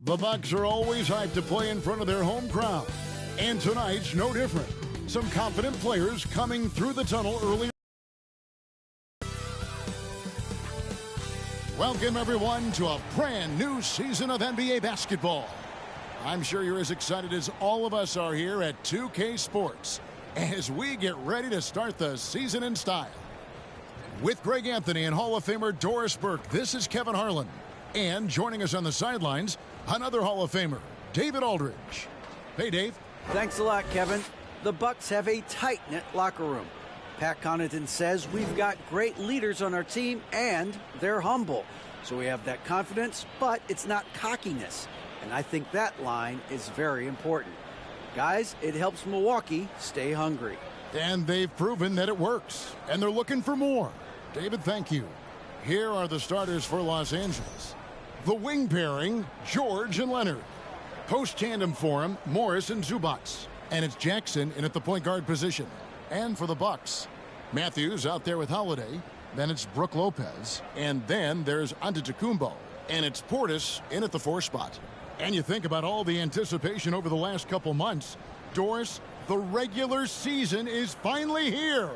The Bucks are always hyped to play in front of their home crowd. And tonight's no different. Some confident players coming through the tunnel early. Welcome, everyone, to a brand new season of NBA basketball. I'm sure you're as excited as all of us are here at 2K Sports as we get ready to start the season in style. With Greg Anthony and Hall of Famer Doris Burke, this is Kevin Harlan. And joining us on the sidelines, another Hall of Famer, David Aldridge. Hey, Dave. Thanks a lot, Kevin. The Bucks have a tight-knit locker room. Pat Connaughton says we've got great leaders on our team, and they're humble. So we have that confidence, but it's not cockiness. And I think that line is very important. Guys, it helps Milwaukee stay hungry. And they've proven that it works. And they're looking for more. David, thank you. Here are the starters for Los Angeles. The wing pairing, George and Leonard. Post tandem for him, Morris and Zubac. And it's Jackson in at the point guard position. And for the Bucks, Matthews out there with Holiday. Then it's Brook Lopez. And then there's Antetokounmpo. And it's Portis in at the 4 spot. And you think about all the anticipation over the last couple months. Doris, the regular season is finally here.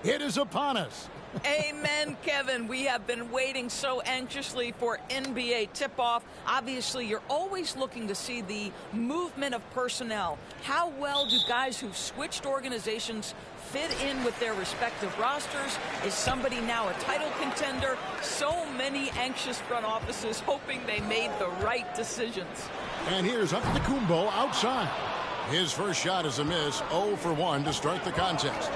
It is upon us. Amen, Kevin. We have been waiting so anxiously for NBA tip-off. Obviously, you're always looking to see the movement of personnel. How well do guys who've switched organizations fit in with their respective rosters? Is somebody now a title contender? So many anxious front offices hoping they made the right decisions. And here's Antetokounmpo outside. His first shot is a miss, 0 for 1 to start the contest.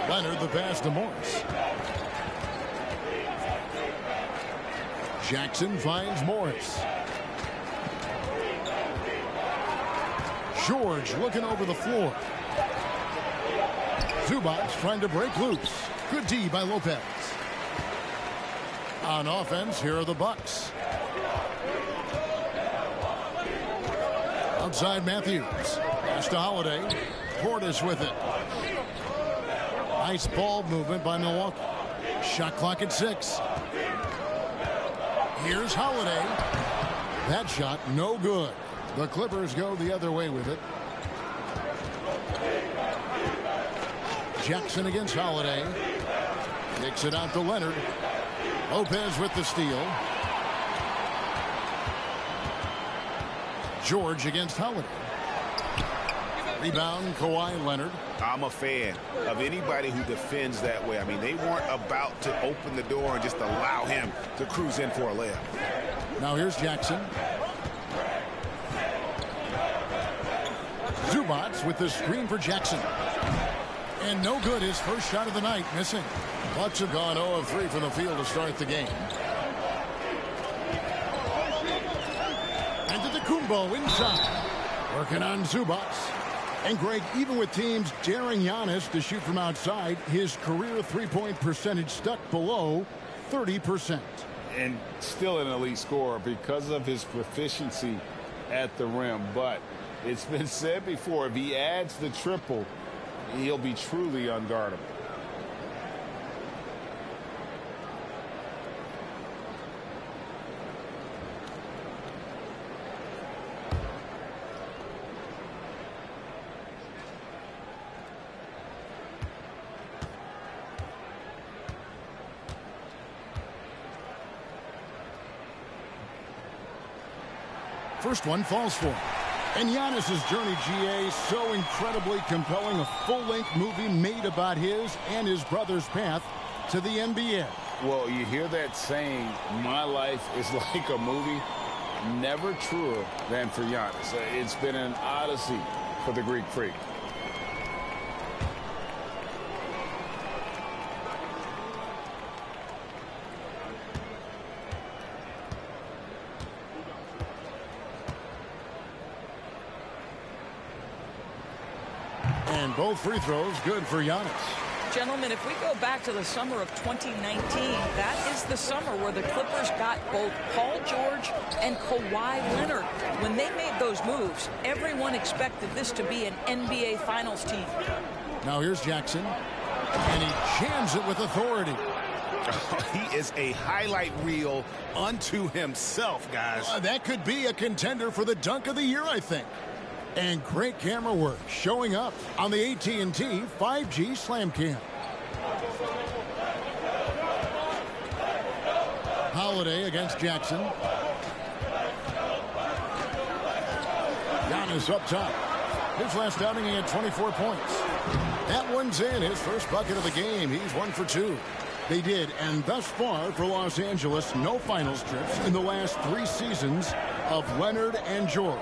Leonard the pass to Morris. Jackson finds Morris. George looking over the floor. Zubac trying to break loose. Good D by Lopez. On offense, here are the Bucks. Outside Matthews. Pass to Holiday. Portis with it. Nice ball movement by Milwaukee. Shot clock at 6. Here's Holiday. That shot no good. The Clippers go the other way with it. Jackson against Holiday. Kicks it out to Leonard. Lopez with the steal. George against Holiday. Rebound, Kawhi Leonard. I'm a fan of anybody who defends that way. I mean, they weren't about to open the door and just allow him to cruise in for a layup. Now here's Jackson. Zubac with the screen for Jackson. And no good, his first shot of the night, missing. Bucks have gone 0 of 3 from the field to start the game. And Antetokounmpo inside. Working on Zubac. And Greg, even with teams daring Giannis to shoot from outside, his career three-point percentage stuck below 30%. And still an elite scorer because of his proficiency at the rim. But it's been said before, if he adds the triple, he'll be truly unguardable. First one falls for him. And Giannis's journey, GA, so incredibly compelling. A full-length movie made about his and his brother's path to the NBA. Well, you hear that saying, my life is like a movie. Never truer than for Giannis. It's been an odyssey for the Greek freak. And both free throws good for Giannis. Gentlemen, if we go back to the summer of 2019, that is the summer where the Clippers got both Paul George and Kawhi Leonard. When they made those moves, everyone expected this to be an NBA Finals team. Now here's Jackson. And he jams it with authority. He is a highlight reel unto himself, guys. That could be a contender for the dunk of the year, I think. And great camera work showing up on the AT&T 5G Slam Cam. Holiday against Jackson. Giannis up top. His last outing, he had 24 points. That one's in, his first bucket of the game. He's 1 for 2. They did, and thus far for Los Angeles, no finals trips in the last 3 seasons of Leonard and George.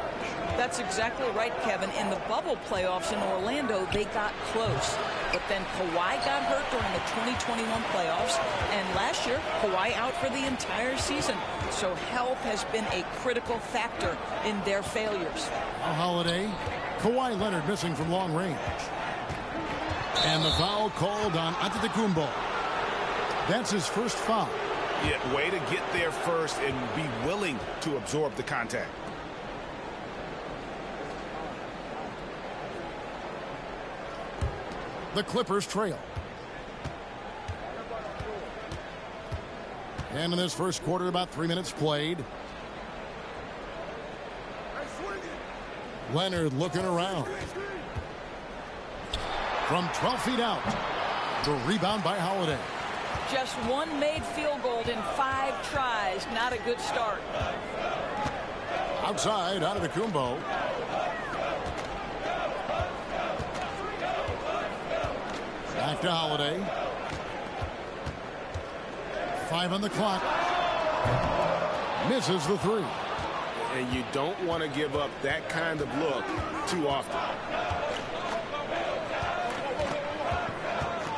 That's exactly right, Kevin. In the bubble playoffs in Orlando, they got close. But then Kawhi got hurt during the 2021 playoffs. And last year, Kawhi out for the entire season. So health has been a critical factor in their failures. A Holiday. Kawhi Leonard missing from long range. And the foul called on Antetokounmpo. That's his first foul. Yeah, way to get there first and be willing to absorb the contact. The Clippers trail. And in this first quarter, about 3 minutes played. Leonard looking around. From 12 feet out. The rebound by Holiday. Just one made field goal in 5 tries. Not a good start. Outside, out of the Antetokounmpo. Back to Holiday. 5 on the clock. Misses the 3. And you don't want to give up that kind of look too often.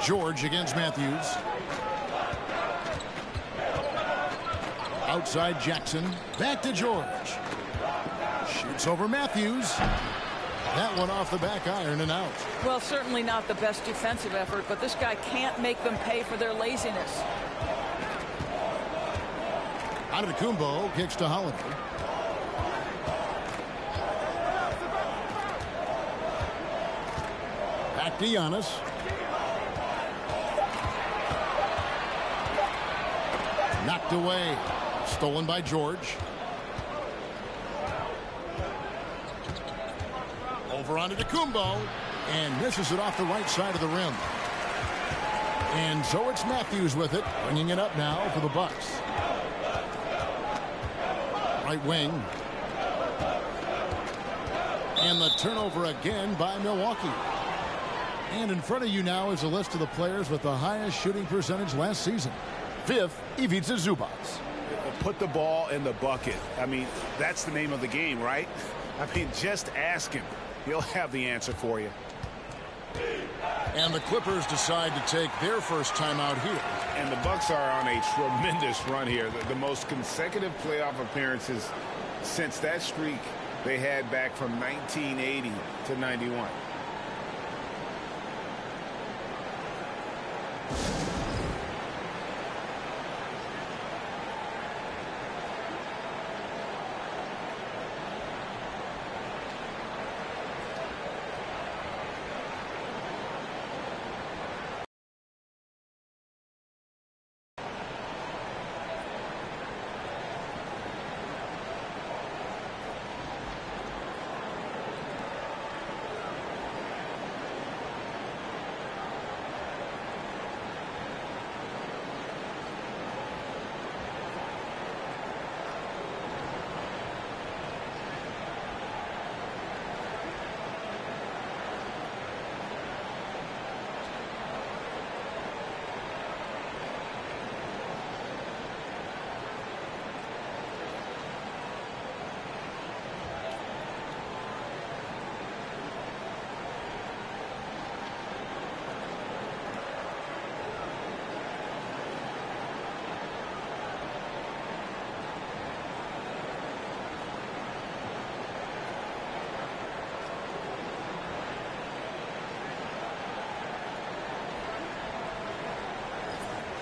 George against Matthews. Outside Jackson. Back to George. Shoots over Matthews. That one off the back iron and out. Well, certainly not the best defensive effort, but this guy can't make them pay for their laziness. Antetokounmpo kicks to Holiday. Back to Giannis. Knocked away. Stolen by George. Over onto Antetokounmpo. And misses it off the right side of the rim. And so it's Matthews with it. Bringing it up now for the Bucks. Right wing. And the turnover again by Milwaukee. And in front of you now is a list of the players with the highest shooting percentage last season. 5th, Ivica Zubac. Put the ball in the bucket. I mean, that's the name of the game, right? I mean, just ask him. He'll have the answer for you. And the Clippers decide to take their first timeout here. And the Bucks are on a tremendous run here. The most consecutive playoff appearances since that streak they had back from 1980 to 91.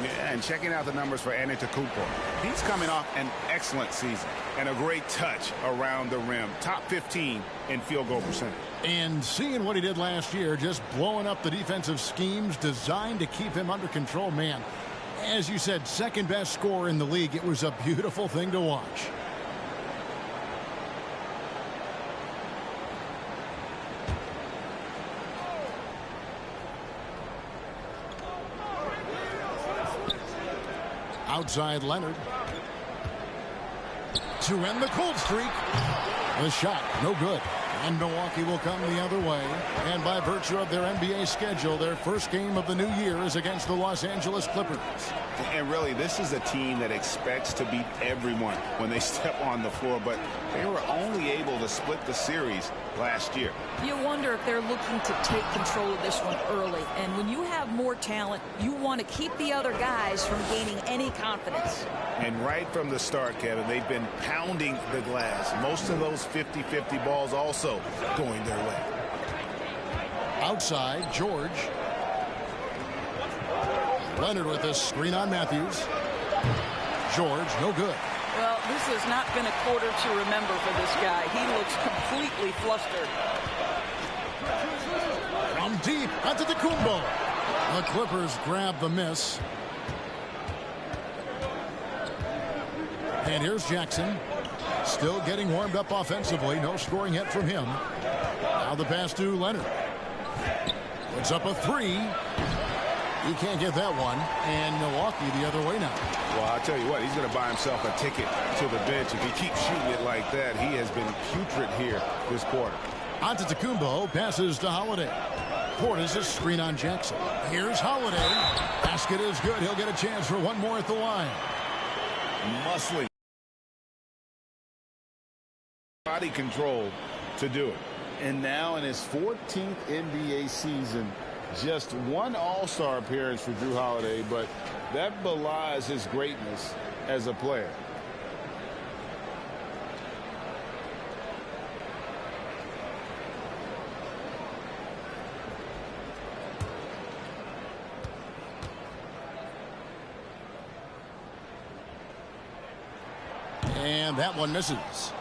Yeah, and checking out the numbers for Antetokounmpo. He's coming off an excellent season and a great touch around the rim. Top 15 in field goal percentage. And seeing what he did last year, just blowing up the defensive schemes designed to keep him under control, man. As you said, second best scorer in the league. It was a beautiful thing to watch. Outside Leonard. To end the cold streak. The shot, no good. And Milwaukee will come the other way. And by virtue of their NBA schedule, their first game of the new year is against the Los Angeles Clippers. And really, this is a team that expects to beat everyone when they step on the floor, but they were only able to split the series last year. You wonder if they're looking to take control of this one early. And when you have more talent, you want to keep the other guys from gaining any confidence. And right from the start, Kevin, they've been pounding the glass. Most of those 50-50 balls also going their way. Outside, George. Leonard with a screen on Matthews. George, no good. Well, this has not been a quarter to remember for this guy. He looks completely flustered. From deep, Antetokounmpo. The Clippers grab the miss. And here's Jackson. Still getting warmed up offensively. No scoring yet from him. Now the pass to Leonard. Puts up a three. He can't get that one. And Milwaukee the other way now. Well, I'll tell you what, he's going to buy himself a ticket to the bench. If he keeps shooting it like that, he has been putrid here this quarter. Antetokounmpo passes to Holiday. Portis is screen on Jackson. Here's Holiday. Basket is good. He'll get a chance for one more at the line. Muscling. Body control to do it. And now in his 14th NBA season, just one All-Star appearance for Jrue Holiday, but that belies his greatness as a player. And that one misses.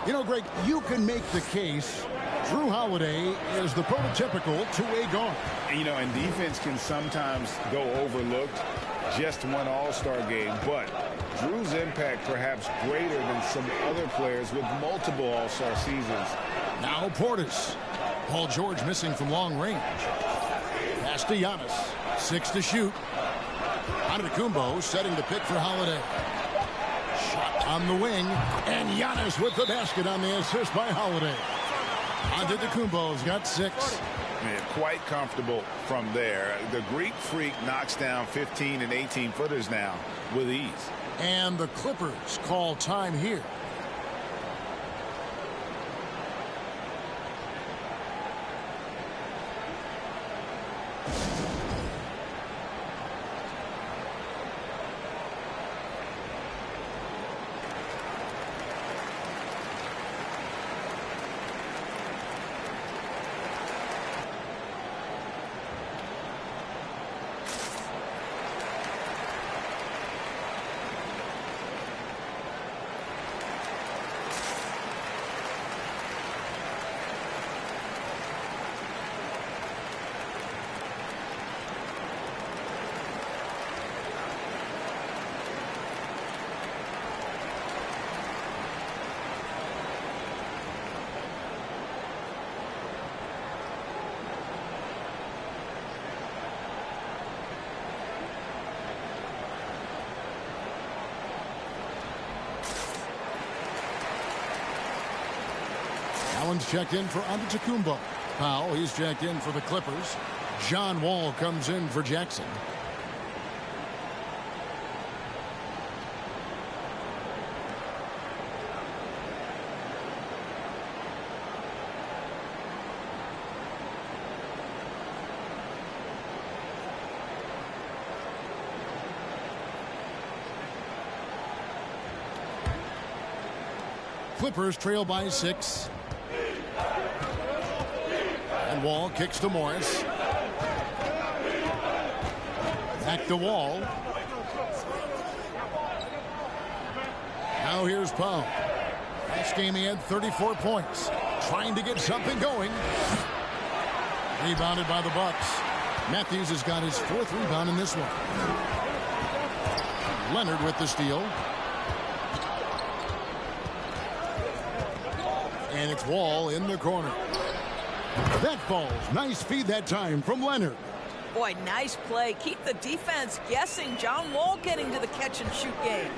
You know, Greg, you can make the case Jrue Holiday is the prototypical two-way guard. And, you know, and defense can sometimes go overlooked. Just one All-Star game, but Jrue's impact perhaps greater than some other players with multiple All-Star seasons. Now Portis. Paul George missing from long range. Pass to Giannis. 6 to shoot. Antetokounmpo setting the pick for Holiday. Shot on the wing. And Giannis with the basket on the assist by Holiday. Antetokounmpo's got 6. Yeah, quite comfortable from there. The Greek Freak knocks down 15 and 18 footers now with ease. And the Clippers call time here. Allen's checked in for Antetokounmpo. Powell, he's checked in for the Clippers. John Wall comes in for Jackson. Clippers trail by 6. And Wall kicks to Morris. Back to Wall. Now here's Powell. Last game he had 34 points. Trying to get something going. Rebounded by the Bucks. Matthews has got his 4th rebound in this one. Leonard with the steal. And it's Wall in the corner. That falls. Nice feed that time from Leonard. Boy, nice play. Keep the defense guessing. John Wall getting to the catch-and-shoot game.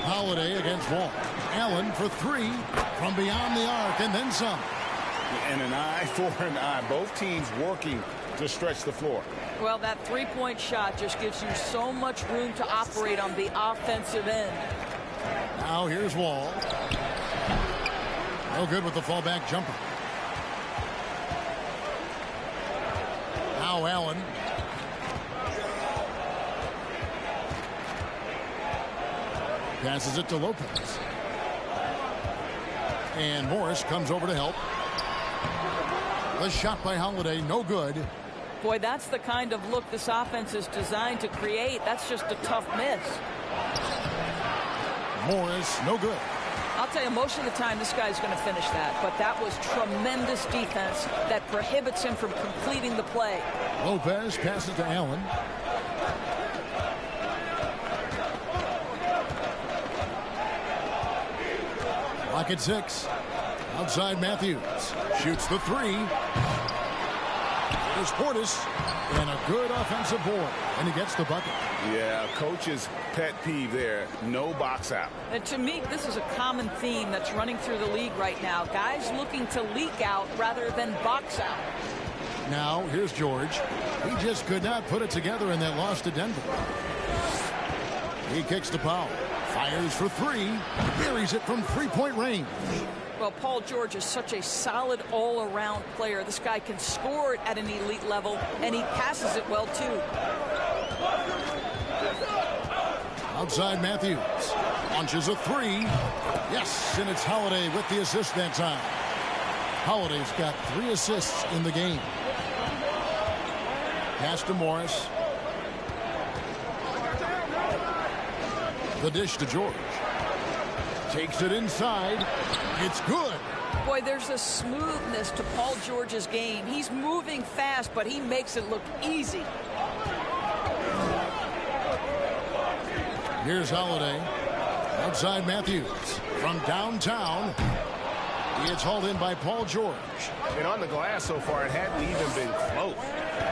Holiday against Wall. Allen for three from beyond the arc and then some. And an eye for an eye. Both teams working to stretch the floor. Well, that three-point shot just gives you so much room to operate on the offensive end. Now here's Wall. No good with the fallback jumper. Now Allen. Passes it to Lopez. And Morris comes over to help. The shot by Holiday, no good. Boy, that's the kind of look this offense is designed to create. That's just a tough miss. Morris, no good. I'll tell you, most of the time this guy's going to finish that, but that was tremendous defense that prohibits him from completing the play. Lopez passes to Allen. Lock at 6. Outside Matthews. Shoots the three. There's Portis. And a good offensive board. And he gets the bucket. Yeah, coach's pet peeve there. No box out. And to me, this is a common theme that's running through the league right now. Guys looking to leak out rather than box out. Now, here's George. He just could not put it together in that loss to Denver. He kicks to Powell. Fires for three. Buries it from three-point range. Well, Paul George is such a solid all-around player. This guy can score it at an elite level, and he passes it well, too. Outside Matthews. Launches a three. Yes, and it's Holiday with the assist that time. Holiday's got 3 assists in the game. Pass to Morris. The dish to George. Takes it inside. It's good. Boy, there's a smoothness to Paul George's game. He's moving fast, but he makes it look easy. Here's Holiday. Outside Matthews. From downtown. It's hauled in by Paul George. And on the glass so far, it hadn't even been close.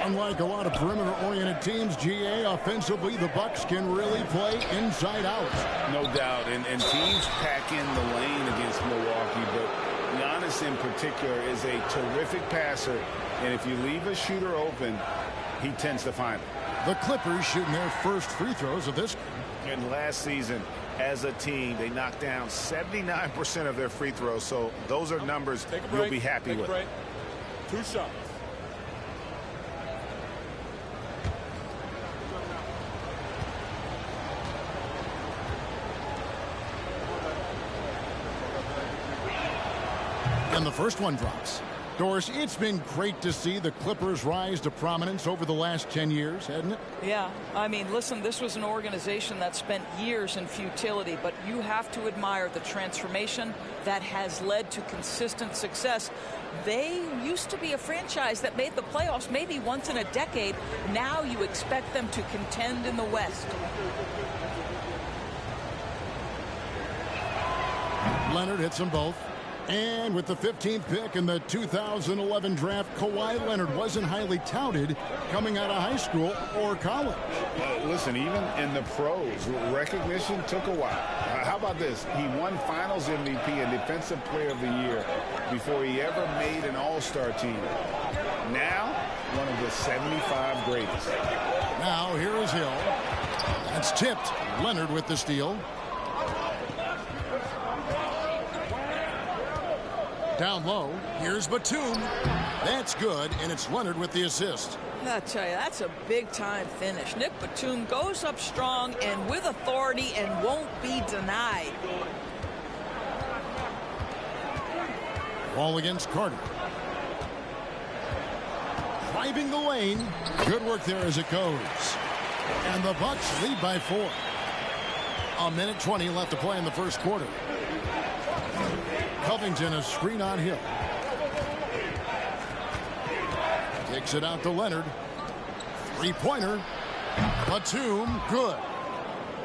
Unlike a lot of perimeter-oriented teams, GA, offensively, the Bucks can really play inside out. No doubt. And teams pack in the lane against Milwaukee, but Giannis in particular is a terrific passer. And if you leave a shooter open, he tends to find it. The Clippers shooting their first free throws of this game. And last season, as a team, they knocked down 79% of their free throws. So those are numbers you'll be happy with. 2 shots. And the first one drops. Doris, it's been great to see the Clippers rise to prominence over the last 10 years, hasn't it? Yeah, I mean, listen, this was an organization that spent years in futility, but you have to admire the transformation that has led to consistent success. They used to be a franchise that made the playoffs maybe once in a decade. Now you expect them to contend in the West. Leonard hits them both. And with the 15th pick in the 2011 draft, Kawhi Leonard wasn't highly touted coming out of high school or college. Listen, even in the pros, recognition took a while. How about this? He won Finals MVP and Defensive Player of the Year before he ever made an All-Star team. Now, one of the 75 greatest. Now, here is Hill. That's tipped. Leonard with the steal. Down low, here's Batum. That's good, and it's Leonard with the assist. I tell you, that's a big-time finish. Nick Batum goes up strong and with authority and won't be denied. Ball against Carter. Driving the lane. Good work there as it goes. And the Bucks lead by 4. A minute 20 left to play in the first quarter. Covington, a screen on Hill. Takes it out to Leonard. Three-pointer. Batum, good.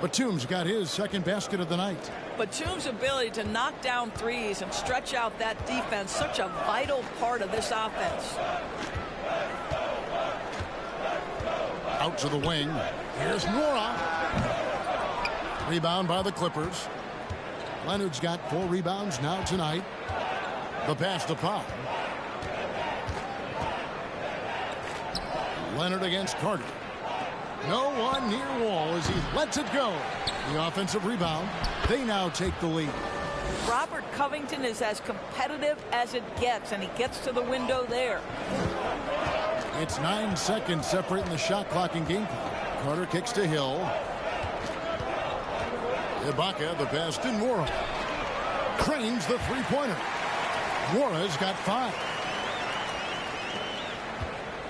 Batum's got his second basket of the night. Batum's ability to knock down threes and stretch out that defense, such a vital part of this offense. Out to the wing. Here's Nora. Rebound by the Clippers. Leonard's got 4 rebounds now tonight. The pass to Powell. Leonard against Carter. No one near Wall as he lets it go. The offensive rebound. They now take the lead. Robert Covington is as competitive as it gets, and he gets to the window there. It's 9 seconds separating the shot clock and game clock. Carter kicks to Hill. Ibaka, the pass to Nora. Cranes the three-pointer. Nora's got 5.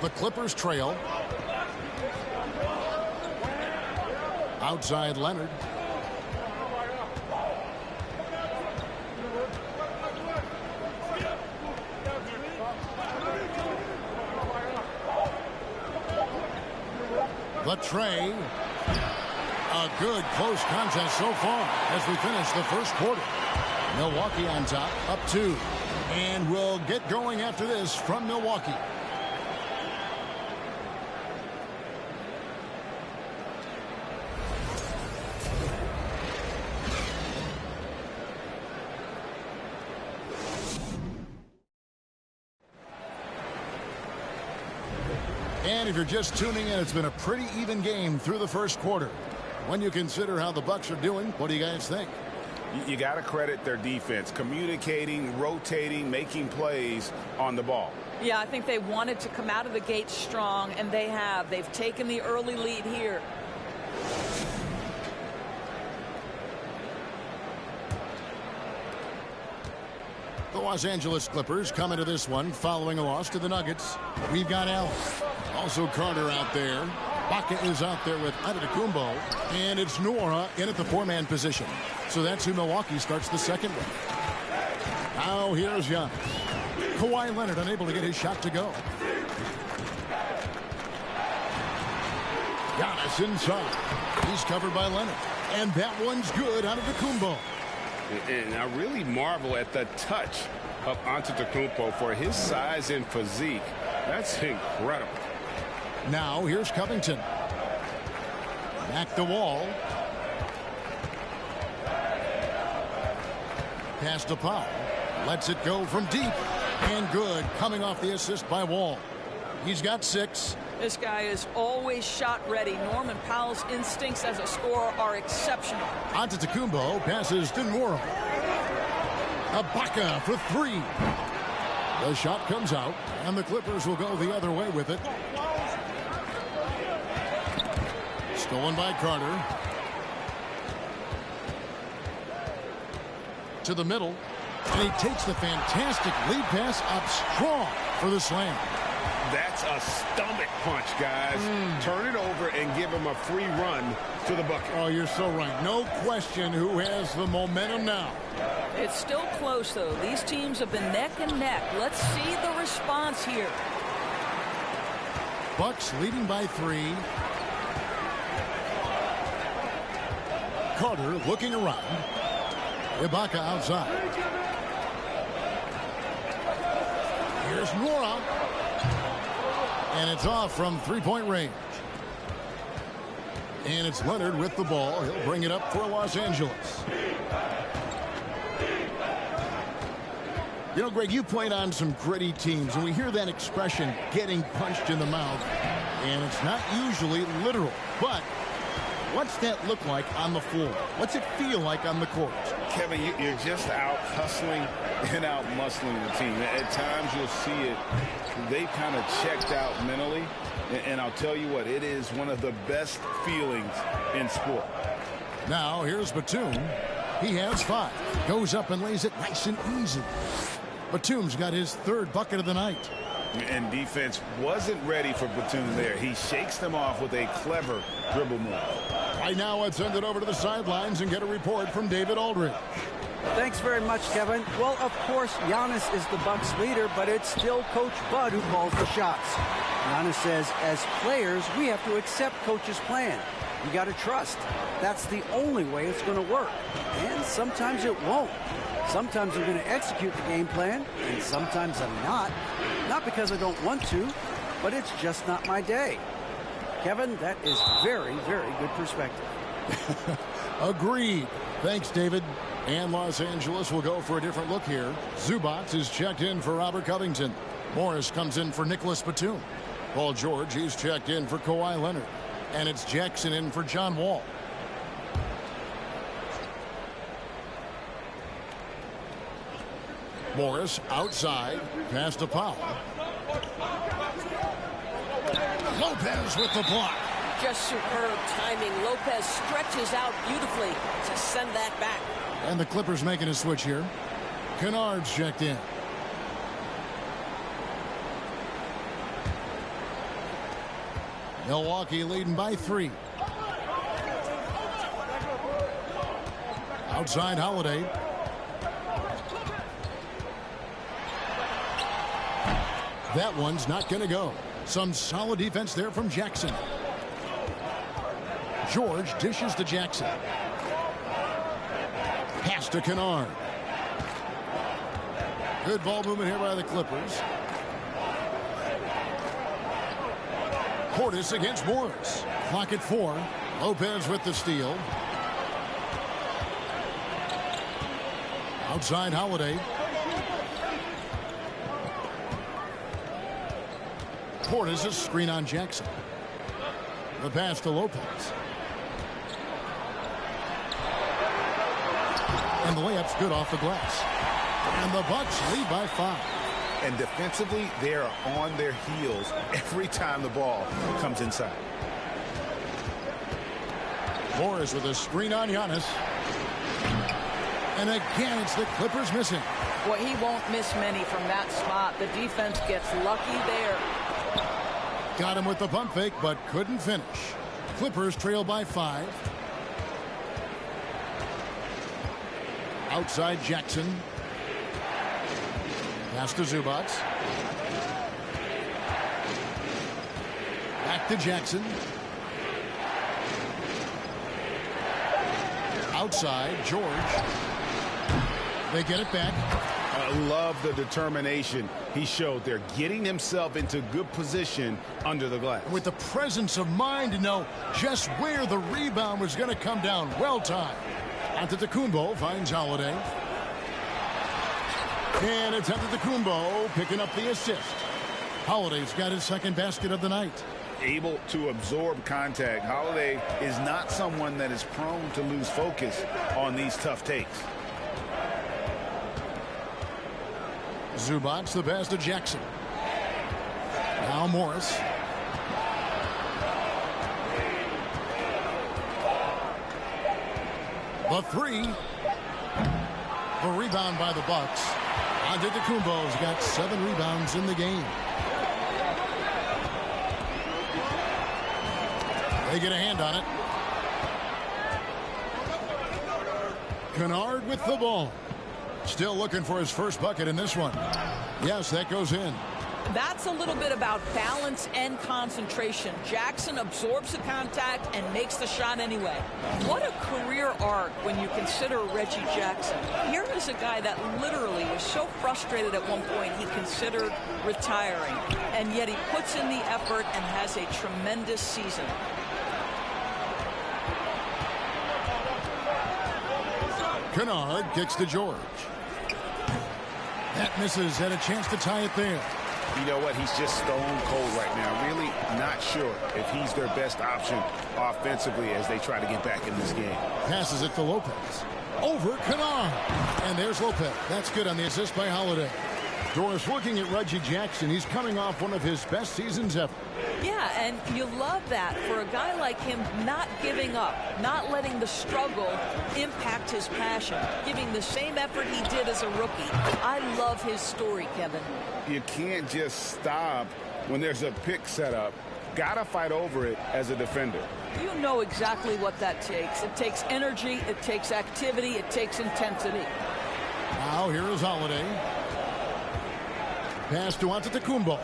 The Clippers trail. Outside Leonard. The tray. A good close contest so far as we finish the first quarter. Milwaukee on top, up 2. And we'll get going after this from Milwaukee. And if you're just tuning in, it's been a pretty even game through the first quarter. When you consider how the Bucks are doing, what do you guys think? You got to credit their defense, communicating, rotating, making plays on the ball. Yeah, I think they wanted to come out of the gate strong, and they have. They've taken the early lead here. The Los Angeles Clippers come into this one following a loss to the Nuggets. We've got Allen. Also Carter out there. Baca is out there with Antetokounmpo. And it's Nora in at the 4-man position. So that's who Milwaukee starts the second with. Now here's Giannis. Kawhi Leonard unable to get his shot to go. Giannis inside. He's covered by Leonard. And that one's good out of Antetokounmpo. And I really marvel at the touch of Antetokounmpo for his size and physique. That's incredible. Now here's Covington. Back the wall. Pass to Powell. Lets it go from deep. And good. Coming off the assist by Wall. He's got 6. This guy is always shot ready. Norman Powell's instincts as a scorer are exceptional. Antetokounmpo passes to Nora. Ibaka for 3. The shot comes out, and the Clippers will go the other way with it. Stolen by Carter. To the middle. And he takes the fantastic lead pass up strong for the slam. That's a stomach punch, guys. Turn it over and give him a free run to the bucket. Oh, you're so right. No question who has the momentum now. It's still close, though. These teams have been neck and neck. Let's see the response here. Bucks leading by 3. Carter looking around. Ibaka outside. Here's Nora. And it's off from 3-point range. And it's Leonard with the ball. He'll bring it up for Los Angeles. You know, Greg, you played on some gritty teams, and we hear that expression, getting punched in the mouth. And it's not usually literal. But what's that look like on the floor? What's it feel like on the court? Kevin, you're just out hustling and out muscling the team. At times you'll see it. They've kind of checked out mentally. And I'll tell you what, it is one of the best feelings in sport. Now here's Batum. He has 5. Goes up and lays it nice and easy. Batum's got his 3rd bucket of the night. And defense wasn't ready for Batum there. He shakes them off with a clever dribble move. Right now, let's send it over to the sidelines and get a report from David Aldridge. Thanks very much, Kevin. Well, of course, Giannis is the Bucks leader, but it's still Coach Bud who calls the shots. Giannis says, as players, we have to accept coach's plan. You got to trust. That's the only way it's going to work. And sometimes it won't. Sometimes I'm going to execute the game plan, and sometimes I'm not. Not because I don't want to, but it's just not my day. Kevin, that is very, very good perspective. Agreed. Thanks, David. And Los Angeles will go for a different look here. Zubac is checked in for Robert Covington. Morris comes in for Nicholas Batum. Paul George, he's checked in for Kawhi Leonard. And it's Jackson in for John Wall. Morris outside, pass to Powell. Lopez with the block. Just superb timing. Lopez stretches out beautifully to send that back. And the Clippers making a switch here. Kennard's checked in. Milwaukee leading by 3. Outside Holiday. That one's not going to go. Some solid defense there from Jackson. George dishes to Jackson. Pass to Kennard. Good ball movement here by the Clippers. Portis against Morris. Clock at 4. Lopez with the steal. Outside Holiday. Portis, a screen on Jackson. The pass to Lopez. And the layup's good off the glass. And the Bucks lead by 5. And defensively, they are on their heels every time the ball comes inside. Morris with a screen on Giannis. And again, it's the Clippers missing. Well, he won't miss many from that spot. The defense gets lucky there. Got him with the pump fake, but couldn't finish. Clippers trail by 5. Outside Jackson. Pass to Zubac. Back to Jackson. Outside George. They get it back. I love the determination he showed there, getting himself into good position under the glass. With the presence of mind to know just where the rebound was going to come down. Well timed. Antetokounmpo finds Holiday. And it's Antetokounmpo picking up the assist. Holiday's got his second basket of the night. Able to absorb contact. Holiday is not someone that is prone to lose focus on these tough takes. Zubac the pass to Jackson. Now Morris. The 3. The rebound by the Bucks. Antetokounmpo's got 7 rebounds in the game. They get a hand on it. Kennard with the ball. Still looking for his first bucket in this one. Yes, that goes in. That's a little bit about balance and concentration. Jackson absorbs the contact and makes the shot anyway. What a career arc when you consider Reggie Jackson. Here is a guy that literally was so frustrated at one point he considered retiring. And yet he puts in the effort and has a tremendous season. Kennard kicks to George. That misses. Had a chance to tie it there. You know what? He's just stone cold right now. Really not sure if he's their best option offensively as they try to get back in this game. Passes it to Lopez. Over Kennard. And there's Lopez. That's good on the assist by Holiday. Doris, looking at Reggie Jackson, he's coming off one of his best seasons ever. Yeah, and you love that for a guy like him, not giving up, not letting the struggle impact his passion, giving the same effort he did as a rookie. I love his story, Kevin. You can't just stop when there's a pick set up. Gotta fight over it as a defender. You know exactly what that takes. It takes energy, it takes activity, it takes intensity. Now here is Holiday. Pass to Antetokounmpo.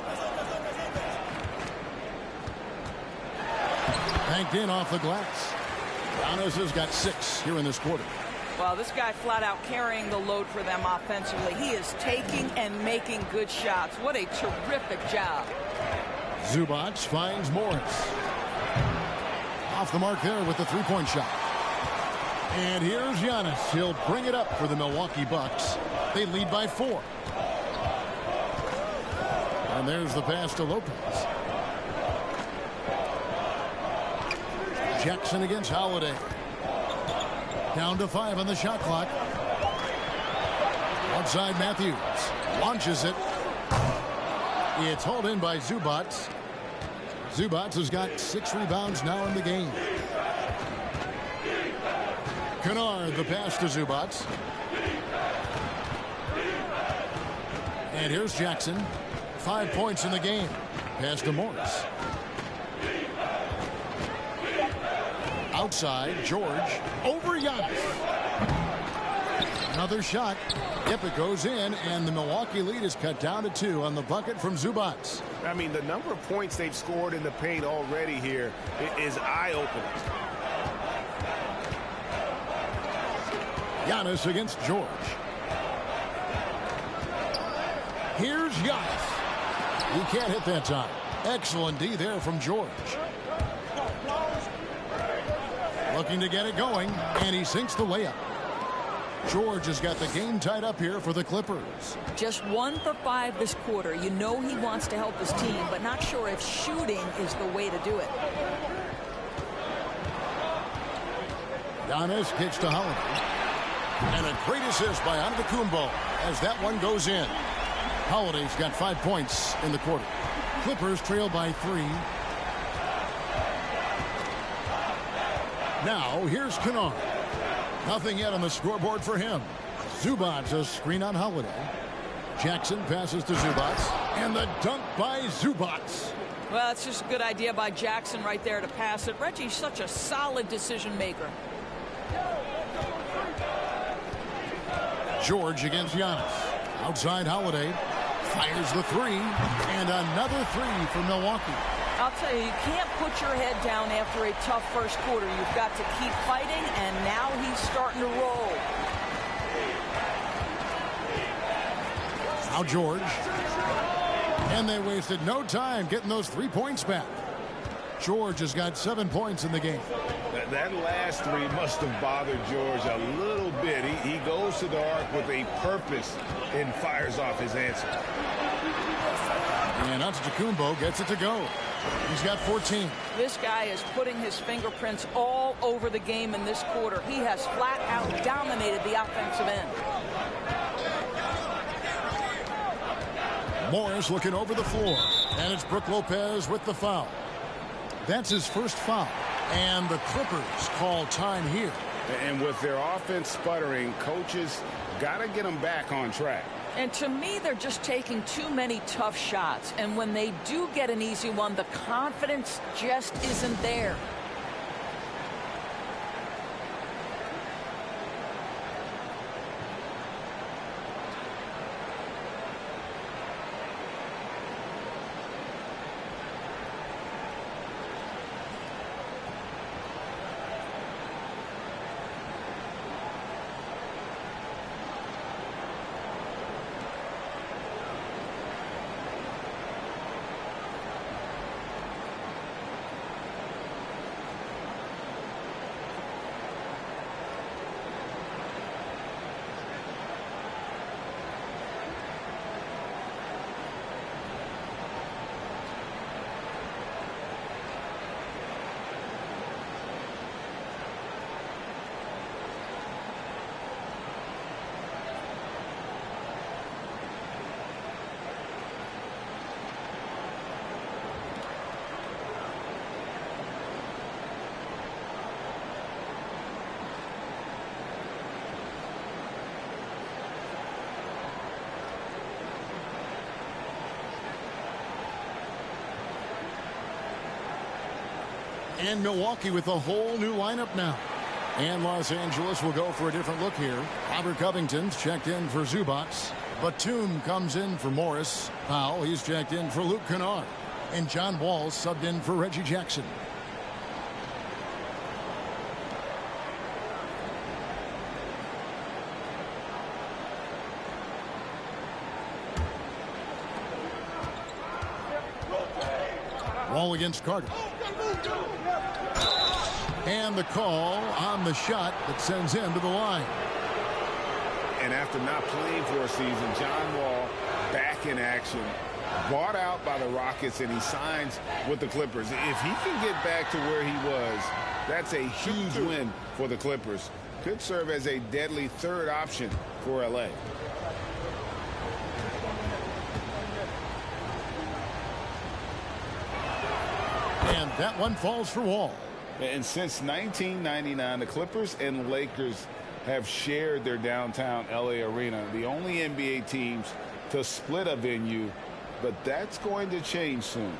Banked in off the glass. Giannis has got 6 here in this quarter. Well, this guy flat out carrying the load for them offensively. He is taking and making good shots. What a terrific job. Zubac finds Morris. Off the mark there with the three-point shot. And here's Giannis. He'll bring it up for the Milwaukee Bucks. They lead by 4. And there's the pass to Lopez. Jackson against Holiday. Down to 5 on the shot clock. Outside Matthews. Launches it. It's hauled in by Zubac. Zubac has got 6 rebounds now in the game. Kennard the pass to Zubac. And here's Jackson. 5 points in the game. Pass to Morris. Outside, George. Over Giannis. Another shot. Yep, it goes in, and the Milwaukee lead is cut down to 2 on the bucket from Zubac. I mean, the number of points they've scored in the paint already here is eye-opening. Giannis against George. Here's Giannis. He can't hit that time. Excellent D there from George. Looking to get it going, and he sinks the layup. George has got the game tied up here for the Clippers. Just 1 for 5 this quarter. You know he wants to help his team, but not sure if shooting is the way to do it. Giannis kicks to Holiday. And a great assist by Antetokounmpo as that one goes in. Holiday's got 5 points in the quarter. Clippers trail by 3. Now here's Kennard. Nothing yet on the scoreboard for him. Zubac a screen on Holiday. Jackson passes to Zubac. And the dunk by Zubac. Well, it's just a good idea by Jackson right there to pass it. Reggie's such a solid decision maker. George against Giannis. Outside Holiday. Fires the 3. And another 3 for Milwaukee. I'll tell you, you can't put your head down after a tough first quarter. You've got to keep fighting, and now he's starting to roll. Now George. And they wasted no time getting those 3 points back. George has got 7 points in the game. That last 3 must have bothered George a little bit. He goes to the arc with a purpose and fires off his answer. And Antetokounmpo gets it to go. He's got 14. This guy is putting his fingerprints all over the game in this quarter. He has flat out dominated the offensive end. Morris looking over the floor. And it's Brook Lopez with the foul. That's his first foul. And the Clippers call time here. And with their offense sputtering, coaches got to get them back on track. And to me, they're just taking too many tough shots. And when they do get an easy one, the confidence just isn't there. And Milwaukee with a whole new lineup now. And Los Angeles will go for a different look here. Robert Covington's checked in for Zubac. Batum comes in for Morris. Powell, he's checked in for Luke Kennard. And John Wall subbed in for Reggie Jackson. Ball against Carter. And the call on the shot that sends him to the line. And after not playing for a season, John Wall back in action. Bought out by the Rockets, and he signs with the Clippers. If he can get back to where he was, that's a huge win for the Clippers. Could serve as a deadly third option for LA. And that one falls for Wall. And since 1999, the Clippers and Lakers have shared their downtown LA arena, the only NBA teams to split a venue, but that's going to change soon.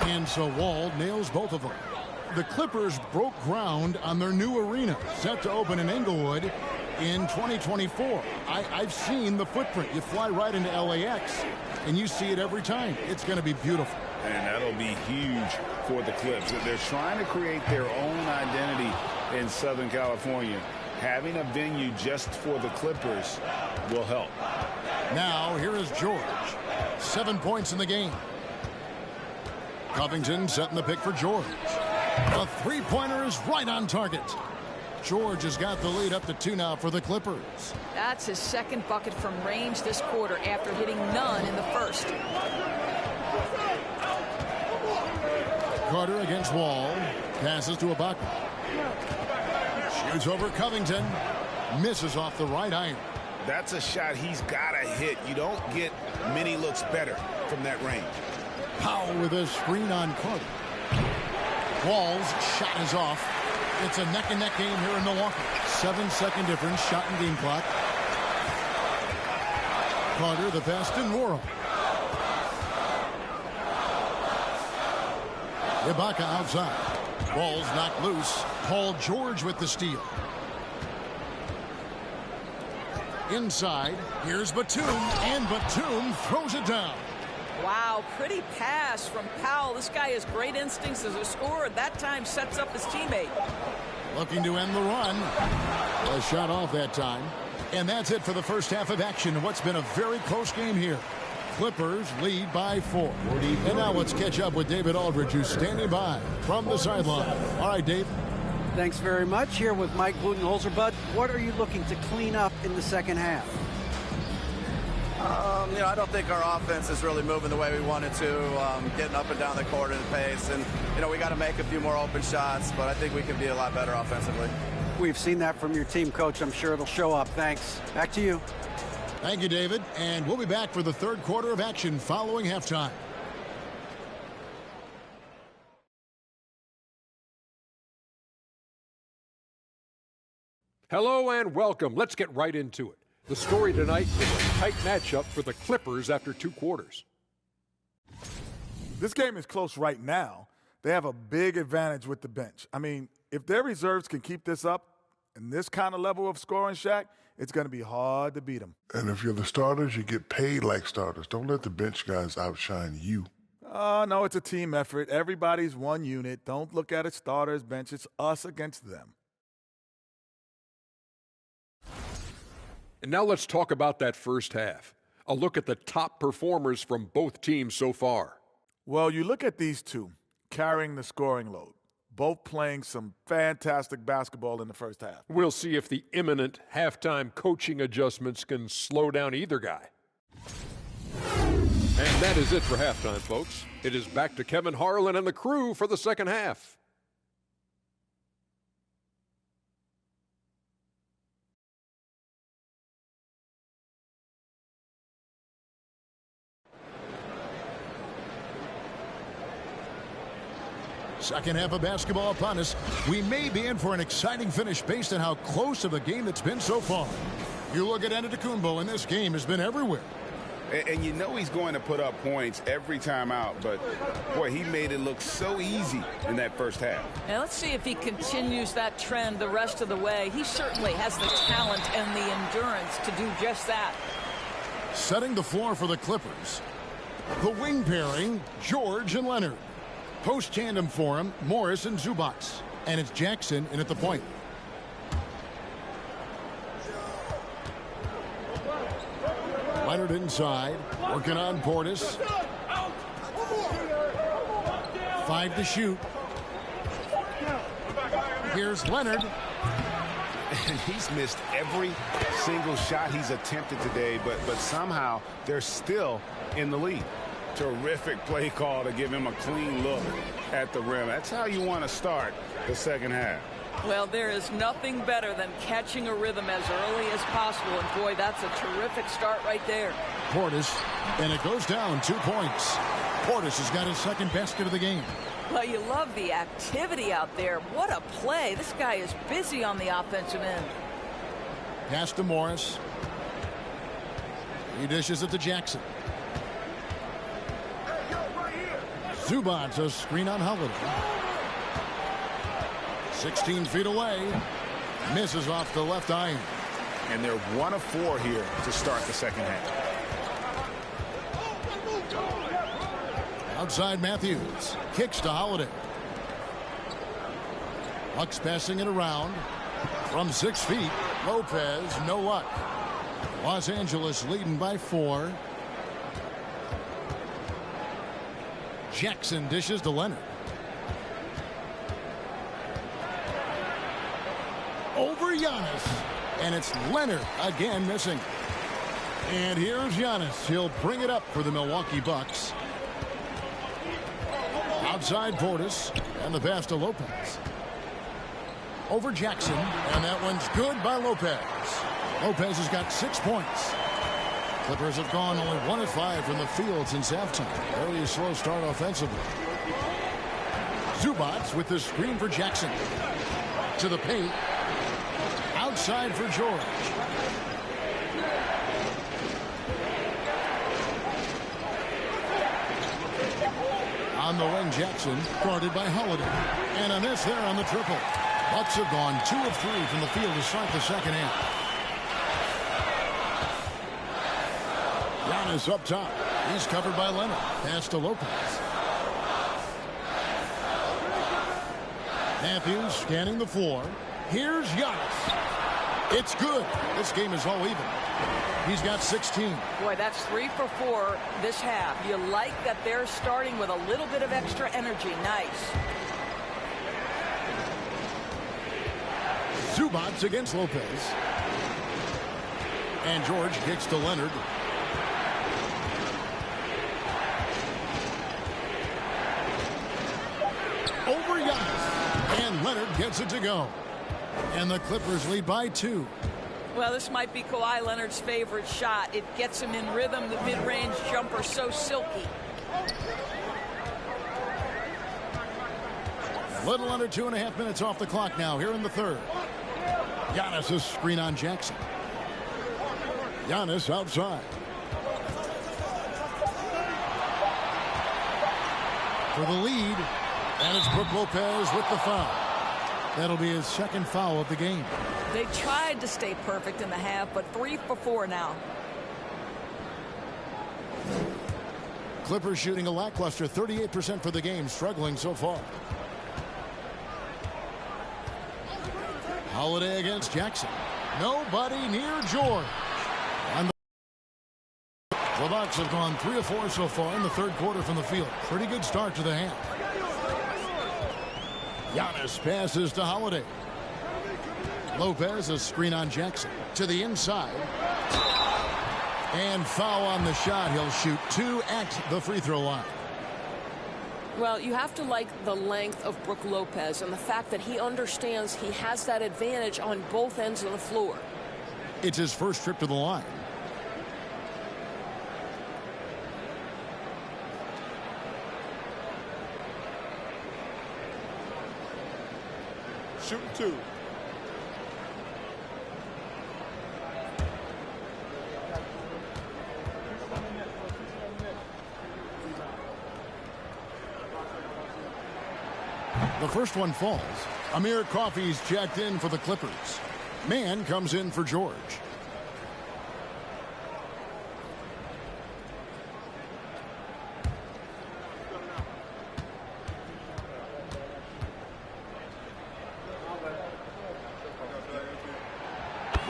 And so Wall nails both of them. The Clippers broke ground on their new arena, set to open in Inglewood in 2024. I've seen the footprint. You fly right into LAX, and you see it every time. It's going to be beautiful. And that'll be huge for the Clips. They're trying to create their own identity in Southern California. Having a venue just for the Clippers will help. Now, here is George. 7 points in the game. Covington setting the pick for George. A three-pointer is right on target. George has got the lead up to 2 now for the Clippers. That's his second bucket from range this quarter after hitting none in the first. Carter against Wall. Passes to Ibaka. Shoots over Covington. Misses off the right iron. That's a shot he's got to hit. You don't get many looks better from that range. Powell with a screen on Carter. Wall's shot is off. It's a neck-and-neck game here in Milwaukee. 7-second difference, shot and game clock. Carter, the best in the world. Ibaka outside. Ball's knocked loose. Paul George with the steal. Inside, here's Batum, and Batum throws it down. Wow, pretty pass from Powell. This guy has great instincts as a scorer. That time sets up his teammate. Looking to end the run. A shot off that time. And that's it for the first half of action in what's been a very close game here. Clippers lead by 4. And now let's catch up with David Aldridge, who's standing by from the sideline. All right, Dave. Thanks very much. Here with Mike Budenholzer. Bud, what are you looking to clean up in the second half? I don't think our offense is really moving the way we wanted to, getting up and down the court at a pace. And, we got to make a few more open shots, but I think we can be a lot better offensively. We've seen that from your team, Coach. I'm sure it'll show up. Thanks. Back to you. Thank you, David. And we'll be back for the third quarter of action following halftime. Hello and welcome. Let's get right into it. The story tonight is a tight matchup for the Clippers after 2 quarters. This game is close right now. They have a big advantage with the bench. I mean, if their reserves can keep this up and this kind of level of scoring, Shaq, it's going to be hard to beat them. And if you're the starters, you get paid like starters. Don't let the bench guys outshine you. Oh, no, it's a team effort. Everybody's one unit. Don't look at it starters, bench. It's us against them. And now let's talk about that first half. A look at the top performers from both teams so far. Well, you look at these two carrying the scoring load, both playing some fantastic basketball in the first half. We'll see if the imminent halftime coaching adjustments can slow down either guy. And that is it for halftime, folks. It is back to Kevin Harlan and the crew for the second half. Second half of basketball upon us. We may be in for an exciting finish based on how close of a game it's been so far. You look at Antetokounmpo, and this game has been everywhere. And he's going to put up points every time out, but, boy, he made it look so easy in that first half. And let's see if he continues that trend the rest of the way. He certainly has the talent and the endurance to do just that. Setting the floor for the Clippers. The wing pairing, George and Leonard. Post tandem for him, Morris and Zubac. And it's Jackson in at the point. Leonard inside, working on Portis. 5 to shoot. Here's Leonard. And he's missed every single shot he's attempted today, but somehow they're still in the lead. Terrific play call to give him a clean look at the rim. That's how you want to start the second half. Well, there is nothing better than catching a rhythm as early as possible. And, boy, that's a terrific start right there. Portis, and it goes down 2 points. Portis has got his second basket of the game. Well, you love the activity out there. What a play. This guy is busy on the offensive end. Pass to Morris. He dishes it to Jackson. Zubac, a screen on Holiday. 16 feet away. Misses off the left iron. And they're 1 of 4 here to start the second half. Outside Matthews. Kicks to Holiday. Bucks passing it around. From 6 feet. Lopez, no luck. Los Angeles leading by 4. Jackson dishes to Leonard. Over Giannis. And it's Leonard again missing. And here's Giannis. He'll bring it up for the Milwaukee Bucks. Outside Portis. And the pass to Lopez. Over Jackson. And that one's good by Lopez. Lopez has got 6 points. Clippers have gone only 1 of 5 from the field since halftime. Very slow start offensively. Zubac with the screen for Jackson. To the paint. Outside for George. On the wing, Jackson, guarded by Holiday. And a miss there on the triple. Bucks have gone 2 of 3 from the field to start the second half. Giannis up top. He's covered by Leonard. Pass to Lopez. Matthews scanning the floor. Here's Giannis. It's good. This game is all even. He's got 16. Boy, that's 3 for 4 this half. You like that they're starting with a little bit of extra energy. Nice. Zubac against Lopez. And George kicks to Leonard. Over Giannis. And Leonard gets it to go. And the Clippers lead by 2. Well, this might be Kawhi Leonard's favorite shot. It gets him in rhythm. The mid-range jumper so silky. A little under 2.5 minutes off the clock now here in the third. Giannis' screen on Jackson. Giannis outside. For the lead. And it's Brook Lopez with the foul. That'll be his second foul of the game. They tried to stay perfect in the half, but 3 for 4 now. Clippers shooting a lackluster 38% for the game, struggling so far. Holiday against Jackson. Nobody near George. And the Bucks have gone 3 of 4 so far in the third quarter from the field. Pretty good start to the half. Giannis passes to Holiday. Lopez, a screen on Jackson. To the inside. And foul on the shot. He'll shoot 2 at the free throw line. Well, you have to like the length of Brook Lopez and the fact that he understands he has that advantage on both ends of the floor. It's his first trip to the line. Shooting 2. The first one falls. Amir Coffey's checked in for the Clippers. Mann comes in for George.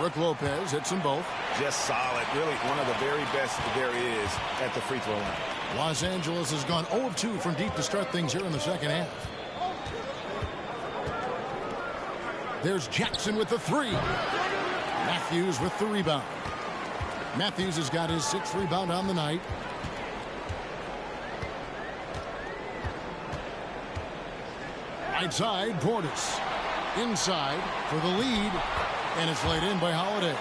Brook Lopez hits them both. Just solid. Really one of the very best there is at the free throw line. Los Angeles has gone 0 of 2 from deep to start things here in the second half. There's Jackson with the 3. Matthews with the rebound. Matthews has got his 6th rebound on the night. Right side, Portis. Inside for the lead. And it's laid in by Holiday.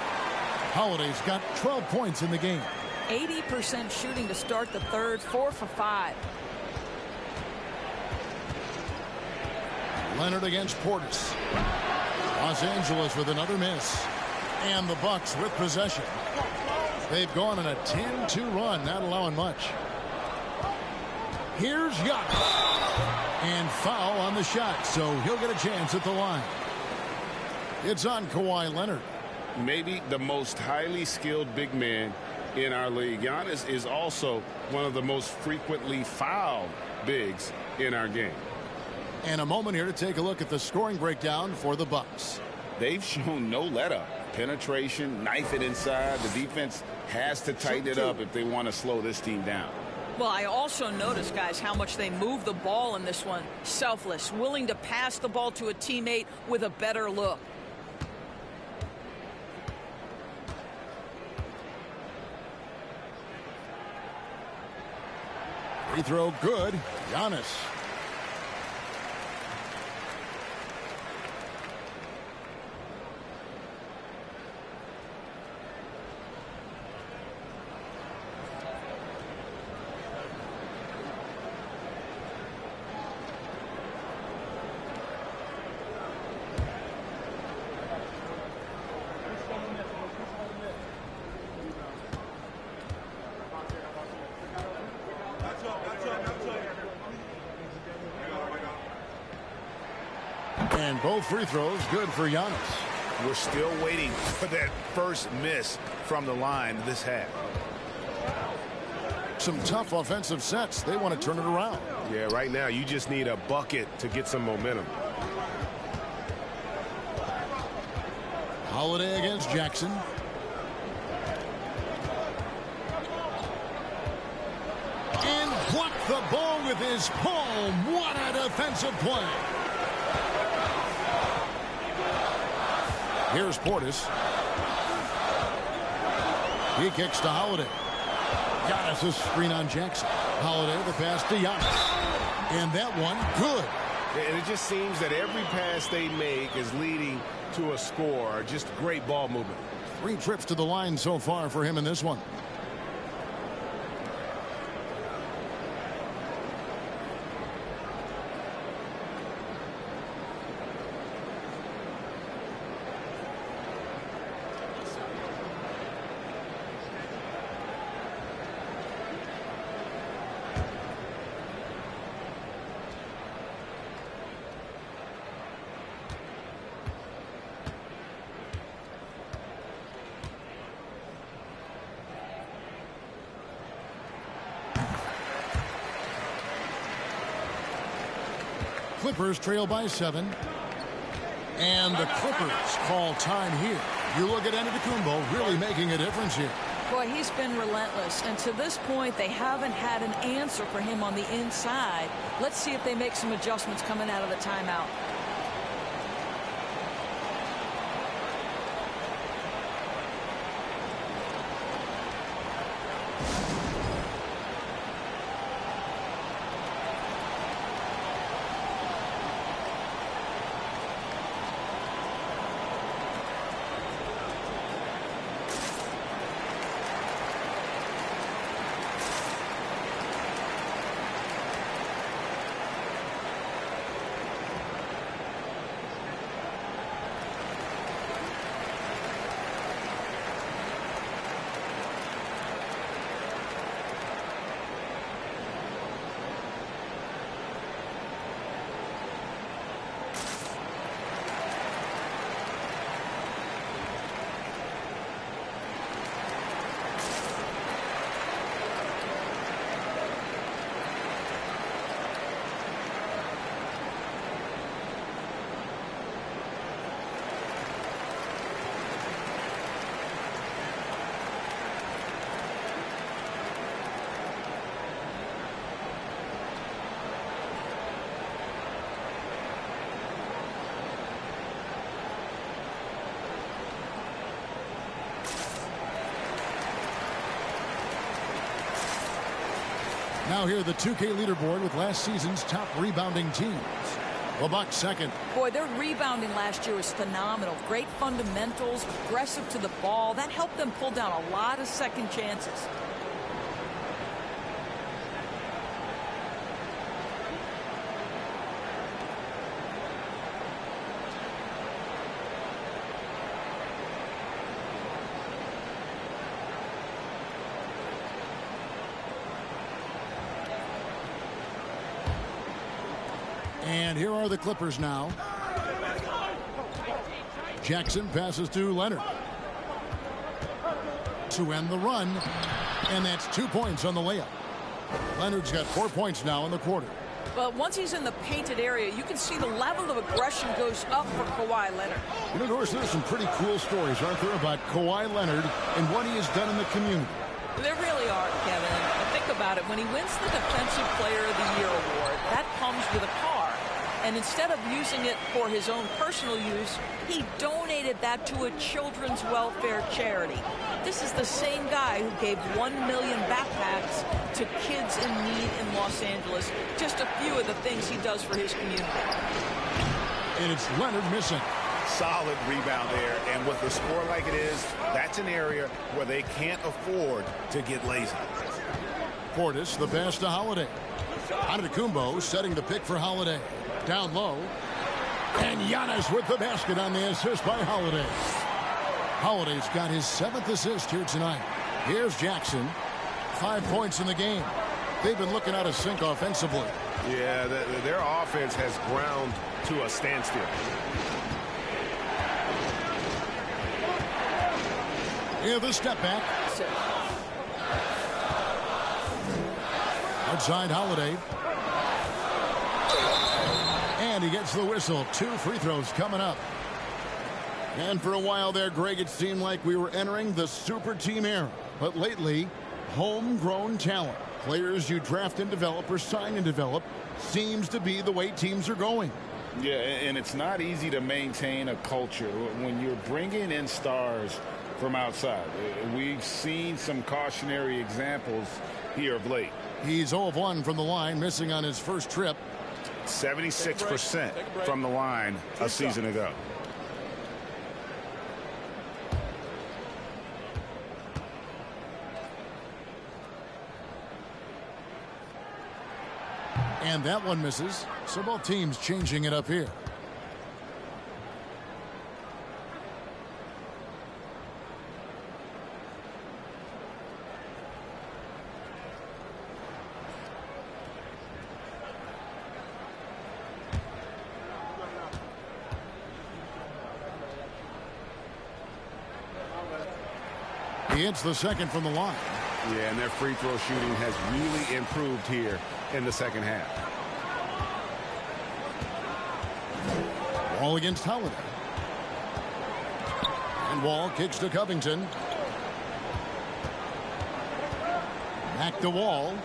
Holiday's got 12 points in the game. 80% shooting to start the third, 4 for 5. Leonard against Portis. Los Angeles with another miss. And the Bucks with possession. They've gone on a 10-2 run, not allowing much. Here's Giannis. And foul on the shot, so he'll get a chance at the line. It's on Kawhi Leonard. Maybe the most highly skilled big man in our league. Giannis is also one of the most frequently fouled bigs in our game. And a moment here to take a look at the scoring breakdown for the Bucks. They've shown no let-up. Penetration, knife it inside. The defense has to tighten it up if they want to slow this team down. Well, I also noticed, guys, how much they move the ball in this one. Selfless, willing to pass the ball to a teammate with a better look. Free throw good. Giannis. And both free throws good for Giannis. We're still waiting for that first miss from the line this half. Some tough offensive sets. They want to turn it around. Yeah, right now you just need a bucket to get some momentum. Holiday against Jackson. And blocked the ball with his palm. What a defensive play. Here's Portis. He kicks to Holiday. Giannis a screen on Jackson. Holiday the pass to Giannis. And that one good. And it just seems that every pass they make is leading to a score. Just great ball movement. 3 trips to the line so far for him in this one. Clippers trail by 7. And the Clippers call time here. You look at Antetokounmpo really making a difference here. Boy, he's been relentless. And to this point, they haven't had an answer for him on the inside. Let's see if they make some adjustments coming out of the timeout. Now here the 2K leaderboard with last season's top rebounding teams. The Bucks second. Boy, their rebounding last year was phenomenal. Great fundamentals, aggressive to the ball. That helped them pull down a lot of second chances. And here are the Clippers now. Jackson passes to Leonard to end the run, and that's 2 points on the layup. Leonard's got 4 points now in the quarter. Well, once he's in the painted area, you can see the level of aggression goes up for Kawhi Leonard. You know, Doris, there's some pretty cool stories, aren't there, about Kawhi Leonard and what he has done in the community. There really are, Kevin. And think about it. When he wins the Defensive Player of the Year award, that comes with a car. And instead of using it for his own personal use, he donated that to a children's welfare charity. This is the same guy who gave 1 million backpacks to kids in need in Los Angeles. Just a few of the things he does for his community. And it's Leonard missing. Solid rebound there, and with a score like it is, that's an area where they can't afford to get lazy. Portis, the pass to Holiday. Antetokounmpo setting the pick for Holiday. Down low. And Giannis with the basket on the assist by Holiday. Holiday's got his 7th assist here tonight. Here's Jackson. 5 points in the game. They've been looking out of sync offensively. Yeah, their offense has ground to a standstill. Yeah, the step back. Outside Holiday. And he gets the whistle. 2 free throws coming up. And for a while there, Greg, it seemed like we were entering the super team era. But lately, homegrown talent, players you draft and develop or sign and develop, seems to be the way teams are going. Yeah, and it's not easy to maintain a culture when you're bringing in stars from outside. We've seen some cautionary examples here of late. He's 0 of 1 from the line, missing on his first trip. 76% from the line a season ago. And that one misses. So both teams changing it up here. He hits the second from the line. Yeah, and their free throw shooting has really improved here in the second half. Wall against Holiday. And Wall kicks to Covington. Back to Wall.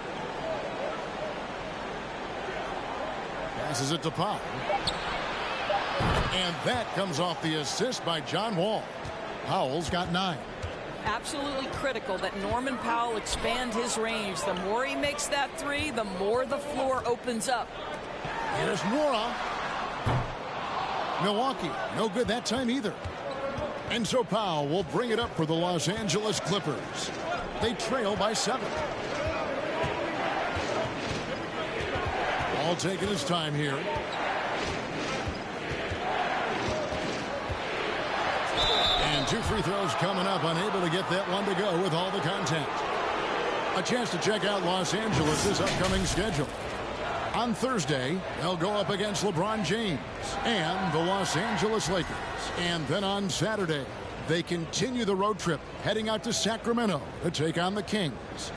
Passes it to Powell. And that comes off the assist by John Wall. Powell's got 9. Absolutely critical that Norman Powell expand his range. The more he makes that 3, the more the floor opens up. Here's Nora. Milwaukee, no good that time either. And so Powell will bring it up for the Los Angeles Clippers. They trail by 7. All taking his time here. And 2 free throws coming up, unable to get that one to go with all the contact. A chance to check out Los Angeles' upcoming schedule. On Thursday, they'll go up against LeBron James and the Los Angeles Lakers. And then on Saturday, they continue the road trip, heading out to Sacramento to take on the Kings.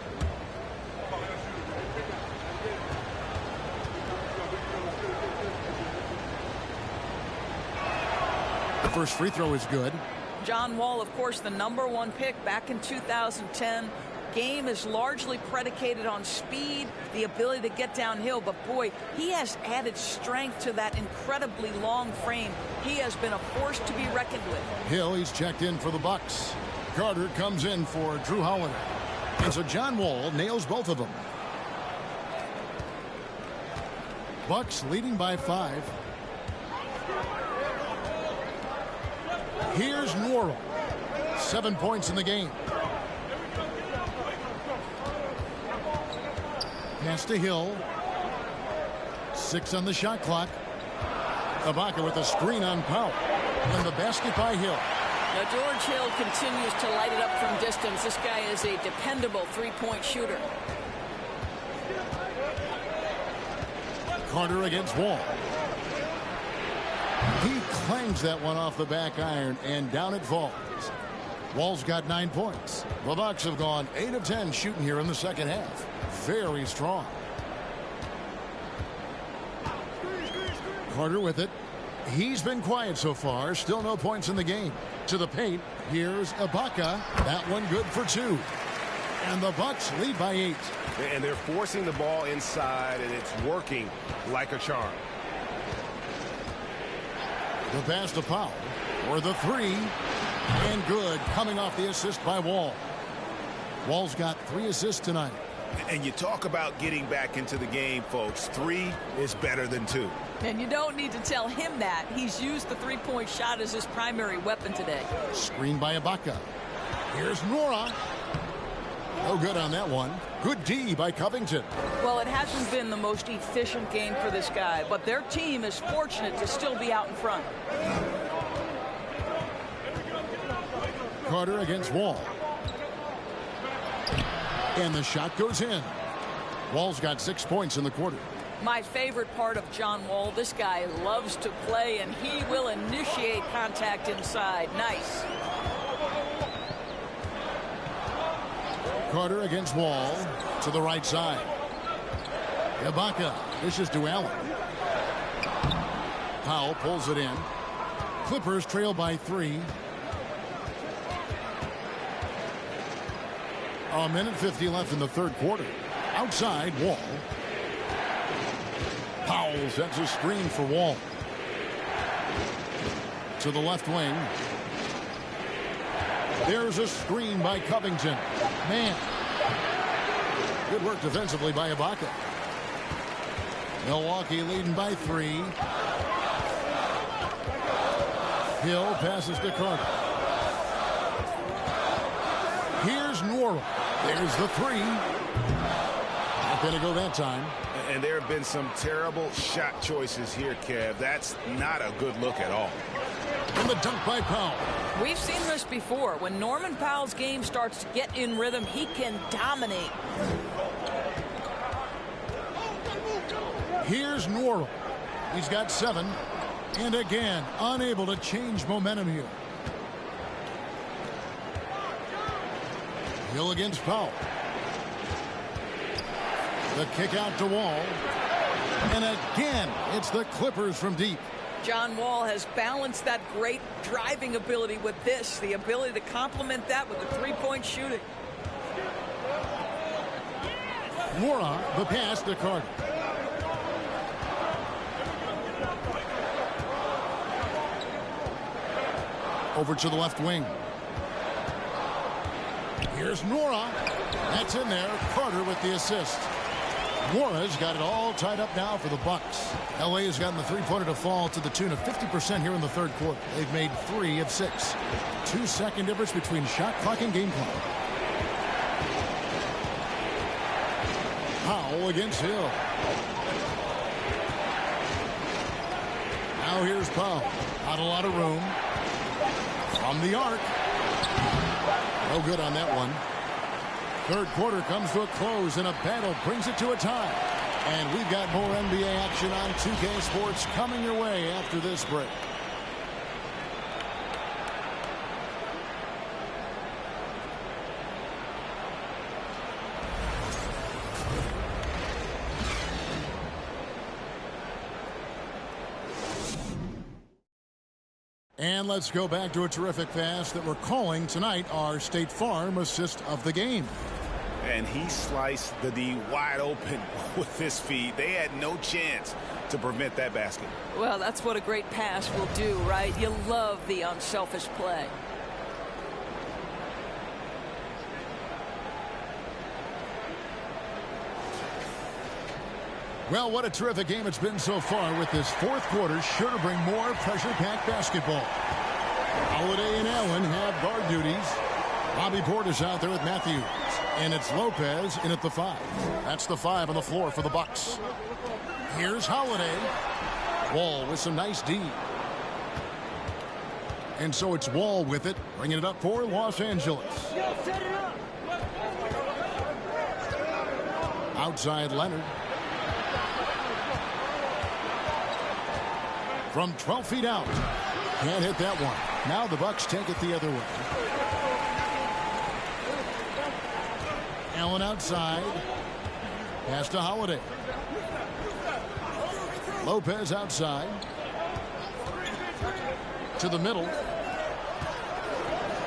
The first free throw is good. John Wall, of course, the #1 pick back in 2010. Game is largely predicated on speed, the ability to get downhill, but boy, he has added strength to that incredibly long frame. He has been a force to be reckoned with. Hill, he's checked in for the Bucks. Carter comes in for Drew Holiday. And so John Wall nails both of them. Bucks leading by 5. Here's Norrell. 7 points in the game. Pass to Hill. 6 on the shot clock. Ibaka with a screen on Powell. And the basket by Hill. Now George Hill continues to light it up from distance. This guy is a dependable three-point shooter. Carter against Wall. He clangs that one off the back iron, and down it falls. Wall's got 9 points. The Bucks have gone 8 of 10 shooting here in the second half. Very strong. Carter with it. He's been quiet so far. Still no points in the game. To the paint. Here's Ibaka. That one good for 2. And the Bucks lead by 8. And they're forcing the ball inside, and it's working like a charm. The pass to Powell for the 3. And good, coming off the assist by Wall. Wall's got 3 assists tonight. And you talk about getting back into the game, folks. 3 is better than 2. And you don't need to tell him that. He's used the three-point shot as his primary weapon today. Screen by Ibaka. Here's Nora. No good on that one. Good D by Covington. Well, it hasn't been the most efficient game for this guy, but their team is fortunate to still be out in front. Carter against Wall. And the shot goes in. Wall's got 6 points in the quarter. My favorite part of John Wall, this guy loves to play, and he will initiate contact inside. Nice. Carter against Wall to the right side. Ibaka dishes to Allen. Powell pulls it in. Clippers trail by 3. A minute 50 left in the third quarter. Outside, Wall. Powell sets a screen for Wall. To the left wing. There's a screen by Covington. Man. Good work defensively by Ibaka. Milwaukee leading by 3. Hill passes to Carter. Here's Norrell. There's the 3. Not going to go that time. And there have been some terrible shot choices here, Kev. That's not a good look at all. And the dunk by Powell. We've seen this before. When Norman Powell's game starts to get in rhythm, he can dominate. Here's Norrell. He's got 7. And again, unable to change momentum here. Hill against Powell. The kick out to Wall. And again, it's the Clippers from deep. John Wall has balanced that great driving ability with this, the ability to complement that with the three-point shooting. Mora, the pass to Carter. Over to the left wing. Here's Nora. That's in there. Carter with the assist. Nora's got it all tied up now for the Bucks. LA has gotten the three-pointer to fall to the tune of 50% here in the third quarter. They've made 3 of 6. 2-second difference between shot clock and game clock. Powell against Hill. Now here's Powell. Not a lot of room. From the arc. No good on that one. Third quarter comes to a close, and a battle brings it to a tie. And we've got more NBA action on 2K Sports coming your way after this break. And let's go back to a terrific pass that we're calling tonight our State Farm assist of the game. And he sliced the D wide open with his feet. They had no chance to prevent that basket. Well, that's what a great pass will do, right? You love the unselfish play. Well, what a terrific game it's been so far, with this fourth quarter sure to bring more pressure-packed basketball. Holiday and Allen have guard duties. Bobby Portis out there with Matthews. And it's Lopez in at the 5. That's the 5 on the floor for the Bucks. Here's Holiday. Wall with some nice D. And so it's Wall with it, bringing it up for Los Angeles. Outside Leonard. From 12 feet out. Can't hit that one. Now the Bucks take it the other way. Allen outside. Pass to Holiday. Lopez outside. To the middle.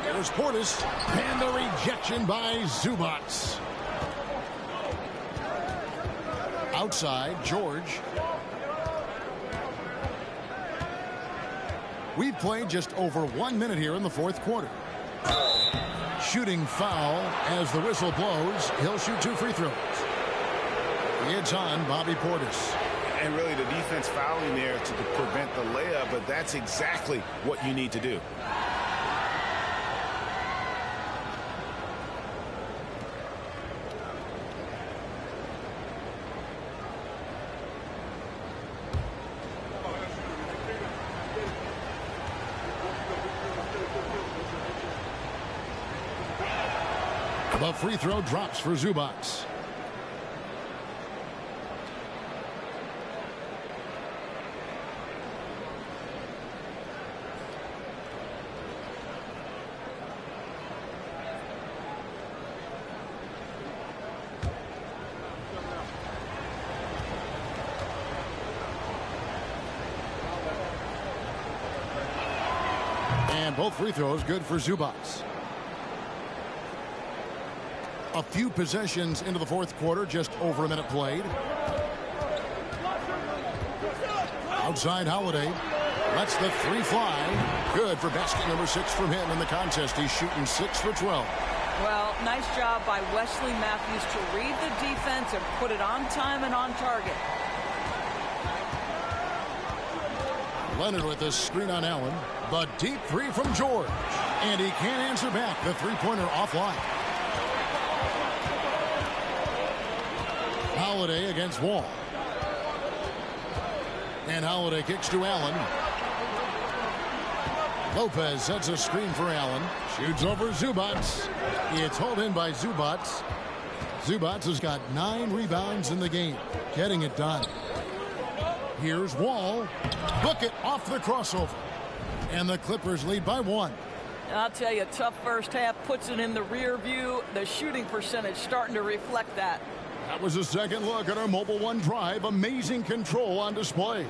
There's Portis. And the rejection by Zubats. Outside, George. We've played just over 1 minute here in the fourth quarter. Shooting foul as the whistle blows. He'll shoot 2 free throws. It's on Bobby Portis. And really the defense fouling there to prevent the layup, but that's exactly what you need to do. The free throw drops for Zubats. And both free throws good for Zubats. A few possessions into the fourth quarter, just over a minute played. Outside Holiday. Lets the 3 fly. Good for basket number 6 from him in the contest. He's shooting 6 for 12. Well, nice job by Wesley Matthews to read the defense and put it on time and on target. Leonard with a screen on Allen. The deep 3 from George. And he can't answer back. The three-pointer offline. Holiday against Wall. And Holiday kicks to Allen. Lopez sets a screen for Allen. Shoots over Zubats. It's hauled in by Zubats. Zubats has got 9 rebounds in the game. Getting it done. Here's Wall. Book it off the crossover. And the Clippers lead by 1. I'll tell you, tough first half, puts it in the rear view. The shooting percentage starting to reflect that. That was a second look at our Mobile One drive. Amazing control on display.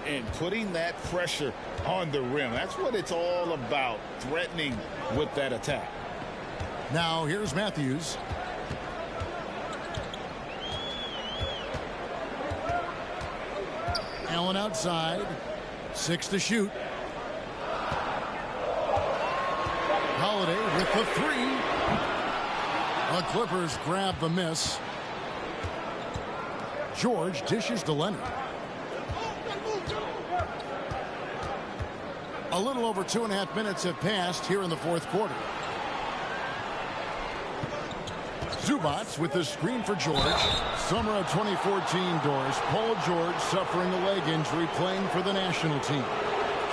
And putting that pressure on the rim. That's what it's all about, threatening with that attack. Now here's Matthews. Allen outside. 6 to shoot. Holiday with the 3. The Clippers grab the miss. George dishes to Leonard. A little over 2.5 minutes have passed here in the fourth quarter. Zubats with the screen for George. Summer of 2014, Doris. Paul George suffering a leg injury, playing for the national team.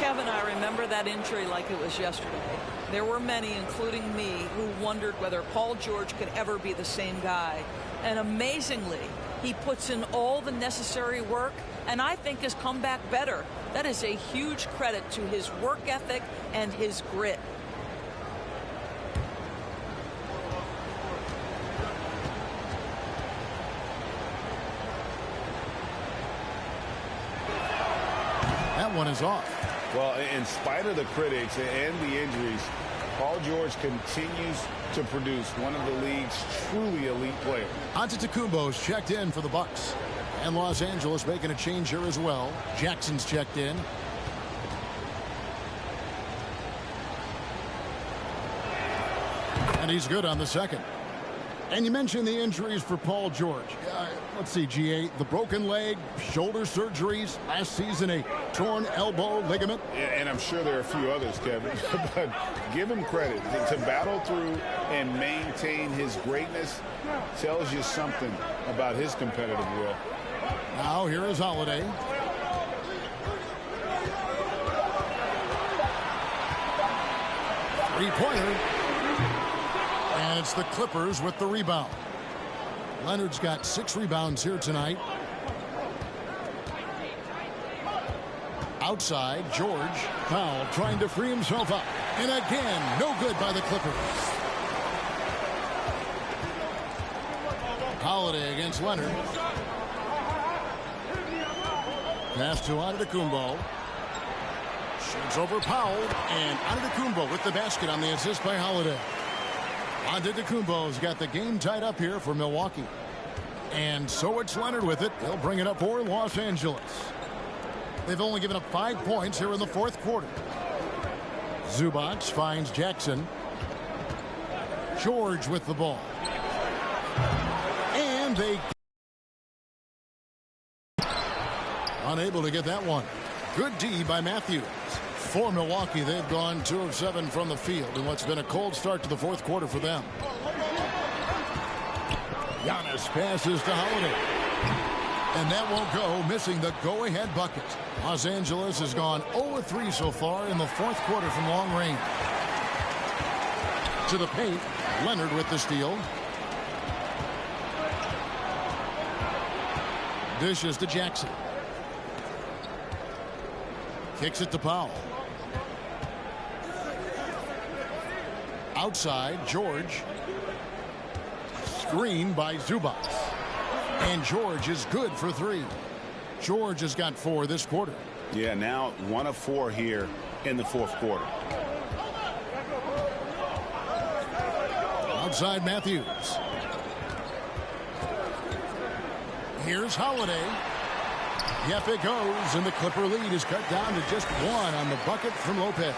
Kevin, I remember that injury like it was yesterday. There were many, including me, who wondered whether Paul George could ever be the same guy. And amazingly, he puts in all the necessary work and I think has come back better. That is a huge credit to his work ethic and his grit. That one is off. Well, in spite of the critics and the injuries, Paul George continues to produce one of the league's truly elite players. Antetokounmpo's checked in for the Bucks. And Los Angeles making a change here as well. Jackson's checked in. And he's good on the second. And you mentioned the injuries for Paul George. Let's see, GA, the broken leg, shoulder surgeries, last season a torn elbow ligament. Yeah, and I'm sure there are a few others, Kevin. But give him credit. To battle through and maintain his greatness tells you something about his competitive will. Now here is Holiday. Three-pointer. And it's the Clippers with the rebound. Leonard's got 6 rebounds here tonight. Outside, George. Powell trying to free himself up. And again, no good by the Clippers. Holiday against Leonard. Pass to Antetokounmpo. Shoots over Powell. And Antetokounmpo with the basket on the assist by Holiday. Antetokounmpo's got the game tied up here for Milwaukee. And so it's Leonard with it. They'll bring it up for Los Angeles. They've only given up 5 points here in the fourth quarter. Zubac finds Jackson. George with the ball. And they unable to get that one. Good D by Matthews. For Milwaukee, they've gone 2 of 7 from the field in what's been a cold start to the fourth quarter for them. Giannis passes to Holiday. And that won't go, missing the go-ahead bucket. Los Angeles has gone 0 of 3 so far in the fourth quarter from long range. To the paint, Leonard with the steal. Dishes to Jackson. Kicks it to Powell. Outside, George. Screen by Zubac. And George is good for 3. George has got 4 this quarter. Yeah, now 1 of 4 here in the fourth quarter. Outside Matthews. Here's Holiday. Yep, it goes, and the Clipper lead is cut down to just 1 on the bucket from Lopez.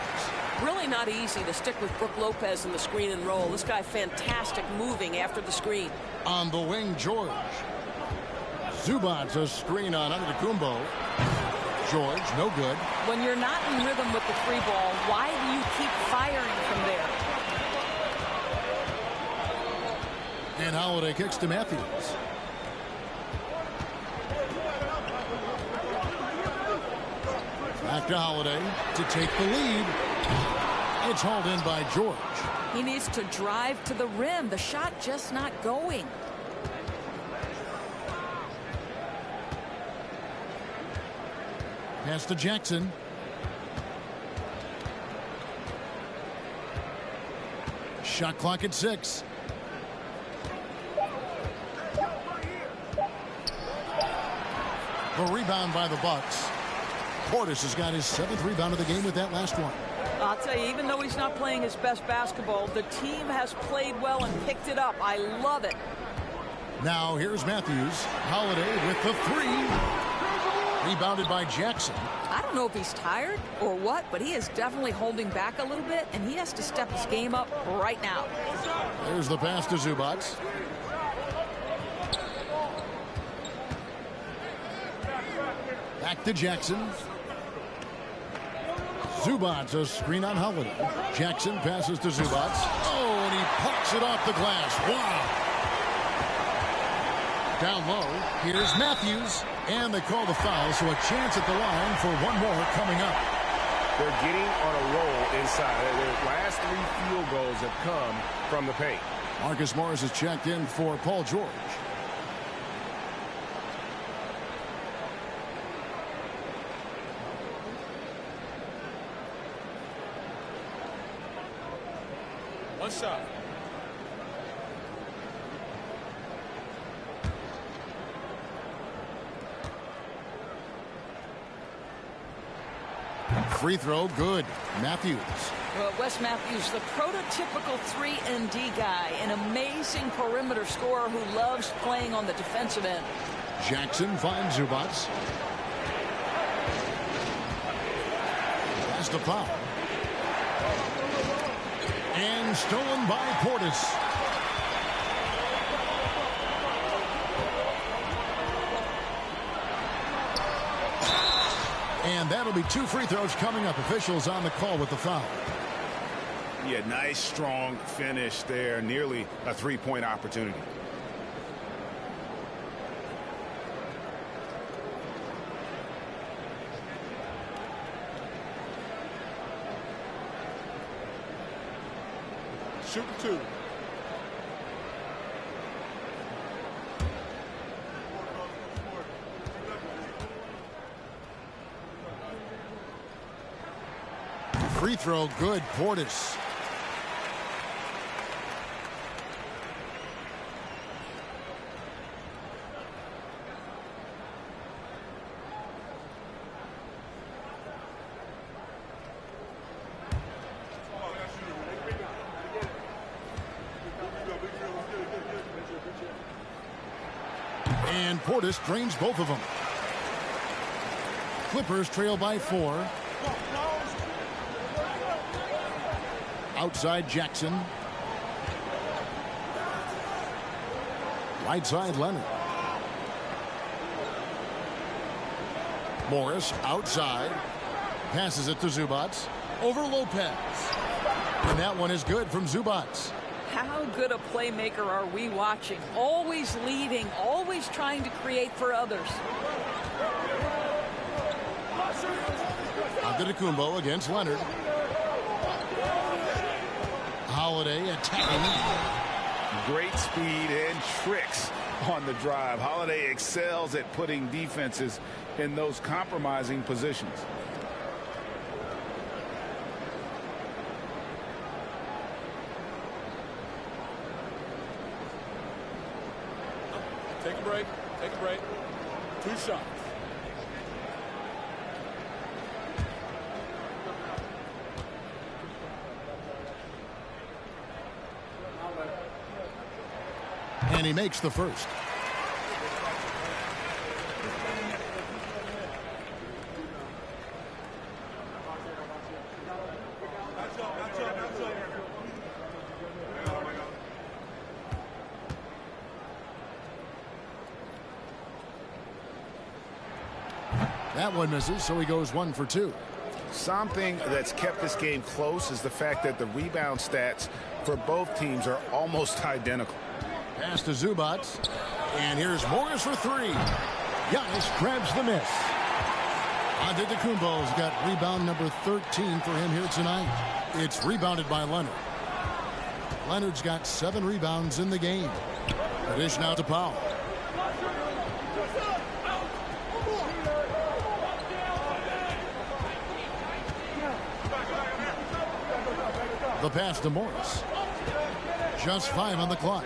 Really not easy to stick with Brook Lopez in the screen and roll. This guy fantastic moving after the screen. On the wing, George. Zubac a screen on Antetokounmpo. George, no good. When you're not in rhythm with the 3 ball, why do you keep firing from there? And Holiday kicks to Matthews. Back to Holiday to take the lead. It's hauled in by George. He needs to drive to the rim. The shot just not going. Pass to Jackson. Shot clock at 6. The rebound by the Bucks. Portis has got his 7th rebound of the game with that last one. I'll tell you, even though he's not playing his best basketball, the team has played well and picked it up. I love it. Now here's Matthews. Holiday with the 3. Rebounded by Jackson. I don't know if he's tired or what, but he is definitely holding back a little bit, and he has to step his game up right now. There's the pass to Zubac. Back to Jackson. Zubac a screen on Holiday. Jackson passes to Zubac. Oh, and he pops it off the glass. Wow. Down low, here's Matthews. And they call the foul, so a chance at the line for 1 more coming up. They're getting on a roll inside. Their last 3 field goals have come from the paint. Marcus Morris is checked in for Paul George. What's up? Free throw, good. Matthews. Well, Wes Matthews, the prototypical 3-and-D guy, an amazing perimeter scorer who loves playing on the defensive end. Jackson finds Zubac. Pass to Powell. And stolen by Portis. And that'll be 2 free throws coming up. Officials on the call with the foul. Yeah, nice, strong finish there. Nearly a 3-point opportunity. Shoot 2. Free throw good. Portis. And Portis drains both of them. Clippers trail by 4. Outside Jackson. Right side Leonard. Morris outside. Passes it to Zubats. Over Lopez. And that one is good from Zubats. How good a playmaker are we watching? Always leading, always trying to create for others. Antetokounmpo against Leonard. Holiday attacking. Great speed and tricks on the drive. Holiday excels at putting defenses in those compromising positions. Take a break. Take a break. 2 shots. And he makes the first. That one misses, so he goes 1 for 2. Something that's kept this game close is the fact that the rebound stats for both teams are almost identical. Pass to Zubats. And here's Morris for 3. Giannis grabs the miss. Antetokounmpo's got rebound number 13 for him here tonight. It's rebounded by Leonard. Leonard's got 7 rebounds in the game. The dish now to Powell. The pass to Morris. Just 5 on the clock.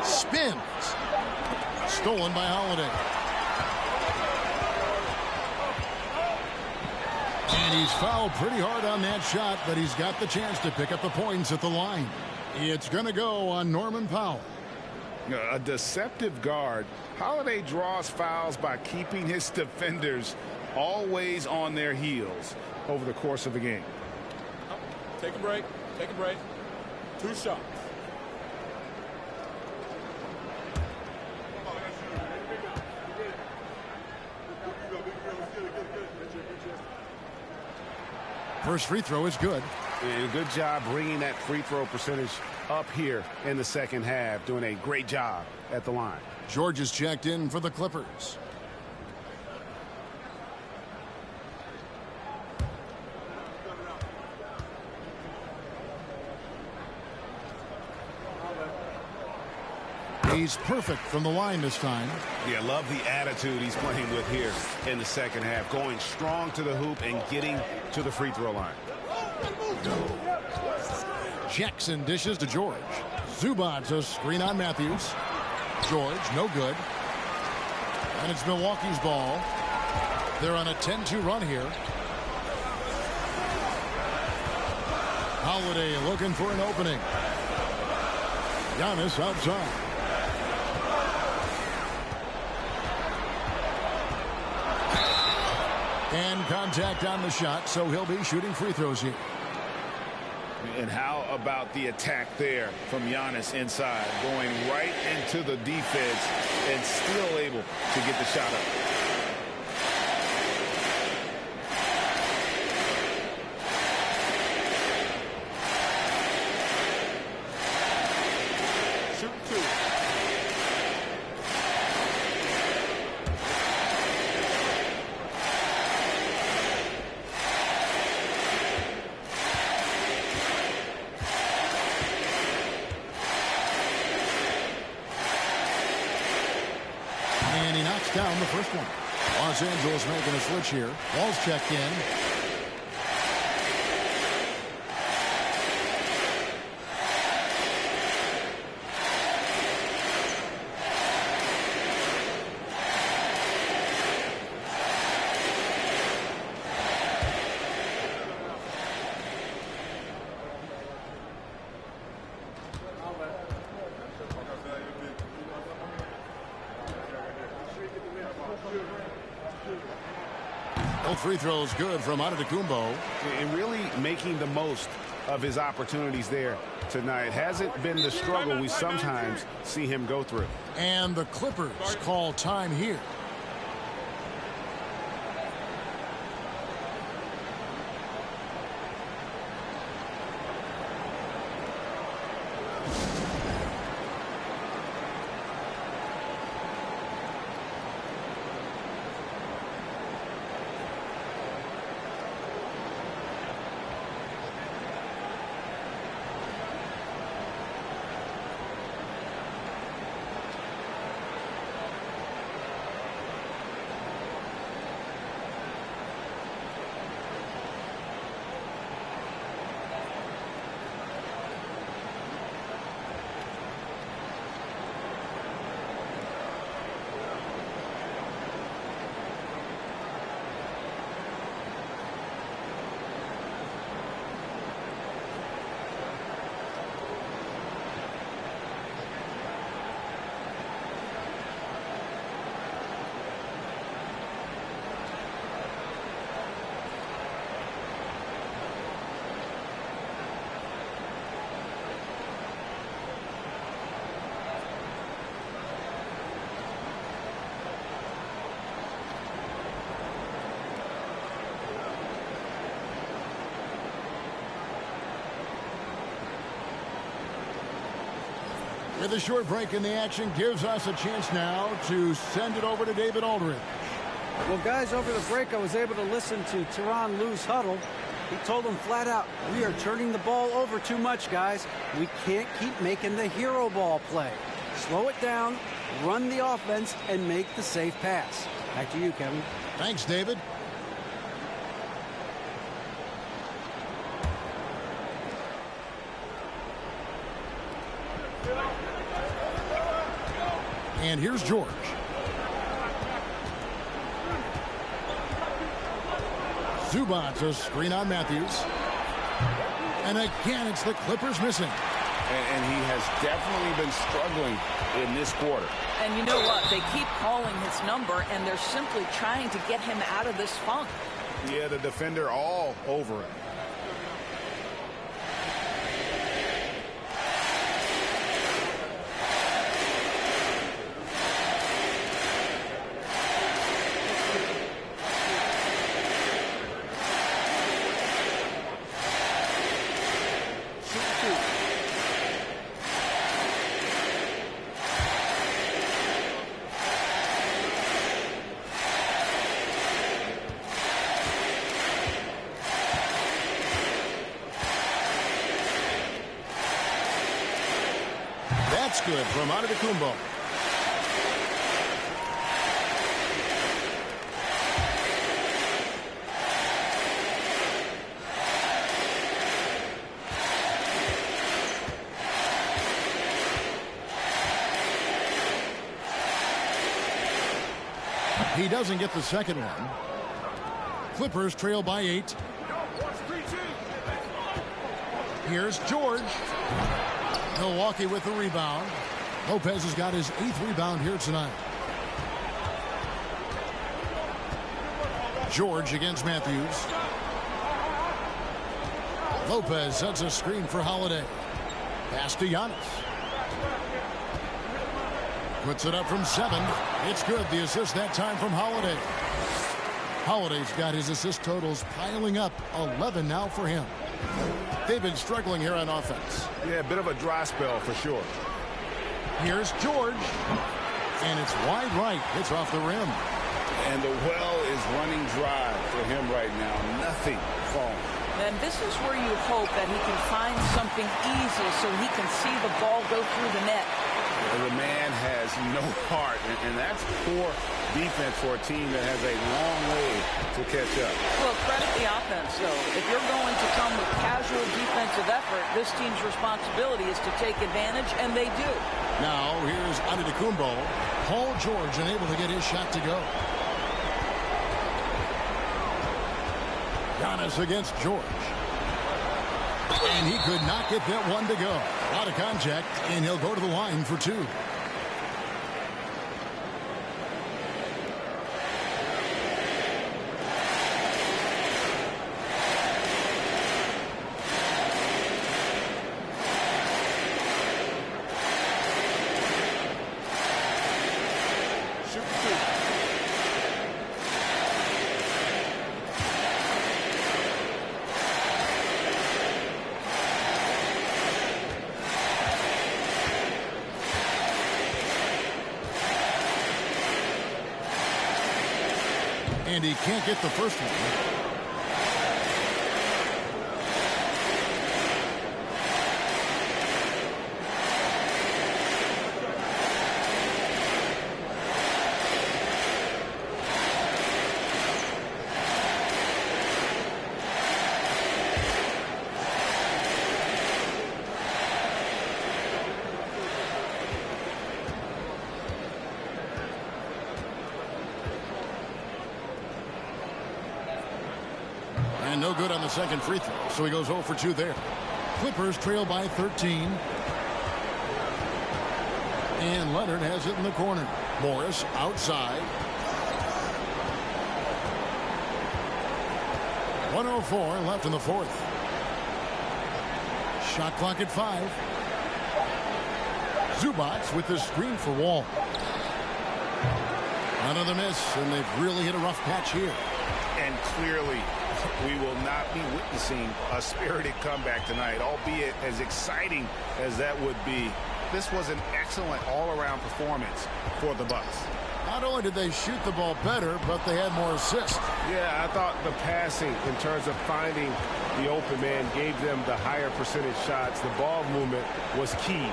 Spins. Stolen by Holiday. And he's fouled pretty hard on that shot, but he's got the chance to pick up the points at the line. It's going to go on Norman Powell. A deceptive guard. Holiday draws fouls by keeping his defenders always on their heels over the course of the game. Take a break. Take a break. 2 shots. First free throw is good. And good job bringing that free throw percentage up here in the second half. Doing a great job at the line. George is checked in for the Clippers. He's perfect from the line this time. Yeah, love the attitude he's playing with here in the second half. Going strong to the hoop and getting to the free throw line. Jackson dishes to George. Zubats a screen on Matthews. George, no good. And it's Milwaukee's ball. They're on a 10-2 run here. Holiday looking for an opening. Giannis outside. And contact on the shot, so he'll be shooting free throws here. And how about the attack there from Giannis inside, going right into the defense and still able to get the shot up. knocks down the first one. Los Angeles making a switch here. Ball's checked in. Both free throws good from Antetokounmpo. And really making the most of his opportunities there tonight. Hasn't been the struggle we sometimes see him go through. And the Clippers call time here. With a short break in the action, gives us a chance now to send it over to David Aldridge. Well, guys, over the break, I was able to listen to Tyronn Lue's huddle. He told them flat out, we are turning the ball over too much, guys. We can't keep making the hero ball play. Slow it down, run the offense, and make the safe pass. Back to you, Kevin. Thanks, David. And here's George. Zubac's a screen on Matthews. And again, it's the Clippers missing. And he has definitely been struggling in this quarter. And you know what? They keep calling his number, and they're simply trying to get him out of this funk. Yeah, the defender all over it. That's good from Antetokounmpo. He doesn't get the second one. Clippers trail by 8. Here's George. Milwaukee with the rebound. Lopez has got his 8th rebound here tonight. George against Matthews. Lopez sets a screen for Holiday. Pass to Giannis. Puts it up from 7. It's good. The assist that time from Holiday. Holiday's got his assist totals piling up. 11 now for him. They've been struggling here on offense. Yeah, a bit of a dry spell for sure. Here's George. And it's wide right. It's off the rim. And the well is running dry for him right now. Nothing falling. And this is where you hope that he can find something easy so he can see the ball go through the net. The man has no heart, and that's poor defense for a team that has a long way to catch up. Well, credit the offense, though. If you're going to come with casual defensive effort, this team's responsibility is to take advantage, and they do. Now, here's Antetokounmpo. Paul George unable to get his shot to go. Giannis against George. And he could not get that one to go. Out of contact, and he'll go to the line for two. And he can't get the first one. And no good on the second free throw, so he goes 0 for 2 there. Clippers trail by 13. And Leonard has it in the corner. Morris outside. 1:04 left in the fourth. Shot clock at 5. Zubac with the screen for Wall. Another miss, and they've really hit a rough patch here. And clearly, we will not be witnessing a spirited comeback tonight, albeit as exciting as that would be. This was an excellent all-around performance for the Bucks. Not only did they shoot the ball better, but they had more assists. Yeah, I thought the passing in terms of finding the open man gave them the higher percentage shots. The ball movement was key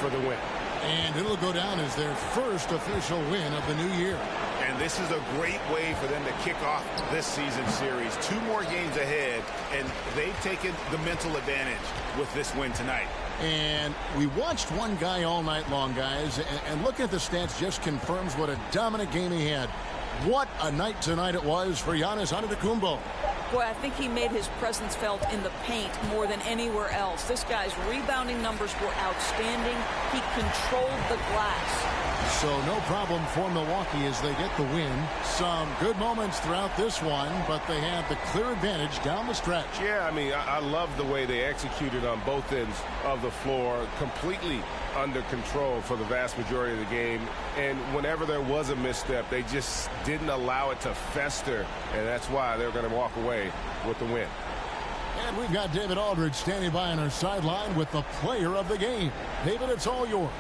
for the win. And it'll go down as their first official win of the new year. And this is a great way for them to kick off this season series. 2 more games ahead, and they've taken the mental advantage with this win tonight. And we watched one guy all night long, guys, and looking at the stats just confirms what a dominant game he had. What a night tonight it was for Giannis Antetokounmpo. Boy, I think he made his presence felt in the paint more than anywhere else. This guy's rebounding numbers were outstanding. He controlled the glass. So no problem for Milwaukee as they get the win. Some good moments throughout this one, but they had the clear advantage down the stretch. Yeah, I mean, I love the way they executed on both ends of the floor, completely under control for the vast majority of the game. And whenever there was a misstep, they just didn't allow it to fester, and that's why they're going to walk away with the win. And we've got David Aldridge standing by on our sideline with the player of the game. David, it's all yours.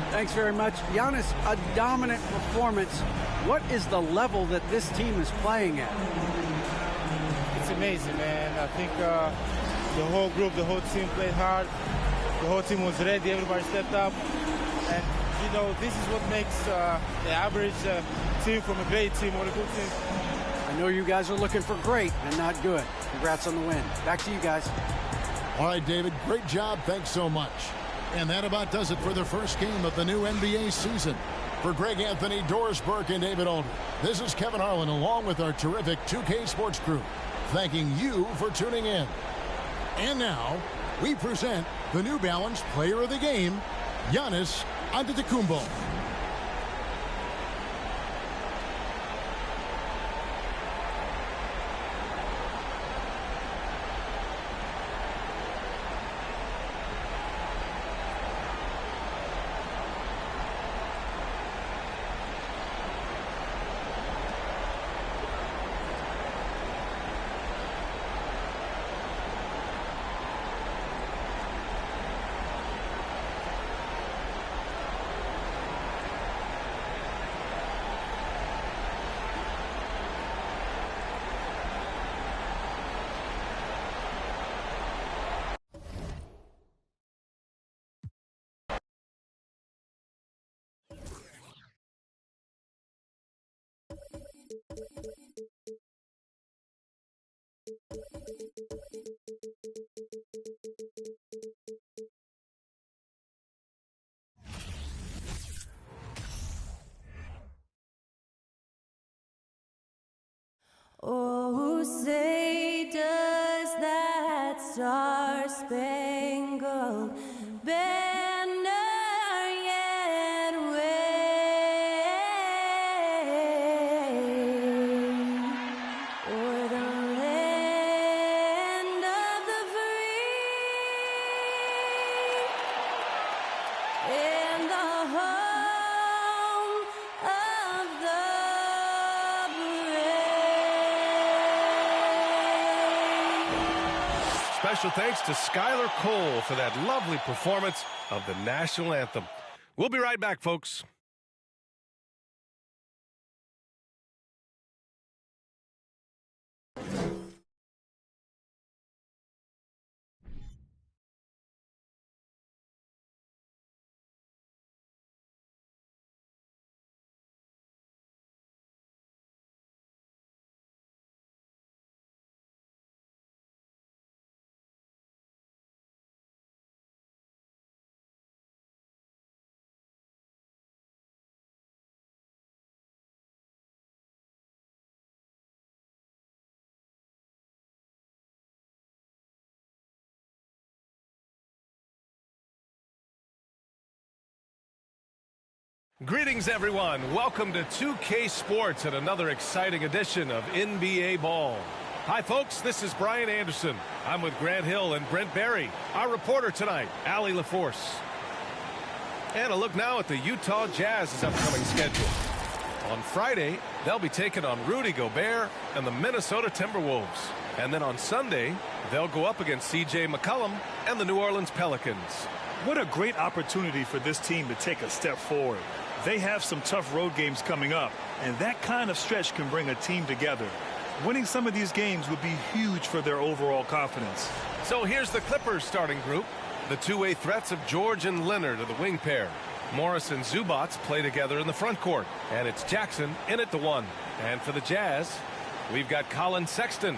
Thanks very much. Giannis, a dominant performance. What is the level that this team is playing at? It's amazing, man. I think the whole group, the whole team played hard. The whole team was ready. Everybody stepped up. And, you know, this is what makes the average team from a great team or a good team. I know you guys are looking for great and not good. Congrats on the win. Back to you guys. All right, David, great job. Thanks so much. And that about does it for the first game of the new NBA season. For Greg Anthony, Doris Burke, and David Aldridge, this is Kevin Harlan along with our terrific 2K Sports crew, thanking you for tuning in. And now, we present the New Balance Player of the Game, Giannis Antetokounmpo. Oh, say does that star-spangled banner yet wave o'er the land of the free and the home of the Special thanks to Skylar Cole for that lovely performance of the national anthem. We'll be right back, folks. Greetings, everyone. Welcome to 2K Sports and another exciting edition of NBA Ball. Hi, folks. This is Brian Anderson. I'm with Grant Hill and Brent Barry. Our reporter tonight, Allie LaForce. And a look now at the Utah Jazz's upcoming schedule. On Friday, they'll be taking on Rudy Gobert and the Minnesota Timberwolves. And then on Sunday, they'll go up against C.J. McCollum and the New Orleans Pelicans. What a great opportunity for this team to take a step forward. They have some tough road games coming up, and that kind of stretch can bring a team together. Winning some of these games would be huge for their overall confidence. So here's the Clippers starting group. The two-way threats of George and Leonard are the wing pair. Morris and Zubats play together in the front court, and it's Jackson in at the one. And for the Jazz, we've got Colin Sexton,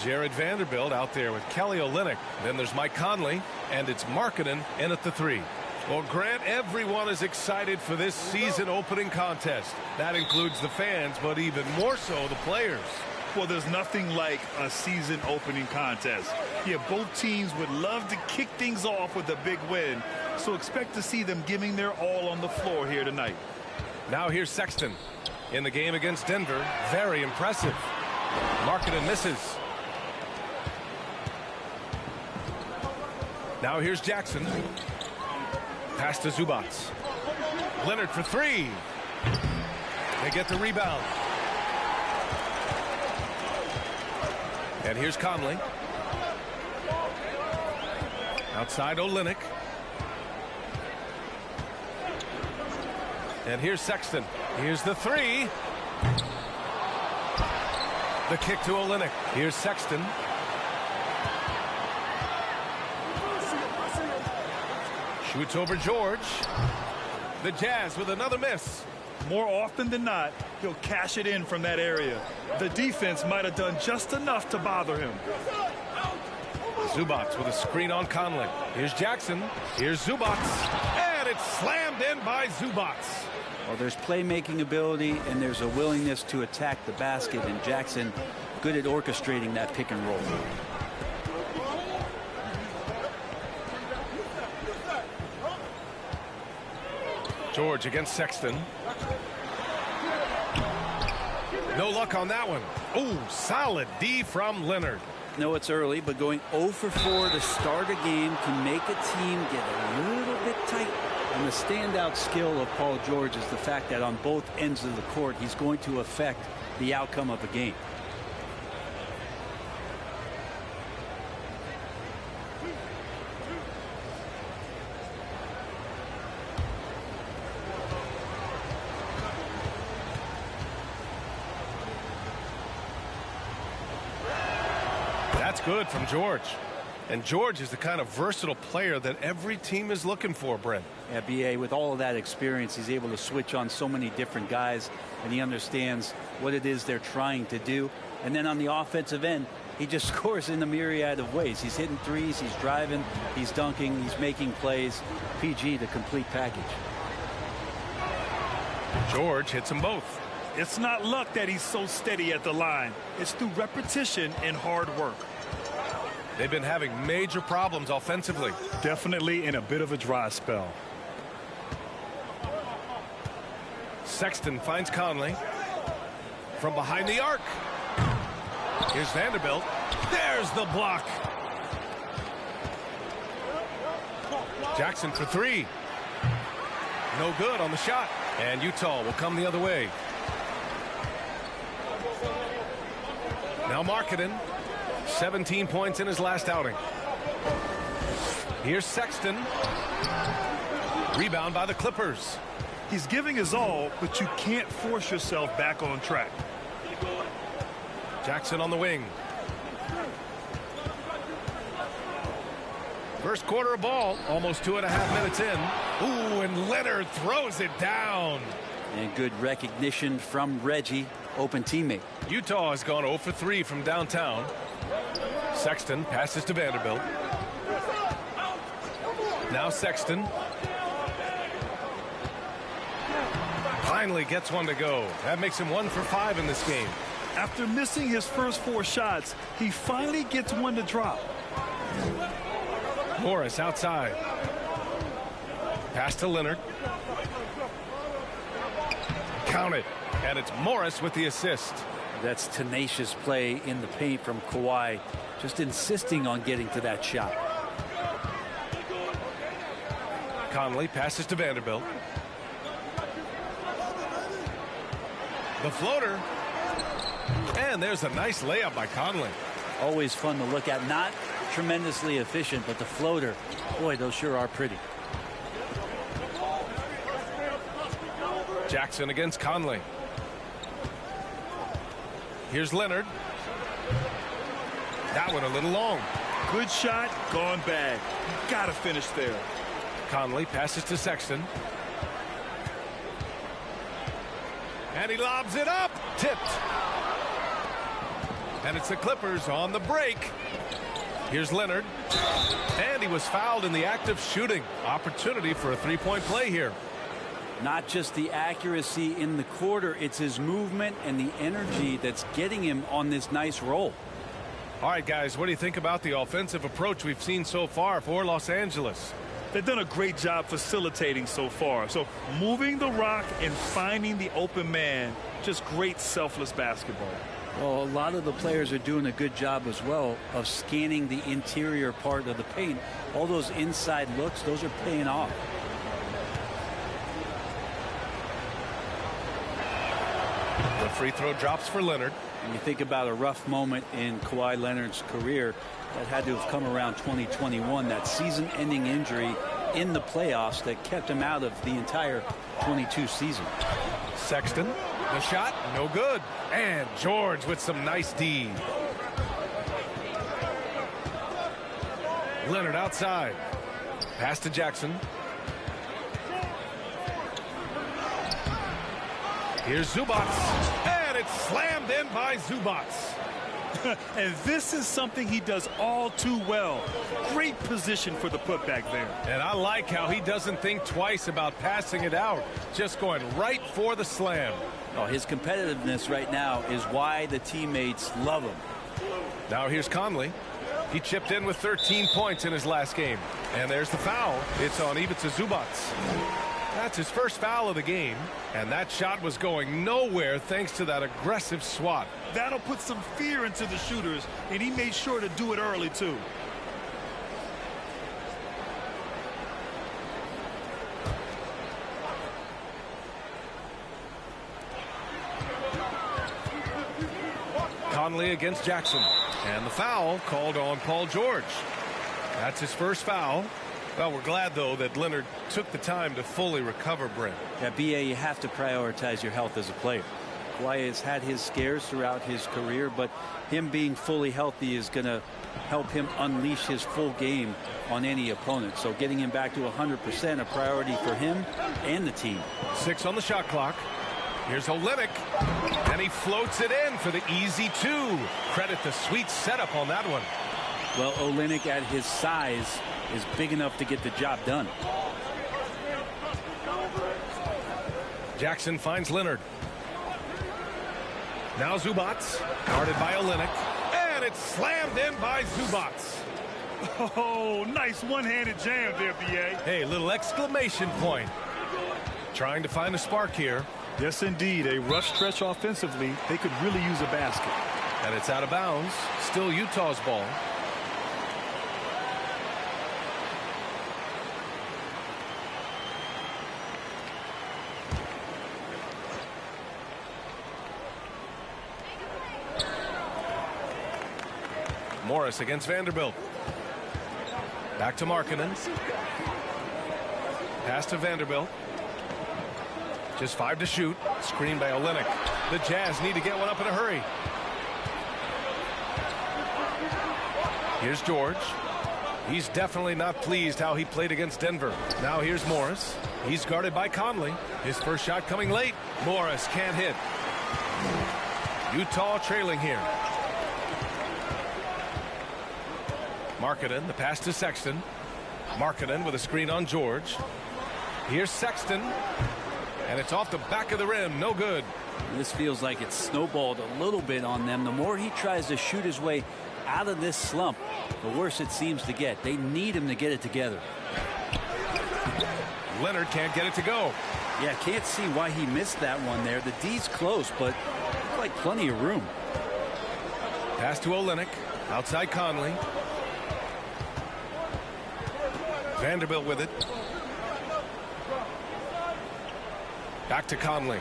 Jared Vanderbilt out there with Kelly Olynyk. Then there's Mike Conley, and it's Markkanen in at the three. Well, Grant, everyone is excited for this season opening contest. That includes the fans, but even more so the players. Well, there's nothing like a season opening contest. Yeah, both teams would love to kick things off with a big win, so expect to see them giving their all on the floor here tonight. Now here's Sexton in the game against Denver. Very impressive. Markkanen misses. Now here's Jackson. Pass to Zubats. Leonard for three. They get the rebound. And here's Conley. Outside Olynyk. And here's Sexton. Here's the three. The kick to Olynyk. Here's Sexton. Shoots over George. The Jazz with another miss. More often than not, he'll cash it in from that area. The defense might have done just enough to bother him. Zubats with a screen on Conley. Here's Jackson. Here's Zubats. And it's slammed in by Zubats. Well, there's playmaking ability and there's a willingness to attack the basket, and Jackson good at orchestrating that pick and roll. George against Sexton. No luck on that one. Oh, solid D from Leonard. No, it's early, but going 0 for 4 to start a game can make a team get a little bit tight. And the standout skill of Paul George is the fact that on both ends of the court, he's going to affect the outcome of the game. That's good from George. And George is the kind of versatile player that every team is looking for, Brent. Yeah, B.A., with all of that experience, he's able to switch on so many different guys, and he understands what it is they're trying to do. And then on the offensive end, he just scores in a myriad of ways. He's hitting threes, he's driving, he's dunking, he's making plays. PG, the complete package. George hits them both. It's not luck that he's so steady at the line. It's through repetition and hard work. They've been having major problems offensively. Definitely in a bit of a dry spell. Sexton finds Conley from behind the arc. Here's Vanderbilt. There's the block. Jackson for three. No good on the shot. And Utah will come the other way. Now Markkanen. 17 points in his last outing. Here's Sexton. Rebound by the Clippers. He's giving his all, but you can't force yourself back on track. Jackson on the wing. First quarter of ball, almost 2.5 minutes in. Ooh, and Leonard throws it down. And good recognition from Reggie, open teammate. Utah has gone 0 for 3 from downtown. Sexton passes to Vanderbilt. Now Sexton. Finally gets one to go. That makes him 1 for 5 in this game. After missing his first 4 shots, he finally gets one to drop. Morris outside. Pass to Leonard. Count it. And it's Morris with the assist. That's tenacious play in the paint from Kawhi, just insisting on getting to that shot. Conley passes to Vanderbilt. The floater. And there's a nice layup by Conley. Always fun to look at. Not tremendously efficient, but the floater, boy, those sure are pretty. Jackson against Conley. Here's Leonard. That one a little long. Good shot, gone bad. Gotta finish there. Conley passes to Sexton. And he lobs it up. Tipped. And it's the Clippers on the break. Here's Leonard. And he was fouled in the act of shooting. Opportunity for a three-point play here. Not just the accuracy in the quarter, it's his movement and the energy that's getting him on this nice roll. All right, guys, what do you think about the offensive approach we've seen so far for Los Angeles? They've done a great job facilitating so far. So moving the rock and finding the open man, just great selfless basketball. Well, a lot of the players are doing a good job as well of scanning the interior part of the paint. All those inside looks, those are paying off. The free throw drops for Leonard. And you think about a rough moment in Kawhi Leonard's career that had to have come around 2021, that season-ending injury in the playoffs that kept him out of the entire 22 season. Sexton, the shot, no good. And George with some nice D. Leonard outside. Pass to Jackson. Here's Zubats. And it's slammed in by Zubats. And this is something he does all too well. Great position for the putback there. And I like how he doesn't think twice about passing it out. Just going right for the slam. Oh, his competitiveness right now is why the teammates love him. Now here's Conley. He chipped in with 13 points in his last game. And there's the foul. It's on Ivica Zubats. That's his first foul of the game. And that shot was going nowhere thanks to that aggressive swat. That'll put some fear into the shooters, and he made sure to do it early, too. Conley against Jackson. And the foul called on Paul George. That's his first foul. Well, we're glad, though, that Leonard took the time to fully recover, Brent. Yeah, B.A., you have to prioritize your health as a player. Kawhi has had his scares throughout his career, but him being fully healthy is going to help him unleash his full game on any opponent. So getting him back to 100%, a priority for him and the team. 6 on the shot clock. Here's Olynyk, and he floats it in for the easy 2. Credit the sweet setup on that one. Well, Olynyk at his size is big enough to get the job done. Jackson finds Leonard. Now Zubats, guarded by Olynyk, and it's slammed in by Zubats. Oh, nice one-handed jam there, B.A. Hey, little exclamation point. Trying to find a spark here. Yes, indeed. A rough stretch offensively. They could really use a basket. And it's out of bounds. Still Utah's ball. Morris against Vanderbilt. Back to Markkanen. Pass to Vanderbilt. Just 5 to shoot. Screen by Olynyk. The Jazz need to get one up in a hurry. Here's George. He's definitely not pleased how he played against Denver. Now here's Morris. He's guarded by Conley. His first shot coming late. Morris can't hit. Utah trailing here. Markkanen, the pass to Sexton. Markkanen with a screen on George. Here's Sexton. And it's off the back of the rim. No good. This feels like it's snowballed a little bit on them. The more he tries to shoot his way out of this slump, the worse it seems to get. They need him to get it together. Leonard can't get it to go. Yeah, can't see why he missed that one there. The D's close, but like plenty of room. Pass to Olynyk. Outside Conley. Vanderbilt with it. Back to Conley.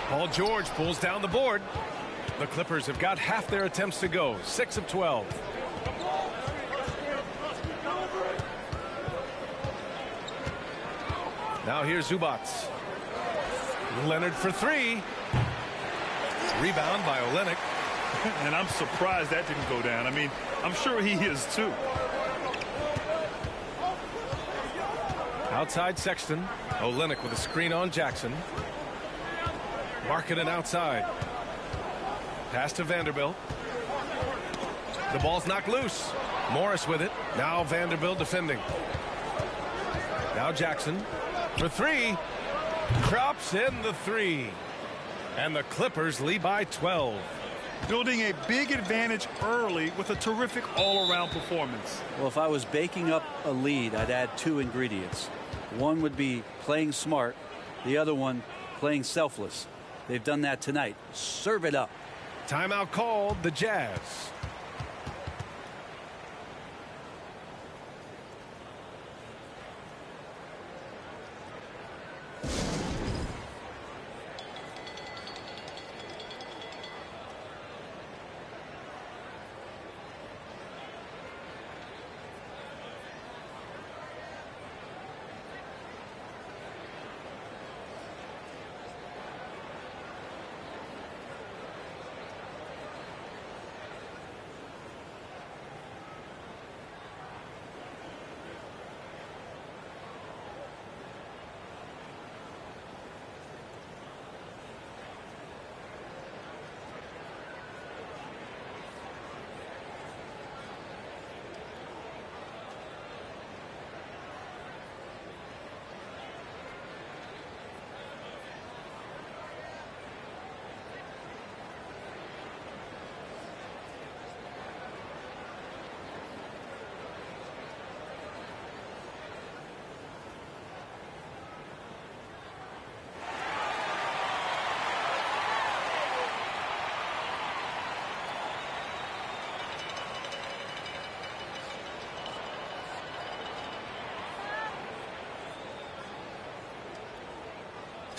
Paul George pulls down the board. The Clippers have got half their attempts to go. 6 of 12. Now here's Zubats. Leonard for 3. Rebound by Olynyk. And I'm surprised that didn't go down. I mean, I'm sure he is too. Outside Sexton. Olynyk with a screen on Jackson. Markkanen outside. Pass to Vanderbilt. The ball's knocked loose. Morris with it. Now Vanderbilt defending. Now Jackson for 3. Drops in the 3. And the Clippers lead by 12. Building a big advantage early with a terrific all-around performance. Well, if I was baking up a lead, I'd add 2 ingredients. One would be playing smart. The other one, playing selfless. They've done that tonight. Serve it up. Timeout called, the Jazz.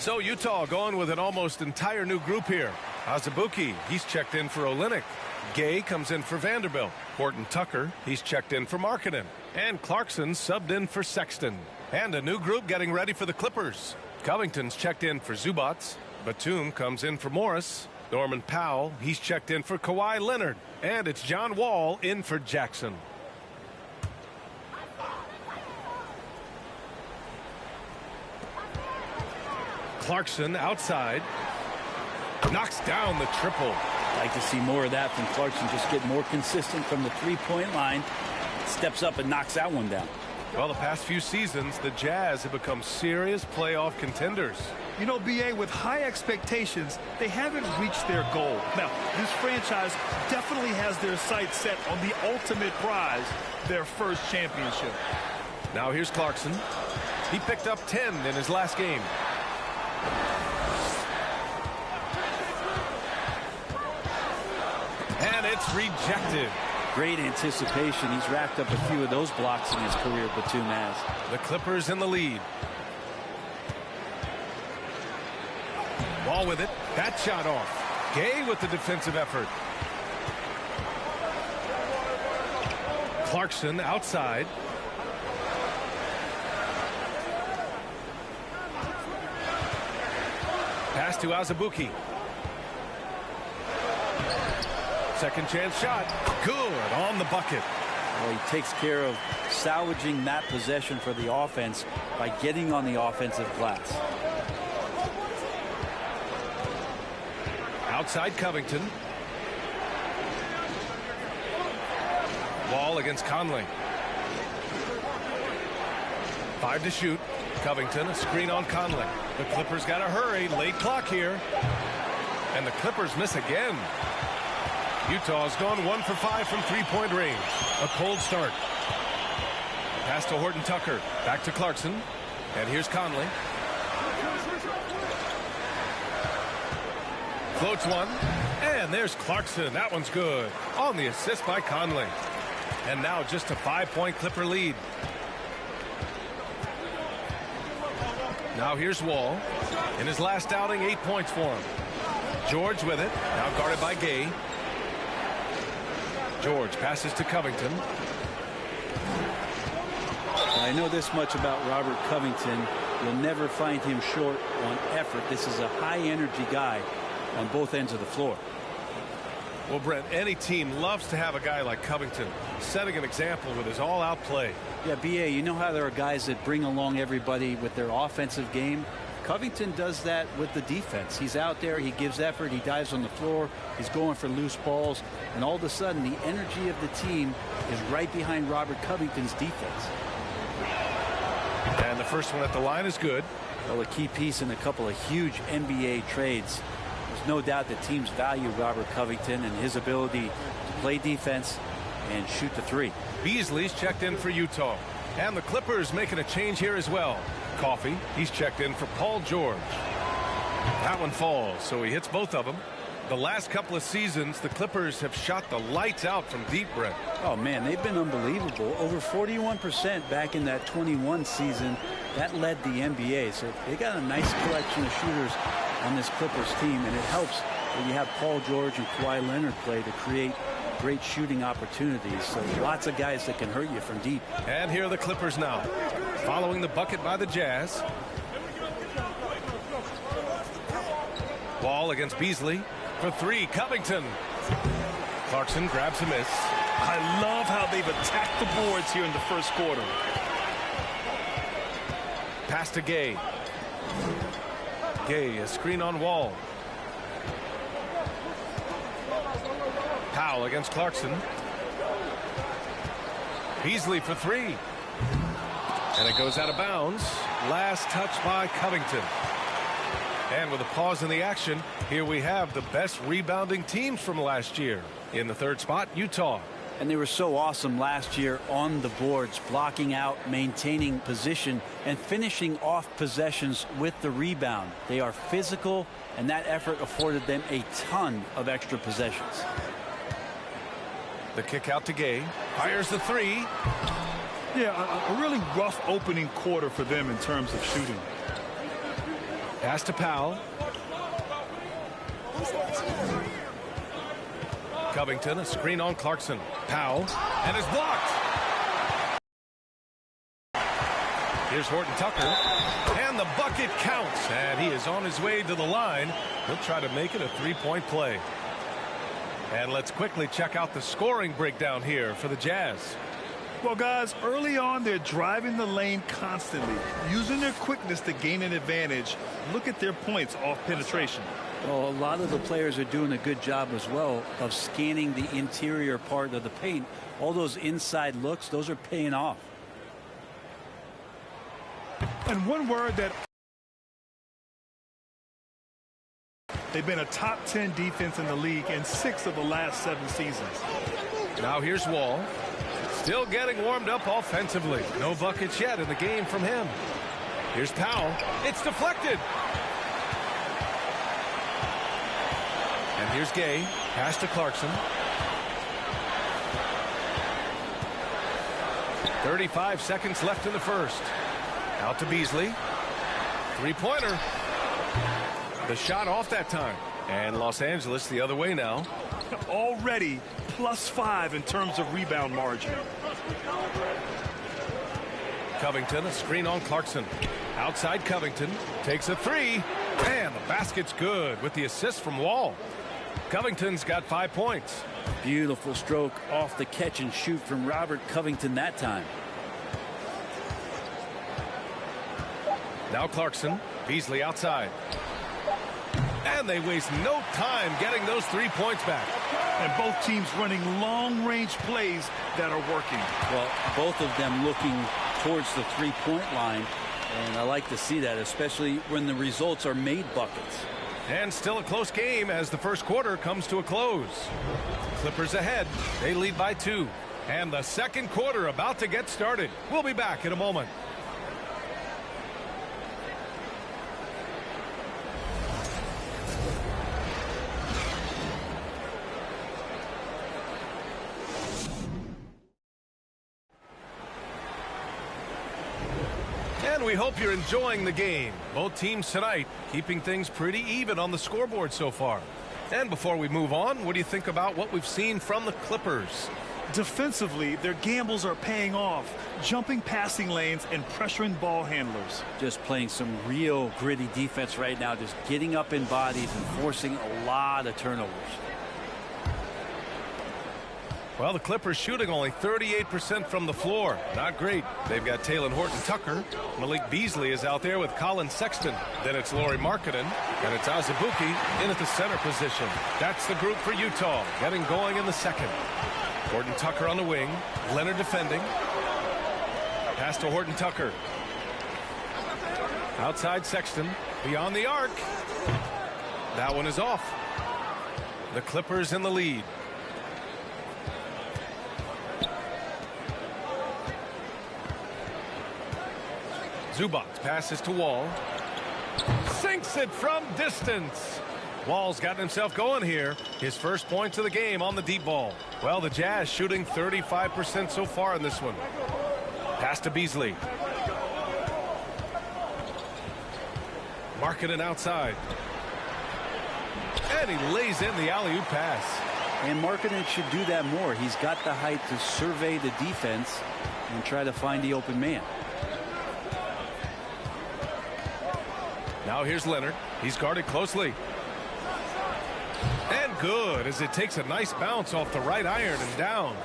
So Utah going with an almost entire new group here. Azubuike, he's checked in for Olynyk. Gay comes in for Vanderbilt. Horton Tucker, he's checked in for Markkanen. And Clarkson subbed in for Sexton. And a new group getting ready for the Clippers. Covington's checked in for Zubats. Batum comes in for Morris. Norman Powell, he's checked in for Kawhi Leonard. And it's John Wall in for Jackson. Clarkson outside. Knocks down the triple. Like to see more of that from Clarkson. Just get more consistent from the three-point line. Steps up and knocks that one down. Well, the past few seasons, the Jazz have become serious playoff contenders. You know, BA, with high expectations, they haven't reached their goal. Now, this franchise definitely has their sights set on the ultimate prize, their first championship. Now here's Clarkson. He picked up 10 in his last game. And it's rejected. Great anticipation. He's racked up a few of those blocks in his career, Batum has. The Clippers in the lead. Wall with it. That shot off. Gay with the defensive effort. Clarkson outside. Pass to Azubuike. Second chance shot. Good on the bucket. Well, he takes care of salvaging that possession for the offense by getting on the offensive glass. Outside Covington. Wall against Conley. 5 to shoot. Covington, a screen on Conley. The Clippers got to hurry. Late clock here. And the Clippers miss again. Utah's gone 1 for 5 from three-point range. A cold start. Pass to Horton Tucker. Back to Clarkson. And here's Conley. Floats one. And there's Clarkson. That one's good. On the assist by Conley. And now just a 5-point Clipper lead. Now here's Wall. In his last outing, 8 points for him. George with it. Now guarded by Gay. George passes to Covington. I know this much about Robert Covington. You'll never find him short on effort. This is a high-energy guy on both ends of the floor. Well, Brent, any team loves to have a guy like Covington setting an example with his all-out play. Yeah, BA, you know how there are guys that bring along everybody with their offensive game? Covington does that with the defense. He's out there, he gives effort, he dives on the floor, he's going for loose balls, and all of a sudden the energy of the team is right behind Robert Covington's defense. And the first one at the line is good. Well, a key piece in a couple of huge NBA trades. There's no doubt that teams value Robert Covington and his ability to play defense and shoot the three. Beasley's checked in for Utah. And the Clippers making a change here as well. Coffey, he's checked in for Paul George. That one falls, so he hits both of them. The last couple of seasons, the Clippers have shot the lights out from deep, Brent. Oh, man, they've been unbelievable. Over 41% back in that 21 season. That led the NBA. So they got a nice collection of shooters on this Clippers team, and it helps when you have Paul George and Kawhi Leonard play to create great shooting opportunities. So lots of guys that can hurt you from deep. And here are the Clippers now, following the bucket by the Jazz. Wall against Beasley for three. Covington. Clarkson grabs a miss. I love how they've attacked the boards here in the first quarter. Pass to Gay. Gay, a screen on Wall. Powell against Clarkson. Beasley for three. And it goes out of bounds. Last touch by Covington. And with a pause in the action, here we have the best rebounding teams from last year. In the third spot, Utah. And they were so awesome last year on the boards, blocking out, maintaining position, and finishing off possessions with the rebound. They are physical, and that effort afforded them a ton of extra possessions. The kick out to Gay. Fires the three. Yeah, a really rough opening quarter for them in terms of shooting. Pass to Powell. Covington, a screen on Clarkson. Powell, and is blocked. Here's Horton Tucker. And the bucket counts. And he is on his way to the line. He'll try to make it a three-point play. And let's quickly check out the scoring breakdown here for the Jazz. Well, guys, early on, they're driving the lane constantly, using their quickness to gain an advantage. Look at their points off penetration. Well, a lot of the players are doing a good job as well of scanning the interior part of the paint. All those inside looks, those are paying off. And one word that they've been a top 10 defense in the league in 6 of the last 7 seasons. Now here's Wall. Still getting warmed up offensively. No buckets yet in the game from him. Here's Powell. It's deflected. And here's Gay. Pass to Clarkson. 35 seconds left in the first. Out to Beasley. Three-pointer. The shot off that time. And Los Angeles the other way now. Already +5 in terms of rebound margin. Covington, a screen on Clarkson. Outside Covington. Takes a three. And the basket's good with the assist from Wall. Covington's got 5 points. Beautiful stroke off the catch and shoot from Robert Covington that time. Now Clarkson. Beasley outside. And they waste no time getting those 3 points back. And both teams running long-range plays that are working. Well, both of them looking towards the three-point line. And I like to see that, especially when the results are made buckets. And still a close game as the first quarter comes to a close. Clippers ahead. They lead by 2. And the second quarter about to get started. We'll be back in a moment. And we hope you're enjoying the game. Both teams tonight keeping things pretty even on the scoreboard so far. And before we move on, what do you think about what we've seen from the Clippers? Defensively, their gambles are paying off, jumping passing lanes and pressuring ball handlers. Just playing some real gritty defense right now, just getting up in bodies and forcing a lot of turnovers. Well, the Clippers shooting only 38% from the floor. Not great. They've got Taylor Horton Tucker. Malik Beasley is out there with Colin Sexton. Then it's Lauri Markkanen. And it's Azubuike in at the center position. That's the group for Utah, getting going in the second. Horton Tucker on the wing. Leonard defending. Pass to Horton Tucker. Outside Sexton. Beyond the arc. That one is off. The Clippers in the lead. Zubac passes to Wall. Sinks it from distance. Wall's gotten himself going here. His first points of the game on the deep ball. Well, the Jazz shooting 35% so far in this one. Pass to Beasley. Markkanen outside. And he lays in the alley-oop pass. And Markkanen should do that more. He's got the height to survey the defense and try to find the open man. Now here's Leonard. He's guarded closely. And good as it takes a nice bounce off the right iron and down.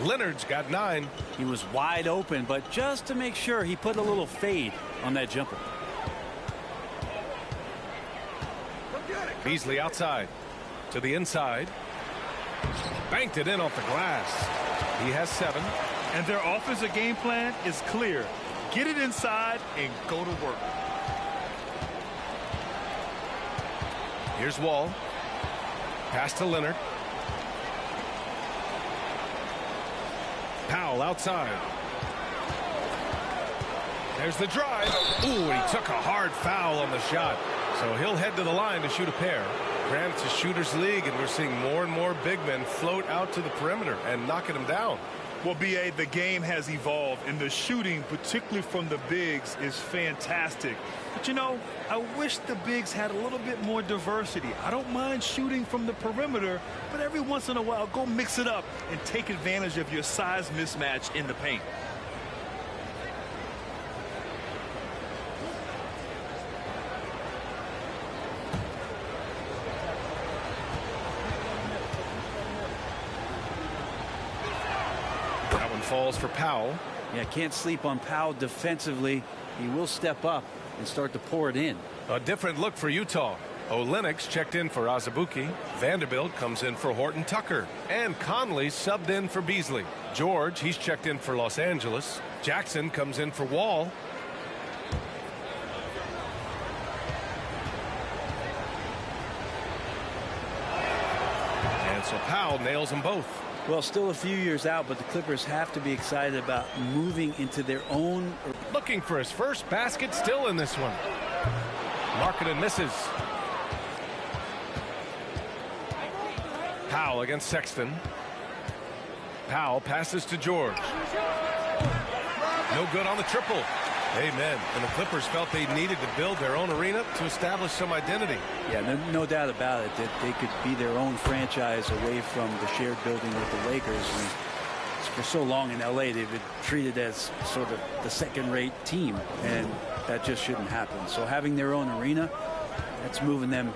Leonard's got 9. He was wide open, but just to make sure, he put a little fade on that jumper. Beasley outside to the inside. Banked it in off the glass. He has 7. And their offensive game plan is clear. Get it inside and go to work. Here's Wall. Pass to Leonard. Powell outside. There's the drive. Ooh, and he took a hard foul on the shot. So he'll head to the line to shoot a pair. Granted, it's a shooter's league, and we're seeing more and more big men float out to the perimeter and knocking them down. Well, B.A., the game has evolved, and the shooting, particularly from the bigs, is fantastic. But, you know, I wish the bigs had a little bit more diversity. I don't mind shooting from the perimeter, but every once in a while, go mix it up and take advantage of your size mismatch in the paint. falls for Powell. Yeah, can't sleep on Powell defensively. He will step up and start to pour it in. A different look for Utah. Olenix checked in for Azubuike. Vanderbilt comes in for Horton Tucker. And Conley subbed in for Beasley. George, he's checked in for Los Angeles. Jackson comes in for Wall. And so Powell nails them both. Well, still a few years out, but the Clippers have to be excited about moving into their own. Looking for his first basket, still in this one. Markkanen misses. Powell against Sexton. Powell passes to George. No good on the triple. Amen. And the Clippers felt they needed to build their own arena to establish some identity. Yeah, no doubt about it that they could be their own franchise away from the shared building with the Lakers. And for so long in LA, they've been treated as sort of the second-rate team, and that just shouldn't happen. So having their own arena, that's moving them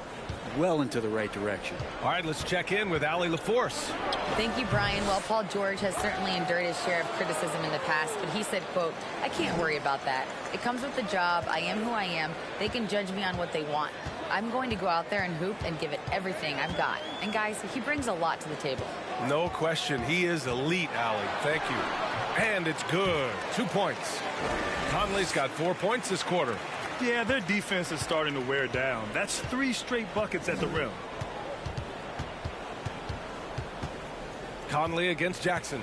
well into the right direction. All right, let's check in with Allie LaForce. Thank you, Brian. Well, Paul George has certainly endured his share of criticism in the past, but he said, quote, "I can't worry about that. It comes with the job. I am who I am. They can judge me on what they want. I'm going to go out there and hoop and give it everything I've got." And guys, he brings a lot to the table. No question. He is elite, Allie. Thank you. And it's good. 2 points. Conley's got 4 points this quarter. Yeah, their defense is starting to wear down. That's 3 straight buckets at the rim. Conley against Jackson.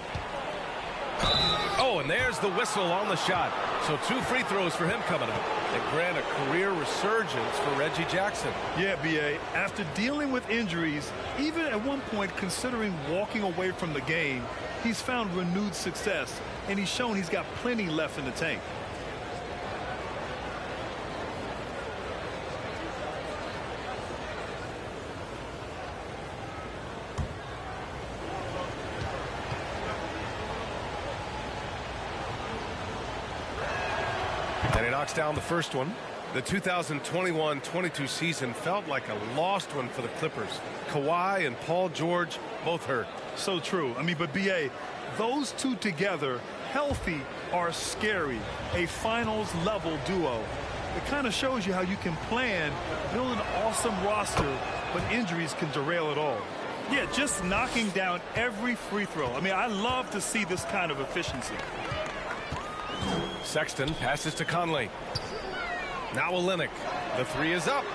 Oh, and there's the whistle on the shot. So 2 free throws for him coming up. And grant a career resurgence for Reggie Jackson. Yeah, B.A., after dealing with injuries, even at one point considering walking away from the game, he's found renewed success, and he's shown he's got plenty left in the tank. And he knocks down the first one. The 2021-22 season felt like a lost one for the Clippers. Kawhi and Paul George both hurt. So true. I mean, but B.A., those two together, healthy, are scary. A finals-level duo. It kind of shows you how you can plan, build an awesome roster, but injuries can derail it all. Yeah, just knocking down every free throw. I mean, I love to see this kind of efficiency. Sexton passes to Conley. Now Olynyk. The 3 is up.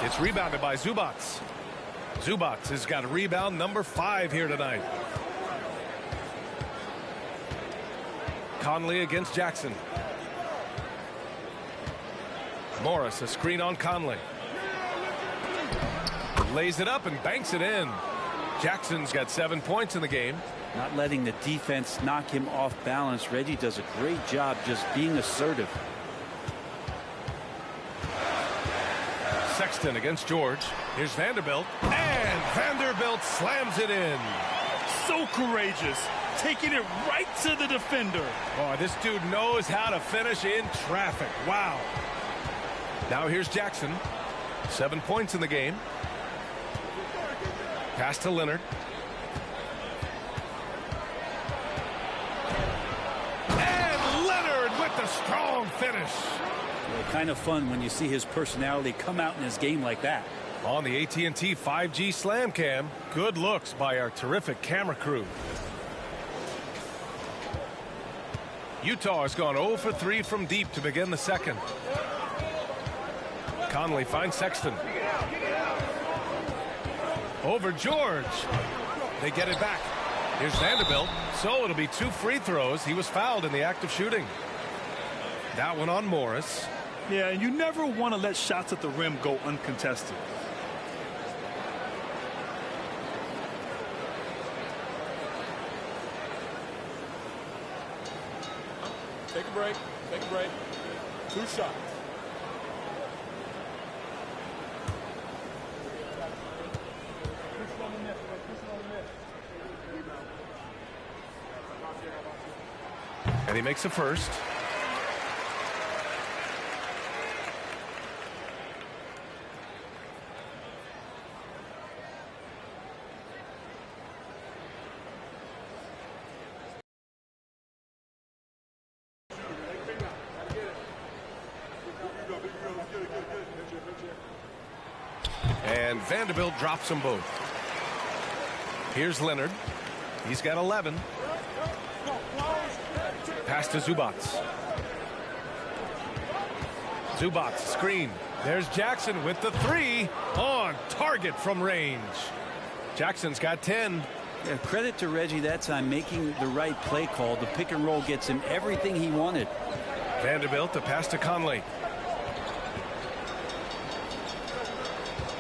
It's rebounded by Zubats. Zubats has got rebound number 5 here tonight. Conley against Jackson. Morris, a screen on Conley. Lays it up and banks it in. Jackson's got 7 points in the game. Not letting the defense knock him off balance. Reggie does a great job just being assertive. Sexton against George. Here's Vanderbilt. And Vanderbilt slams it in. So courageous. Taking it right to the defender. Oh, this dude knows how to finish in traffic. Wow. Now here's Jackson. 7 points in the game. Pass to Leonard. And Leonard with the strong finish. Well, kind of fun when you see his personality come out in his game like that. On the AT&T 5G Slam Cam, good looks by our terrific camera crew. Utah has gone 0 for 3 from deep to begin the second. Conley finds Sexton. Over George. They get it back. Here's Vanderbilt. So it'll be 2 free throws. He was fouled in the act of shooting. That one on Morris. Yeah, and you never want to let shots at the rim go uncontested. Take a break. Take a break. 2 shots. And he makes a first. And Vanderbilt drops them both. Here's Leonard. He's got 11. Pass to Zubats. Zubats screen. There's Jackson with the 3 on target from range. Jackson's got 10. Yeah, credit to Reggie that time making the right play call. The pick and roll gets him everything he wanted. Vanderbilt to pass to Conley.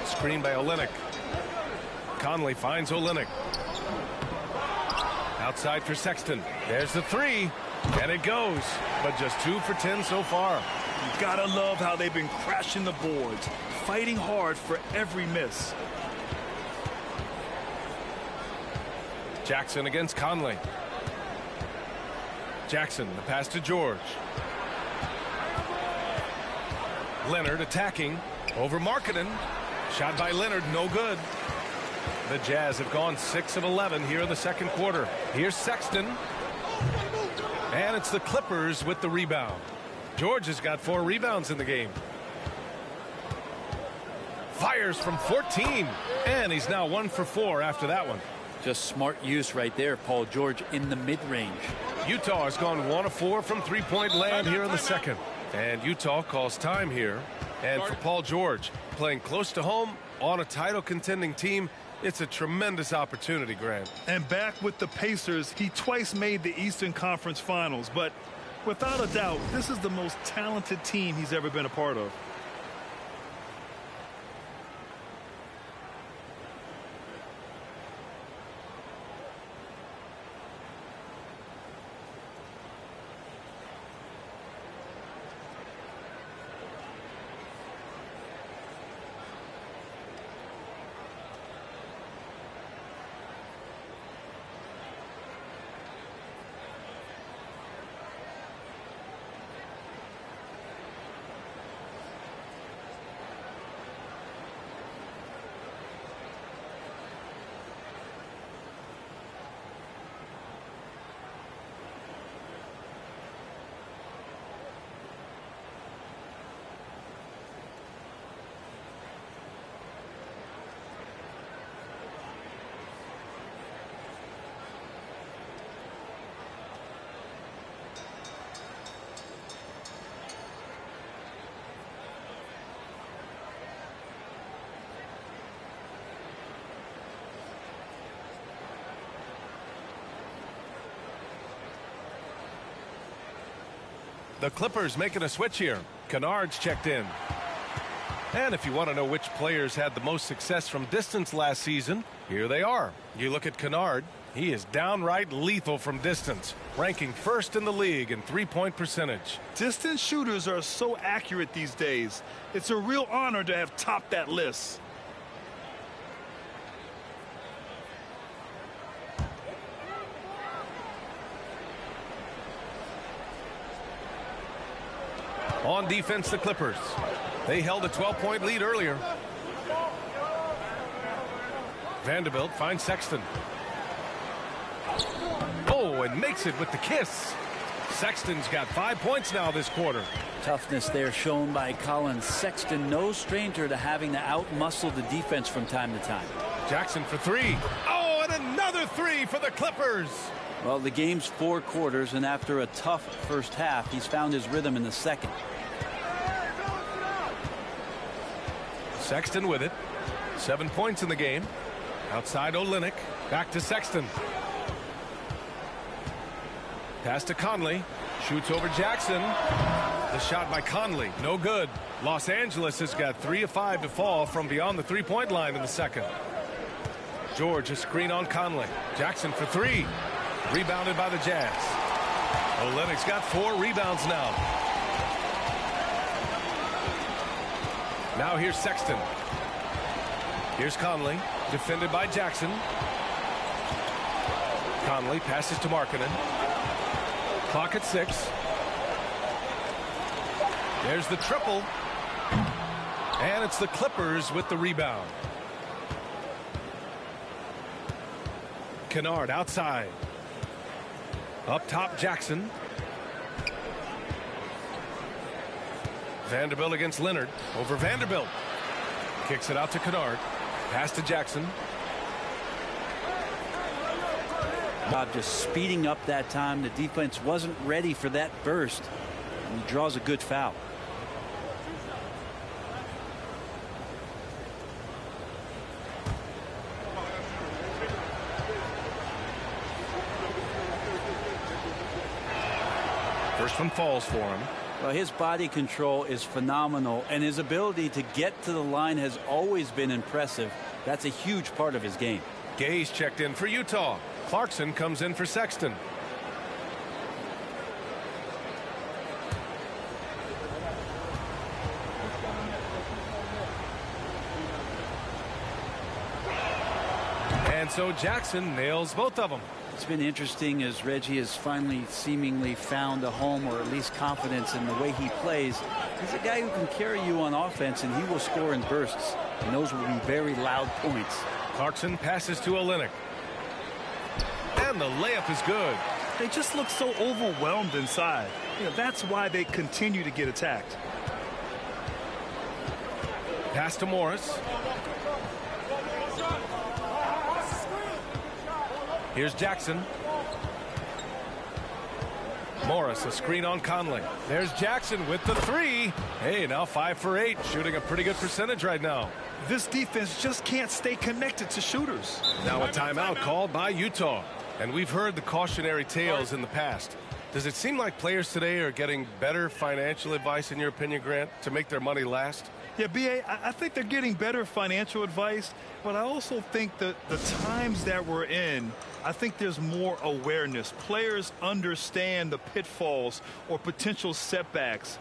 Screen by Olynyk. Conley finds Olynyk. Outside for Sexton. There's the 3. And it goes. But just 2 for 10 so far. You gotta love how they've been crashing the boards, fighting hard for every miss. Jackson against Conley. Jackson, the pass to George. Leonard attacking over Markkanen. Shot by Leonard, no good. The Jazz have gone 6 of 11 here in the second quarter. Here's Sexton. And it's the Clippers with the rebound. George has got 4 rebounds in the game. Fires from 14. And he's now 1 for 4 after that one. Just smart use right there, Paul George in the mid-range. Utah has gone 1 of 4 from three-point land here in the second. And Utah calls time here. And for Paul George, playing close to home on a title contending team, it's a tremendous opportunity, Grant. And back with the Pacers, he twice made the Eastern Conference Finals. But without a doubt, this is the most talented team he's ever been a part of. The Clippers making a switch here. Kennard's checked in. And if you want to know which players had the most success from distance last season, here they are. You look at Kennard. He is downright lethal from distance, ranking first in the league in three-point percentage. Distance shooters are so accurate these days. It's a real honor to have topped that list. On defense, the Clippers. They held a 12-point lead earlier. Vanderbilt finds Sexton. Oh, and makes it with the kiss. Sexton's got 5 points now this quarter. Toughness there shown by Colin Sexton. No stranger to having to outmuscle the defense from time to time. Jackson for 3. Oh, and another 3 for the Clippers. Well, the game's 4 quarters, and after a tough first half, he's found his rhythm in the second. Sexton with it. 7 points in the game. Outside Olynyk. Back to Sexton. Pass to Conley. Shoots over Jackson. The shot by Conley. No good. Los Angeles has got 3 of 5 to fall from beyond the three-point line in the second. George, a screen on Conley. Jackson for 3. Rebounded by the Jazz. Olynyk's got 4 rebounds now. Now here's Sexton. Here's Conley. Defended by Jackson. Conley passes to Markkanen. Clock at 6. There's the triple. And it's the Clippers with the rebound. Kennard outside. Up top, Jackson. Vanderbilt against Leonard. Over Vanderbilt. Kicks it out to Kennard. Pass to Jackson. Just speeding up that time. The defense wasn't ready for that burst. And he draws a good foul. First one falls for him. Well, his body control is phenomenal, and his ability to get to the line has always been impressive. That's a huge part of his game. Gay's checked in for Utah. Clarkson comes in for Sexton. And so Jackson nails both of them. It's been interesting as Reggie has finally seemingly found a home, or at least confidence in the way he plays. He's a guy who can carry you on offense, and he will score in bursts. And those will be very loud points. Clarkson passes to Olynyk. And the layup is good. They just look so overwhelmed inside. That's why they continue to get attacked. Pass to Morris. Here's Jackson. Morris, a screen on Conley. There's Jackson with the three. Hey, now 5 for 8, shooting a pretty good percentage right now. This defense just can't stay connected to shooters. Now a timeout called by Utah. And we've heard the cautionary tales in the past. Does it seem like players today are getting better financial advice, in your opinion, Grant, to make their money last? Yeah, B.A., I think they're getting better financial advice, but I also think that the times that we're in, I think there's more awareness. Players understand the pitfalls or potential setbacks.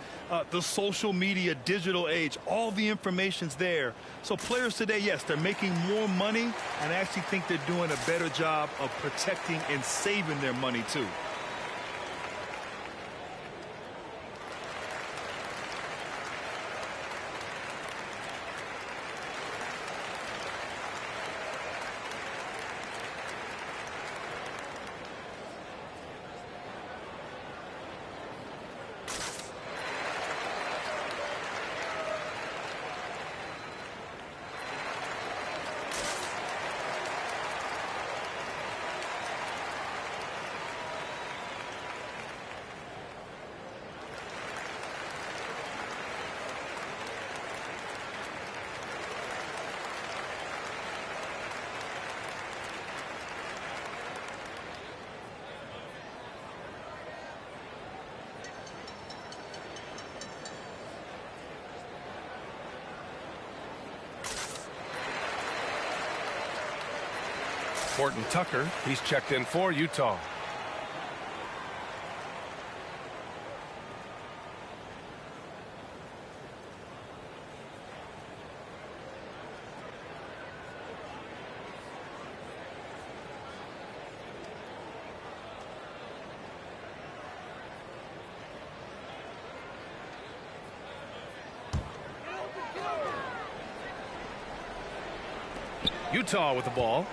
The social media, digital age, all the information's there. So players today, yes, they're making more money, and I actually think they're doing a better job of protecting and saving their money, too. Horton Tucker, he's checked in for Utah. Utah with the ball.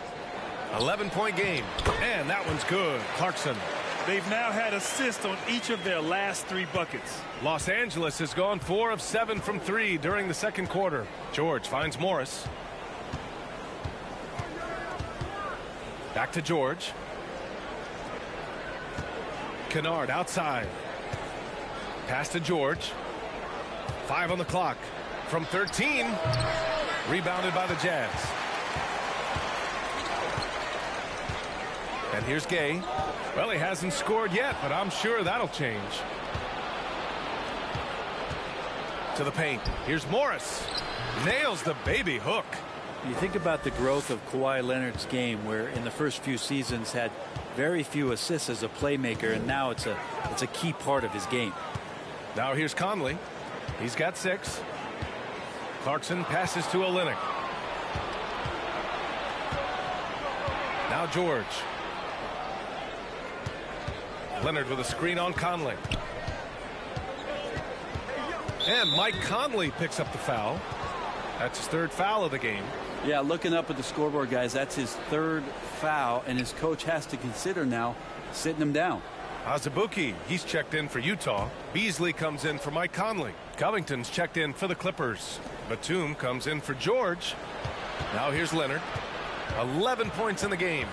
11-point game, and that one's good. Clarkson. They've now had assists on each of their last 3 buckets. Los Angeles has gone 4 of 7 from 3 during the second quarter. George finds Morris. Back to George. Kennard outside. Pass to George. 5 on the clock. From 13. Rebounded by the Jazz. And here's Gay. Well, he hasn't scored yet, but I'm sure that'll change. To the paint. Here's Morris. Nails the baby hook. You think about the growth of Kawhi Leonard's game, where in the first few seasons had very few assists as a playmaker, and now it's a key part of his game. Now here's Conley. He's got 6. Clarkson passes to Olynyk. Now George. Leonard with a screen on Conley. And Mike Conley picks up the foul. That's his 3rd foul of the game. Yeah, looking up at the scoreboard, guys, that's his 3rd foul, and his coach has to consider now sitting him down. Azubuike, he's checked in for Utah. Beasley comes in for Mike Conley. Covington's checked in for the Clippers. Batum comes in for George. Now here's Leonard. 11 points in the game.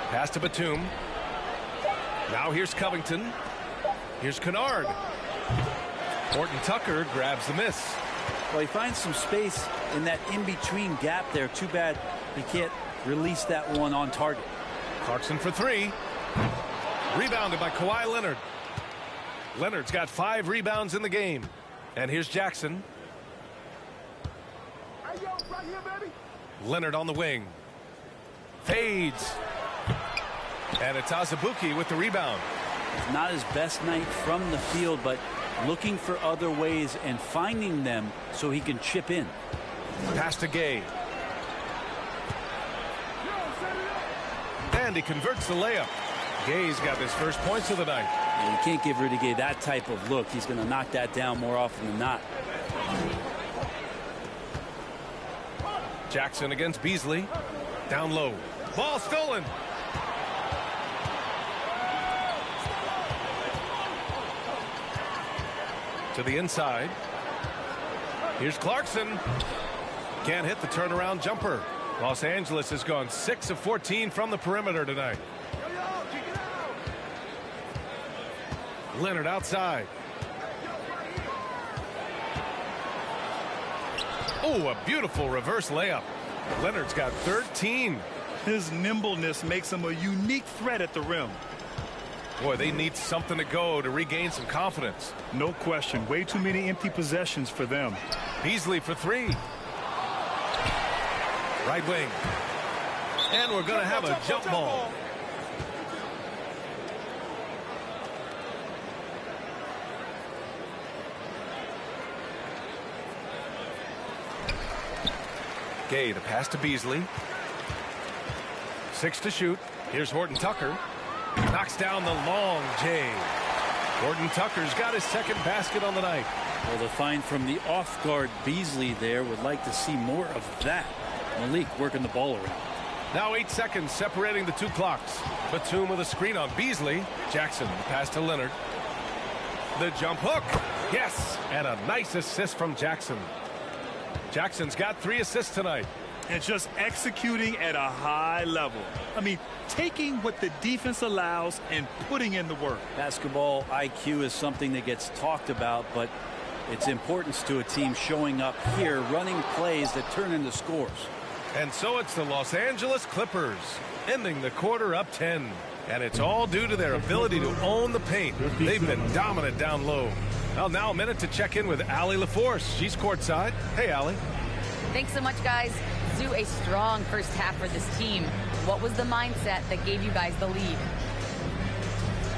Pass to Batum. Now here's Covington. Here's Kennard. Horton Tucker grabs the miss. Well, he finds some space in that in-between gap there. Too bad he can't release that one on target. Clarkson for three. Rebounded by Kawhi Leonard. Leonard's got 5 rebounds in the game. And here's Jackson. Leonard on the wing. Fades. And it's Azubuike with the rebound. It's not his best night from the field, but looking for other ways and finding them so he can chip in. Pass to Gay. And he converts the layup. Gay's got his first points of the night. And you can't give Rudy Gay that type of look. He's going to knock that down more often than not. Jackson against Beasley. Down low. Ball stolen. To the inside. Here's Clarkson. Can't hit the turnaround jumper. Los Angeles has gone 6 of 14 from the perimeter tonight. Leonard outside. Oh, a beautiful reverse layup. Leonard's got 13. His nimbleness makes him a unique threat at the rim. Boy, they need something to go to regain some confidence. No question. Way too many empty possessions for them. Beasley for three. Right wing. And we're going to have a jump ball. Gay, the pass to Beasley. 6 to shoot. Here's Horton Tucker. Knocks down the long J. Horton Tucker's got his second basket on the night. Well, the find from the off-guard Beasley there. Would like to see more of that. Malik working the ball around. Now 8 seconds separating the two clocks. Batum with a screen on Beasley. Jackson, the pass to Leonard. The jump hook. Yes, and a nice assist from Jackson. Jackson's got 3 assists tonight. And just executing at a high level. I mean, taking what the defense allows and putting in the work. Basketball IQ is something that gets talked about, but its importance to a team showing up here, running plays that turn into scores. And so it's the Los Angeles Clippers ending the quarter up 10. And it's all due to their ability to own the paint. They've been dominant down low. Well, now a minute to check in with Allie LaForce. She's courtside. Hey, Allie. Thanks so much, guys. Do a strong first half for this team. What was the mindset that gave you guys the lead?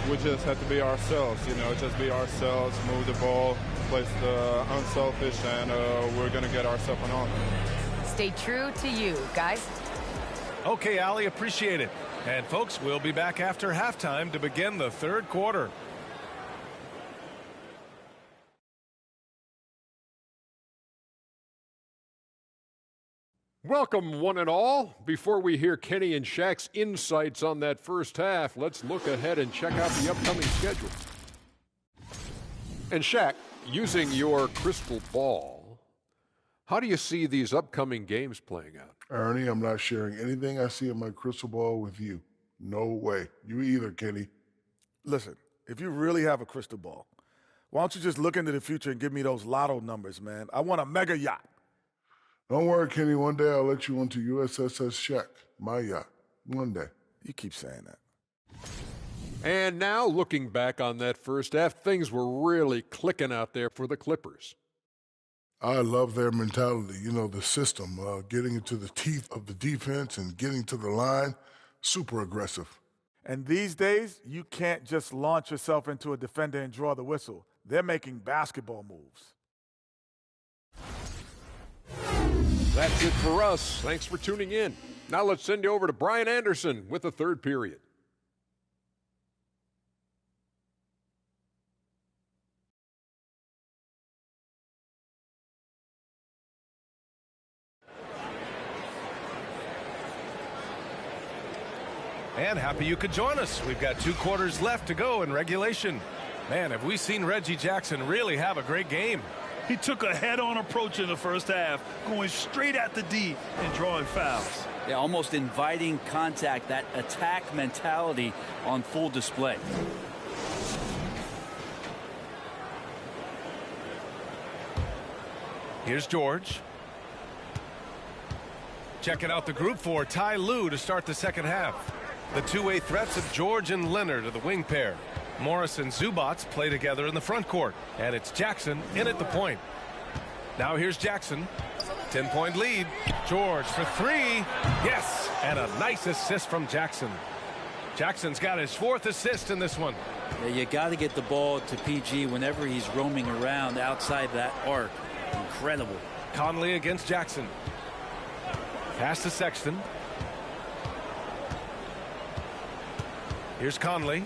We just have to be ourselves, just be ourselves, move the ball, play the unselfish, and we're going to get ourselves an offense. Stay true to you, guys. Okay, Allie, appreciate it. And folks, we'll be back after halftime to begin the third quarter. Welcome, one and all. Before we hear Kenny and Shaq's insights on that first half, let's look ahead and check out the upcoming schedule. And Shaq, using your crystal ball, how do you see these upcoming games playing out? Ernie, I'm not sharing anything I see in my crystal ball with you. No way. You either, Kenny. Listen, if you really have a crystal ball, why don't you just look into the future and give me those lotto numbers, man? I want a mega yacht. Don't worry, Kenny. One day I'll let you onto USSS Shaq, my yacht. One day. You keep saying that. And now, looking back on that first half, things were really clicking out there for the Clippers. I love their mentality, the system, getting into the teeth of the defense and getting to the line, super aggressive. And these days, you can't just launch yourself into a defender and draw the whistle. They're making basketball moves. That's it for us. Thanks for tuning in. Now let's send you over to Brian Anderson with the third period. And happy you could join us. We've got 2 quarters left to go in regulation. Man, have we seen Reggie Jackson really have a great game. He took a head-on approach in the first half, going straight at the D and drawing fouls. Yeah, almost inviting contact, that attack mentality on full display. Here's George. Checking out the group for Ty Lue to start the second half. The two-way threats of George and Leonard are the wing pair. Morris and Zubats play together in the front court. And it's Jackson in at the point. Now here's Jackson. 10-point lead. George for 3. Yes! And a nice assist from Jackson. Jackson's got his 4th assist in this one. Yeah, you got to get the ball to PG whenever he's roaming around outside that arc. Incredible. Conley against Jackson. Pass to Sexton. Here's Conley.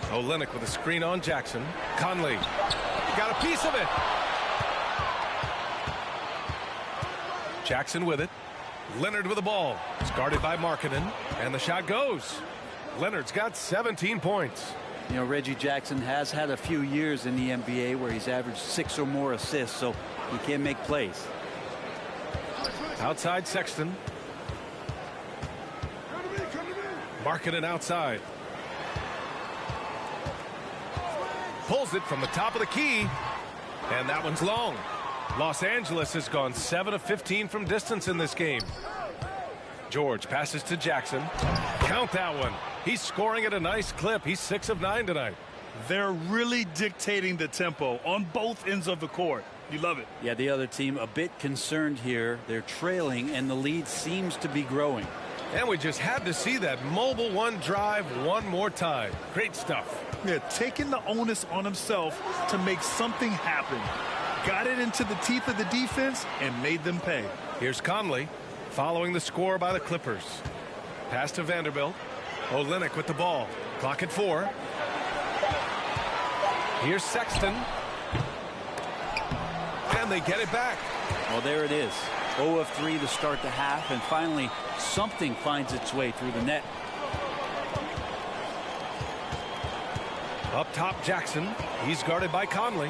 Olynyk with a screen on Jackson. Conley got a piece of it. Jackson with it. Leonard with the ball. It's guarded by Markkanen. And the shot goes. Leonard's got 17 points. You know, Reggie Jackson has had a few years in the NBA where he's averaged 6 or more assists, so he can make plays. Outside Sexton. Markkanen outside. Pulls it from the top of the key. And that one's long. Los Angeles has gone 7 of 15 from distance in this game. George passes to Jackson. Count that one. He's scoring at a nice clip. He's 6 of 9 tonight. They're really dictating the tempo on both ends of the court. You love it. Yeah, the other team a bit concerned here. They're trailing, and the lead seems to be growing. And we just had to see that mobile one drive one more time. Great stuff. Yeah, taking the onus on himself to make something happen. Got it into the teeth of the defense and made them pay. Here's Conley following the score by the Clippers. Pass to Vanderbilt. Olynyk with the ball. Clock at 4. Here's Sexton. And they get it back. Well, there it is. 0 of 3 to start the half, and finally something finds its way through the net. Up top, Jackson. He's guarded by Conley.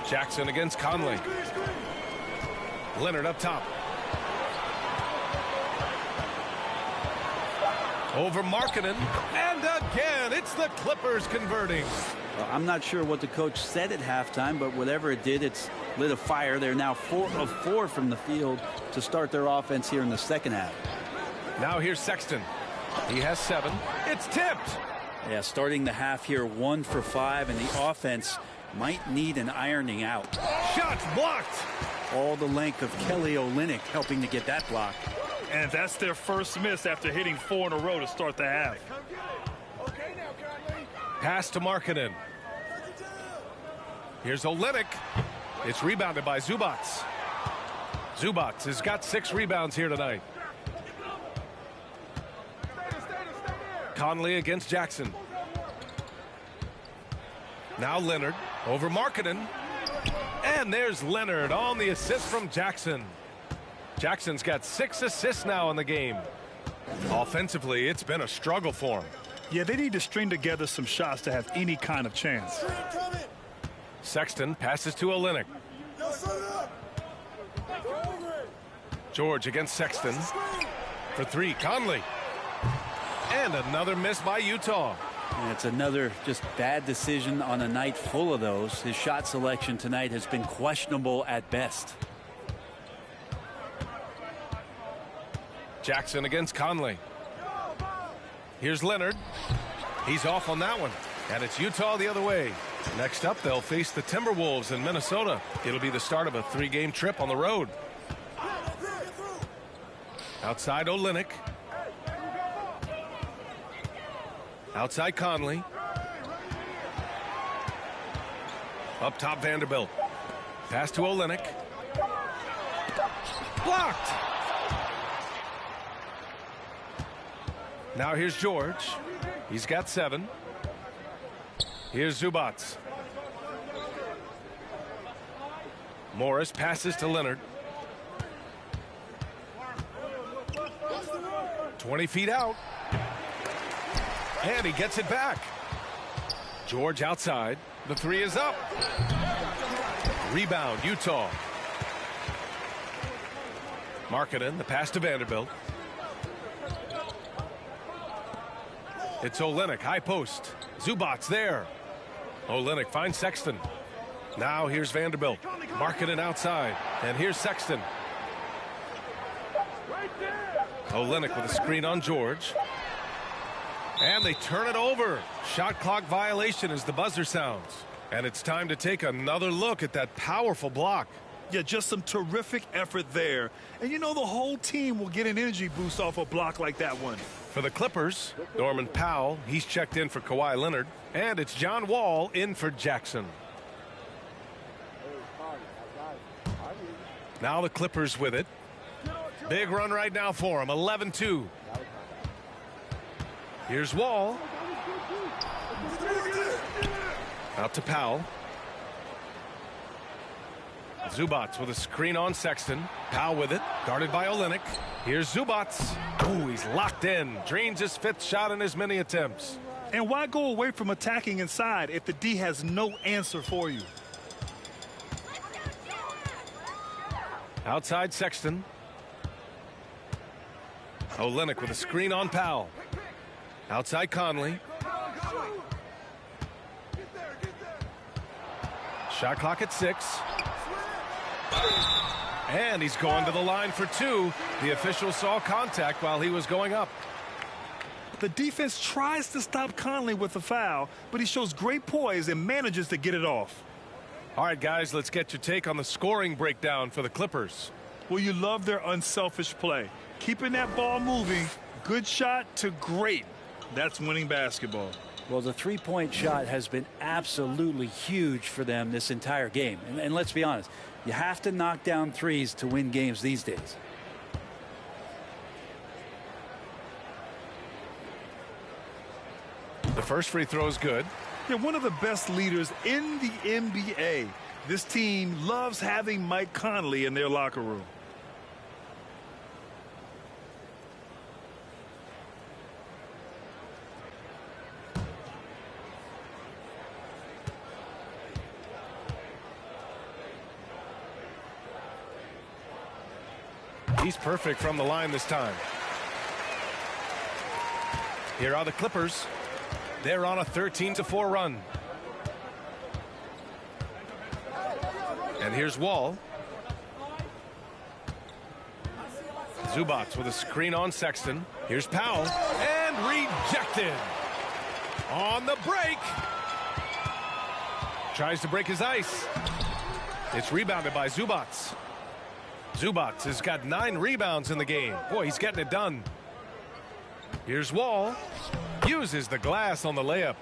Jackson against Conley. Leonard up top. Over Markkanen. And again, it's the Clippers converting. Well, I'm not sure what the coach said at halftime, but whatever it did, it's lit a fire. They're now 4 of 4 from the field to start their offense here in the second half. Now here's Sexton. He has 7. It's tipped. Yeah, starting the half here 1 for 5, and the offense might need an ironing out. Shots blocked. All the length of Kelly Olynyk helping to get that block. And that's their first miss after hitting 4 in a row to start the half. Pass to Markkanen. Here's Olynyk. It's rebounded by Zubats. Zubats has got 6 rebounds here tonight. Conley against Jackson. Now Leonard over Markkanen. And there's Leonard on the assist from Jackson. Jackson's got 6 assists now in the game. Offensively, it's been a struggle for him. Yeah, they need to string together some shots to have any kind of chance. Sexton passes to Olynyk. George against Sexton. For 3, Conley. And another miss by Utah. And it's another just bad decision on a night full of those. His shot selection tonight has been questionable at best. Jackson against Conley. Here's Leonard. He's off on that one. And it's Utah the other way. Next up, they'll face the Timberwolves in Minnesota. It'll be the start of a 3-game trip on the road. Outside Olynyk. Outside Conley. Up top Vanderbilt. Pass to Olynyk. Blocked. Now here's George. He's got 7. Here's Zubats. Morris passes to Leonard. 20 feet out. And he gets it back. George outside. The three is up. Rebound, Utah. Markkanen, the pass to Vanderbilt. It's Olynyk, high post. Zubac's there. Olynyk finds Sexton. Now here's Vanderbilt. Markkanen outside. And here's Sexton. Olynyk with a screen on George. And they turn it over. Shot clock violation as the buzzer sounds. And it's time to take another look at that powerful block. Yeah, just some terrific effort there. And you know the whole team will get an energy boost off a block like that one. For the Clippers, Norman Powell, he's checked in for Kawhi Leonard. And it's John Wall in for Jackson. Now the Clippers with it. Big run right now for him, 11-2. Here's Wall. Out to Powell. Zubats with a screen on Sexton. Powell with it, guarded by Olynyk. Here's Zubats. Ooh, he's locked in. Drains his fifth shot in as many attempts. And why go away from attacking inside if the D has no answer for you? Outside Sexton. Olynyk with a screen on Powell. Outside Conley. Shot clock at 6. And he's going to the line for 2. The official saw contact while he was going up. The defense tries to stop Conley with the foul, but he shows great poise and manages to get it off. All right, guys, let's get your take on the scoring breakdown for the Clippers. Well, you love their unselfish play. Keeping that ball moving, good shot to great. That's winning basketball. Well, the three-point shot has been absolutely huge for them this entire game. And let's be honest, you have to knock down threes to win games these days. The first free throw is good. Yeah, one of the best leaders in the NBA. This team loves having Mike Conley in their locker room. He's perfect from the line this time. Here are the Clippers. They're on a 13-4 run. And here's Wall. Zubats with a screen on Sexton. Here's Powell. And rejected. On the break. Tries to break his ice. It's rebounded by Zubats. Zubats has got 9 rebounds in the game. Boy, he's getting it done. Here's Wall. Uses the glass on the layup.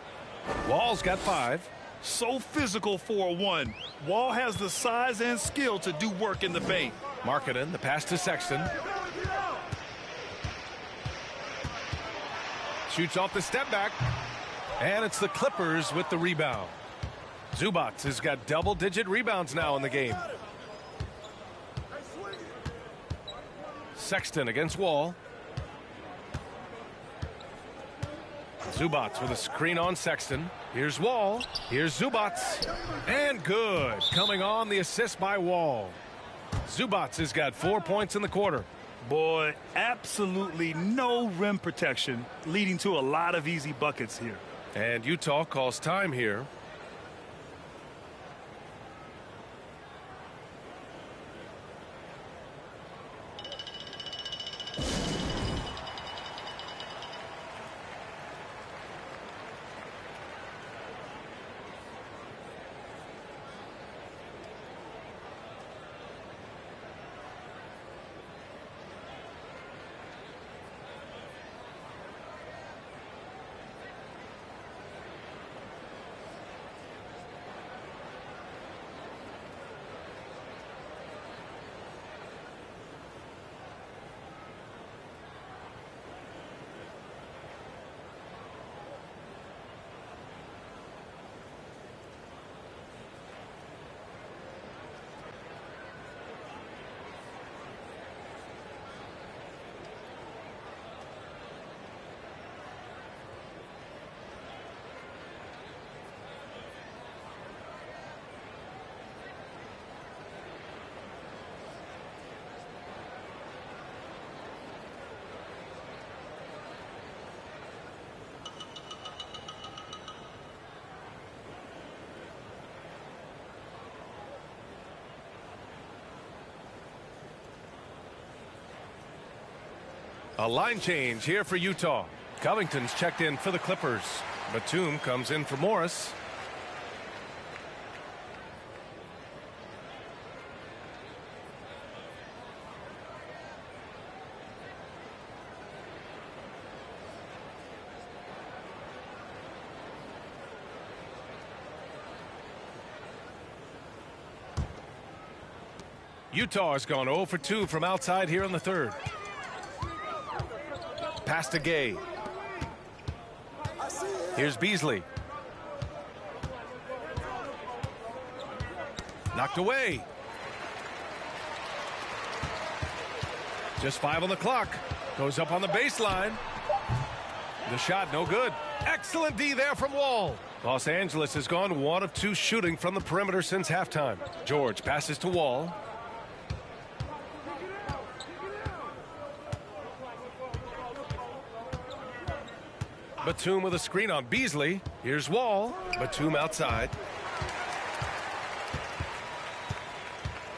Wall's got 5. So physical for a 1. Wall has the size and skill to do work in the paint. Markkanen, the pass to Sexton. Shoots off the step back. And it's the Clippers with the rebound. Zubats has got double-digit rebounds now in the game. Sexton against Wall. Zubats with a screen on Sexton. Here's Wall. Here's Zubats. And good. Coming on the assist by Wall. Zubats has got 4 points in the quarter. Boy, absolutely no rim protection, leading to a lot of easy buckets here. And Utah calls time here. A line change here for Utah. Covington's checked in for the Clippers. Batum comes in for Morris. Utah has gone 0 for 2 from outside here in the third. Pass to Gay. Here's Beasley. Knocked away. Just 5 on the clock. Goes up on the baseline. The shot no good. Excellent D there from Wall. Los Angeles has gone 1 of 2 shooting from the perimeter since halftime. George passes to Wall. Batum with a screen on Beasley. Here's Wall. Batum outside.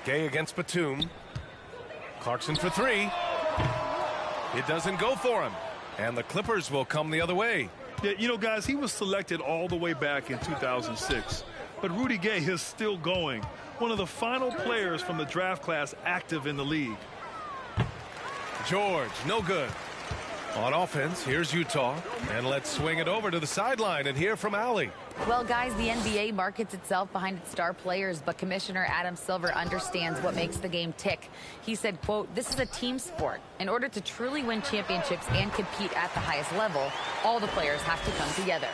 Gay against Batum. Clarkson for 3. It doesn't go for him. And the Clippers will come the other way. Yeah, you know, guys, he was selected all the way back in 2006. But Rudy Gay is still going. One of the final players from the draft class active in the league. George, no good. On offense, here's Utah. And let's swing it over to the sideline and hear from Allie. Well, guys, the NBA markets itself behind its star players, but Commissioner Adam Silver understands what makes the game tick. He said, quote, "This is a team sport. In order to truly win championships and compete at the highest level, all the players have to come together."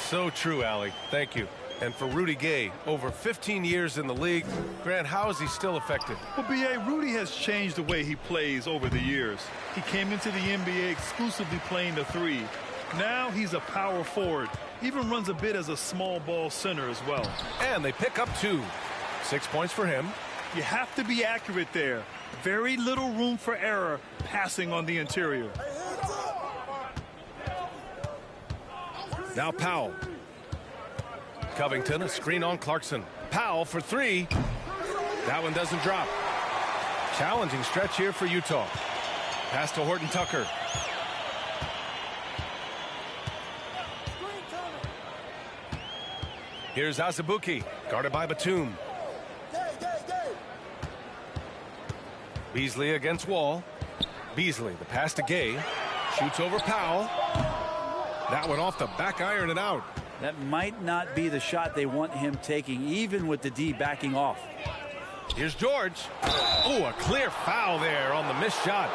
So true, Allie. Thank you. And for Rudy Gay, over 15 years in the league, Grant, how is he still effective? Well, B.A., Rudy has changed the way he plays over the years. He came into the NBA exclusively playing the 3. Now he's a power forward. Even runs a bit as a small ball center as well. And they pick up 2. 6 points for him. You have to be accurate there. Very little room for error passing on the interior. Now Powell. Covington, a screen on Clarkson. Powell for 3. That one doesn't drop. Challenging stretch here for Utah. Pass to Horton Tucker. Here's Azubuike, guarded by Batum. Beasley against Wall. Beasley, the pass to Gay. Shoots over Powell. That one off the back iron and out. That might not be the shot they want him taking, even with the D backing off. Here's George. Oh, a clear foul there on the missed shot.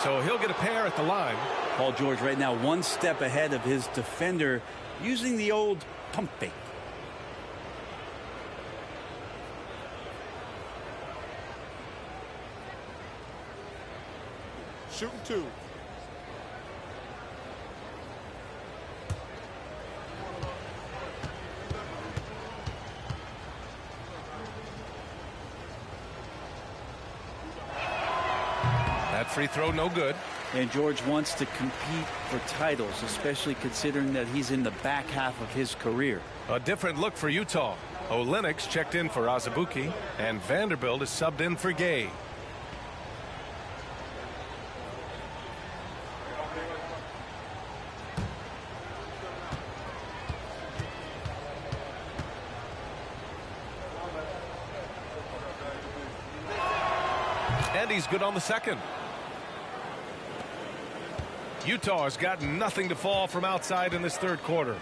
So he'll get a pair at the line. Paul George right now 1 step ahead of his defender, using the old pump fake. Shooting 2. That free throw no good. And George wants to compete for titles, especially considering that he's in the back half of his career. A different look for Utah. Olenek's checked in for Azubuike, and Vanderbilt is subbed in for Gay. And he's good on the second. Utah has got nothing to fall from outside in this third quarter.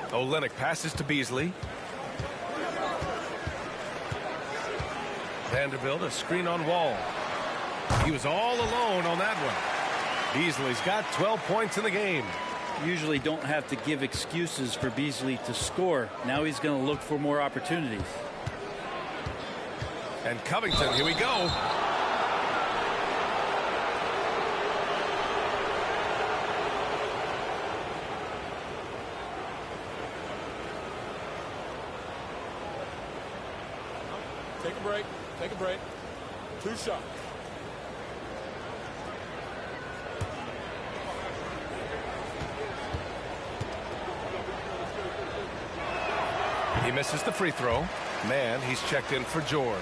Olenek passes to Beasley. Vanderbilt, a screen on Wall. He was all alone on that one. Beasley's got 12 points in the game. Usually don't have to give excuses for Beasley to score. Now he's going to look for more opportunities. And Covington, here we go. Take a break. Take a break. 2 shots. He misses the free throw. Man, he's checked in for George.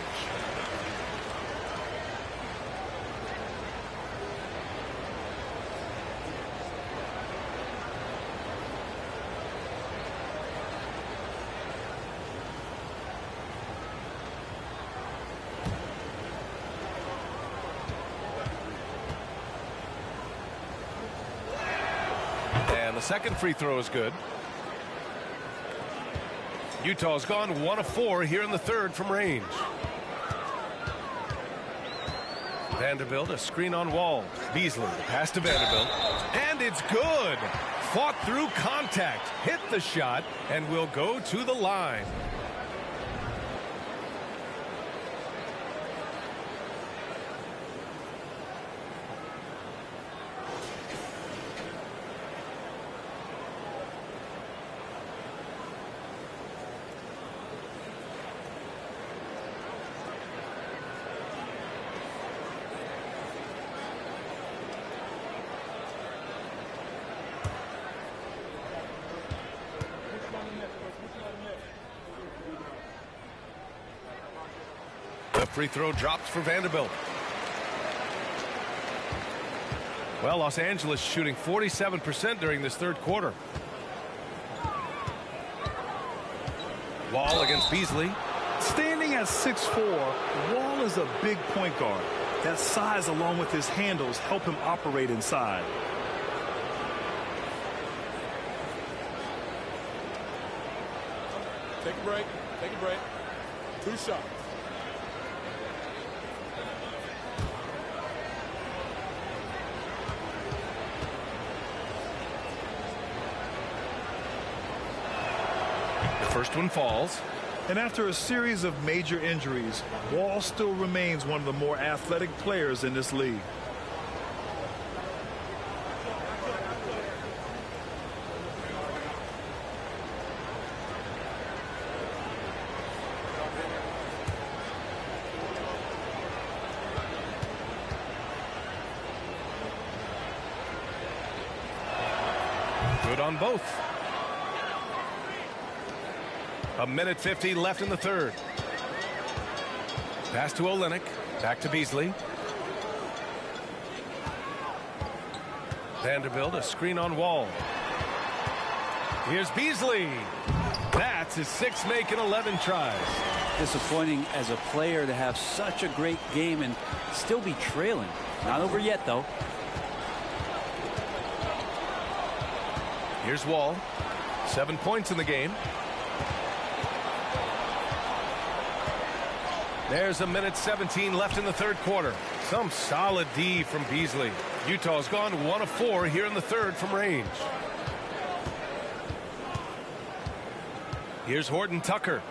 The second free throw is good. Utah's gone 1 of 4 here in the third from range. Vanderbilt, a screen on Wall. Beasley, the pass to Vanderbilt. And it's good. Fought through contact, hit the shot, and will go to the line. The free throw drops for Vanderbilt. Well, Los Angeles shooting 47% during this third quarter. Wall against Beasley. Standing at 6'4", Wall is a big point guard. That size along with his handles help him operate inside. Take a break. Take a break. 2 shots. The first one falls. And after a series of major injuries, Wall still remains one of the more athletic players in this league. Good on both. A minute 50 left in the third. Pass to Olynyk. Back to Beasley. Vanderbilt, a screen on Wall. Here's Beasley. That's his 6th make in 11 tries. Disappointing as a player to have such a great game and still be trailing. Not over yet, though. Here's Wall. 7 points in the game. There's a minute 17 left in the third quarter. Some solid D from Beasley. Utah's gone 1 of 4 here in the third from range. Here's Horton Tucker.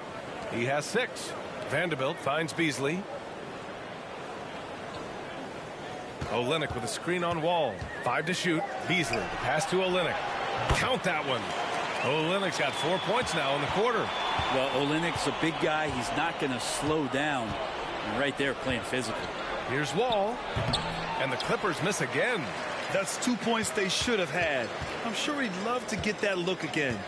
He has 6. Vanderbilt finds Beasley. Olynyk with a screen on Wall. 5 to shoot. Beasley, pass to Olynyk. Count that one. Olynyk's got 4 points now in the quarter. Well, Olynyk's a big guy. He's not going to slow down. And right there playing physical. Here's Wall. And the Clippers miss again. That's 2 points they should have had. I'm sure he'd love to get that look again.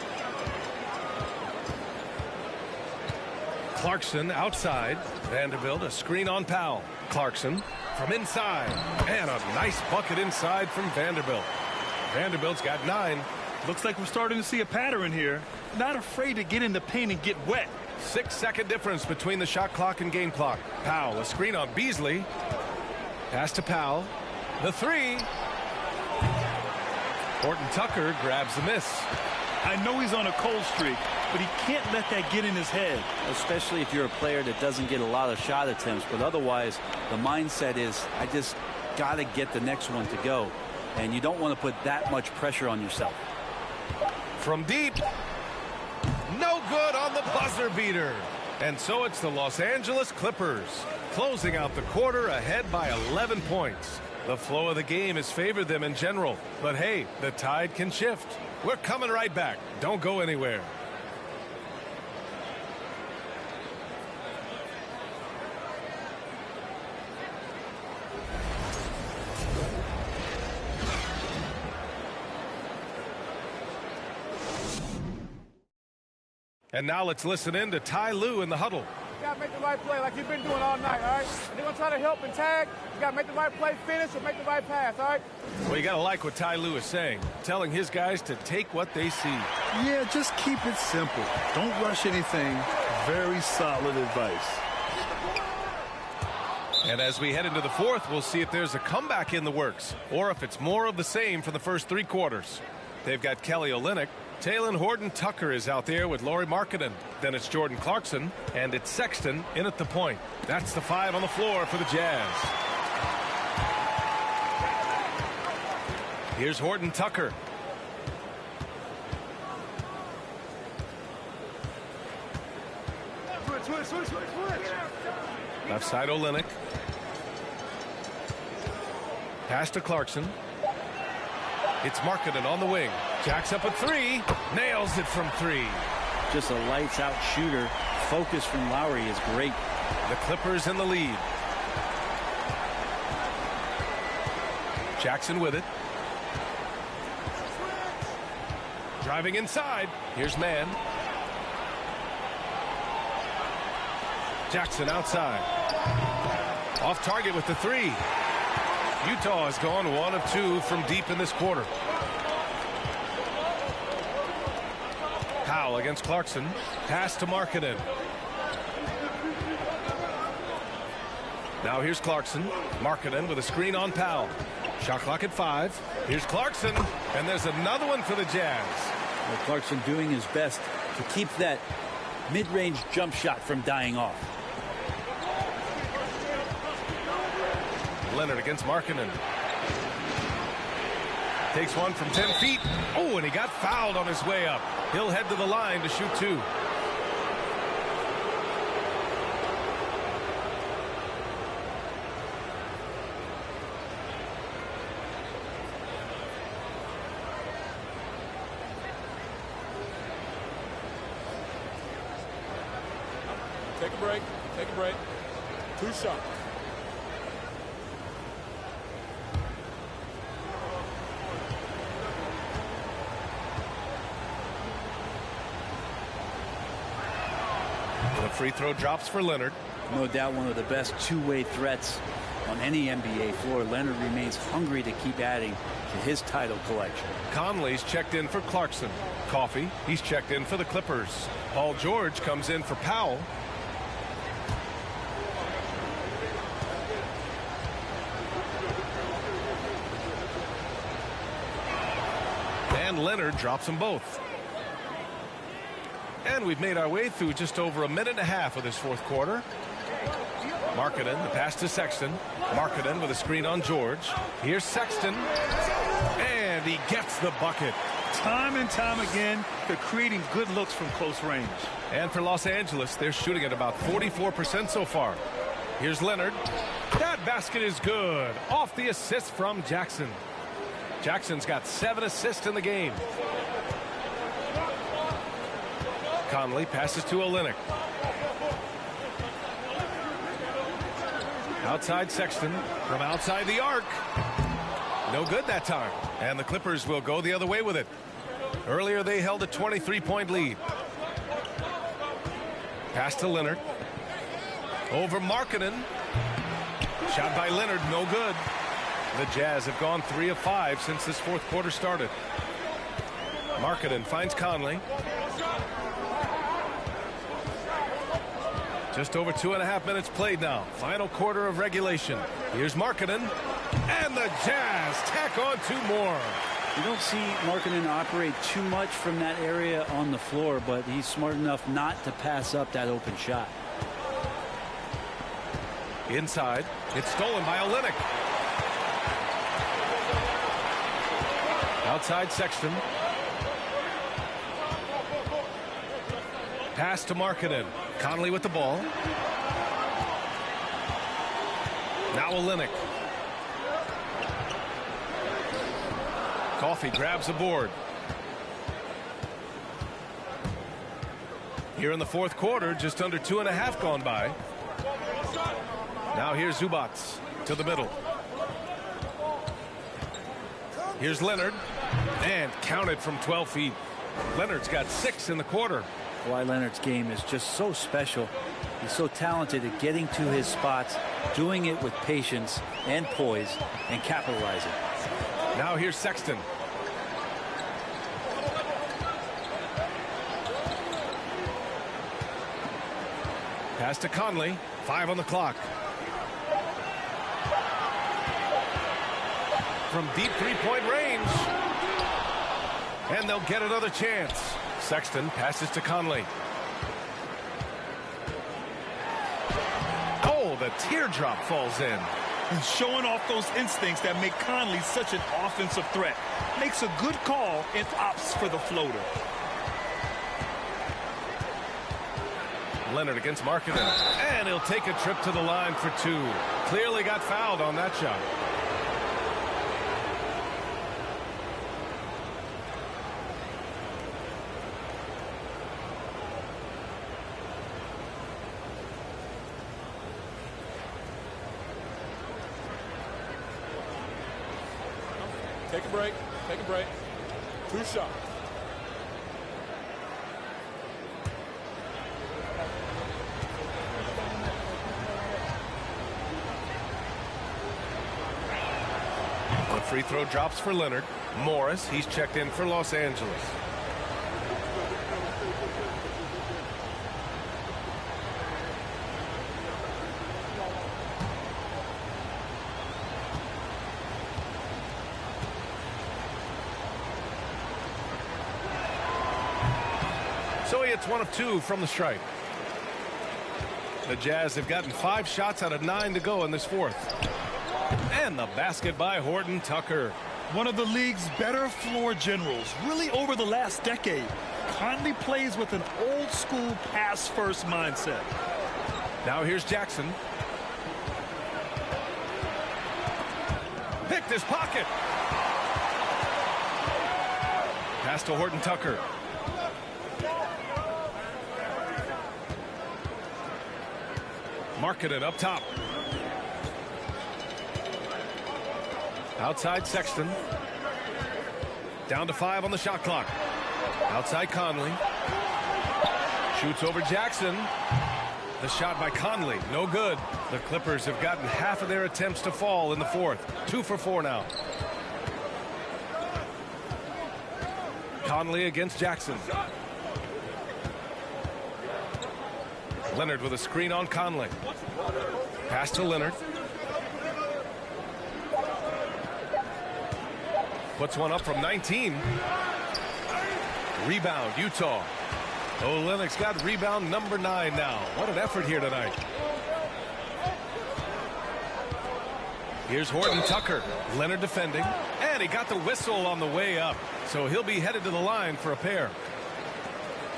Clarkson outside. Vanderbilt, a screen on Powell. Clarkson from inside. And a nice bucket inside from Vanderbilt. Vanderbilt's got 9. Looks like we're starting to see a pattern here. Not afraid to get in the paint and get wet. 6-second difference between the shot clock and game clock. Powell, a screen on Beasley. Pass to Powell. The 3. Horton Tucker grabs the miss. I know he's on a cold streak, but he can't let that get in his head. Especially if you're a player that doesn't get a lot of shot attempts. But otherwise, the mindset is, I just got to get the next one to go. And you don't want to put that much pressure on yourself. From deep. No good on the buzzer beater. And so it's the Los Angeles Clippers closing out the quarter ahead by 11 points. The flow of the game has favored them in general. But hey, the tide can shift. We're coming right back. Don't go anywhere. And now let's listen in to Ty Lue in the huddle. You got to make the right play like you've been doing all night, all right? And they're going to try to help and tag. You got to make the right play, finish, or make the right pass, all right? Well, you got to like what Ty Lue is saying, telling his guys to take what they see. Yeah, just keep it simple. Don't rush anything. Very solid advice. And as we head into the fourth, we'll see if there's a comeback in the works or if it's more of the same for the first 3 quarters. They've got Kelly Olynyk. Taylor Horton-Tucker is out there with Lauri Markkanen. Then it's Jordan Clarkson, and it's Sexton in at the point. That's the 5 on the floor for the Jazz. Here's Horton-Tucker. Left side Olynyk. Pass to Clarkson. It's Markkanen on the wing. Jacks up a 3. Nails it from 3. Just a lights out shooter. Focus from Lowry is great. The Clippers in the lead. Jackson with it. Driving inside. Here's Mann. Jackson outside. Off target with the 3. Utah has gone 1 of 2 from deep in this quarter. Powell against Clarkson. Pass to Markkanen. Now here's Clarkson. Markkanen with a screen on Powell. Shot clock at 5. Here's Clarkson. And there's another one for the Jazz. Well, Clarkson doing his best to keep that mid-range jump shot from dying off. Leonard against Markkanen. Takes one from 10 feet. Oh, and he got fouled on his way up. He'll head to the line to shoot 2. Take a break. Take a break. 2 shots. The free throw drops for Leonard. No doubt one of the best two-way threats on any NBA floor. Leonard remains hungry to keep adding to his title collection. Conley's checked in for Clarkson. Coffey, he's checked in for the Clippers. Paul George comes in for Powell. And Leonard drops them both. And we've made our way through just over a minute and a half of this fourth quarter. Markkanen, the pass to Sexton. Markkanen with a screen on George. Here's Sexton. And he gets the bucket. Time and time again, they're creating good looks from close range. And for Los Angeles, they're shooting at about 44% so far. Here's Leonard. That basket is good. Off the assist from Jackson. Jackson's got 7 assists in the game. Conley passes to Olynyk. Outside Sexton from outside the arc. No good that time. And the Clippers will go the other way with it. Earlier they held a 23-point lead. Pass to Leonard. Over Markkanen. Shot by Leonard, no good. The Jazz have gone 3 of 5 since this fourth quarter started. Markkanen finds Conley. Just over 2.5 minutes played now. Final quarter of regulation. Here's Markkanen. And the Jazz tack on 2 more. You don't see Markkanen operate too much from that area on the floor, but he's smart enough not to pass up that open shot. Inside. It's stolen by Olynyk. Outside Sexton. Pass to Markkanen. Conley with the ball. Now Olynyk. Coffey grabs the board. Here in the fourth quarter, just under 2.5 gone by. Now here's Zubats to the middle. Here's Leonard. And counted from 12 feet. Leonard's got 6 in the quarter. Kawhi Leonard's game is just so special. He's so talented at getting to his spots, doing it with patience and poise, and capitalizing. Now here's Sexton. Pass to Conley. 5 on the clock. From deep 3-point range. And they'll get another chance. Sexton passes to Conley. Oh, the teardrop falls in. He's showing off those instincts that make Conley such an offensive threat. Makes a good call and opts for the floater. Leonard against Markkanen. And he'll take a trip to the line for two. Clearly got fouled on that shot. Take a break. Take a break. 2 shots. The free throw drops for Leonard. Morris, he's checked in for Los Angeles. So he hits 1 of 2 from the stripe. The Jazz have gotten 5 shots out of 9 to go in this fourth. And the basket by Horton Tucker. One of the league's better floor generals, really over the last decade. Conley plays with an old-school pass-first mindset. Now here's Jackson. Picked his pocket. Pass to Horton Tucker. Markkanen up top. Outside Sexton. Down to 5 on the shot clock. Outside Conley. Shoots over Jackson. The shot by Conley, no good. The Clippers have gotten half of their attempts to fall in the fourth. 2 for 4 now. Conley against Jackson. Leonard with a screen on Conley. Pass to Leonard. Puts one up from 19. Rebound, Utah. Olynyk's got rebound number 9 now. What an effort here tonight. Here's Horton Tucker. Leonard defending. And he got the whistle on the way up. So he'll be headed to the line for a pair.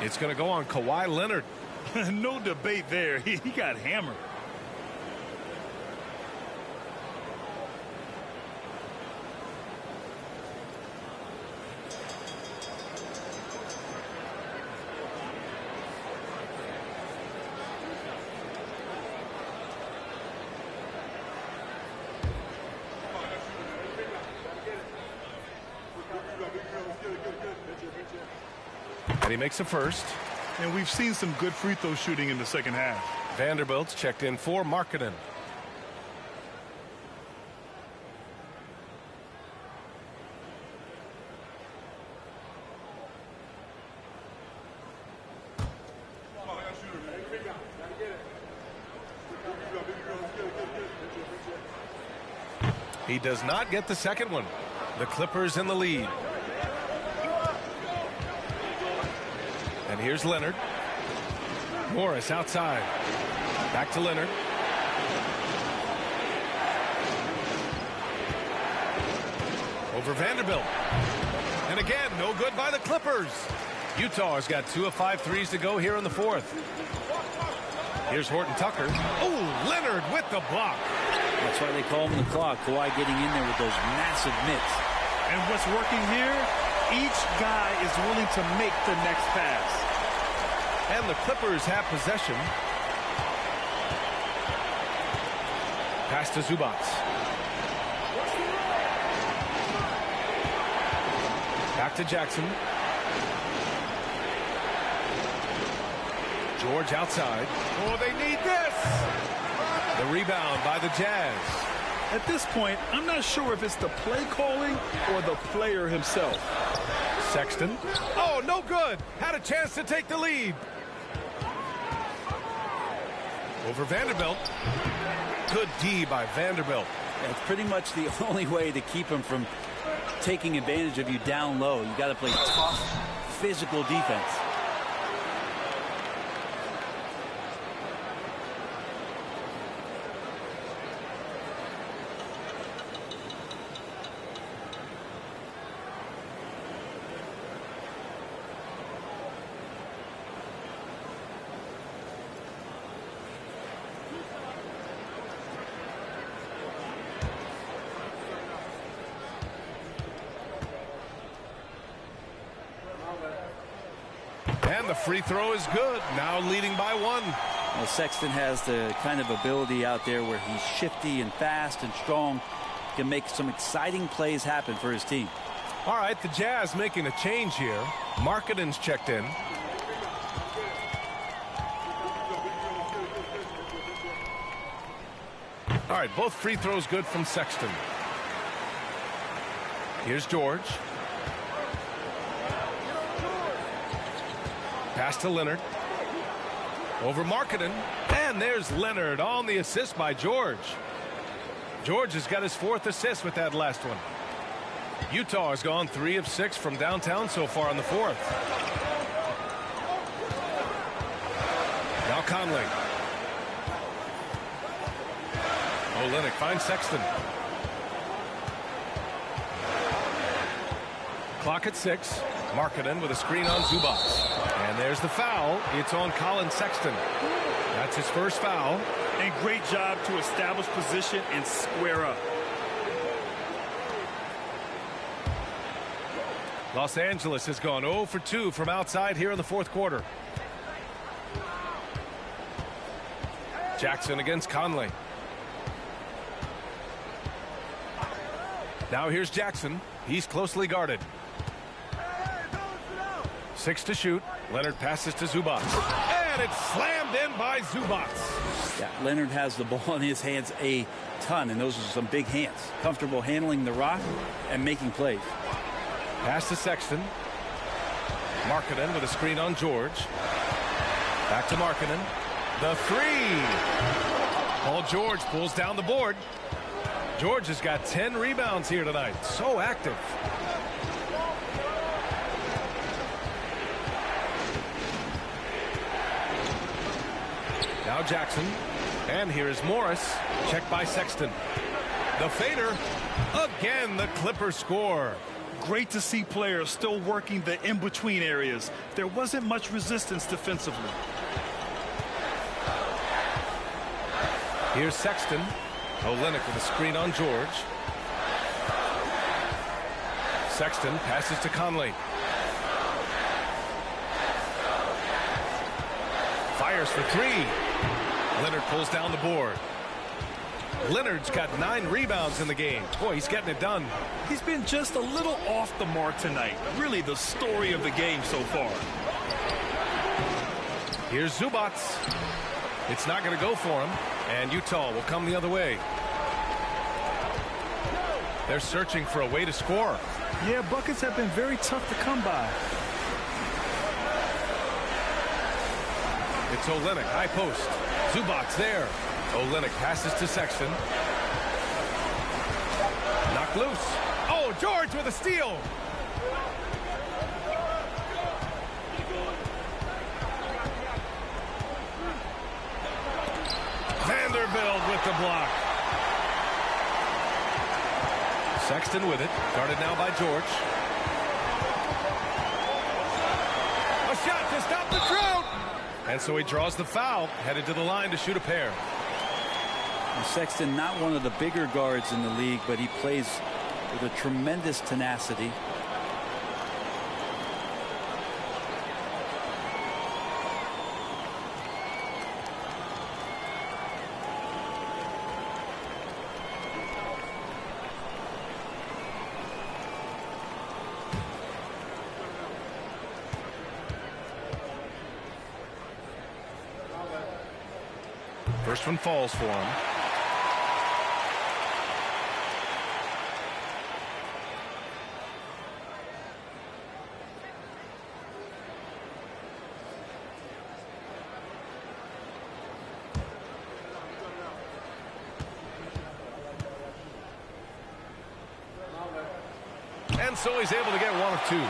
It's going to go on Kawhi Leonard. No debate there. He got hammered. And he makes a first. And we've seen some good free throw shooting in the second half. Vanderbilt's checked in for Markkanen. He does not get the second one. The Clippers in the lead. And here's Leonard. Morris outside. Back to Leonard. Over Vanderbilt. And again, no good by the Clippers. Utah has got 2 of 5 threes to go here in the fourth. Here's Horton Tucker. Oh, Leonard with the block. That's why they call him the clock. Kawhi getting in there with those massive mitts. And what's working here, each guy is willing to make the next pass. And the Clippers have possession. Pass to Zubac. Back to Jackson. George outside. Oh, they need this. The rebound by the Jazz. At this point, I'm not sure if it's the play calling or the player himself. Sexton. Oh, no good. Had a chance to take the lead. Over Vanderbilt. Good D by Vanderbilt. That's pretty much the only way to keep him from taking advantage of you down low. You got to play tough, physical defense. And the free throw is good. Now leading by 1. Well, Sexton has the kind of ability out there where he's shifty and fast and strong. Can make some exciting plays happen for his team. All right, the Jazz making a change here. Markkanen's checked in. All right, both free throws good from Sexton. Here's George. Pass to Leonard. Over Markkanen. And there's Leonard on the assist by George. George has got his 4th assist with that last one. Utah has gone 3 of 6 from downtown so far in the 4th. Now Conley. Olynyk finds Sexton. Clock at 6. Markkanen with a screen on Zubac. And there's the foul. It's on Colin Sexton. That's his first foul. And great job to establish position and square up. Los Angeles has gone 0 for 2 from outside here in the 4th quarter. Jackson against Conley. Now here's Jackson. He's closely guarded. 6 to shoot. Leonard passes to Zubac. And it's slammed in by Zubac. Yeah, Leonard has the ball in his hands a ton, and those are some big hands. Comfortable handling the rock and making plays. Pass to Sexton. Markkanen with a screen on George. Back to Markkanen. The 3. Paul George pulls down the board. George has got 10 rebounds here tonight. So active. Now Jackson. And here is Morris. Checked by Sexton. The fader. Again, the Clippers score. Great to see players still working the in-between areas. There wasn't much resistance defensively. Here's Sexton. Olynyk with a screen on George. Sexton passes to Conley. Fires for 3. Leonard pulls down the board. Leonard's got 9 rebounds in the game. Boy, he's getting it done. He's been just a little off the mark tonight. Really the story of the game so far. Here's Zubac. It's not going to go for him. And Utah will come the other way. They're searching for a way to score. Yeah, buckets have been very tough to come by. It's Olynyk, high post. Zubac there. Olynyk passes to Sexton. Knocked loose. Oh, George with a steal. Vanderbilt with the block. Sexton with it. Guarded now by George. A shot to stop the drought. And so he draws the foul, headed to the line to shoot a pair. And Sexton, not one of the bigger guards in the league, but he plays with a tremendous tenacity. First one falls for him. And so he's able to get one of two.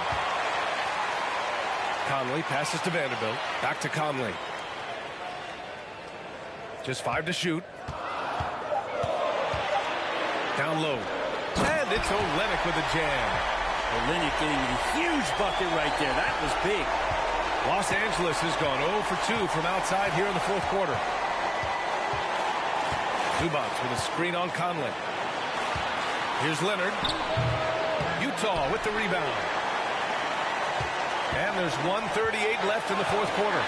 Conley passes to Vanderbilt. Back to Conley. Just 5 to shoot. Down low. And it's Olynyk with a jam. Olynyk getting a huge bucket right there. That was big. Los Angeles has gone 0 for 2 from outside here in the fourth quarter. Zubac with a screen on Conley. Here's Leonard. Utah with the rebound. And there's 1:38 left in the fourth quarter.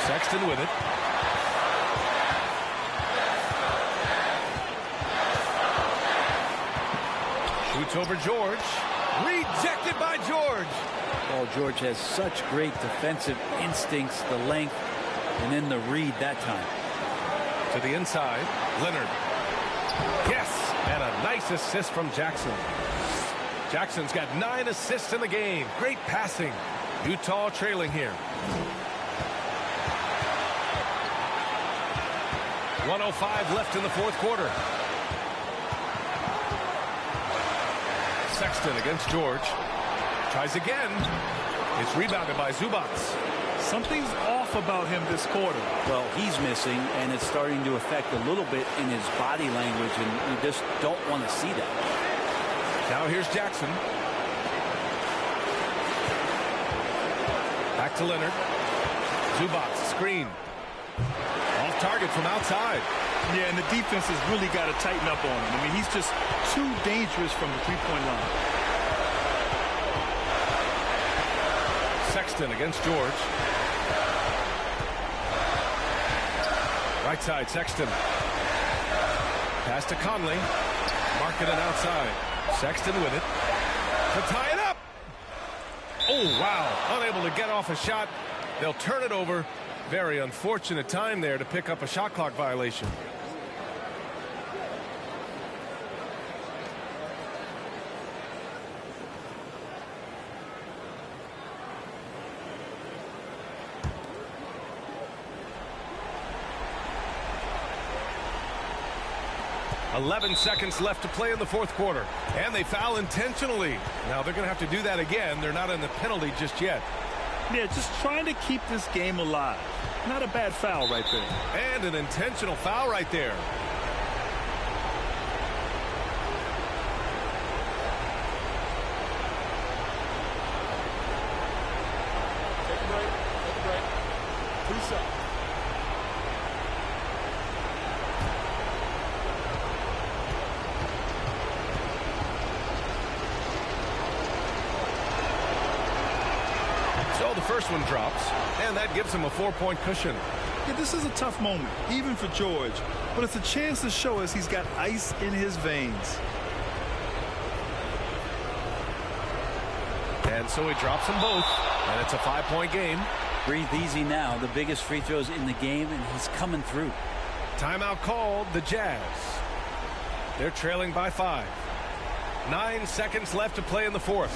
Sexton with it. Shoots over George. Rejected by George. Paul George has such great defensive instincts, the length, and then the read that time. To the inside, Leonard. Yes, and a nice assist from Jackson. Jackson's got 9 assists in the game. Great passing. Utah trailing here. 1:05 left in the fourth quarter. Sexton against George. Tries again. It's rebounded by Zubac. Something's off about him this quarter. Well, he's missing, and it's starting to affect a little bit in his body language, and you just don't want to see that. Now here's Jackson. Back to Leonard. Zubac, screen. Off target from outside. Yeah, and the defense has really got to tighten up on him. I mean, he's just too dangerous from the three-point line. Sexton against George. Right side, Sexton. Pass to Conley. Marketed outside. Sexton with it. To tie it up. Oh, wow. Unable to get off a shot. They'll turn it over. Very unfortunate time there to pick up a shot clock violation. .11 seconds left to play in the fourth quarter. And they foul intentionally. Now they're going to have to do that again. They're not in the penalty just yet. Yeah, just trying to keep this game alive. Not a bad foul right there. And an intentional foul right there. Take a break. Take a break. 2 seconds. So the first one drops, and that gives him a 4-point cushion. Yeah, this is a tough moment, even for George, but it's a chance to show us he's got ice in his veins. And so he drops them both, and it's a 5-point game. Breathe easy now. The biggest free throws in the game, and he's coming through. Timeout called, the Jazz. They're trailing by 5. 9 seconds left to play in the fourth.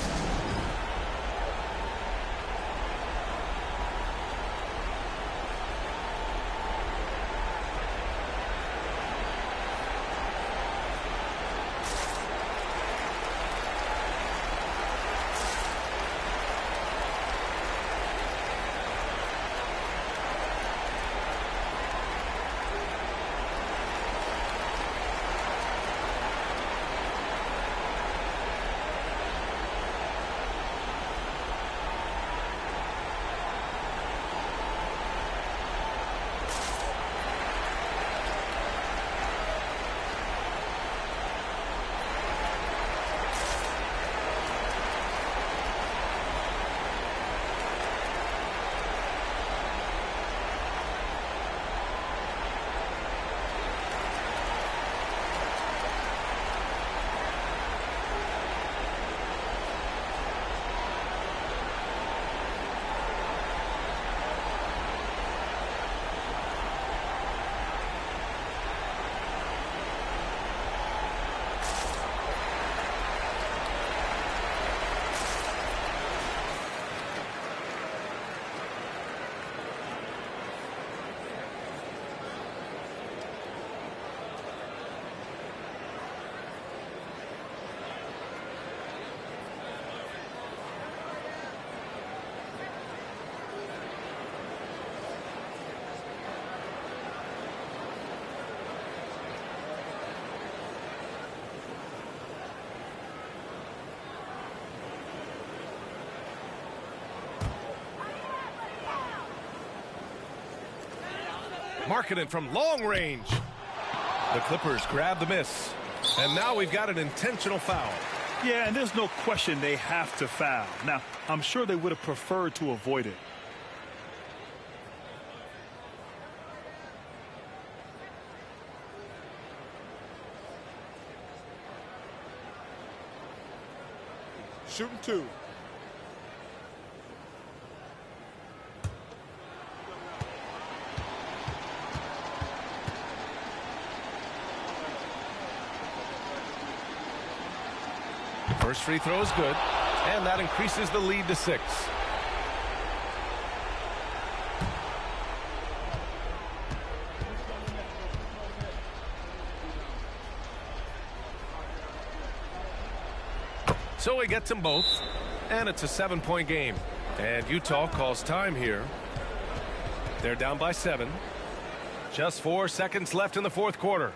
Marketing from long range. The Clippers grab the miss. And now we've got an intentional foul. Yeah, and there's no question they have to foul. Now, I'm sure they would have preferred to avoid it. Shooting 2. First free throw is good, and that increases the lead to 6. So he gets them both, and it's a 7-point game. And Utah calls time here. They're down by 7. Just 4 seconds left in the fourth quarter.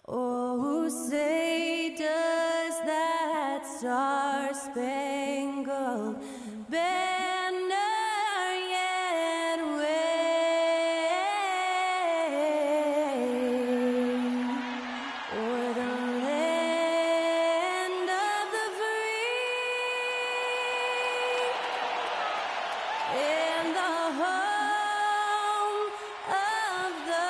Oh, say does that star-spangled banner yet wave o'er the land of the free and the home of the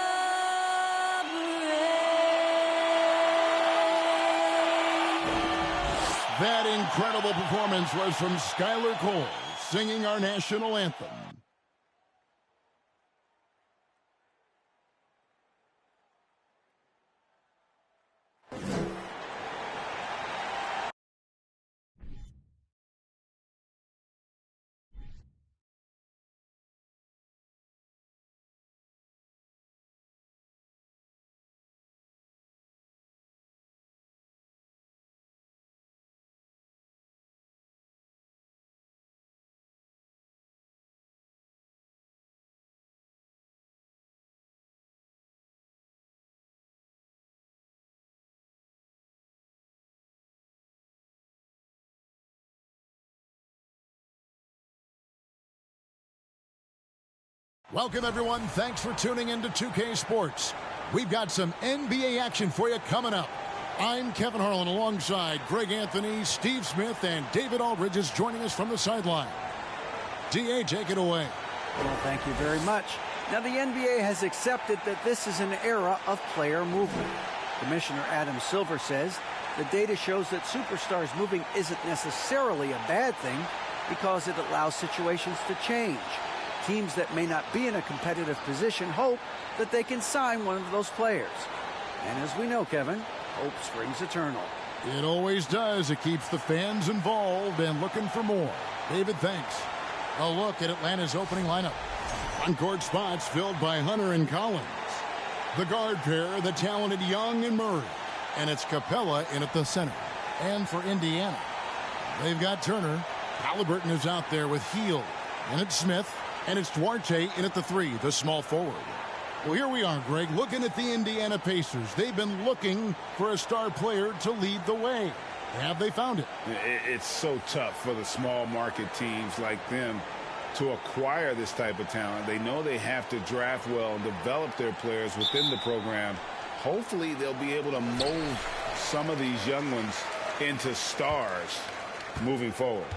That incredible performance was from Skylar Cole, singing our national anthem. Welcome, everyone. Thanks for tuning in to 2K Sports. We've got some NBA action for you coming up. I'm Kevin Harlan alongside Greg Anthony, Steve Smith, and David Aldridge is joining us from the sideline. DA, take it away. Well, thank you very much. Now, the NBA has accepted that this is an era of player movement. Commissioner Adam Silver says the data shows that superstars moving isn't necessarily a bad thing because it allows situations to change. Teams that may not be in a competitive position hope that they can sign one of those players. And as we know, Kevin, hope springs eternal. It always does. It keeps the fans involved and looking for more. David, thanks. A look at Atlanta's opening lineup. On-court spots filled by Hunter and Collins. The guard pair, the talented Young and Murray. And it's Capella in at the center. And for Indiana, they've got Turner. Halliburton is out there with Hield. And it's Smith. And it's Duarte in at the 3, the small forward. Well, here we are, Greg, looking at the Indiana Pacers. They've been looking for a star player to lead the way. Have they found it? It's so tough for the small market teams like them to acquire this type of talent. They know they have to draft well and develop their players within the program. Hopefully they'll be able to mold some of these young ones into stars moving forward.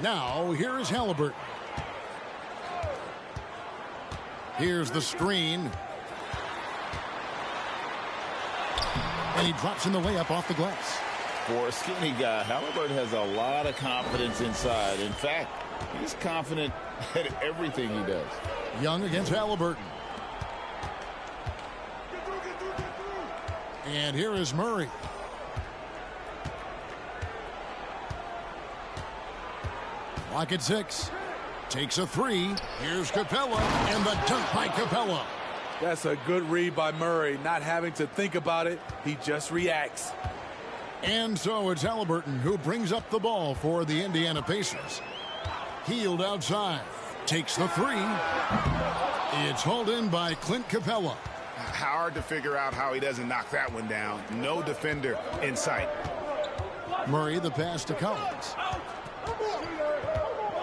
Now, here is Halliburton. Here's the screen. And he drops in the layup off the glass. For a skinny guy, Halliburton has a lot of confidence inside. In fact, he's confident at everything he does. Young against Halliburton. And here is Murray. Clock at 6. Takes a 3. Here's Capella, and the dunk by Capella. That's a good read by Murray. Not having to think about it, he just reacts. And so it's Halliburton who brings up the ball for the Indiana Pacers. Healed outside. Takes the 3. It's hauled in by Clint Capella. Hard to figure out how he doesn't knock that one down. No defender in sight. Murray the pass to Collins.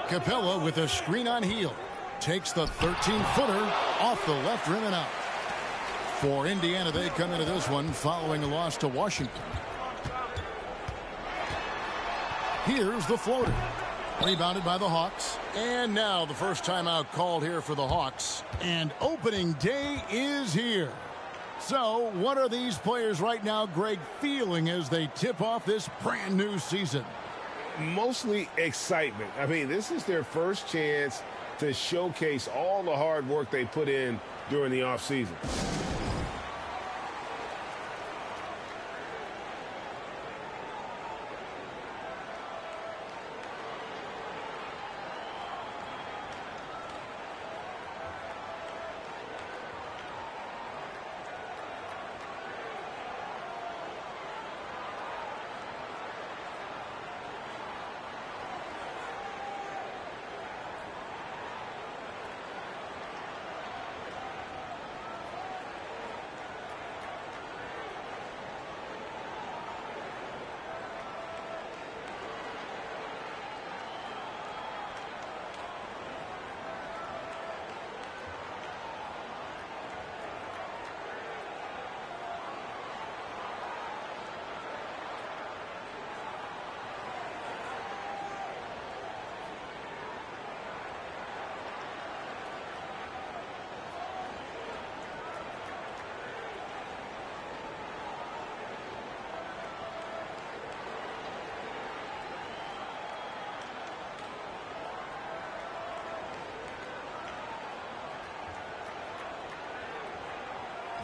Capella with a screen on Heel. Takes the 13-footer off the left rim and out. For Indiana, they come into this one following a loss to Washington. Here's the floater. Rebounded by the Hawks. And now the first timeout called here for the Hawks. And opening day is here. So what are these players right now, Greg, feeling as they tip off this brand new season? Mostly excitement. I mean, this is their first chance to showcase all the hard work they put in during the offseason.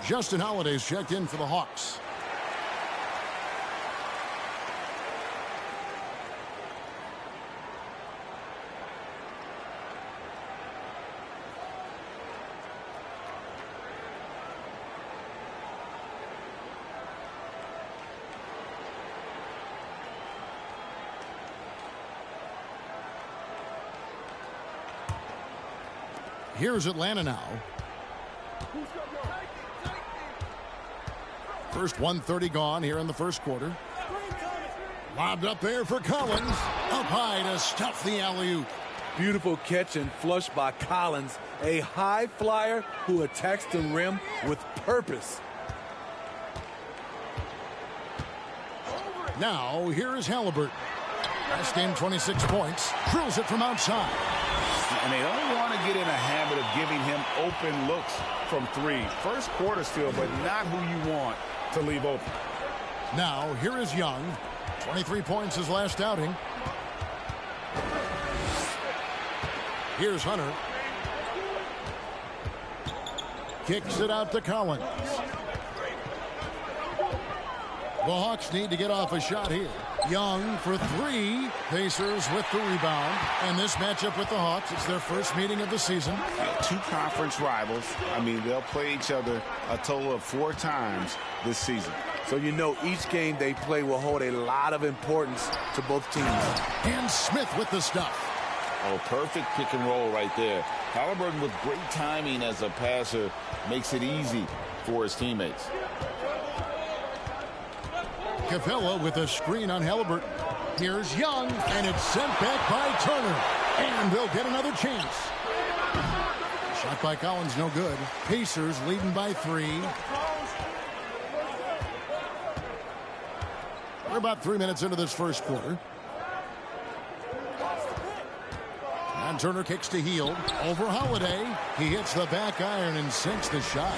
Justin Holiday's checked in for the Hawks. Here's Atlanta now. First 1:30 gone here in the first quarter. Lobbed up there for Collins. Up high to stuff the alley-oop. Beautiful catch and flush by Collins. A high flyer who attacks the rim with purpose. Now, here is Halliburton. Last game, 26 points. Drills it from outside. And they don't want to get in a habit of giving him open looks from 3. First quarter still, but not who you want to leave open. Now, here is Young. 23 points his last outing. Here's Hunter. Kicks it out to Collins. The Hawks need to get off a shot here. Young for 3. Pacers with the rebound. And this matchup with the Hawks, it's their first meeting of the season. 2 conference rivals. I mean, they'll play each other a total of 4 times this season. So you know each game they play will hold a lot of importance to both teams. And Smith with the stuff. Oh, perfect pick and roll right there. Halliburton with great timing as a passer makes it easy for his teammates. Capella with a screen on Halliburton. Here's Young, and it's sent back by Turner. And they'll get another chance. Shot by Collins, no good. Pacers leading by 3. We're about 3 minutes into this first quarter. Turner kicks to Hield. Over Holiday. He hits the back iron and sinks the shot.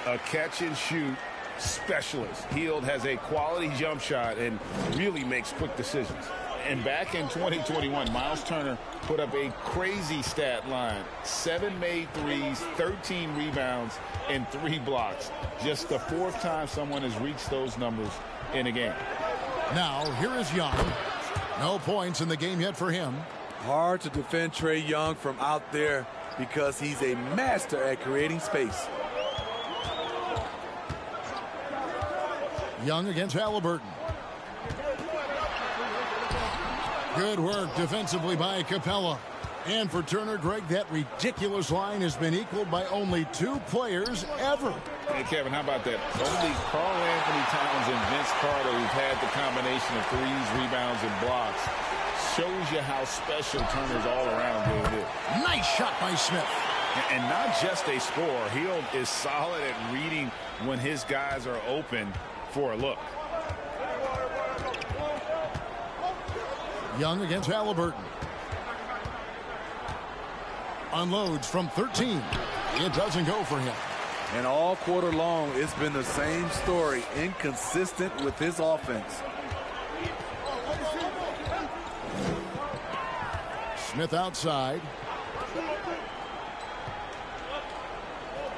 A catch and shoot specialist. Hield has a quality jump shot and really makes quick decisions. And back in 2021, Miles Turner put up a crazy stat line. 7 made threes, 13 rebounds, and 3 blocks. Just the 4th time someone has reached those numbers in a game. Now, here is Young. No points in the game yet for him. Hard to defend Trae Young from out there because he's a master at creating space. Young against Halliburton. Good work defensively by Capella. And for Turner, Greg, that ridiculous line has been equaled by only 2 players ever. Hey, Kevin, how about that? Only Karl Anthony Towns and Vince Carter who've had the combination of threes, rebounds, and blocks. Shows you how special Turner's all-around game is. Nice shot by Smith. And not just a scorer. Hield is solid at reading when his guys are open for a look. Young against Halliburton. Unloads from 13. It doesn't go for him. And all quarter long, it's been the same story. Inconsistent with his offense. Smith outside.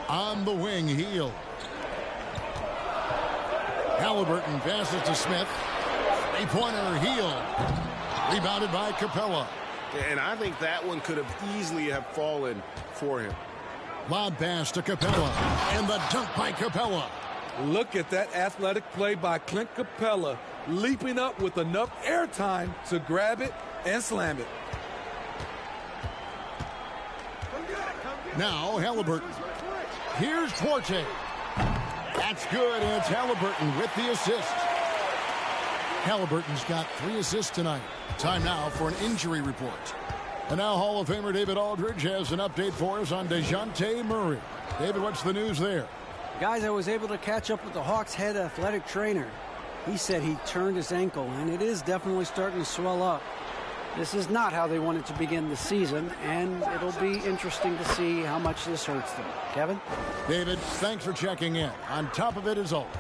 On the wing, Hield. Halliburton passes to Smith. 3-pointer, Hield. Rebounded by Capella. And I think that one could have easily have fallen for him. Lob pass to Capella. And the dunk by Capella. Look at that athletic play by Clint Capella, leaping up with enough airtime to grab it and slam it. Now Halliburton. Here's Forte. That's good, and it's Halliburton with the assist. Halliburton's got 3 assists tonight. Time now for an injury report. And now Hall of Famer David Aldridge has an update for us on DeJounte Murray. David, what's the news there? Guys, I was able to catch up with the Hawks head athletic trainer. He said he turned his ankle, and it is definitely starting to swell up. This is not how they wanted to begin the season, and it'll be interesting to see how much this hurts them. Kevin? David, thanks for checking in. On top of it as always.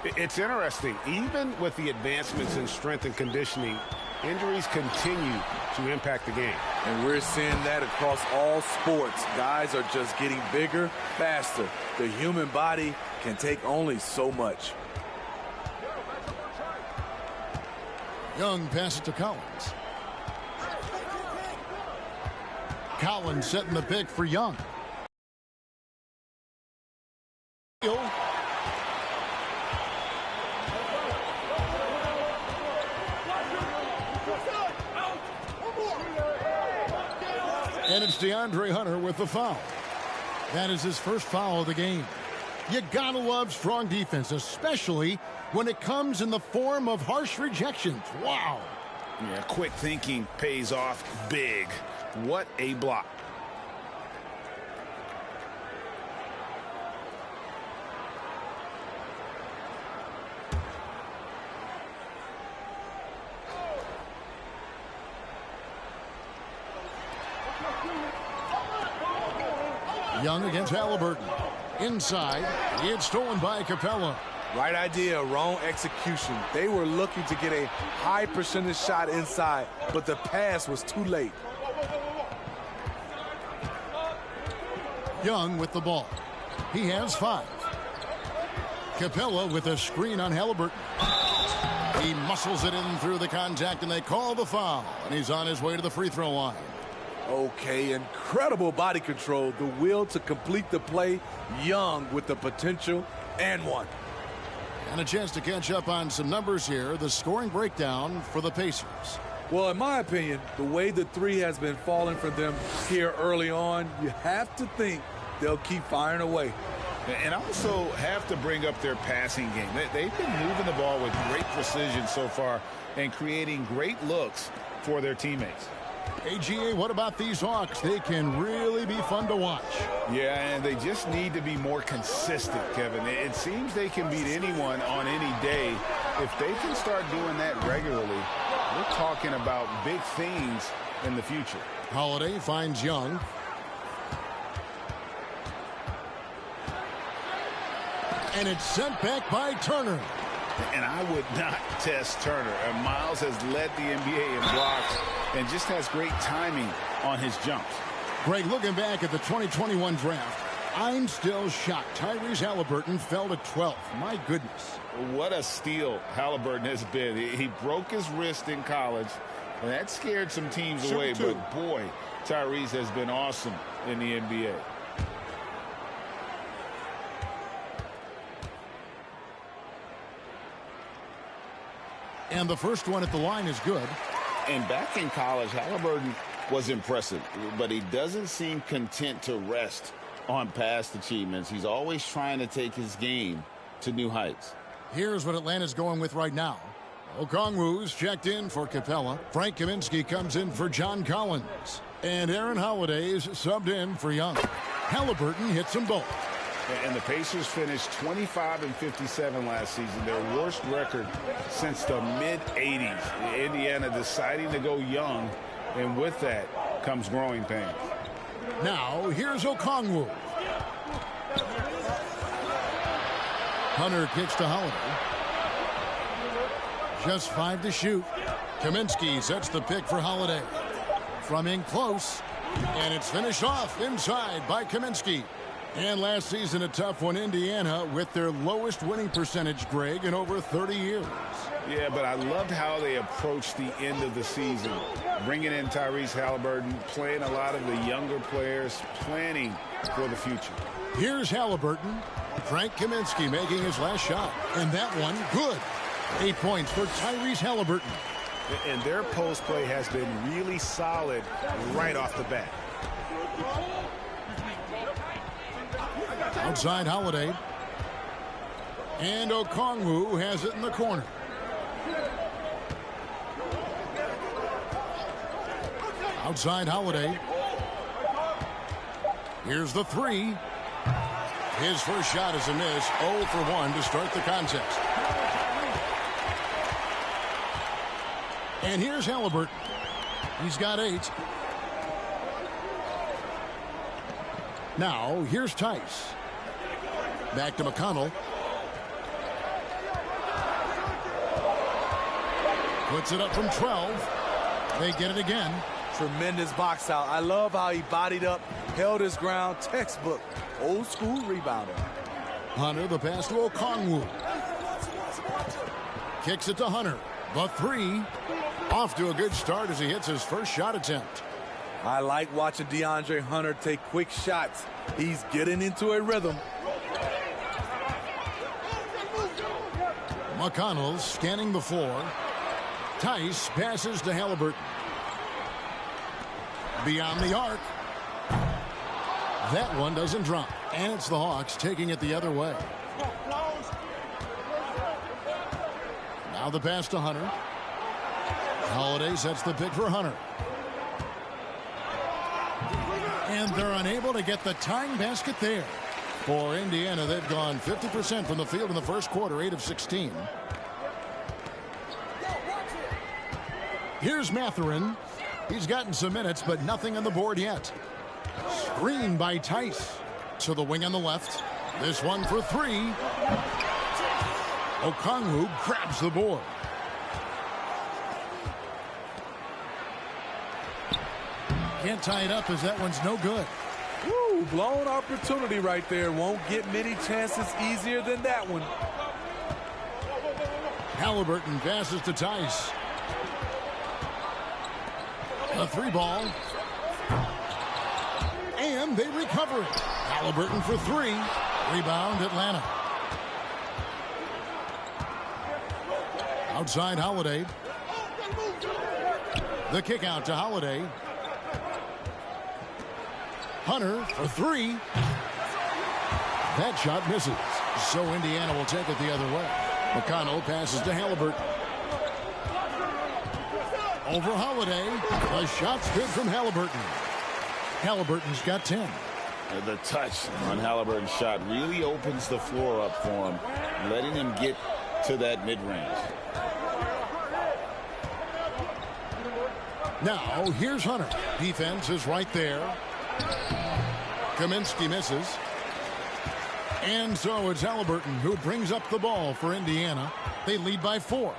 It's interesting. Even with the advancements in strength and conditioning, injuries continue to impact the game. And we're seeing that across all sports. Guys are just getting bigger, faster. The human body can take only so much. Young passes to Collins. Collins setting the pick for Young. And it's DeAndre Hunter with the foul. That is his first foul of the game. You gotta love strong defense, especially when it comes in the form of harsh rejections. Wow. Yeah, quick thinking pays off big. What a block. Young against Halliburton. Inside, it's stolen by Capella. Right idea, wrong execution. They were looking to get a high percentage shot inside, but the pass was too late. Young with the ball. He has 5. Capella with a screen on Halliburton. He muscles it in through the contact, and they call the foul. And he's on his way to the free throw line. Okay, incredible body control, the will to complete the play. Young with the potential and one. And a chance to catch up on some numbers here. The scoring breakdown for the Pacers. Well, in my opinion, the way the three has been falling for them here early on, you have to think they'll keep firing away. And also have to bring up their passing game. They've been moving the ball with great precision so far and creating great looks for their teammates. AGA, what about these Hawks? They can really be fun to watch. Yeah, and they just need to be more consistent, Kevin. It seems they can beat anyone on any day. If they can start doing that regularly, we're talking about big things in the future. Holiday finds Young. And it's sent back by Turner. And I would not test Turner. And Miles has led the NBA in blocks and just has great timing on his jumps. Greg, looking back at the 2021 draft, I'm still shocked. Tyrese Halliburton fell to 12th. My goodness. What a steal Halliburton has been. He broke his wrist in college, and that scared some teams away. But, boy, Tyrese has been awesome in the NBA. And the first one at the line is good. And back in college, Halliburton was impressive, but he doesn't seem content to rest on past achievements. He's always trying to take his game to new heights. Here's what Atlanta's going with right now. Okongwu's checked in for Capella. Frank Kaminsky comes in for John Collins. And Aaron Holiday's subbed in for Young. Halliburton hits them both. And the Pacers finished 25-57 last season, their worst record since the mid-'80s. Indiana deciding to go young, and with that comes growing pains. Now, here's Okongwu. Hunter kicks to Holiday. Just 5 to shoot. Kaminsky sets the pick for Holiday. From in close, and it's finished off inside by Kaminsky. And last season, a tough one, Indiana, with their lowest winning percentage, Greg, in over 30 years. Yeah, but I loved how they approached the end of the season, bringing in Tyrese Halliburton, playing a lot of the younger players, planning for the future. Here's Halliburton. Frank Kaminsky making his last shot. And that one, good. 8 points for Tyrese Halliburton. And their post play has been really solid right off the bat. Outside Holiday. And Okongwu has it in the corner. Outside Holiday. Here's the three. His first shot is a miss. 0 for 1 to start the contest. And here's Halliburton. He's got 8. Now, here's Tice. Back to McConnell. Puts it up from 12. They get it again. Tremendous box out. I love how he bodied up, held his ground. Textbook, old school rebounder. Hunter, the pass to Okongwu. Kicks it to Hunter. The three. Off to a good start as he hits his first shot attempt. I like watching DeAndre Hunter take quick shots. He's getting into a rhythm. McConnell scanning the floor. Tice passes to Halliburton. Beyond the arc. That one doesn't drop. And it's the Hawks taking it the other way. Now the pass to Hunter. Holiday sets the pick for Hunter. And they're unable to get the tying basket there. For Indiana, they've gone 50% from the field in the first quarter, 8 of 16. Here's Mathurin. He's gotten some minutes, but nothing on the board yet. Screen by Tice. To the wing on the left. This one for 3. Okongwu grabs the board. Can't tie it up as that one's no good. Woo, blown opportunity right there. Won't get many chances easier than that one. Halliburton passes to Tice. A 3-ball. And they recover it. Halliburton for 3. Rebound Atlanta. Outside Holiday. The kick out to Holiday. Hunter for 3. That shot misses. So Indiana will take it the other way. McConnell passes to Halliburton. Over Holiday. The shot's good from Halliburton. Halliburton's got 10. The touch on Halliburton's shot really opens the floor up for him, letting him get to that mid-range. Now, here's Hunter. Defense is right there. Kaminsky misses. And so it's Halliburton who brings up the ball for Indiana. They lead by 4.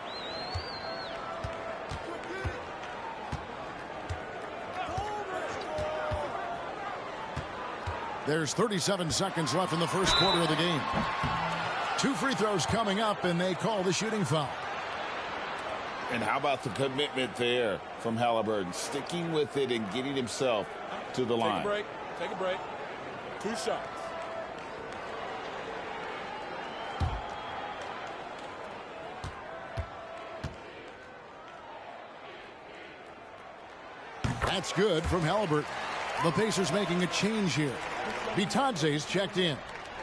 There's 37 seconds left in the first quarter of the game. 2 free throws coming up, and they call the shooting foul. And how about the commitment there from Halliburton, sticking with it and getting himself to the line. Take a break. Take a break. 2 shots. That's good from Halliburton. The Pacers making a change here. Bitadze's checked in.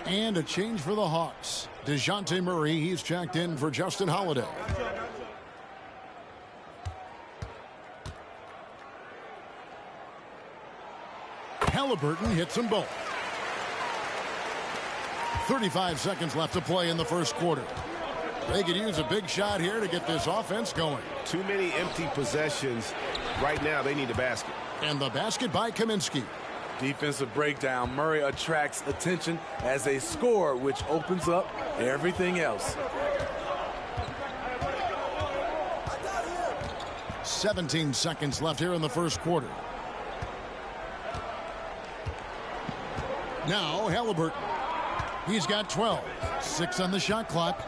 And a change for the Hawks. DeJounte Murray, he's checked in for Justin Holiday. Halliburton hits them both. 35 seconds left to play in the first quarter. They could use a big shot here to get this offense going. Too many empty possessions. Right now, they need a basket. And the basket by Kaminsky. Defensive breakdown. Murray attracts attention as a scorer, which opens up everything else. 17 seconds left here in the first quarter. Now Halliburton. He's got 12. 6 on the shot clock.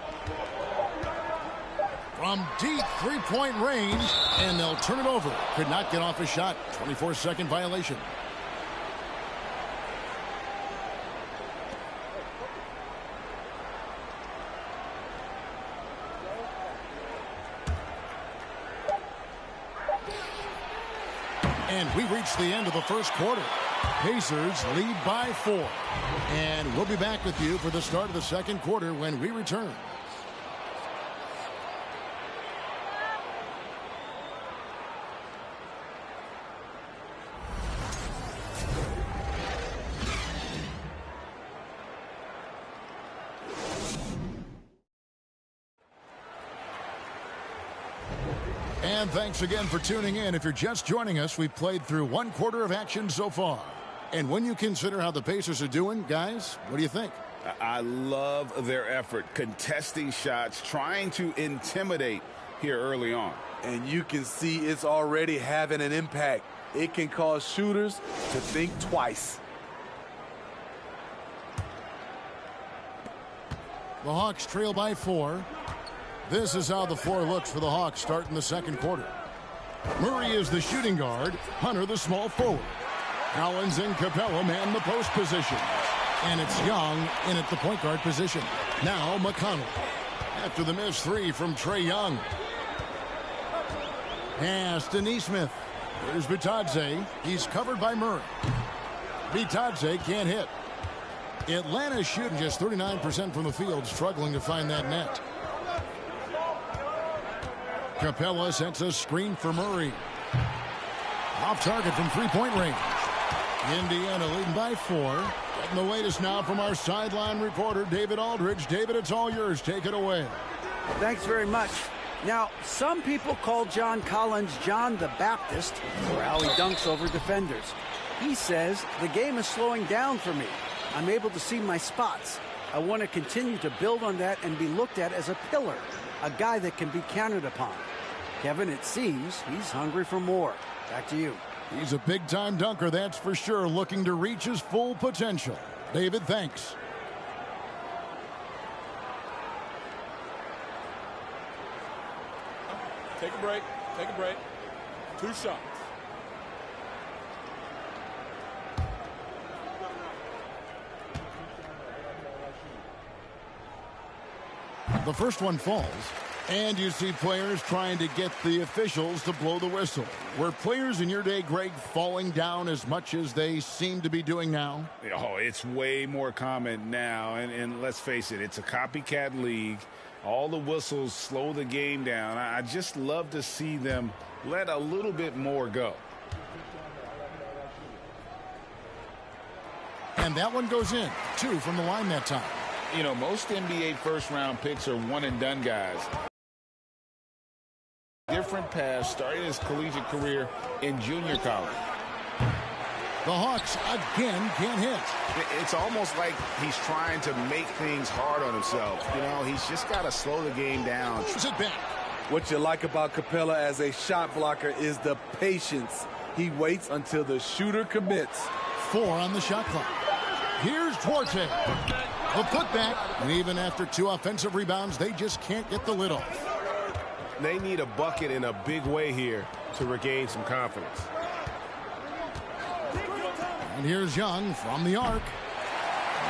From deep three-point range, and they'll turn it over. Could not get off a shot. 24-second violation. And we reach the end of the first quarter. Pacers lead by 4. And we'll be back with you for the start of the second quarter when we return. And thanks again for tuning in. If you're just joining us, we've played through 1 quarter of action so far. And when you consider how the Pacers are doing, guys, what do you think? I love their effort, contesting shots, trying to intimidate here early on. And you can see it's already having an impact. It can cause shooters to think twice. The Hawks trail by 4. This is how the floor looks for the Hawks starting the second quarter. Murray is the shooting guard. Hunter the small forward. Collins and Capella man the post position. And it's Young in at the point guard position. Now McConnell. After the missed 3 from Trae Young. Pass to Nesmith. Here's Bitadze. He's covered by Murray. Bitadze can't hit. Atlanta shooting just 39% from the field, struggling to find that net. Capella sets a screen for Murray. Off target from three-point range. Indiana leading by 4. Getting the latest now from our sideline reporter, David Aldridge. David, it's all yours. Take it away. Thanks very much. Now, some people call John Collins John the Baptist for how he dunks over defenders. He says, the game is slowing down for me. I'm able to see my spots. I want to continue to build on that and be looked at as a pillar, a guy that can be counted upon. Kevin, it seems he's hungry for more. Back to you. He's a big-time dunker, that's for sure, looking to reach his full potential. David, thanks. Take a break. Take a break. 2 shots. The first one falls, and you see players trying to get the officials to blow the whistle. Were players in your day, Greg, falling down as much as they seem to be doing now? Oh, it's way more common now, and let's face it, it's a copycat league. All the whistles slow the game down. I just love to see them let a little bit more go. And that one goes in. 2 from the line that time. You know, most NBA first-round picks are one-and-done guys. Different different path starting his collegiate career in junior college. The Hawks again can't hit. It's almost like he's trying to make things hard on himself. You know, he's just got to slow the game down. Sit back. What you like about Capella as a shot blocker is the patience. He waits until the shooter commits. 4 on the shot clock. Here's Duarte. The putback. And even after 2 offensive rebounds, they just can't get the lid off. They need a bucket in a big way here to regain some confidence. And here's Young from the arc.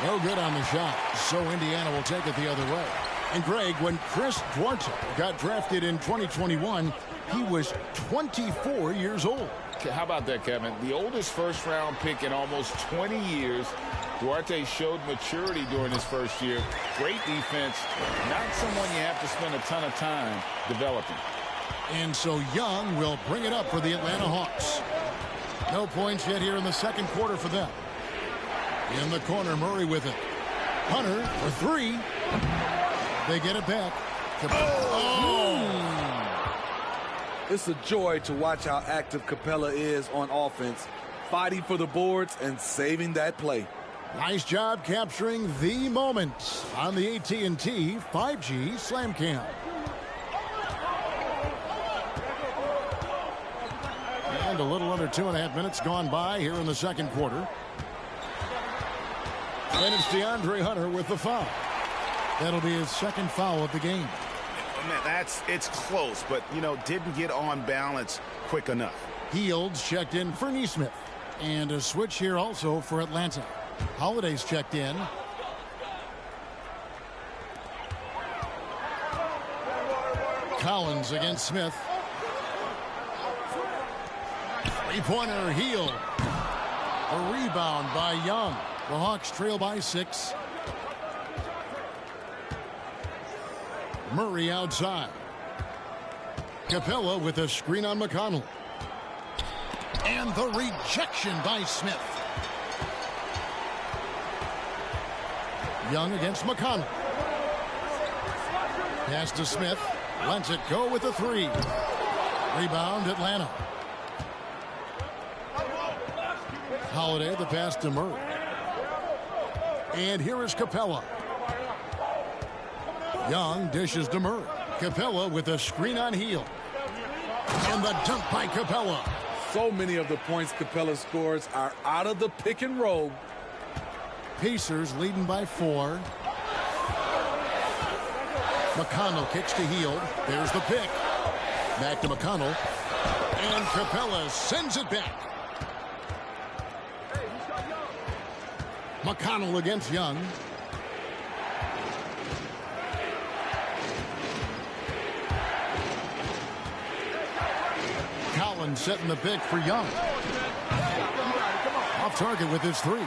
No good on the shot. So Indiana will take it the other way. And Greg, when Chris Duarte got drafted in 2021, he was 24 years old. How about that, Kevin? The oldest first-round pick in almost 20 years. Duarte showed maturity during his first year. Great defense. Not someone you have to spend a ton of time developing. And so Young will bring it up for the Atlanta Hawks. No points yet here in the second quarter for them. In the corner, Murray with it. Hunter for 3. They get it back. It's a joy to watch how active Capella is on offense, fighting for the boards and saving that play. Nice job capturing the moment on the AT&T 5G Slam Cam. And a little under 2.5 minutes gone by here in the second quarter. And it's DeAndre Hunter with the foul. That'll be his second foul of the game. Man, it's close, but, you know, didn't get on balance quick enough. Fields checked in for Nesmith. And a switch here also for Atlanta. Holiday's checked in. Collins against Smith. Three-pointer, Hield. A rebound by Young. The Hawks trail by 6. Murray outside. Capella with a screen on McConnell. And the rejection by Smith. Young against McConnell. Pass to Smith. Lets it go with a 3. Rebound Atlanta. Holiday the pass to Murray. And here is Capella. Young dishes to Murray. Capella with a screen on Hield. And the dunk by Capella. So many of the points Capella scores are out of the pick and roll. Pacers leading by 4. McConnell kicks to Hield. There's the pick. Back to McConnell. And Capella sends it back. McConnell against Young. Collins setting the pick for Young. Off target with his 3.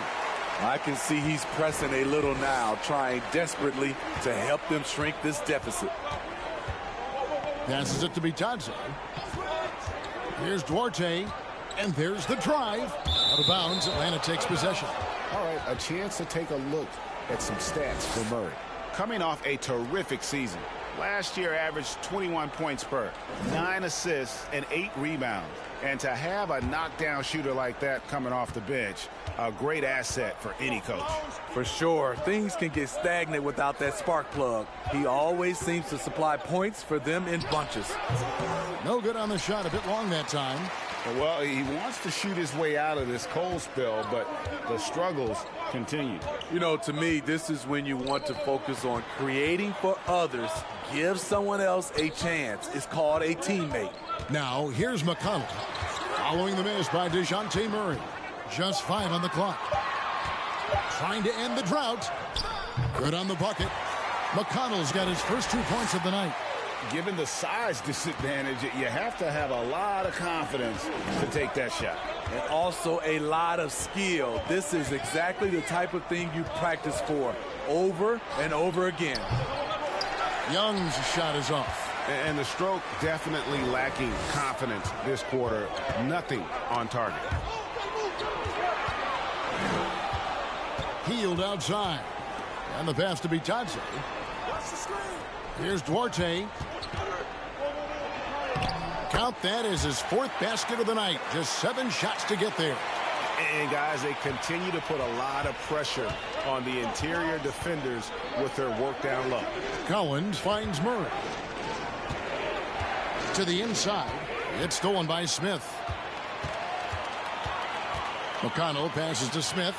I can see he's pressing a little now, trying desperately to help them shrink this deficit. Passes it to Bitadze. Here's Duarte. And there's the drive. Out of bounds, Atlanta takes possession. All right, a chance to take a look at some stats for Murray. Coming off a terrific season. Last year averaged 21 points per, 9 assists, and 8 rebounds. And to have a knockdown shooter like that coming off the bench, a great asset for any coach. For sure, things can get stagnant without that spark plug. He always seems to supply points for them in bunches. No good on the shot, a bit long that time. Well, he wants to shoot his way out of this cold spell, but the struggles continue. You know, to me, this is when you want to focus on creating for others. Give someone else a chance. It's called a teammate. Now, here's McConnell. Following the miss by DeJounte Murray. Just 5 on the clock. Trying to end the drought. Good on the bucket. McConnell's got his first 2 points of the night. Given the size disadvantage, you have to have a lot of confidence to take that shot. And also a lot of skill. This is exactly the type of thing you practice for over and over again. Young's shot is off. And the stroke definitely lacking confidence this quarter. Nothing on target. Hield outside. And the pass to Bitadze. Here's Duarte. count. That is his 4th basket of the night. Just 7 shots to get there. And, guys, they continue to put a lot of pressure on the interior defenders with their work down low. Collins finds Murray. To the inside. It's stolen by Smith. McConnell passes to Smith.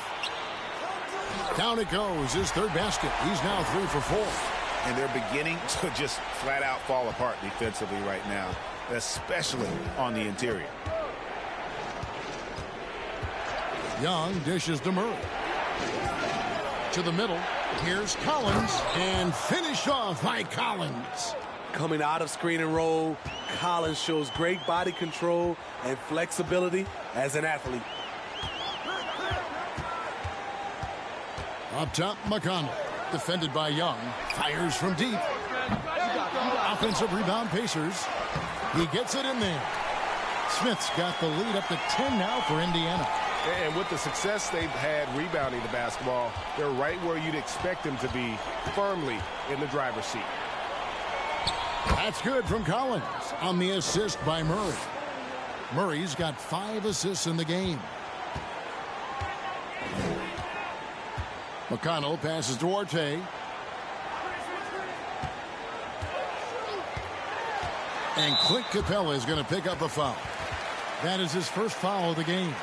Down it goes. His 3rd basket. He's now 3 for 4. And they're beginning to just flat out fall apart defensively right now, especially on the interior. Young dishes to Murray. To the middle. Here's Collins. And finished off by Collins. Coming out of screen and roll, Collins shows great body control and flexibility as an athlete. Up top, McConnell. Defended by Young. Fires from deep. Offensive rebound, Pacers. He gets it in there. Smith's got the lead up to 10 now for Indiana. And with the success they've had rebounding the basketball, they're right where you'd expect them to be, firmly in the driver's seat. That's good from Collins on the assist by Murray. Murray's got 5 assists in the game. McConnell passes to Duarte. And Clint Capella is going to pick up a foul. That is his 1st foul of the game.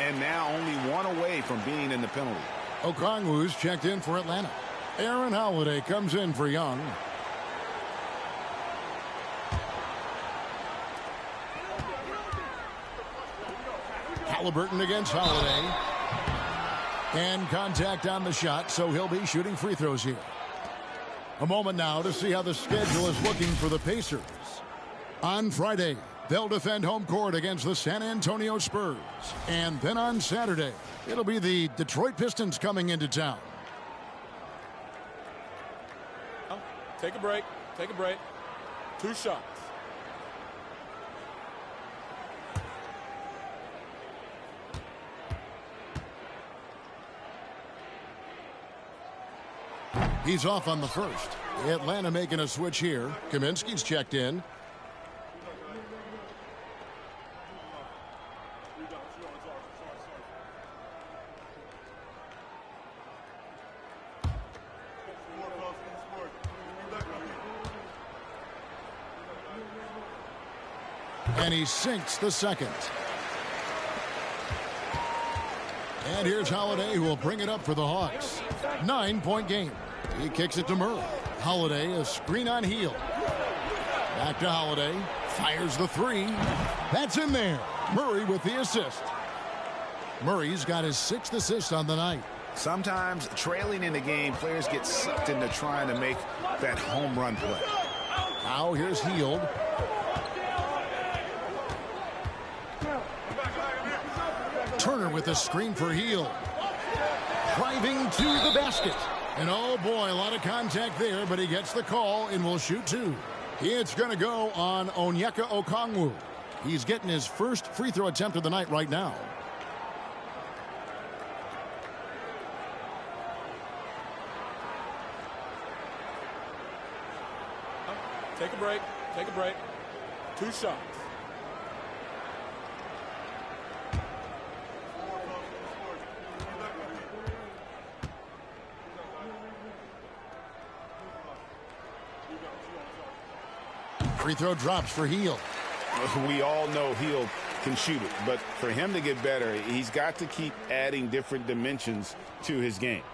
And now only 1 away from being in the penalty. Okongwu's checked in for Atlanta. Aaron Holiday comes in for Young. Halliburton against Holiday. And contact on the shot, so he'll be shooting free throws here. A moment now to see how the schedule is looking for the Pacers. On Friday, they'll defend home court against the San Antonio Spurs. And then on Saturday, it'll be the Detroit Pistons coming into town. Take a break. Take a break. 2 shots. He's off on the 1st. Atlanta making a switch here. Kaminsky's checked in. And he sinks the 2nd. And here's Holiday, who will bring it up for the Hawks. 9-point game. He kicks it to Murray. Holiday, a screen on Hield. Back to Holiday. Fires the 3. That's in there. Murray with the assist. Murray's got his 6th assist on the night. Sometimes trailing in the game, players get sucked into trying to make that home run play. Now here's Hield. Turner with a screen for Hield. Driving to the basket. And oh boy, a lot of contact there, but he gets the call and will shoot 2. It's going to go on Onyeka Okongwu. He's getting his 1st free throw attempt of the night right now. Take a break. Take a break. 2 shots. Free throw drops for Hield. We all know Hield can shoot it, but for him to get better, he's got to keep adding different dimensions to his game.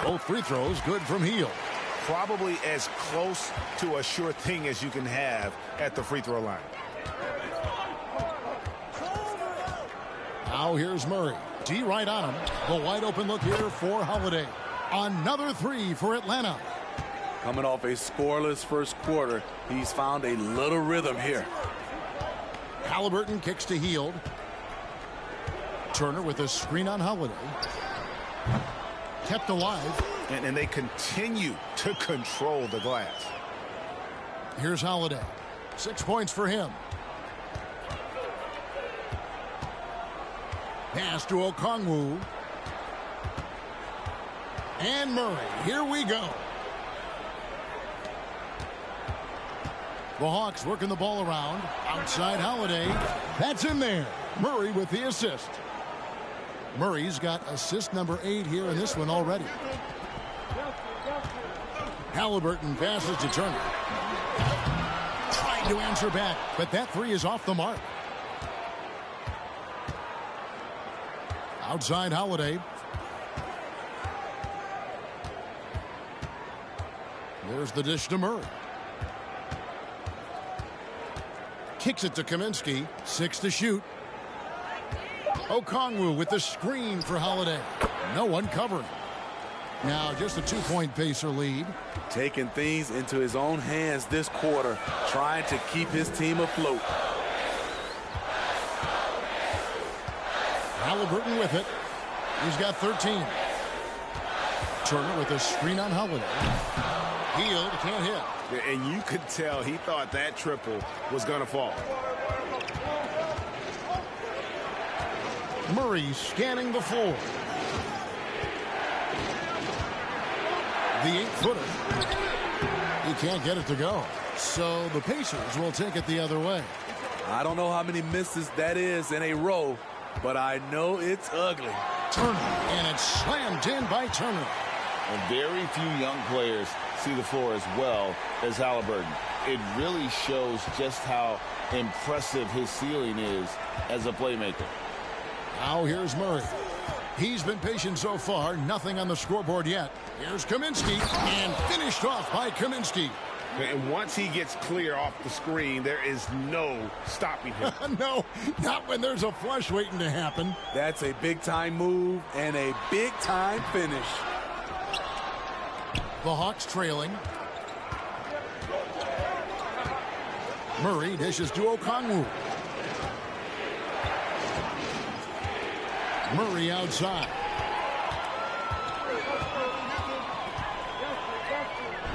Both free throws good from Hield. Probably as close to a sure thing as you can have at the free throw line. Now here's Murray. D right on him. The wide open look here for Holiday. Another 3 for Atlanta. Coming off a scoreless 1st quarter, he's found a little rhythm here. Halliburton kicks to Hield. Turner with a screen on Holiday. Kept alive. And they continue to control the glass. Here's Holiday. 6 points for him. Pass to Okongwu. And Murray. Here we go. The Hawks working the ball around. Outside Holiday. That's in there. Murray with the assist. Murray's got assist number 8 here in this one already. Halliburton passes to Turner. Trying to answer back, but that 3 is off the mark. Outside Holiday. There's the dish to Murray. Kicks it to Kaminsky. 6 to shoot. Okongwu with the screen for Holiday. No one covering. Now just a 2-point Pacer lead. Taking things into his own hands this quarter, trying to keep his team afloat. Halliburton with it. He's got 13. Turner with a screen on Holiday. Hield can't hit. And you could tell he thought that triple was going to fall. Murray scanning the floor. The 8-footer. He can't get it to go. So the Pacers will take it the other way. I don't know how many misses that is in a row, but I know it's ugly. Turner, and it's slammed in by Turner. And very few young players see the floor as well as Halliburton. It really shows just how impressive his ceiling is as a playmaker. Now here's Murray. He's been patient so far. Nothing on the scoreboard yet. Here's Kaminsky, and finished off by Kaminsky. And once he gets clear off the screen, there is no stopping him. No, not when there's a flush waiting to happen. That's a big-time move and a big-time finish. The Hawks trailing. Murray dishes to Okongwu. Murray outside.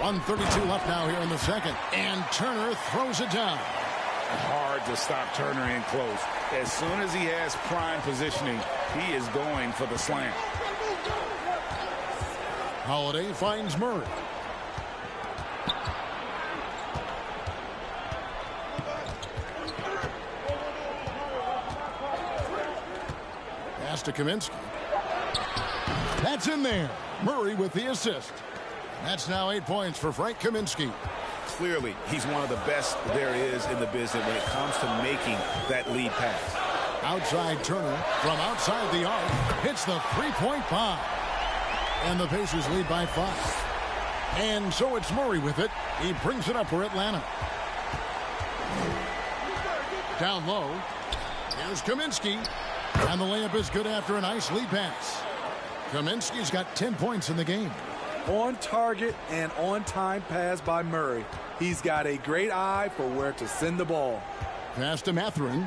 1:32 left now here in the second. And Turner throws it down. Hard to stop Turner in close. As soon as he has prime positioning, he is going for the slam. Holiday finds Murray. Pass to Kaminsky. That's in there. Murray with the assist. That's now 8 points for Frank Kaminsky. Clearly, he's one of the best there is in the business when it comes to making that lead pass. Outside Turner from outside the arc hits the three-point bomb. And the Pacers lead by 5. And so it's Murray with it. He brings it up for Atlanta. Down low. Here's Kaminsky. And the layup is good after a nice lead pass. Kaminsky's got 10 points in the game. On target and on time pass by Murray. He's got a great eye for where to send the ball. Pass to Mathurin.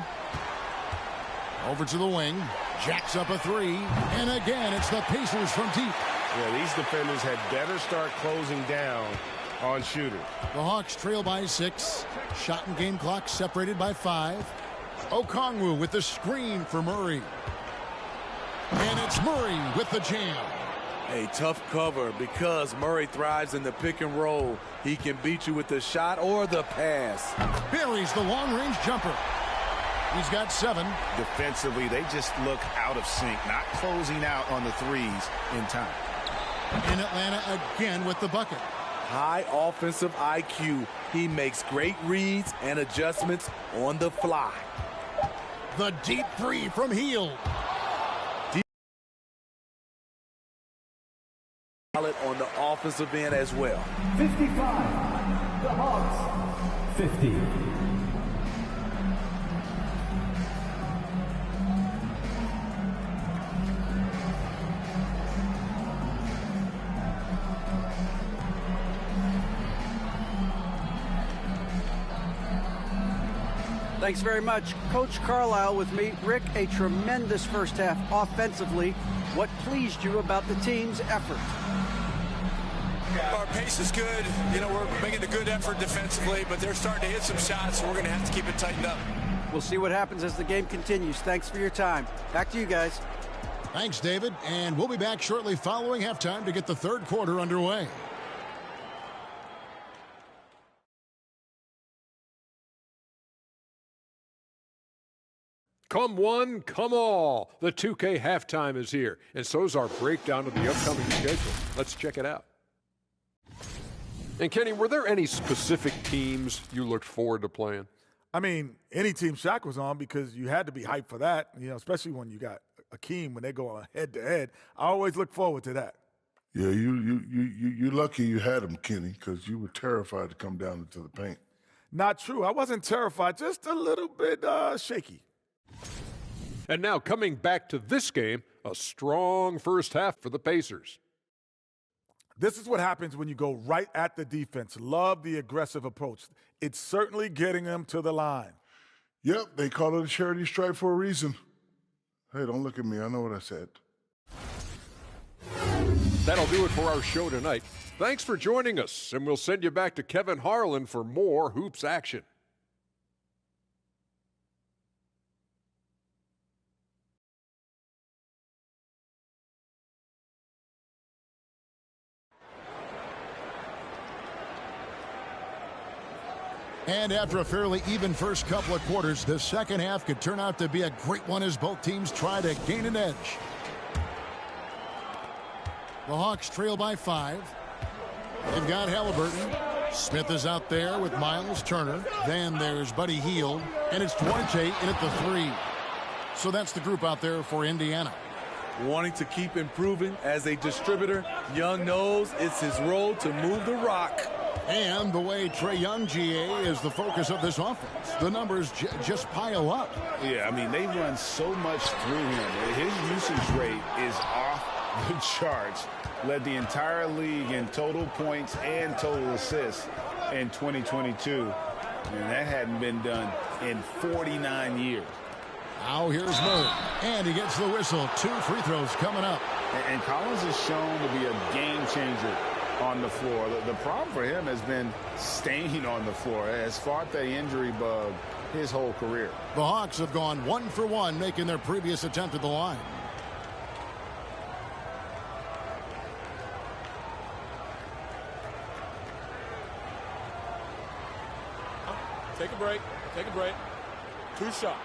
Over to the wing. Jacks up a 3. And again, it's the Pacers from deep. Yeah, these defenders had better start closing down on shooters. The Hawks trail by 6. Shot and game clock separated by 5. Okongwu with the screen for Murray. And it's Murray with the jam. A tough cover because Murray thrives in the pick and roll. He can beat you with the shot or the pass. Buries the long-range jumper. He's got 7. Defensively, they just look out of sync, not closing out on the threes in time. In Atlanta again with the bucket. High offensive IQ. He makes great reads and adjustments on the fly. The deep 3 from Hield. On the offensive end as well. 55. The Hawks. 50. Thanks very much. Coach Carlisle with me. Rick, a tremendous first half offensively. What pleased you about the team's effort? Our pace is good. You know, we're making a good effort defensively, but they're starting to hit some shots, so we're going to have to keep it tightened up. We'll see what happens as the game continues. Thanks for your time. Back to you guys. Thanks, David. And we'll be back shortly following halftime to get the third quarter underway. Come one, come all. The 2K halftime is here, and so's our breakdown of the upcoming schedule. Let's check it out. And Kenny, were there any specific teams you looked forward to playing? I mean, any team Shaq was on, because you had to be hyped for that, you know, especially when you got Akeem when they go on head-to-head. I always look forward to that. Yeah, you're lucky you had him, Kenny, because you were terrified to come down into the paint. Not true. I wasn't terrified, just a little bit shaky. And now coming back to this game, a strong first half for the Pacers. This is what happens when you go right at the defense. Love the aggressive approach. It's certainly getting them to the line. Yep, they call it a charity stripe for a reason. Hey, don't look at me. I know what I said. That'll do it for our show tonight. Thanks for joining us, and we'll send you back to Kevin Harlan for more hoops action. And after a fairly even first couple of quarters, the second half could turn out to be a great one as both teams try to gain an edge. The Hawks trail by 5. They've got Halliburton. Smith is out there with Miles Turner. Then there's Buddy Hield. And it's Duarte in at the 3. So that's the group out there for Indiana. Wanting to keep improving as a distributor, Young knows it's his role to move the rock. And the way Trae Young, GA, is the focus of this offense. The numbers just pile up. Yeah, I mean, they run so much through him. His usage rate is off the charts. Led the entire league in total points and total assists in 2022. And that hadn't been done in 49 years. Now here's Murray. And he gets the whistle. 2 free throws coming up. And Collins is shown to be a game changer on the floor. The problem for him has been staying on the floor. Has fought the injury bug his whole career. The Hawks have gone 1 for 1, making their previous attempt at the line. Take a break. Take a break. 2 shots.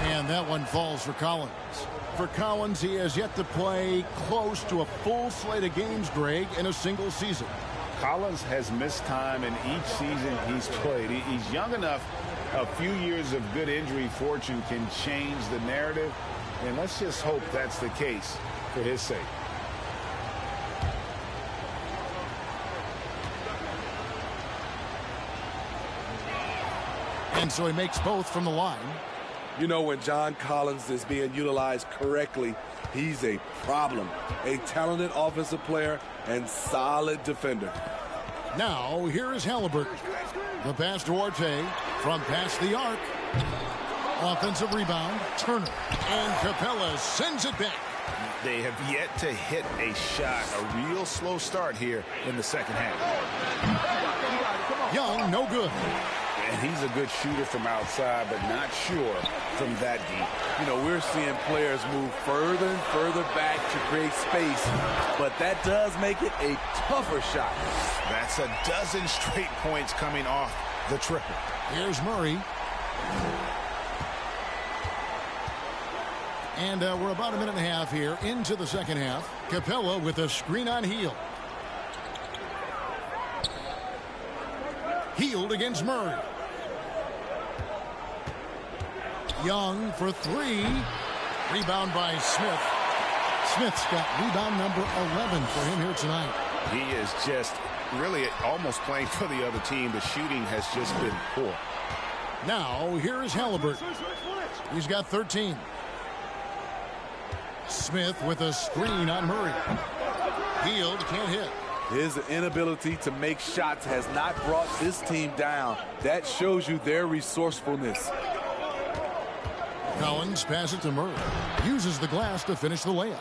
And that one falls for Collins. For Collins, he has yet to play close to a full slate of games, Greg, in a single season. Collins has missed time in each season he's played. He's young enough. A few years of good injury fortune can change the narrative. And let's just hope that's the case for his sake. And so he makes both from the line. You know, when John Collins is being utilized correctly, he's a problem. A talented offensive player and solid defender. Now, here is Halliburton. The pass to Duarte from past the arc. Offensive rebound, Turner. And Capella sends it back. They have yet to hit a shot. A real slow start here in the second half. Young, no good. And he's a good shooter from outside, but not sure from that deep. You know, we're seeing players move further and further back to create space, but that does make it a tougher shot. That's a dozen straight points coming off the triple. Here's Murray. And we're about a minute and a half here into the second half. Capella with a screen on Hield. Hield against Murray. Young for 3. Rebound by Smith. Smith's got rebound number 11 for him here tonight. He is just really almost playing for the other team. The shooting has just been poor. Now, here is Halliburton. He's got 13. Smith with a screen on Murray. Hield can't hit. His inability to make shots has not brought this team down. That shows you their resourcefulness. Collins passes it to Murray. Uses the glass to finish the layup.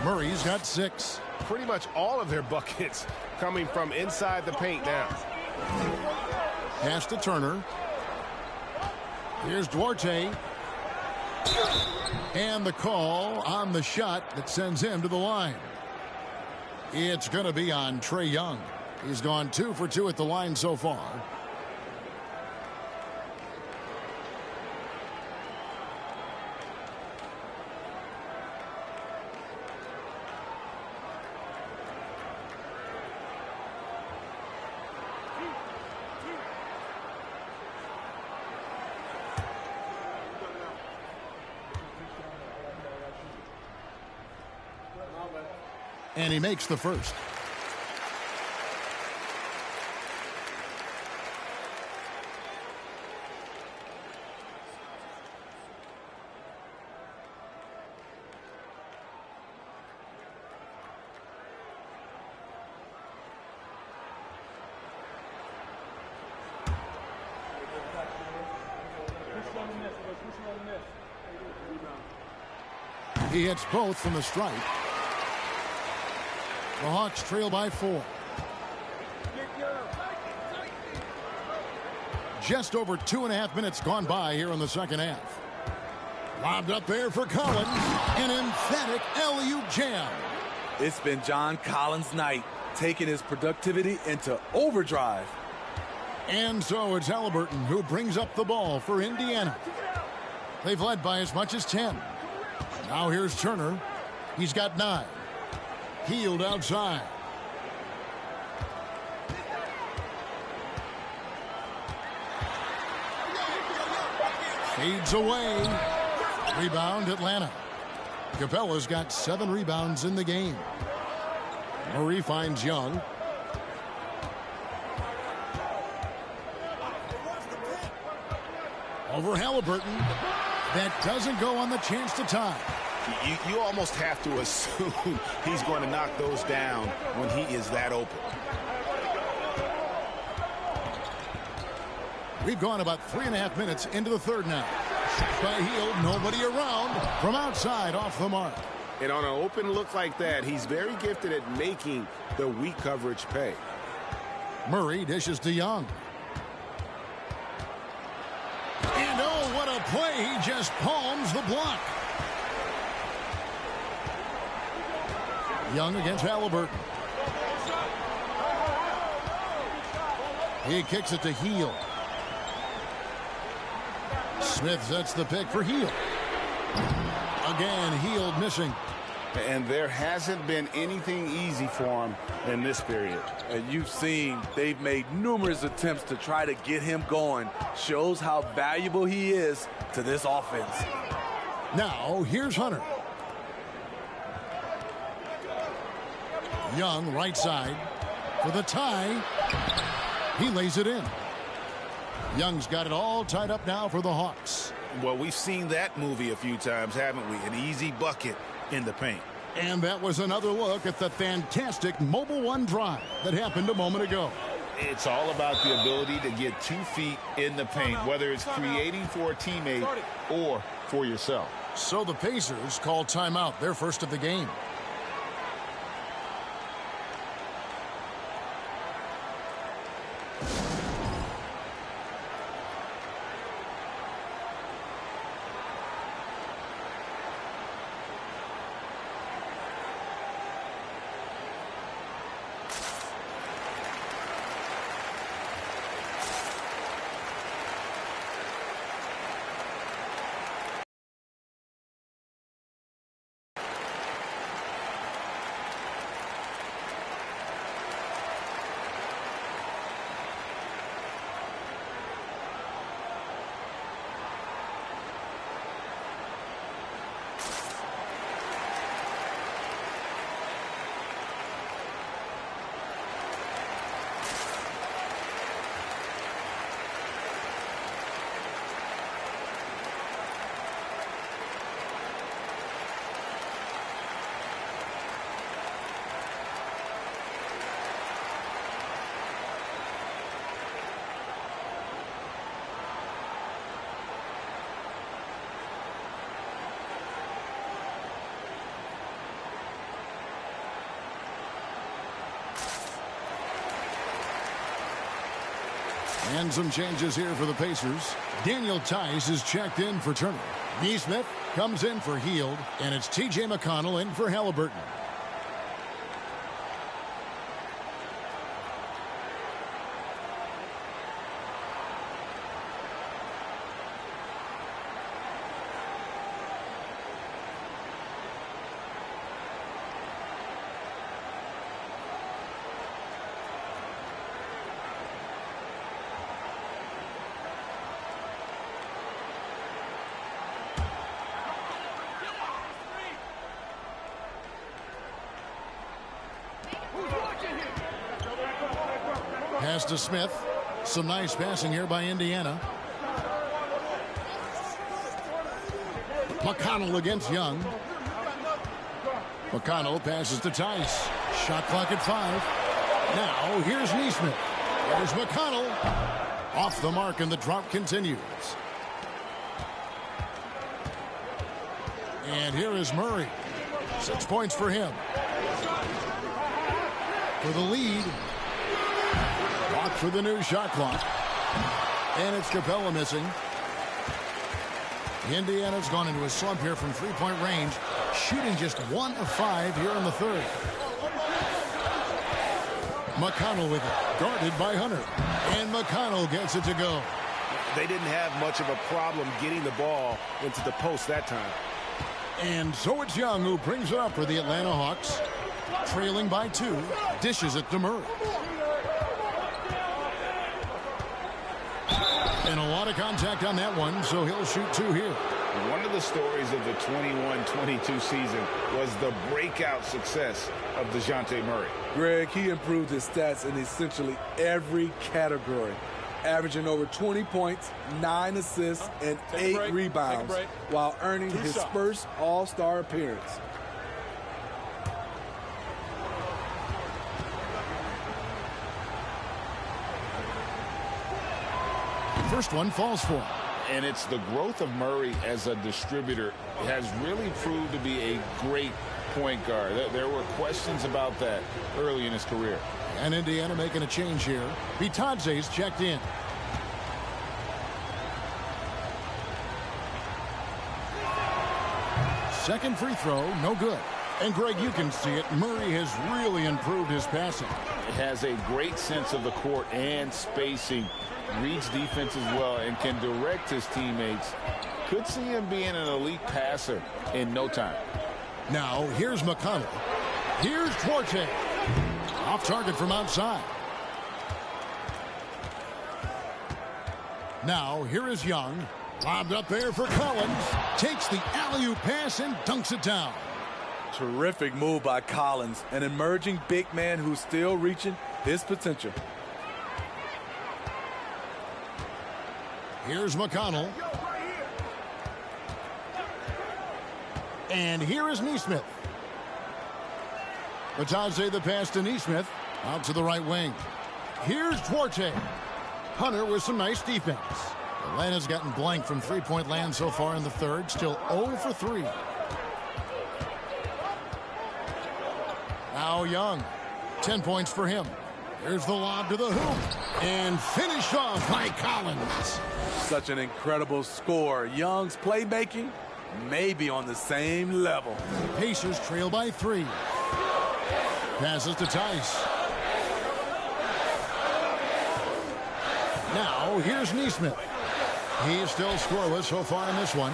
Murray's got 6. Pretty much all of their buckets coming from inside the paint now. Pass to Turner. Here's Duarte. And the call on the shot that sends him to the line. It's going to be on Trae Young. He's gone 2 for 2 at the line so far. And he makes the first. He hits both from the stripe. The Hawks trail by 4. Just over 2.5 minutes gone by here in the second half. Lobbed up there for Collins. An emphatic alley-oop jam. It's been John Collins' night, taking his productivity into overdrive. And so it's Halliburton who brings up the ball for Indiana. They've led by as much as 10. Now here's Turner. He's got 9. Healed outside. Fades away. Rebound Atlanta. Capella's got 7 rebounds in the game. Murray finds Young. Over Halliburton. That doesn't go on the chance to tie. You almost have to assume he's going to knock those down when he is that open. We've gone about 3.5 minutes into the third now. By Hield, nobody around. From outside, off the mark. And on an open look like that, he's very gifted at making the weak coverage pay. Murray dishes to Young. And oh, what a play. He just palms the block. Young against Halliburton. He kicks it to Hield. Smith sets the pick for Hield. Again, Hield missing. And there hasn't been anything easy for him in this period. And you've seen they've made numerous attempts to try to get him going. Shows how valuable he is to this offense. Now, here's Hunter. Young, right side, for the tie. He lays it in. Young's got it all tied up now for the Hawks. Well, we've seen that movie a few times, haven't we? An easy bucket in the paint. And that was another look at the fantastic Mobile One drive that happened a moment ago. It's all about the ability to get 2 feet in the paint, whether it's creating for a teammate or for yourself. So the Pacers call timeout, their first of the game. And some changes here for the Pacers. Daniel Tice is checked in for Turner. Neesmith comes in for Hield, and it's T.J. McConnell in for Halliburton. Pass to Smith. Some nice passing here by Indiana. McConnell against Young. McConnell passes to Tice. Shot clock at 5. Now here's Neesmith. There's McConnell. Off the mark and the drop continues. And here is Murray. 6 points for him. For the lead. Block for the new shot clock. And it's Capella missing. Indiana's gone into a slump here from three-point range, shooting just 1 of 5 here in the third. McConnell with it, guarded by Hunter. And McConnell gets it to go. They didn't have much of a problem getting the ball into the post that time. And so it's Young who brings it up for the Atlanta Hawks. Trailing by 2, dishes it to Murray. And a lot of contact on that one, so he'll shoot 2 here. One of the stories of the 21-22 season was the breakout success of DeJounte Murray. Greg, he improved his stats in essentially every category, averaging over 20 points, 9 assists, and 8 rebounds, while earning his first All-Star appearance. First one falls for him. And it's the growth of Murray as a distributor has really proved to be a great point guard. There were questions about that early in his career. And Indiana making a change here. Bitadze's checked in. Second free throw, no good. And Greg, you can see it. Murray has really improved his passing. He has a great sense of the court and spacing. Reads defense as well and can direct his teammates. Could see him being an elite passer in no time. Now here's McConnell. Here's Duarte. Off target from outside. Now here is Young. Lobbed up there for Collins. Takes the alley-oop pass and dunks it down. Terrific move by Collins, an emerging big man who's still reaching his potential. Here's McConnell. And here is Neesmith. Bitadze the pass to Neesmith. Out to the right wing. Here's Duarte. Hunter with some nice defense. Atlanta's gotten blank from three-point land so far in the third. Still 0 for 3. Now Young. 10 points for him. Here's the lob to the hoop. And finished off by Collins. Such an incredible score. Young's playmaking may be on the same level. Pacers trail by 3. Passes to Tice. Now here's Neesmith. He's still scoreless so far in this one.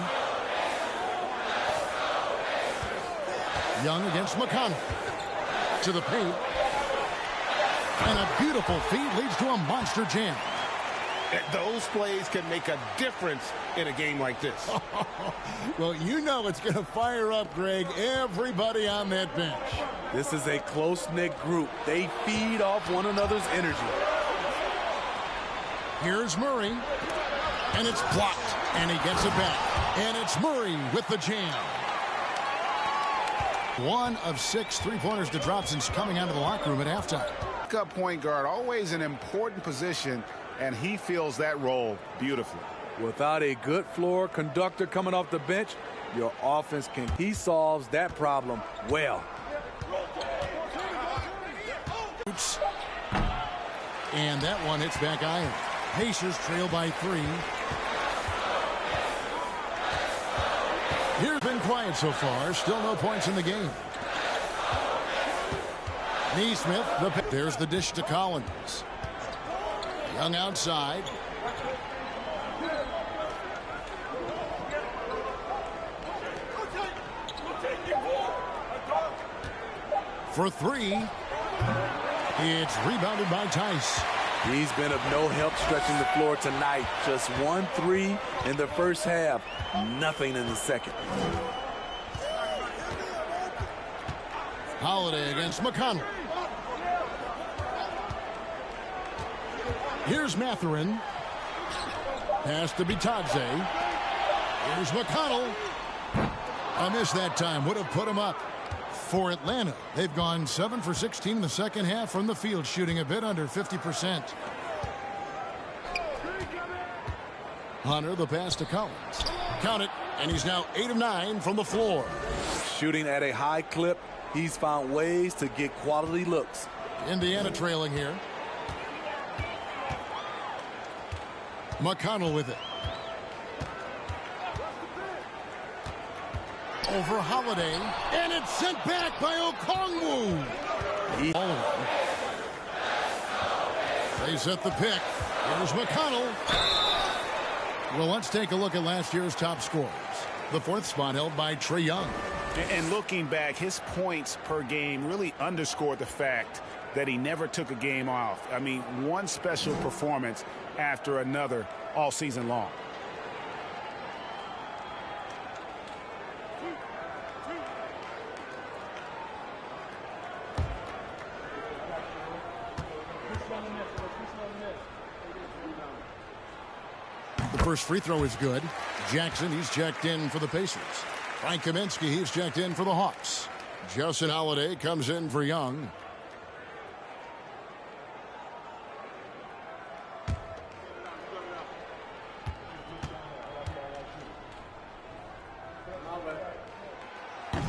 Young against McConnell. To the paint. And a beautiful feed leads to a monster jam. Those plays can make a difference in a game like this. Well, you know it's going to fire up, Greg, everybody on that bench. This is a close-knit group. They feed off one another's energy. Here's Murray. And it's blocked. And he gets it back. And it's Murray with the jam. 1 of 6 three-pointers to drop since coming out of the locker room at halftime. Backup point guard, always an important position, and he fills that role beautifully. Without a good floor conductor coming off the bench, your offense he solves that problem well. And that one hits back iron. Pacers trail by 3. Here's been quiet so far. Still no points in the game. Neesmith, there's the dish to Collins. Young outside. For 3. It's rebounded by Tice. He's been of no help stretching the floor tonight. Just 1 3 in the first half. Nothing in the second. Holiday against McConnell. Here's Mathurin. Pass to Bitadze. Here's McConnell. A miss that time. Would have put him up. For Atlanta, they've gone 7 for 16 in the second half from the field, shooting a bit under 50%. Hunter, the pass to Collins. Count it, and he's now 8 of 9 from the floor. Shooting at a high clip, he's found ways to get quality looks. Indiana trailing here. McConnell with it. Over Holiday, and it's sent back by Okongwu. They set the pick. Here's McConnell. Well, let's take a look at last year's top scorers. The 4th spot held by Trae Young. And looking back, his points per game really underscored the fact that he never took a game off. I mean, one special performance after another all season long. The first free throw is good. Jackson, he's checked in for the Pacers. Frank Kaminsky, he's checked in for the Hawks. Justin Holiday comes in for Young.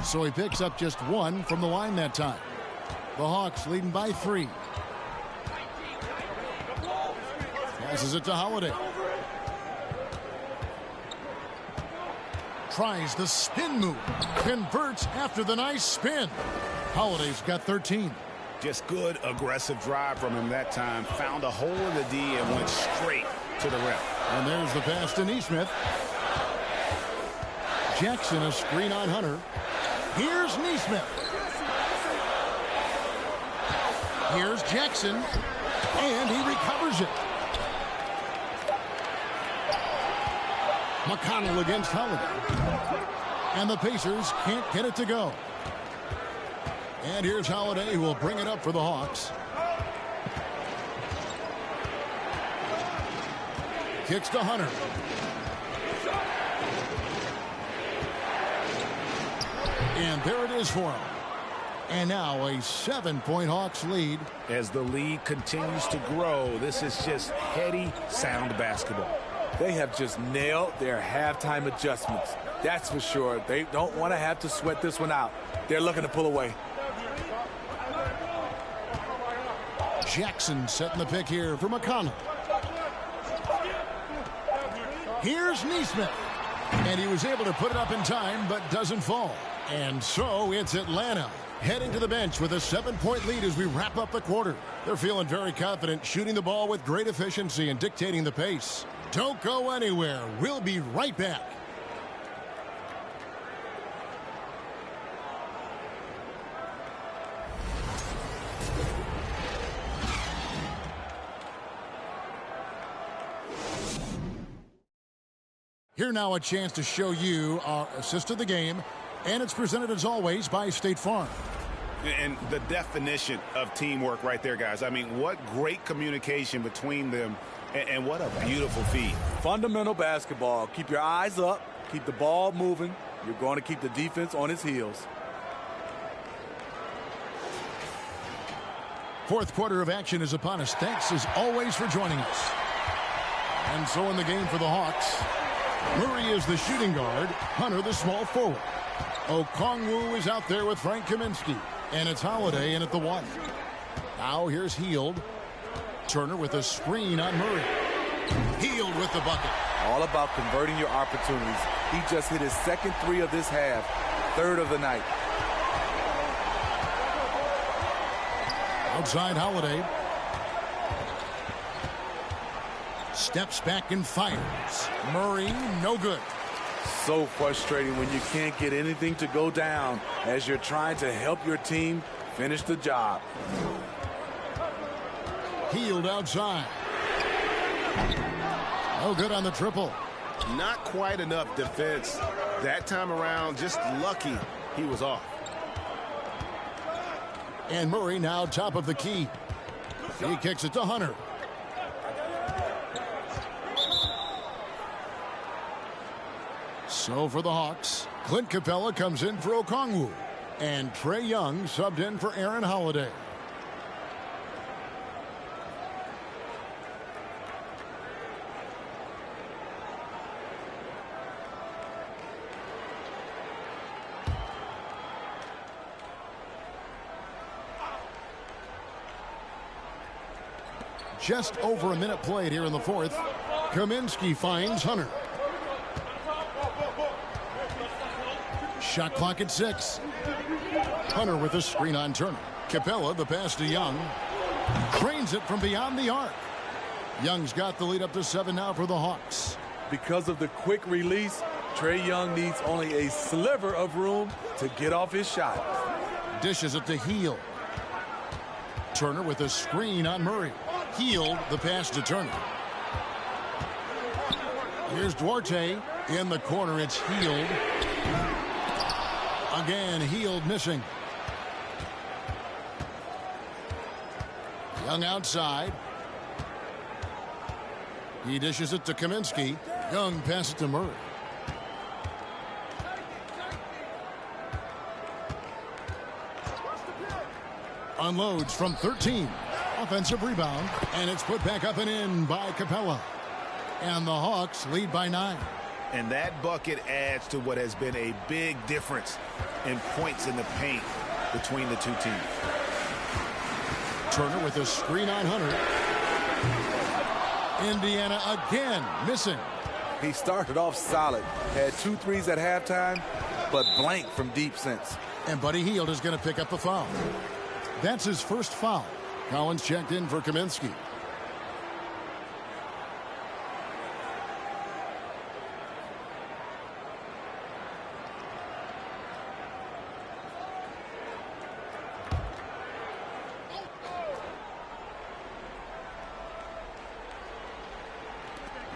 So he picks up just 1 from the line that time. The Hawks leading by 3. Passes it to Holiday. Tries the spin move. Converts after the nice spin. Holiday's got 13. Just good aggressive drive from him that time. Found a hole in the D and went straight to the rim. And there's the pass to Neesmith. Jackson a screen on Hunter. Here's Neesmith. Here's Jackson. And he recovers it. McConnell against Holiday. And the Pacers can't get it to go. And here's Holiday, who will bring it up for the Hawks. Kicks to Hunter. And there it is for him. And now a 7-point Hawks lead. As the lead continues to grow, this is just heady, sound basketball. They have just nailed their halftime adjustments. That's for sure. They don't want to have to sweat this one out. They're looking to pull away. Jackson setting the pick here for McConnell. Here's Neesmith. And he was able to put it up in time, but doesn't fall. And so it's Atlanta heading to the bench with a 7-point lead as we wrap up the quarter. They're feeling very confident, shooting the ball with great efficiency and dictating the pace. Don't go anywhere. We'll be right back. Here now a chance to show you our assist of the game, and it's presented as always by State Farm. And the definition of teamwork right there, guys. I mean, what great communication between them, and what a beautiful feed. Fundamental basketball. Keep your eyes up. Keep the ball moving. You're going to keep the defense on its heels. Fourth quarter of action is upon us. Thanks as always for joining us. And so in the game for the Hawks, Murray is the shooting guard, Hunter the small forward. Okongwu is out there with Frank Kaminsky, and it's Holiday in at the 1. Now here's Hield. Turner with a screen on Murray. Healed with the bucket. All about converting your opportunities. He just hit his second three of this half, third of the night. Outside Holiday. Steps back and fires. Murray, no good. So frustrating when you can't get anything to go down as you're trying to help your team finish the job. Healed outside. No good on the triple. Not quite enough defense. That time around, just lucky he was off. And Murray now top of the key. He kicks it to Hunter. So for the Hawks, Clint Capella comes in for Okongwu. And Trae Young subbed in for Aaron Holiday. Just over a minute played here in the fourth. Kaminsky finds Hunter. Shot clock at 6. Hunter with a screen on Turner. Capella, the pass to Young. Cranes it from beyond the arc. Young's got the lead up to 7 now for the Hawks. Because of the quick release, Trae Young needs only a sliver of room to get off his shot. Dishes it to Hield. Turner with a screen on Murray. Hield, the pass to Turner. Here's Duarte. In the corner, it's Hield. Again, Hield missing. Young outside. He dishes it to Kaminsky. Young passes it to Murray. Unloads from 13. Offensive rebound, and it's put back up and in by Capella. And the Hawks lead by 9. And that bucket adds to what has been a big difference in points in the paint between the two teams. Turner with a screen on Hunter. Indiana again missing. He started off solid. Had 2 threes at halftime, but blank from deep since. And Buddy Hield is going to pick up the foul. That's his first foul. Collins checked in for Kaminsky.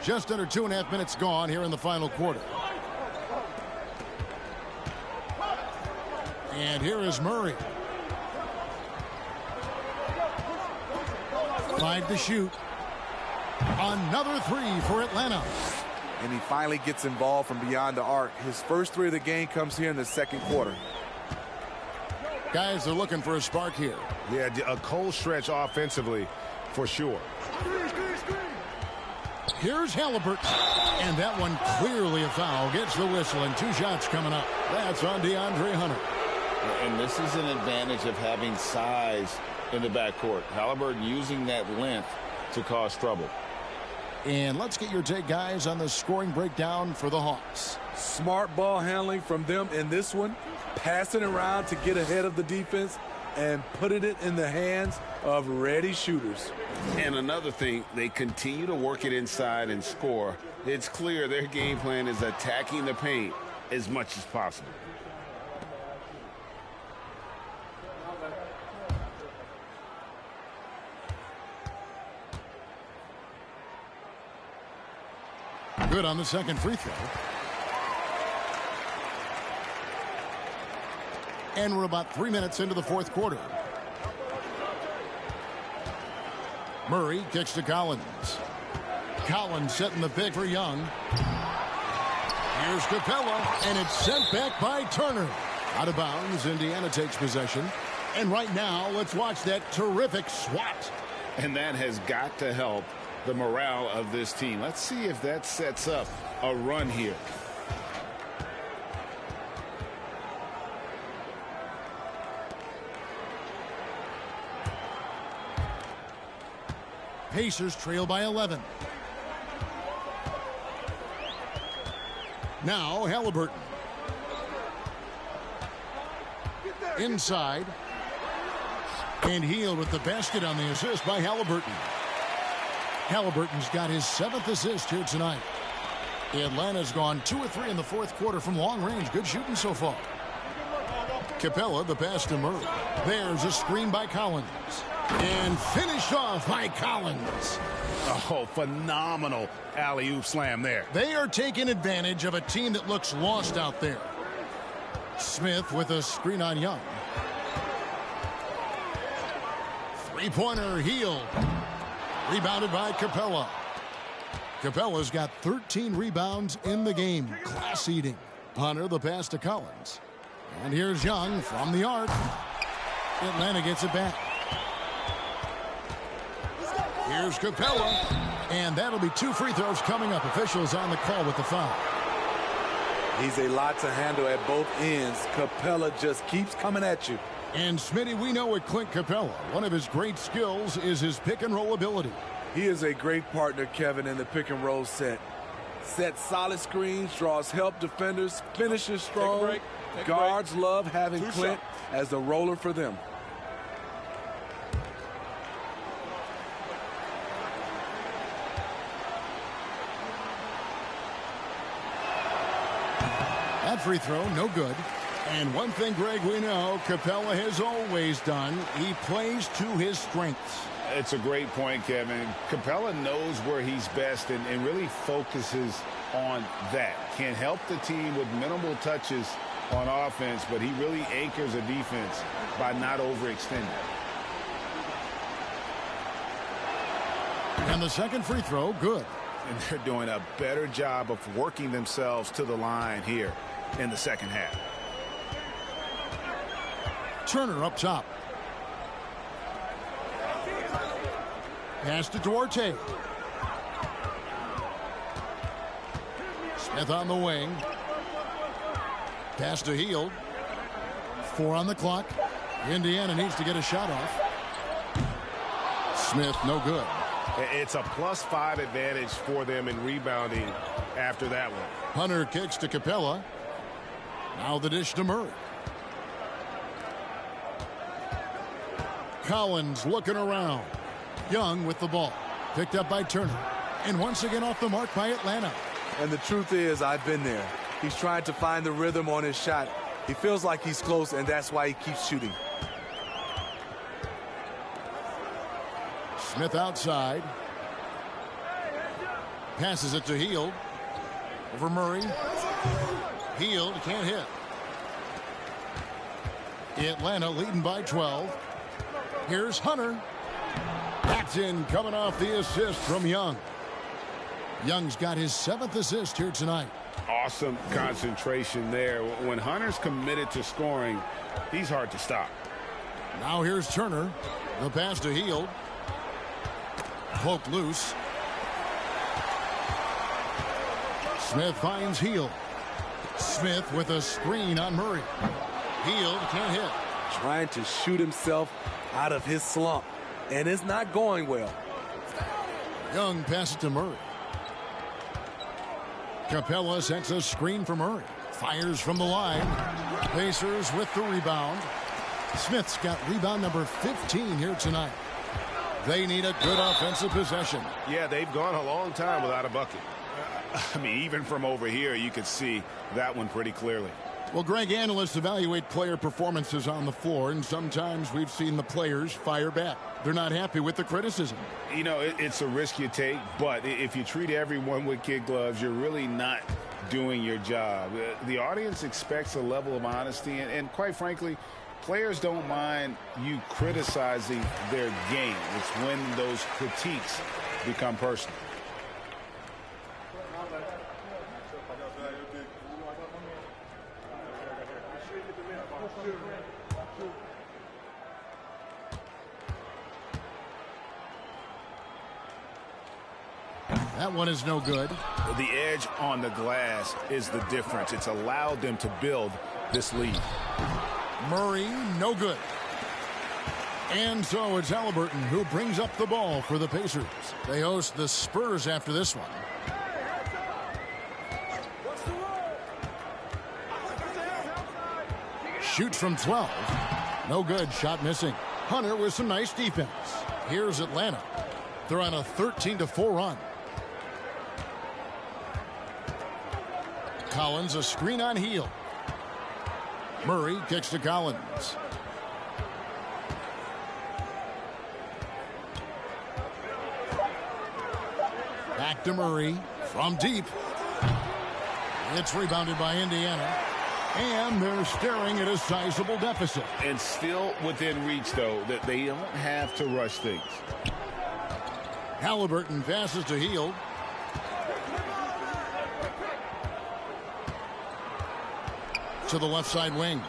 Just under 2.5 minutes gone here in the final quarter. And here is Murray. 5 to shoot. Another 3 for Atlanta. And he finally gets involved from beyond the arc. His first 3 of the game comes here in the second quarter. Guys are looking for a spark here. Yeah, a cold stretch offensively for sure. Here's Halliburton. And that one clearly a foul. Gets the whistle and 2 shots coming up. That's on DeAndre Hunter. And this is an advantage of having size in the backcourt. Halliburton using that length to cause trouble. And let's get your take, guys, on the scoring breakdown for the Hawks. Smart ball handling from them in this one. Passing around to get ahead of the defense and putting it in the hands of ready shooters. And another thing, they continue to work it inside and score. It's clear their game plan is attacking the paint as much as possible. Good on the second free throw. And we're about 3 minutes into the fourth quarter. Murray kicks to Collins. Collins setting the pick for Young. Here's Capella, and it's sent back by Turner. Out of bounds, Indiana takes possession. And right now, let's watch that terrific swat. And that has got to help the morale of this team. Let's see if that sets up a run here. Pacers trail by 11. Now Halliburton. Inside. And Hield with the basket on the assist by Halliburton. Halliburton's got his 7th assist here tonight. Atlanta's gone 2 of 3 in the 4th quarter from long range. Good shooting so far. Capella, the pass to Murray. There's a screen by Collins. And finished off by Collins. Oh, phenomenal alley-oop slam there. They are taking advantage of a team that looks lost out there. Smith with a screen on Young. Three-pointer, Hield. Rebounded by Capella. Capella's got 13 rebounds in the game. Class eating. Hunter, the pass to Collins. And here's Young from the arc. Atlanta gets it back. Here's Capella. And that'll be 2 free throws coming up. Officials on the call with the foul. He's a lot to handle at both ends. Capella just keeps coming at you. And Smitty, we know with Clint Capella, one of his great skills is his pick and roll ability. He is a great partner, Kevin, in the pick and roll set. Sets solid screens, draws help defenders, finishes strong. Guards love having Clint as the roller for them. That free throw, no good. And one thing, Greg, we know Capella has always done, he plays to his strengths. It's a great point, Kevin. Capella knows where he's best and really focuses on that. Can help the team with minimal touches on offense, but he really anchors a defense by not overextending. And the second free throw, good. And they're doing a better job of working themselves to the line here in the second half. Turner up top. Pass to Duarte. Smith on the wing. Pass to Hield. 4 on the clock. Indiana needs to get a shot off. Smith, no good. It's a +5 advantage for them in rebounding after that one. Hunter kicks to Capella. Now the dish to Murray. Collins looking around. Young with the ball. Picked up by Turner. And once again off the mark by Atlanta. And the truth is, I've been there. He's trying to find the rhythm on his shot. He feels like he's close, and that's why he keeps shooting. Smith outside. Passes it to Hield. Over Murray. Hield can't hit. Atlanta leading by 12. Here's Hunter. That's in, coming off the assist from Young. Young's got his 7th assist here tonight. Awesome concentration there. When Hunter's committed to scoring, he's hard to stop. Now here's Turner. The pass to Hield. Poked loose. Smith finds Hield. Smith with a screen on Murray. Hield can't hit. Trying to shoot himself out of his slump, and it's not going well. Young passes to Murray. Capella sets a screen for Murray. Fires from the line. Pacers with the rebound. Smith's got rebound number 15 here tonight. They need a good offensive possession. Yeah, they've gone a long time without a bucket. I mean, even from over here, you could see that one pretty clearly. Well, Greg, analysts evaluate player performances on the floor, and sometimes we've seen the players fire back. They're not happy with the criticism. You know, it's a risk you take, but if you treat everyone with kid gloves, you're really not doing your job. The audience expects a level of honesty, and quite frankly, players don't mind you criticizing their game. It's when those critiques become personal. That one is no good. The edge on the glass is the difference. It's allowed them to build this lead. Murray, no good. And so it's Halliburton who brings up the ball for the Pacers. They host the Spurs after this one. Shoots from 12. No good. Shot missing. Hunter with some nice defense. Here's Atlanta. They're on a 13-4 run. Collins, a screen on Hield. Murray kicks to Collins. Back to Murray from deep. It's rebounded by Indiana. And they're staring at a sizable deficit. And still within reach, though, that they don't have to rush things. Halliburton passes to Hield. To the left side wing.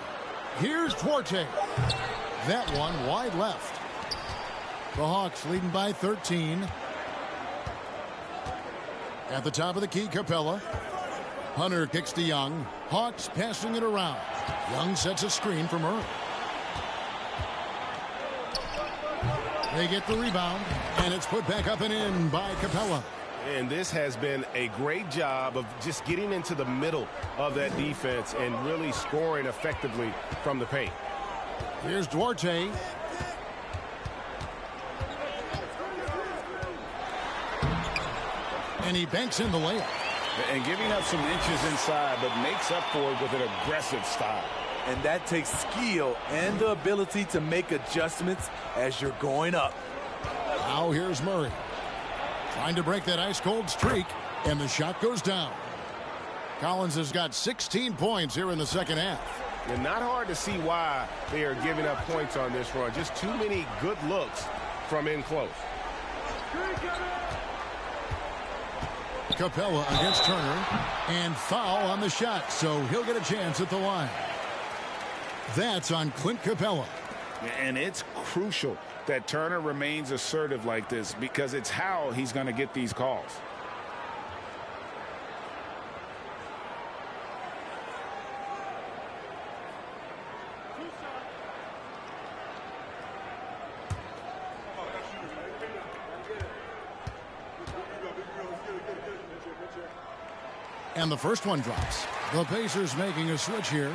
Here's Duarte. That one wide left. The Hawks leading by 13. At the top of the key, Capella. Hunter kicks to Young. Hawks passing it around. Young sets a screen for Murray. They get the rebound, and it's put back up and in by Capella. And this has been a great job of just getting into the middle of that defense and really scoring effectively from the paint. Here's Duarte. And he banks in the layup. And giving up some inches inside, but makes up for it with an aggressive style. And that takes skill and the ability to make adjustments as you're going up. Now here's Murray. Trying to break that ice-cold streak, and the shot goes down. Collins has got 16 points here in the second half. And not hard to see why they are giving up points on this run. Just too many good looks from in close. Capella against Turner, and foul on the shot, so he'll get a chance at the line. That's on Clint Capella. And it's crucial that Turner remains assertive like this because it's how he's going to get these calls. And the first one drops. The Pacers making a switch here.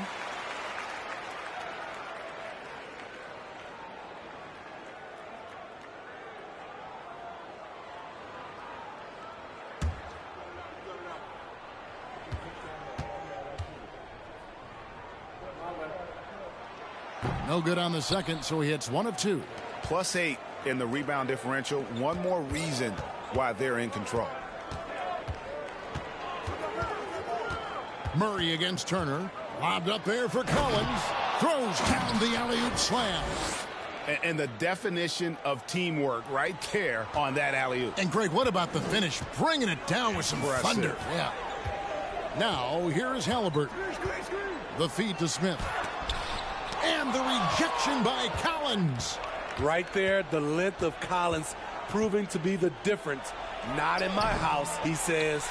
No good on the second, so he hits 1 of 2. +8 in the rebound differential. One more reason why they're in control. Murray against Turner. Lobbed up there for Collins. Throws down the alley-oop slam. And the definition of teamwork right there on that alley-oop. And Greg, what about the finish? Bringing it down with some thunder. Yeah. Now, here's Halliburton. The feed to Smith. And the rejection by Collins. Right there, the length of Collins proving to be the difference. Not in my house, he says.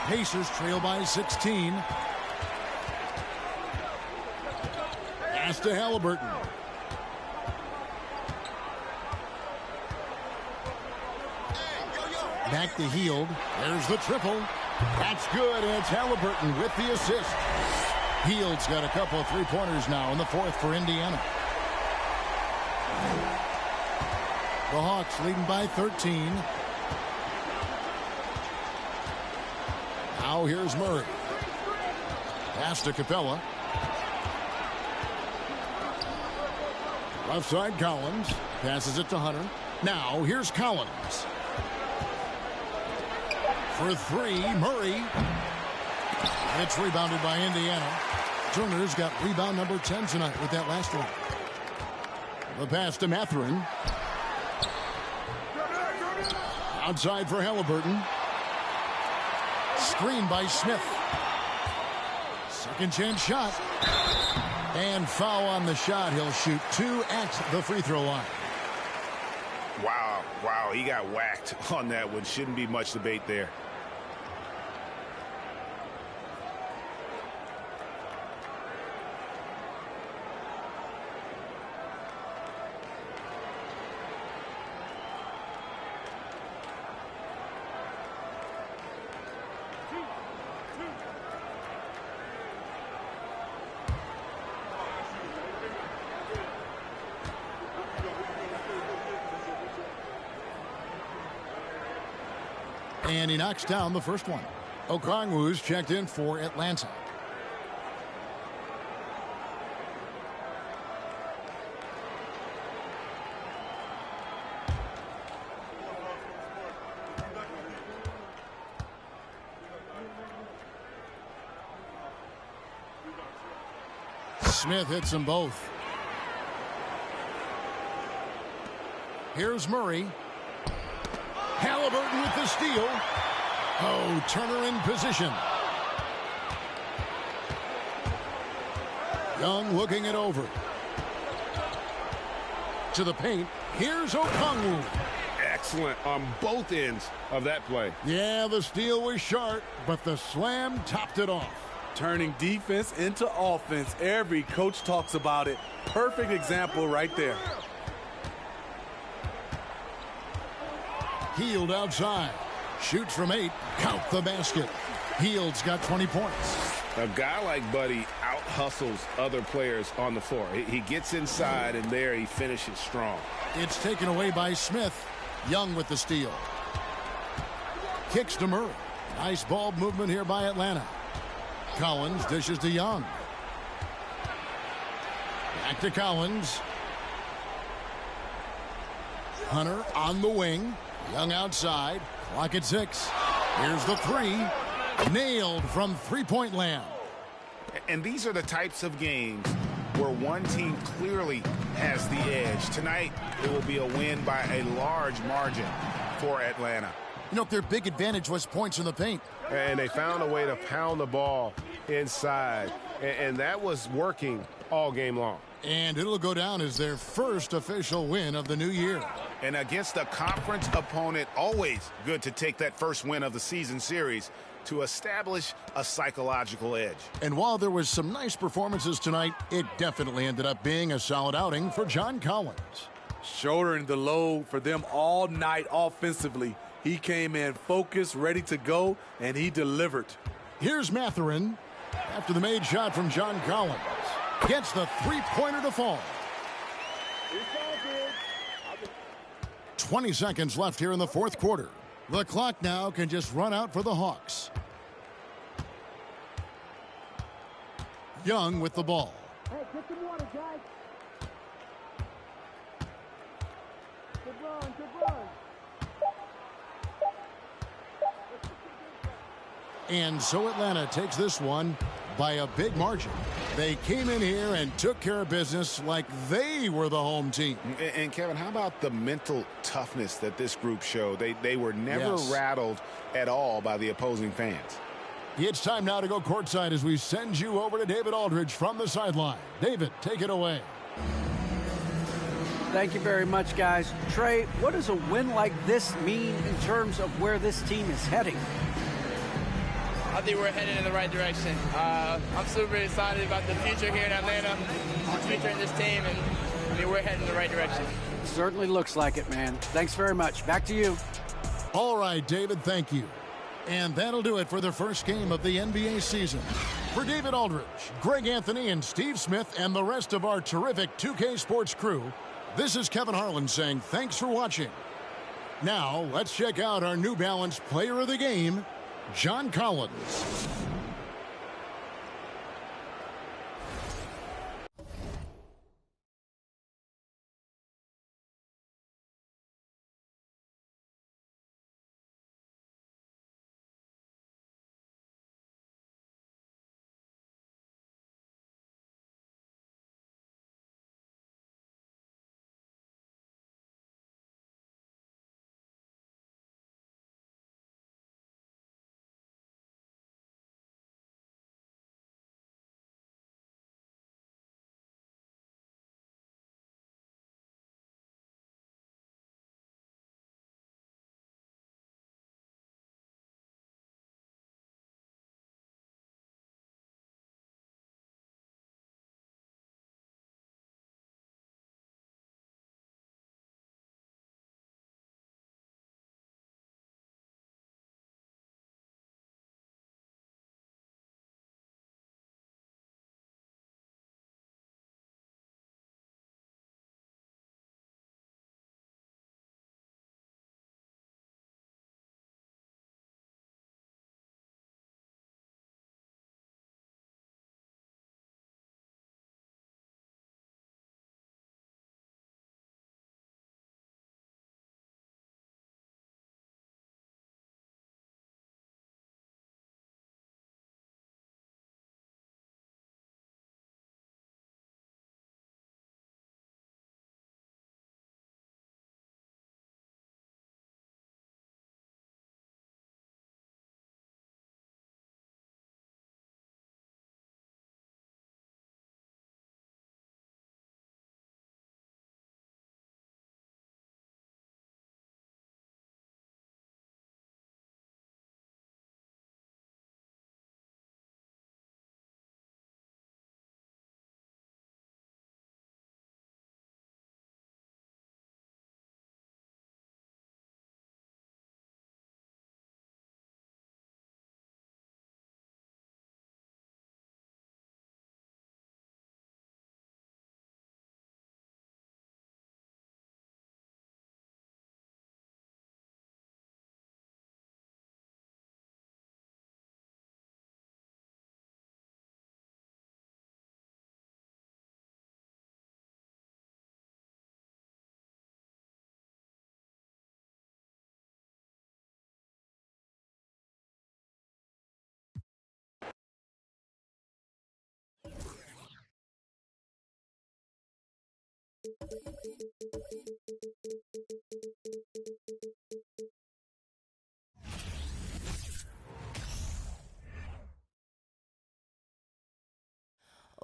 Pacers trail by 16. Pass to Halliburton. Back to Hield. There's the triple. That's good, and it's Halliburton with the assist. Hield's got a couple of three-pointers now in the fourth for Indiana. The Hawks leading by 13. Now here's Murray. Pass to Capella. Left side Collins. Passes it to Hunter. Now here's Collins. For 3, Murray. It's rebounded by Indiana. Turner's got rebound number 10 tonight with that last one. The pass to Mathurin. Outside for Halliburton. Screen by Smith. Second chance shot. And foul on the shot. He'll shoot 2 at the free throw line. Wow, he got whacked on that one. Shouldn't be much debate there. And he knocks down the first one. Okongwu's checked in for Atlanta. Smith hits them both. Here's Murray. Halliburton with the steal. Oh, Turner in position. Young looking it over. To the paint. Here's Okongwu. Excellent on both ends of that play. Yeah, the steal was sharp, but the slam topped it off. Turning defense into offense. Every coach talks about it. Perfect example right there. Hield outside. Shoots from 8. Count the basket. Hield's got 20 points. A guy like Buddy out-hustles other players on the floor. He gets inside, and there he finishes strong. It's taken away by Smith. Young with the steal. Kicks to Murray. Nice ball movement here by Atlanta. Collins dishes to Young. Back to Collins. Hunter on the wing. Young outside. Clock at 6. Here's the 3. Nailed from three-point land. And these are the types of games where one team clearly has the edge. Tonight, it will be a win by a large margin for Atlanta. You know, their big advantage was points in the paint. And they found a way to pound the ball inside. And that was working all game long. And it'll go down as their first official win of the new year. And against a conference opponent, always good to take that first win of the season series to establish a psychological edge. And while there was some nice performances tonight, it definitely ended up being a solid outing for John Collins. Shouldering the load for them all night offensively. He came in focused, ready to go, and he delivered. Here's Mathurin after the made shot from John Collins. Gets the three-pointer to fall. 20 seconds left here in the fourth quarter. The clock now can just run out for the Hawks. Young with the ball. Hey, get some water, guys. Good run, good run. And so Atlanta takes this one by a big margin. They came in here and took care of business like they were the home team. And Kevin, how about the mental toughness that this group showed? They were never rattled at all by the opposing fans. It's time now to go courtside as we send you over to David Aldridge from the sideline. David, take it away. Thank you very much, guys. Trey, what does a win like this mean in terms of where this team is heading? I think we're headed in the right direction. I'm super excited about the future here in Atlanta, the future in this team, and I mean, we're heading in the right direction. Certainly looks like it, man. Thanks very much. Back to you. All right, David, thank you. And that'll do it for the first game of the NBA season. For David Aldridge, Greg Anthony, and Steve Smith, and the rest of our terrific 2K Sports crew, this is Kevin Harlan saying thanks for watching. Now, let's check out our New Balance player of the game, John Collins.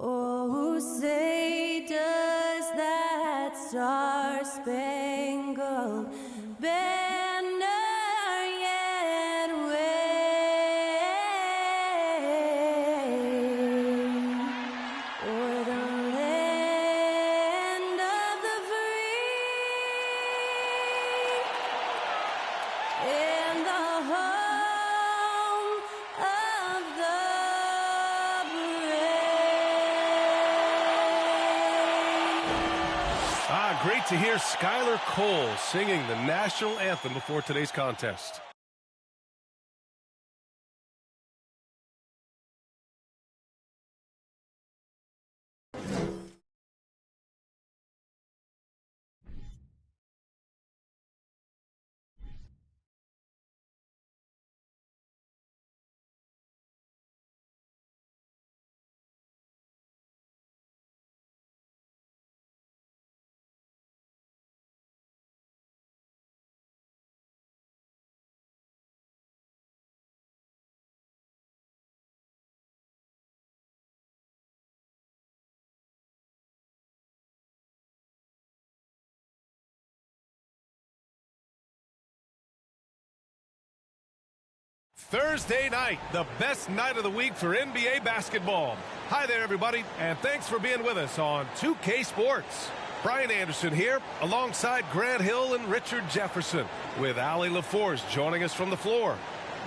Oh, say does that star-spangled banner yet wave o'er the land of the free and the home of the Great to hear Skylar Cole singing the national anthem before today's contest. Thursday night, the best night of the week for NBA basketball. Hi there, everybody, and thanks for being with us on 2K Sports. Brian Anderson here, alongside Grant Hill and Richard Jefferson, with Allie LaForce joining us from the floor.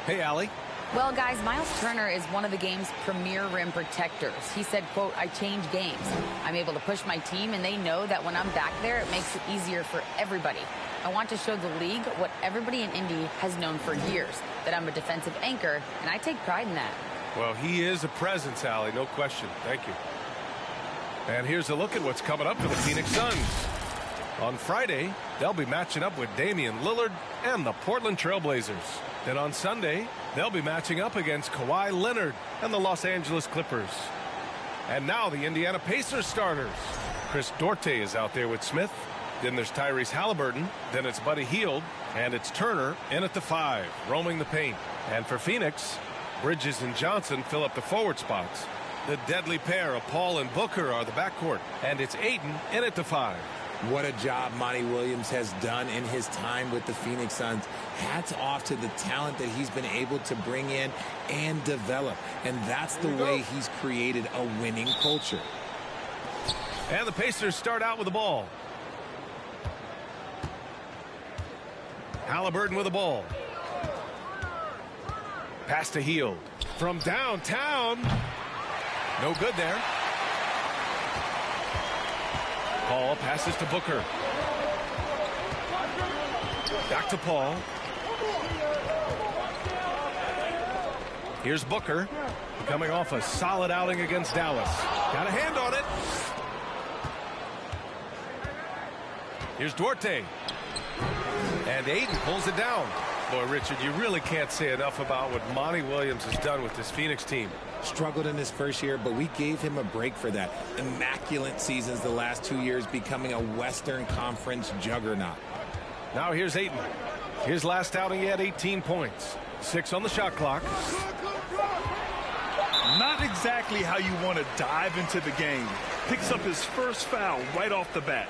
Hey, Allie. Well, guys, Miles Turner is one of the game's premier rim protectors. He said, quote, I change games. I'm able to push my team, and they know that when I'm back there, it makes it easier for everybody. I want to show the league what everybody in Indy has known for years, that I'm a defensive anchor, and I take pride in that. Well, he is a presence, Allie, no question. Thank you. And here's a look at what's coming up for the Phoenix Suns. On Friday, they'll be matching up with Damian Lillard and the Portland Trailblazers. Then on Sunday, they'll be matching up against Kawhi Leonard and the Los Angeles Clippers. And now the Indiana Pacers starters. Chris Duarte is out there with Smith. Then there's Tyrese Halliburton. Then it's Buddy Hield. And it's Turner in at the 5, roaming the paint. And for Phoenix, Bridges and Johnson fill up the forward spots. The deadly pair of Paul and Booker are the backcourt. And it's Ayton in at the 5. What a job Monty Williams has done in his time with the Phoenix Suns. Hats off to the talent that he's been able to bring in and develop. And that's the way he's created a winning culture. And the Pacers start out with the ball. Halliburton with the ball. Pass to Hield. From downtown. No good there. Paul passes to Booker. Back to Paul. Here's Booker. Coming off a solid outing against Dallas. Got a hand on it. Here's Duarte. And Ayton pulls it down. Boy, Richard, you really can't say enough about what Monty Williams has done with this Phoenix team. Struggled in his first year, but we gave him a break for that. Immaculate seasons the last 2 years, becoming a Western Conference juggernaut. Now here's Ayton. His last outing, he had 18 points. 6 on the shot clock. Not exactly how you want to dive into the game. Picks up his first foul right off the bat.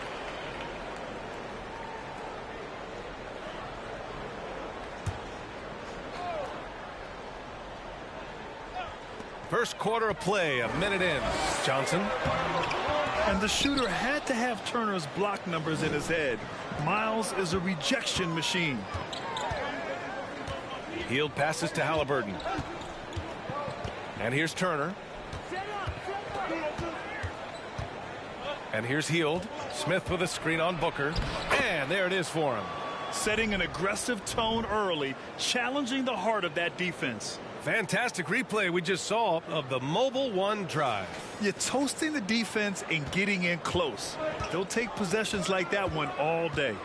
First quarter of play, a minute in. Johnson. And the shooter had to have Turner's block numbers in his head. Miles is a rejection machine. Hield passes to Halliburton. And here's Turner. And here's Hield. Smith with a screen on Booker. And there it is for him. Setting an aggressive tone early, challenging the heart of that defense. Fantastic replay we just saw of the Mobile One drive. You're toasting the defense and getting in close. They'll take possessions like that one all day.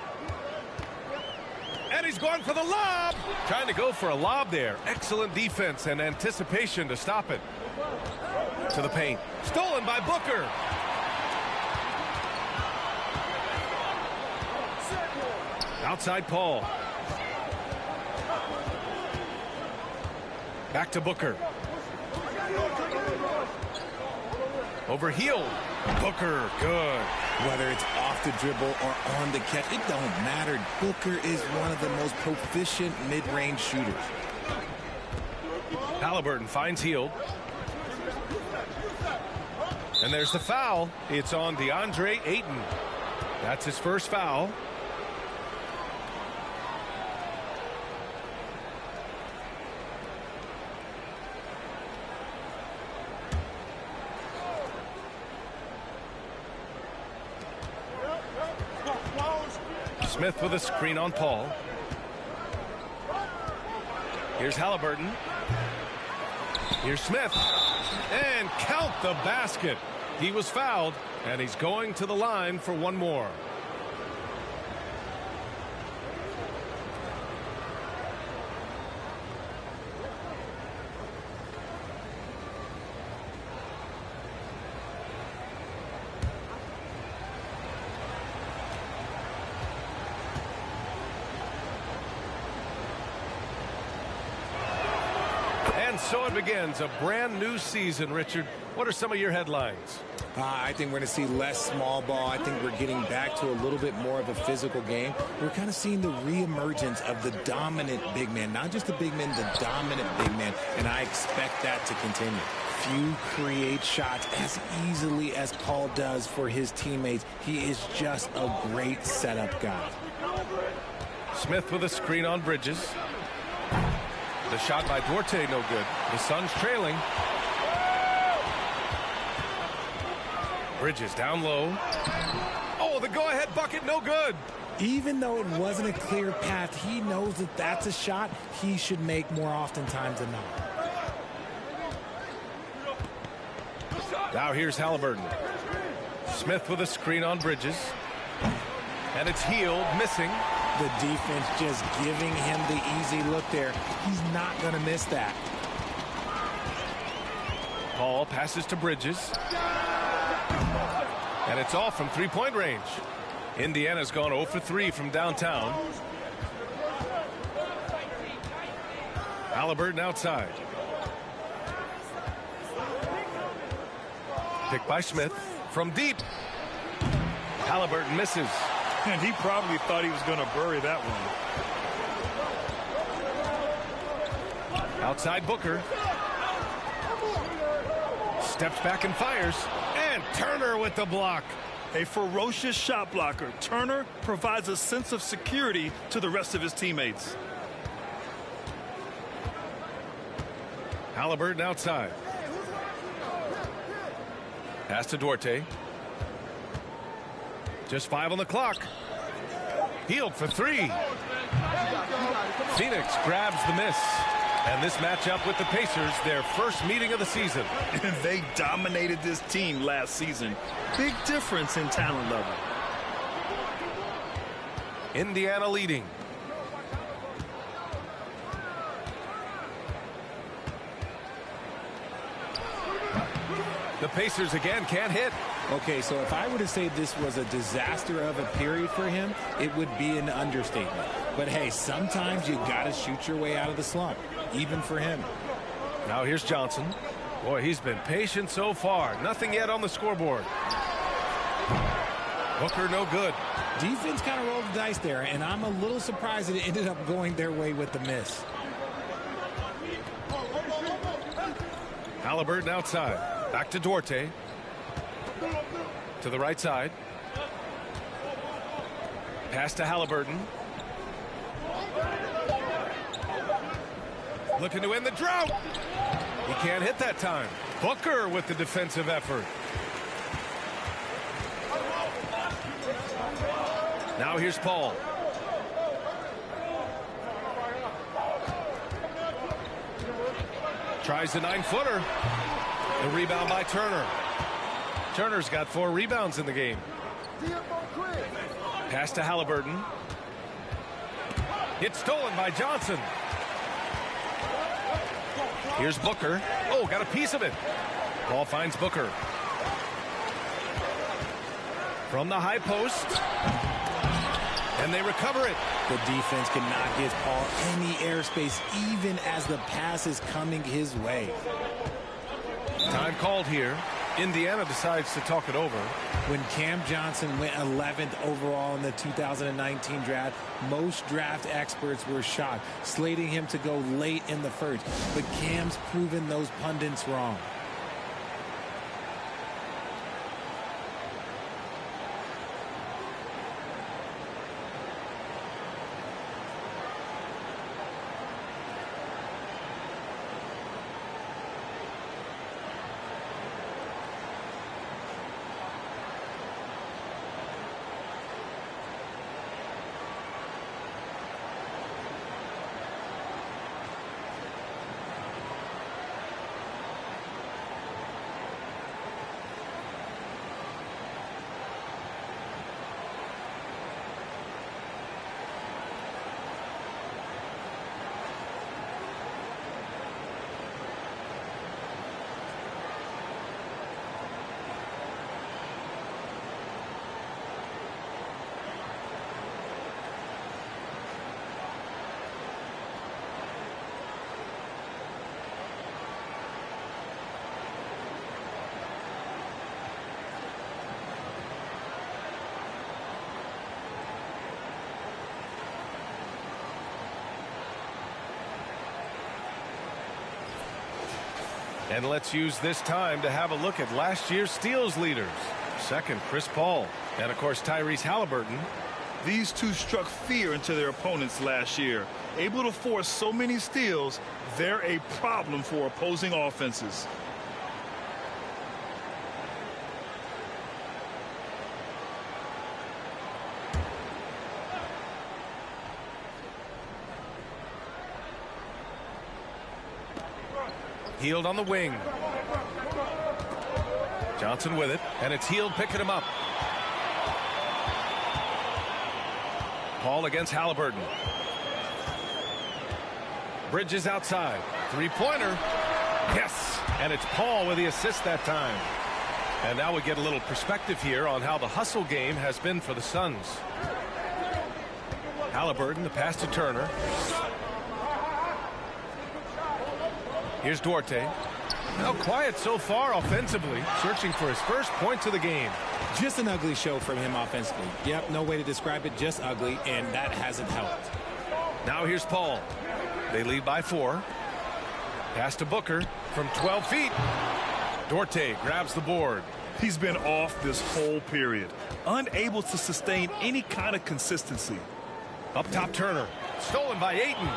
And he's going for the lob. Trying to go for a lob there. Excellent defense and anticipation to stop it. To the paint. Stolen by Booker. Outside Paul. Back to Booker. Over Hield. Booker, good. Whether it's off the dribble or on the catch, it don't matter. Booker is one of the most proficient mid-range shooters. Halliburton finds Hield. And there's the foul. It's on DeAndre Ayton. That's his first foul. Smith with a screen on Paul. Here's Halliburton. Here's Smith. And count the basket. He was fouled, and he's going to the line for one more. And so it begins, a brand new season, Richard. What are some of your headlines? I think we're going to see less small ball. I think we're getting back to a little bit more of a physical game. We're kind of seeing the reemergence of the dominant big man, not just the big man, the dominant big man, and I expect that to continue. Few create shots as easily as Paul does for his teammates. He is just a great setup guy. Smith with a screen on Bridges. The shot by Duarte, no good. The Suns trailing. Bridges down low. Oh, the go-ahead bucket, no good. Even though it wasn't a clear path, he knows that that's a shot he should make more oftentimes than not. Now here's Halliburton. Smith with a screen on Bridges. And it's Hield missing. The defense just giving him the easy look there. He's not going to miss that. Paul passes to Bridges. And it's all from three-point range. Indiana's gone 0 for 3 from downtown. Halliburton outside. Picked by Smith from deep. Halliburton misses. And he probably thought he was going to bury that one. Outside Booker. Steps back and fires. And Turner with the block. A ferocious shot blocker. Turner provides a sense of security to the rest of his teammates. Halliburton outside. Pass to Duarte. Just 5 on the clock. Hield for 3. Phoenix grabs the miss. And this matchup with the Pacers, their first meeting of the season. And they dominated this team last season. Big difference in talent level. Indiana leading. The Pacers again can't hit. Okay, so if I were to say this was a disaster of a period for him, it would be an understatement. But hey, sometimes you got to shoot your way out of the slump, even for him. Now here's Johnson. Boy, he's been patient so far. Nothing yet on the scoreboard. Booker no good. Defense kind of rolled the dice there, and I'm a little surprised that it ended up going their way with the miss. Halliburton outside. Back to Duarte. To the right side. Pass to Halliburton. Looking to end the drought. He can't hit that time. Booker with the defensive effort. Now here's Paul. Tries the 9-footer. The rebound by Turner. Turner's got 4 rebounds in the game. Pass to Halliburton. It's stolen by Johnson. Here's Booker. Oh, got a piece of it. Ball finds Booker. From the high post. And they recover it. The defense cannot give Paul any airspace, even as the pass is coming his way. Time called here. Indiana decides to talk it over. When Cam Johnson went 11th overall in the 2019 draft, most draft experts were shocked, slating him to go late in the first. But Cam's proven those pundits wrong. And let's use this time to have a look at last year's steals leaders. Second, Chris Paul. And, of course, Tyrese Halliburton. These two struck fear into their opponents last year. Able to force so many steals, they're a problem for opposing offenses. Hield on the wing. Johnson with it, and it's Hield picking him up. Paul against Halliburton. Bridges outside. Three-pointer. Yes! And it's Paul with the assist that time. And now we get a little perspective here on how the hustle game has been for the Suns. Halliburton, the pass to Turner. Here's Duarte. Now quiet so far offensively, searching for his first points of the game. Just an ugly show from him offensively. Yep, no way to describe it, just ugly, and that hasn't helped. Now here's Paul. They lead by 4. Pass to Booker from 12 feet. Duarte grabs the board. He's been off this whole period, unable to sustain any kind of consistency. Up top, Turner. Stolen by Ayton.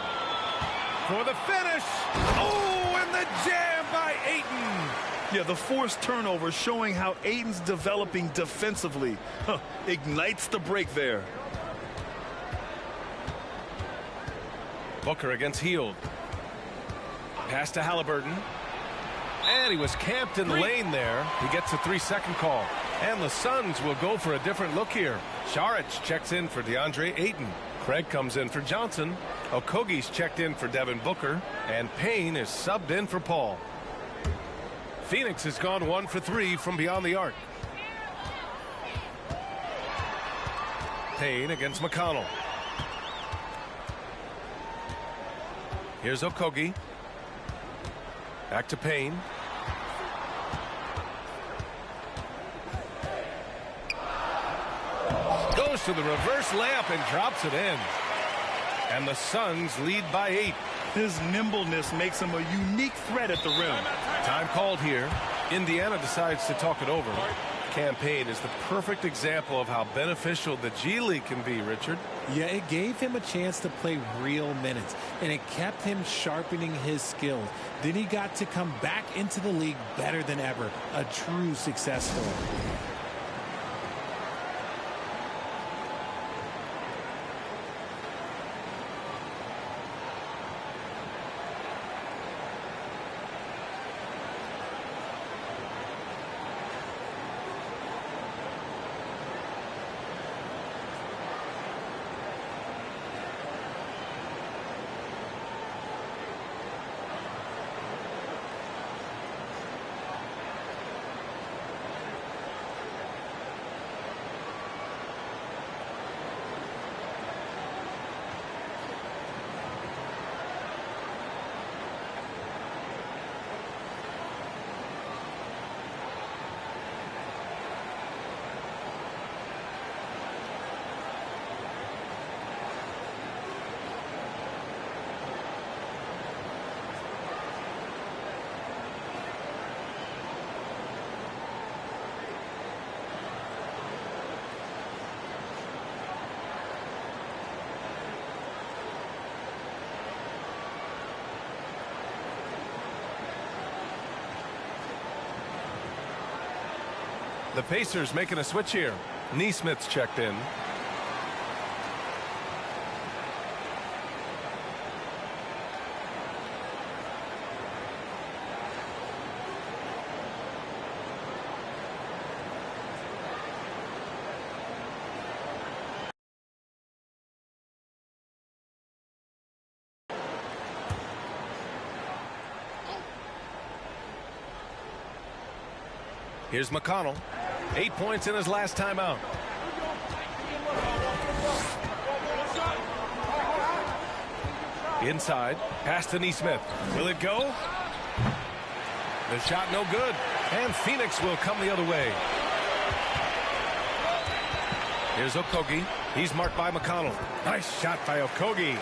For the finish. Oh, and the jam by Ayton. Yeah, the forced turnover showing how Ayton's developing defensively. Ignites the break there. Booker against Hield. Pass to Halliburton. And he was camped in the lane there. He gets a 3-second call. And the Suns will go for a different look here. Saric checks in for DeAndre Ayton. Craig comes in for Johnson. Okogie's checked in for Devin Booker. And Payne is subbed in for Paul. Phoenix has gone 1 for 3 from beyond the arc. Payne against McConnell. Here's Okogie. Back to Payne. Goes to the reverse layup and drops it in. And the Suns lead by 8. His nimbleness makes him a unique threat at the rim. Time called here. Indiana decides to talk it over. Campaign is the perfect example of how beneficial the G League can be, Richard. Yeah, it gave him a chance to play real minutes, and it kept him sharpening his skills. Then he got to come back into the league better than ever. A true success story. The Pacers making a switch here. Neesmith's checked in. Here's McConnell. 8 points in his last time out. Inside. Pass to Neesmith. Will it go? The shot no good. And Phoenix will come the other way. Here's Okogie. He's marked by McConnell. Nice shot by Okogie.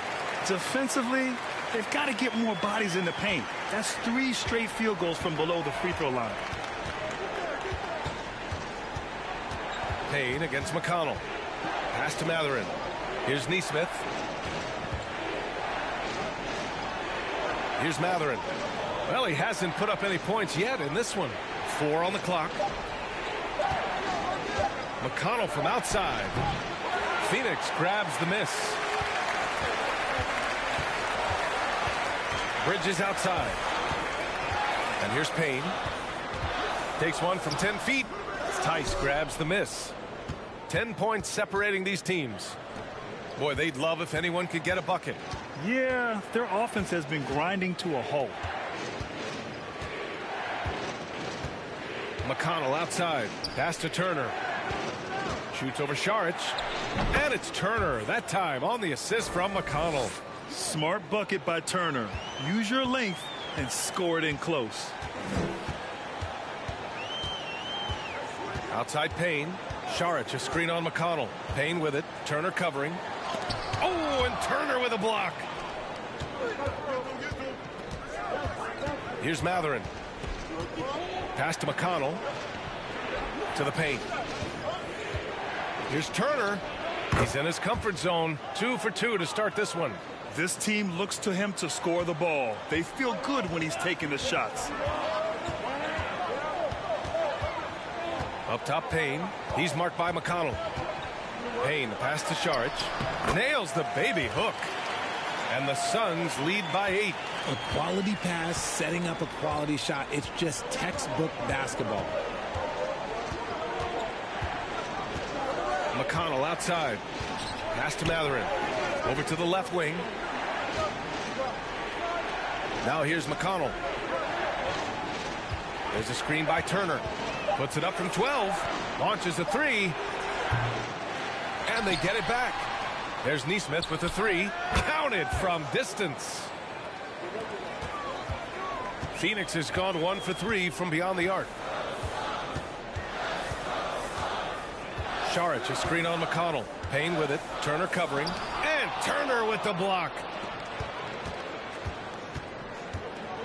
Defensively, they've got to get more bodies in the paint. That's 3 straight field goals from below the free throw line. Payne against McConnell. Pass to Matherin. Here's Neesmith. Here's Matherin. Well, he hasn't put up any points yet in this one. 4 on the clock. McConnell from outside. Phoenix grabs the miss. Bridges outside. And here's Payne. Takes one from 10 feet. Tice grabs the miss. 10 points separating these teams. Boy, they'd love if anyone could get a bucket. Yeah, their offense has been grinding to a halt. McConnell outside. Pass to Turner. Shoots over Saric. And it's Turner, that time on the assist from McConnell. Smart bucket by Turner. Use your length and score it in close. Outside Payne. Saric, a screen on McConnell. Payne with it. Turner covering. Oh, and Turner with a block. Here's Matherin. Pass to McConnell. To the paint. Here's Turner. He's in his comfort zone. 2 for 2 to start this one. This team looks to him to score the ball. They feel good when he's taking the shots. Up top, Payne. He's marked by McConnell. Payne, the pass to Saric. Nails the baby hook. And the Suns lead by 8. A quality pass, setting up a quality shot. It's just textbook basketball. McConnell outside. Pass to Matherin. Over to the left wing. Now here's McConnell. There's a screen by Turner. Puts it up from 12. Launches a 3. And they get it back. There's Neesmith with a 3. Counted from distance. Phoenix has gone 1 for 3 from beyond the arc. Saric, a screen on McConnell. Payne with it. Turner covering. And Turner with the block.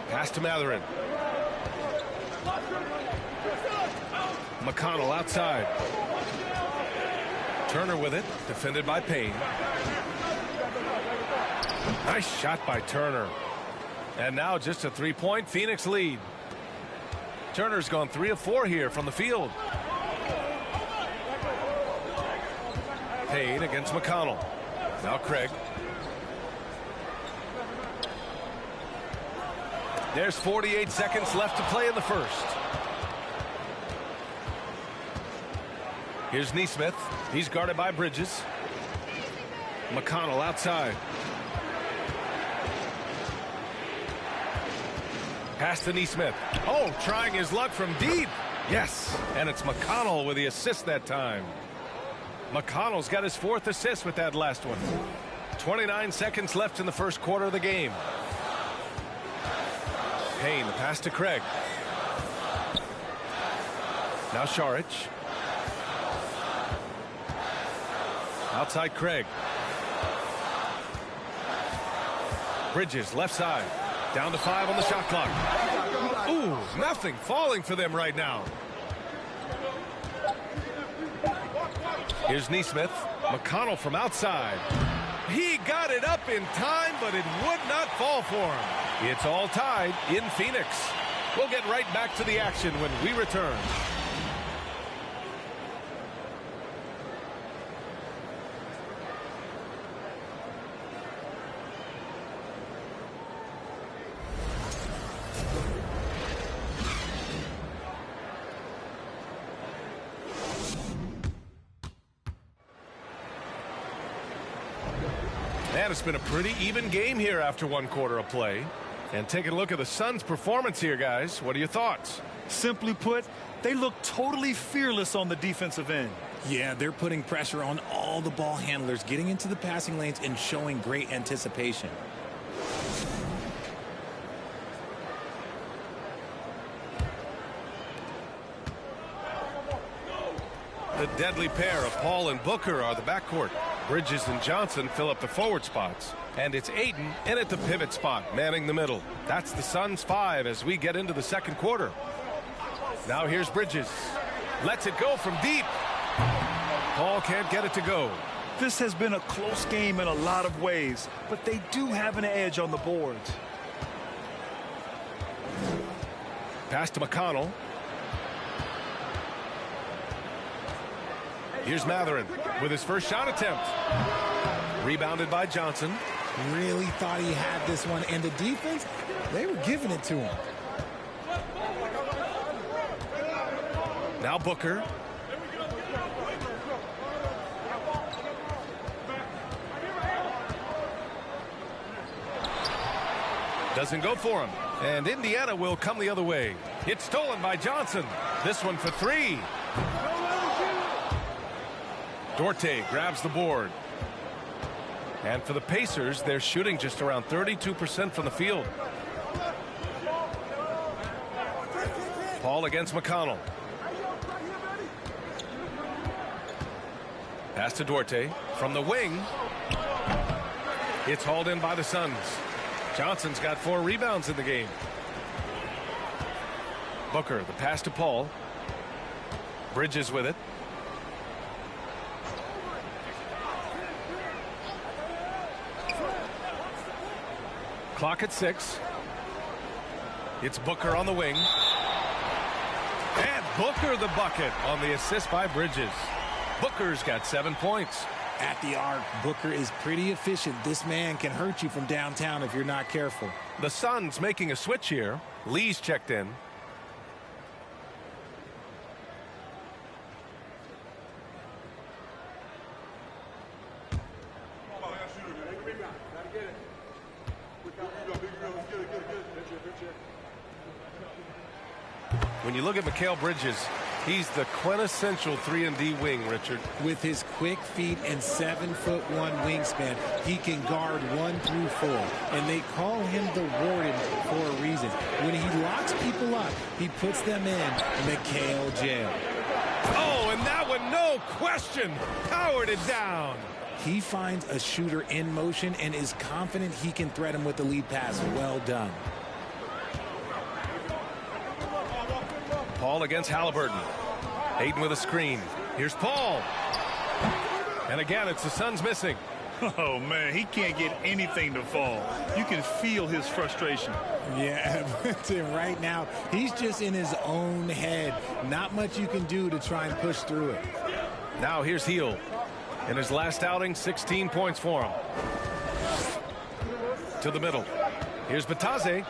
Pass to Matherin. McConnell outside. Turner with it. Defended by Payne. Nice shot by Turner. And now just a 3-point Phoenix lead. Turner's gone 3 of 4 here from the field. Payne against McConnell. Now Craig. There's 48 seconds left to play in the first. Here's Neesmith. He's guarded by Bridges. McConnell outside. Pass to Neesmith. Oh, trying his luck from deep. Yes, and it's McConnell with the assist that time. McConnell's got his 4th assist with that last one. 29 seconds left in the first quarter of the game. Payne, the pass to Craig. Now Saric. Outside Craig. Bridges, left side. Down to 5 on the shot clock. Ooh, nothing falling for them right now. Here's Neesmith. McConnell from outside. He got it up in time, but it would not fall for him. It's all tied in Phoenix. We'll get right back to the action when we return. Man, it's been a pretty even game here after 1 quarter of play. And taking a look at the Suns' performance here, guys. What are your thoughts? Simply put, they look totally fearless on the defensive end. Yeah, they're putting pressure on all the ball handlers, getting into the passing lanes and showing great anticipation. The deadly pair of Paul and Booker are the backcourt. Bridges and Johnson fill up the forward spots. And it's Ayton in at the pivot spot, manning the middle. That's the Suns' 5 as we get into the second quarter. Now here's Bridges. Lets it go from deep. Paul can't get it to go. This has been a close game in a lot of ways, but they do have an edge on the boards. Pass to McConnell. Here's Matherin with his first shot attempt. Rebounded by Johnson. Really thought he had this one, and the defense, they were giving it to him. Now Booker. Doesn't go for him. And Indiana will come the other way. It's stolen by Johnson. This one for 3. Dorte grabs the board. And for the Pacers, they're shooting just around 32% from the field. Paul against McConnell. Pass to Dorte from the wing. It's hauled in by the Suns. Johnson's got 4 rebounds in the game. Booker, the pass to Paul. Bridges with it. Clock at 6. It's Booker on the wing. And Booker the bucket on the assist by Bridges. Booker's got 7 points. At the arc, Booker is pretty efficient. This man can hurt you from downtown if you're not careful. The Suns making a switch here. Lee's checked in. When you look at Mikal Bridges, he's the quintessential 3-and-D wing, Richard. With his quick feet and 7'1" wingspan, he can guard 1 through 4. And they call him the Warden for a reason. When he locks people up, he puts them in Mikal jail. Oh, and that one, no question, powered it down. He finds a shooter in motion and is confident he can threat him with the lead pass. Well done. Paul against Halliburton. Ayton with a screen. Here's Paul. And again, it's the Suns missing. Oh, man, he can't get anything to fall. You can feel his frustration. Yeah, right now, he's just in his own head. Not much you can do to try and push through it. Now here's Heel. In his last outing, 16 points for him. To the middle. Here's Batase.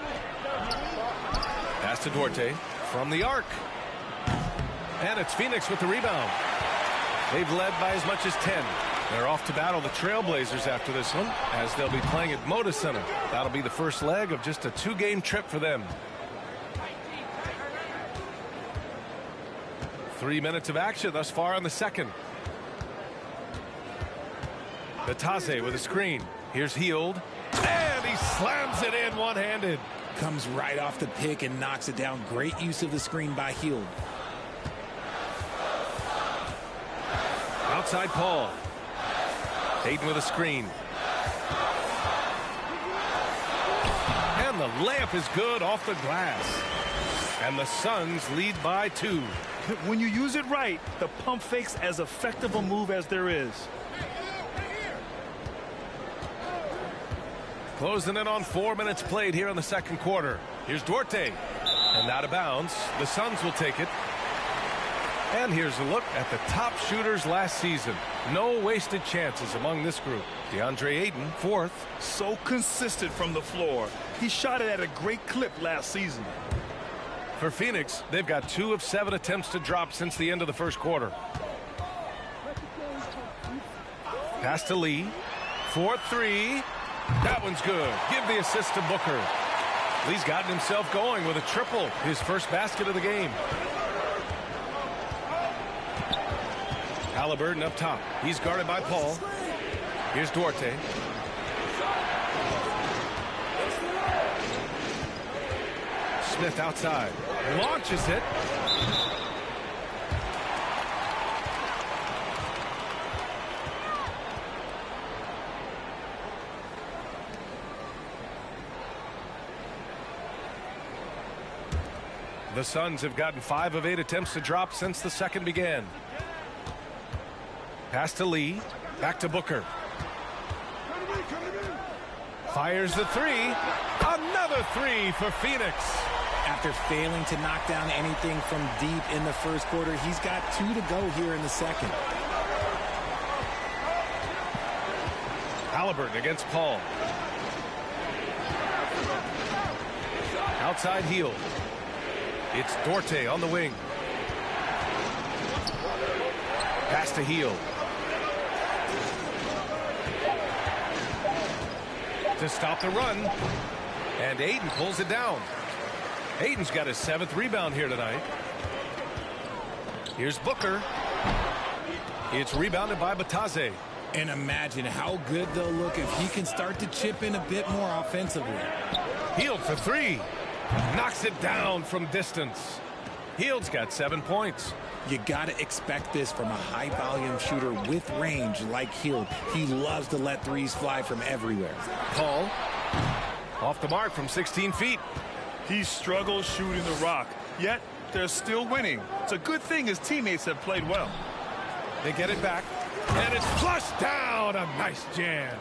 Pass to Duarte from the arc. And it's Phoenix with the rebound. They've led by as much as 10. They're off to battle the Trailblazers after this one, as they'll be playing at Moda Center. That'll be the first leg of just a 2-game trip for them. 3 minutes of action thus far in the second. Batase with a screen. Here's Hield. And he slams it in one-handed. Comes right off the pick and knocks it down. Great use of the screen by Hield. Outside Paul. Ayton with a screen. And the layup is good off the glass. And the Suns lead by 2. When you use it right, the pump fake's as effective a move as there is. Closing in on 4 minutes played here in the second quarter. Here's Duarte. And out of bounds. The Suns will take it. And here's a look at the top shooters last season. No wasted chances among this group. DeAndre Ayton, 4th. So consistent from the floor. He shot it at a great clip last season. For Phoenix, they've got 2 of 7 attempts to drop since the end of the first quarter. Pass to Lee. 4-3. That one's good. Give the assist to Booker. He's gotten himself going with a triple, his first basket of the game. Halliburton up top. He's guarded by Paul. Here's Duarte. Smith outside. Launches it. The Suns have gotten 5 of 8 attempts to drop since the second began. Pass to Lee. Back to Booker. Fires the three. Another three for Phoenix. After failing to knock down anything from deep in the first quarter, he's got 2 to go here in the second. Halliburton against Paul. Outside heel. It's Duarte on the wing. Pass to heel. To stop the run. And Ayton pulls it down. Ayton's got his 7th rebound here tonight. Here's Booker. It's rebounded by Batase. And imagine how good they'll look if he can start to chip in a bit more offensively. Hield for 3. Knocks it down from distance. Hield's got 7 points. You got to expect this from a high-volume shooter with range like Hield. He loves to let threes fly from everywhere. Paul off the mark from 16 feet. He struggles shooting the rock, yet they're still winning. It's a good thing his teammates have played well. They get it back, and it's flushed down. A nice jam.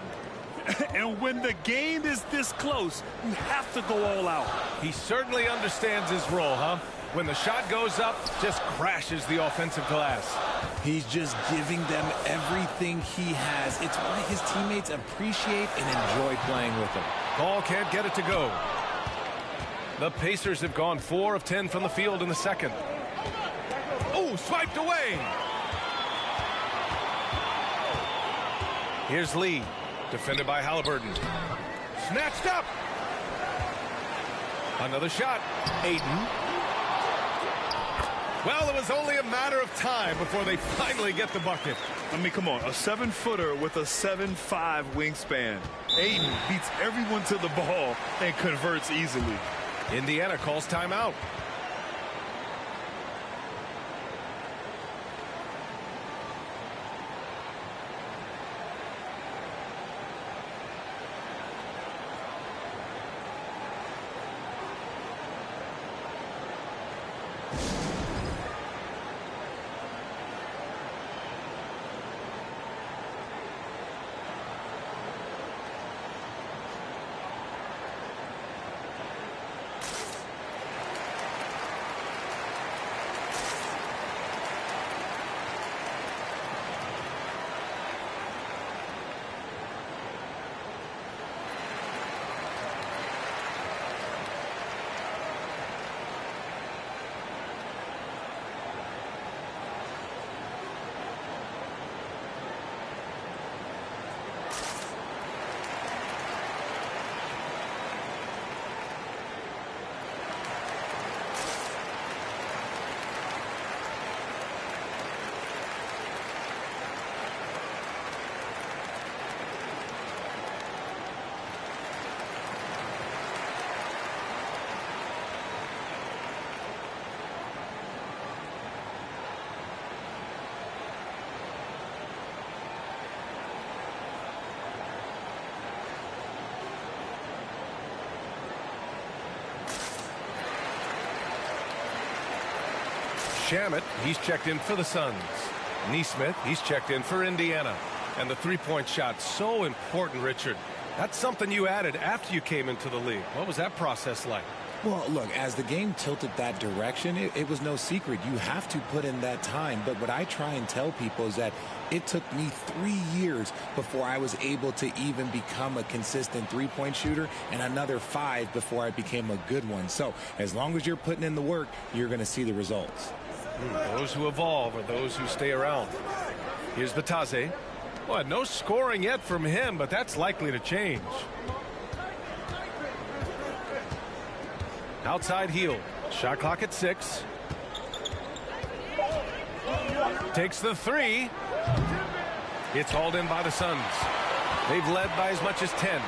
And when the game is this close, you have to go all out. He certainly understands his role, huh? When the shot goes up, just crashes the offensive glass. He's just giving them everything he has. It's why his teammates appreciate and enjoy playing with him. Ball can't get it to go. The Pacers have gone 4 of 10 from the field in the second. Oh, swiped away. Here's Lee, defended by Halliburton. Snatched up. Another shot. Ayton. Well, it was only a matter of time before they finally get the bucket. I mean, come on, a 7-footer with a 7'5" wingspan. Ayton beats everyone to the ball and converts easily. Indiana calls timeout. Shamet, he's checked in for the Suns. Neesmith, he's checked in for Indiana. And the three-point shot, so important, Richard. That's something you added after you came into the league. What was that process like? Well, look, as the game tilted that direction, it was no secret. You have to put in that time. But what I try and tell people is that it took me 3 years before I was able to even become a consistent three-point shooter, and another 5 before I became a good one. So as long as you're putting in the work, you're going to see the results. Those who evolve are those who stay around. Here's Batase. Well, no scoring yet from him, but that's likely to change. Outside heel. Shot clock at 6. Takes the 3. It's hauled in by the Suns. They've led by as much as 10.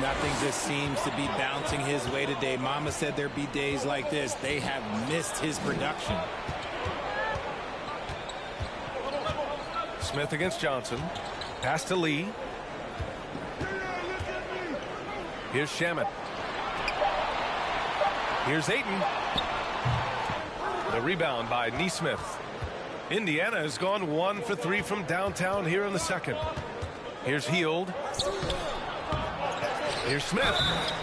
Nothing just seems to be bouncing his way today. Mama said there'd be days like this. They have missed his production. Smith against Johnson. Pass to Lee. Here's Shamet. Here's Ayton. The rebound by Nesmith. Indiana has gone 1 for 3 from downtown here in the second. Here's Hield. Here's Smith.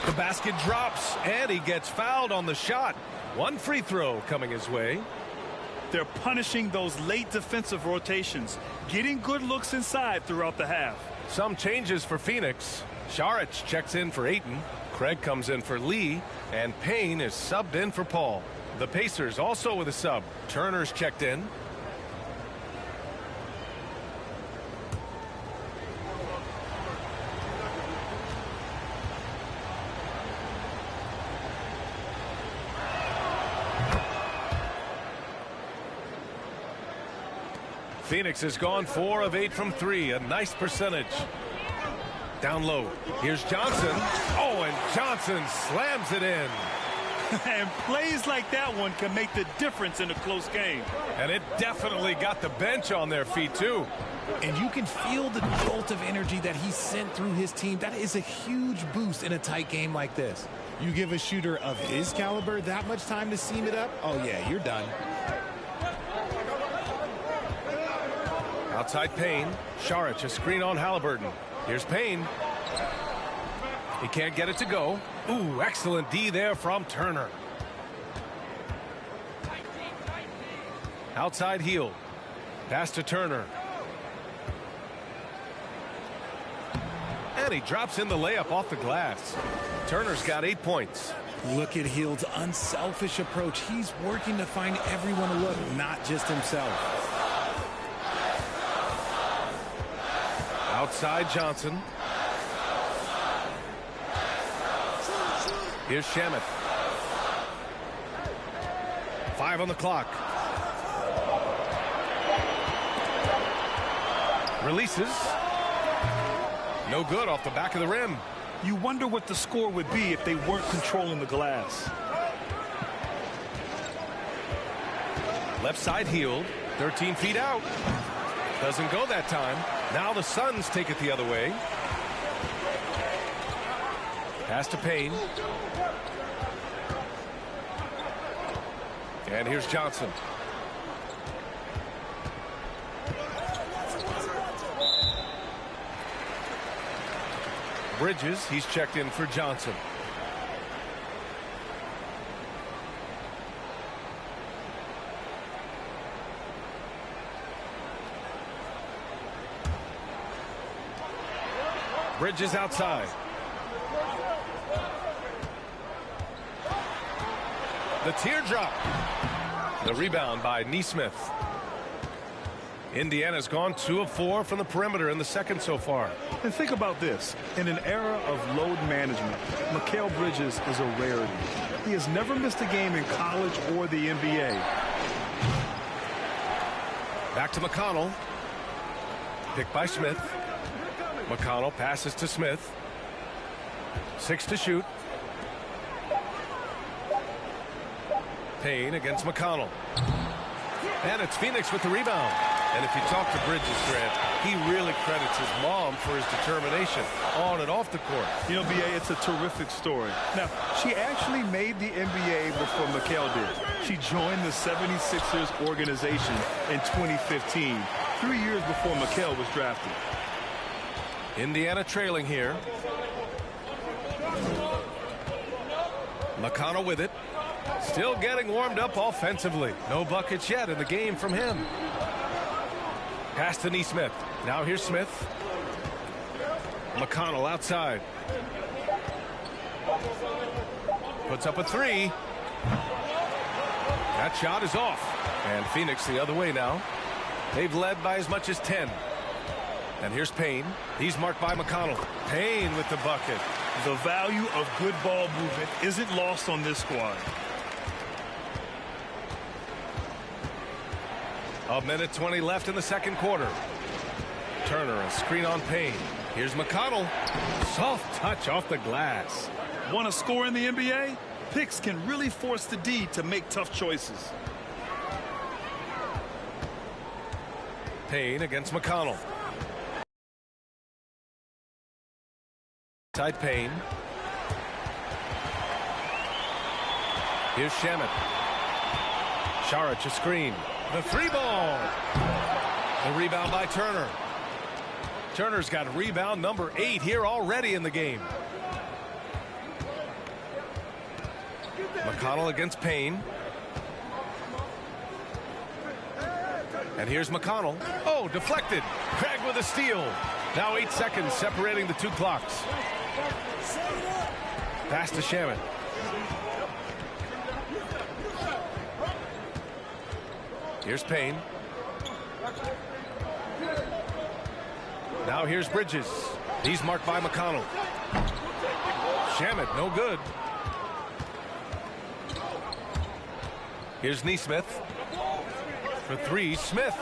The basket drops, and he gets fouled on the shot. 1 free throw coming his way. They're punishing those late defensive rotations, getting good looks inside throughout the half. Some changes for Phoenix. Saric checks in for Ayton. Craig comes in for Lee, and Payne is subbed in for Paul. The Pacers also with a sub. Turner's checked in. Phoenix has gone 4 of 8 from 3. A nice percentage. Down low. Here's Johnson. Oh, and Johnson slams it in. And plays like that one can make the difference in a close game. And it definitely got the bench on their feet, too. And you can feel the jolt of energy that he sent through his team. That is a huge boost in a tight game like this. You give a shooter of his caliber that much time to seam it up, oh, yeah, you're done. Outside Payne. Saric, a screen on Halliburton. Here's Payne. He can't get it to go. Ooh, excellent D there from Turner. Outside heel. Pass to Turner. And he drops in the layup off the glass. Turner's got 8 points. Look at Hield's unselfish approach. He's working to find everyone a look, not just himself. Outside Johnson. Here's Shamet. 5 on the clock. Releases. No good off the back of the rim. You wonder what the score would be if they weren't controlling the glass. Left side Hield. 13 feet out. Doesn't go that time. Now the Suns take it the other way. Pass to Payne. And here's Johnson. Bridges, he's checked in for Johnson. Bridges outside. The teardrop. The rebound by Nesmith. Indiana's gone 2 of 4 from the perimeter in the second so far. And think about this. In an era of load management, Mikal Bridges is a rarity. He has never missed a game in college or the NBA. Back to McConnell. Picked by Smith. McConnell passes to Smith. 6 to shoot. Payne against McConnell. And it's Phoenix with the rebound. And if you talk to Bridges, Grant, he really credits his mom for his determination on and off the court. You know, B.A., it's a terrific story. Now, she actually made the NBA before Mikal did. She joined the 76ers organization in 2015, 3 years before Mikal was drafted. Indiana trailing here. McConnell with it. Still getting warmed up offensively. No buckets yet in the game from him. Pass to Nesmith. Now here's Smith. McConnell outside. Puts up a 3. That shot is off. And Phoenix the other way now. They've led by as much as 10. And here's Payne. He's marked by McConnell. Payne with the bucket. The value of good ball movement isn't lost on this squad. A minute 20 left in the second quarter. Turner, a screen on Payne. Here's McConnell. Soft touch off the glass. Want to score in the NBA? Picks can really force the D to make tough choices. Payne against McConnell. Tight Payne. Here's Shamet. Saric a screen. The three ball. The rebound by Turner. Turner's got rebound number 8 here already in the game. McConnell against Payne. And here's McConnell. Oh, deflected. Craig with a steal. Now 8 seconds separating the two clocks. Pass to Shamet. Here's Payne. Now here's Bridges. He's marked by McConnell. Shamet, no good. Here's Neesmith. For 3, Smith.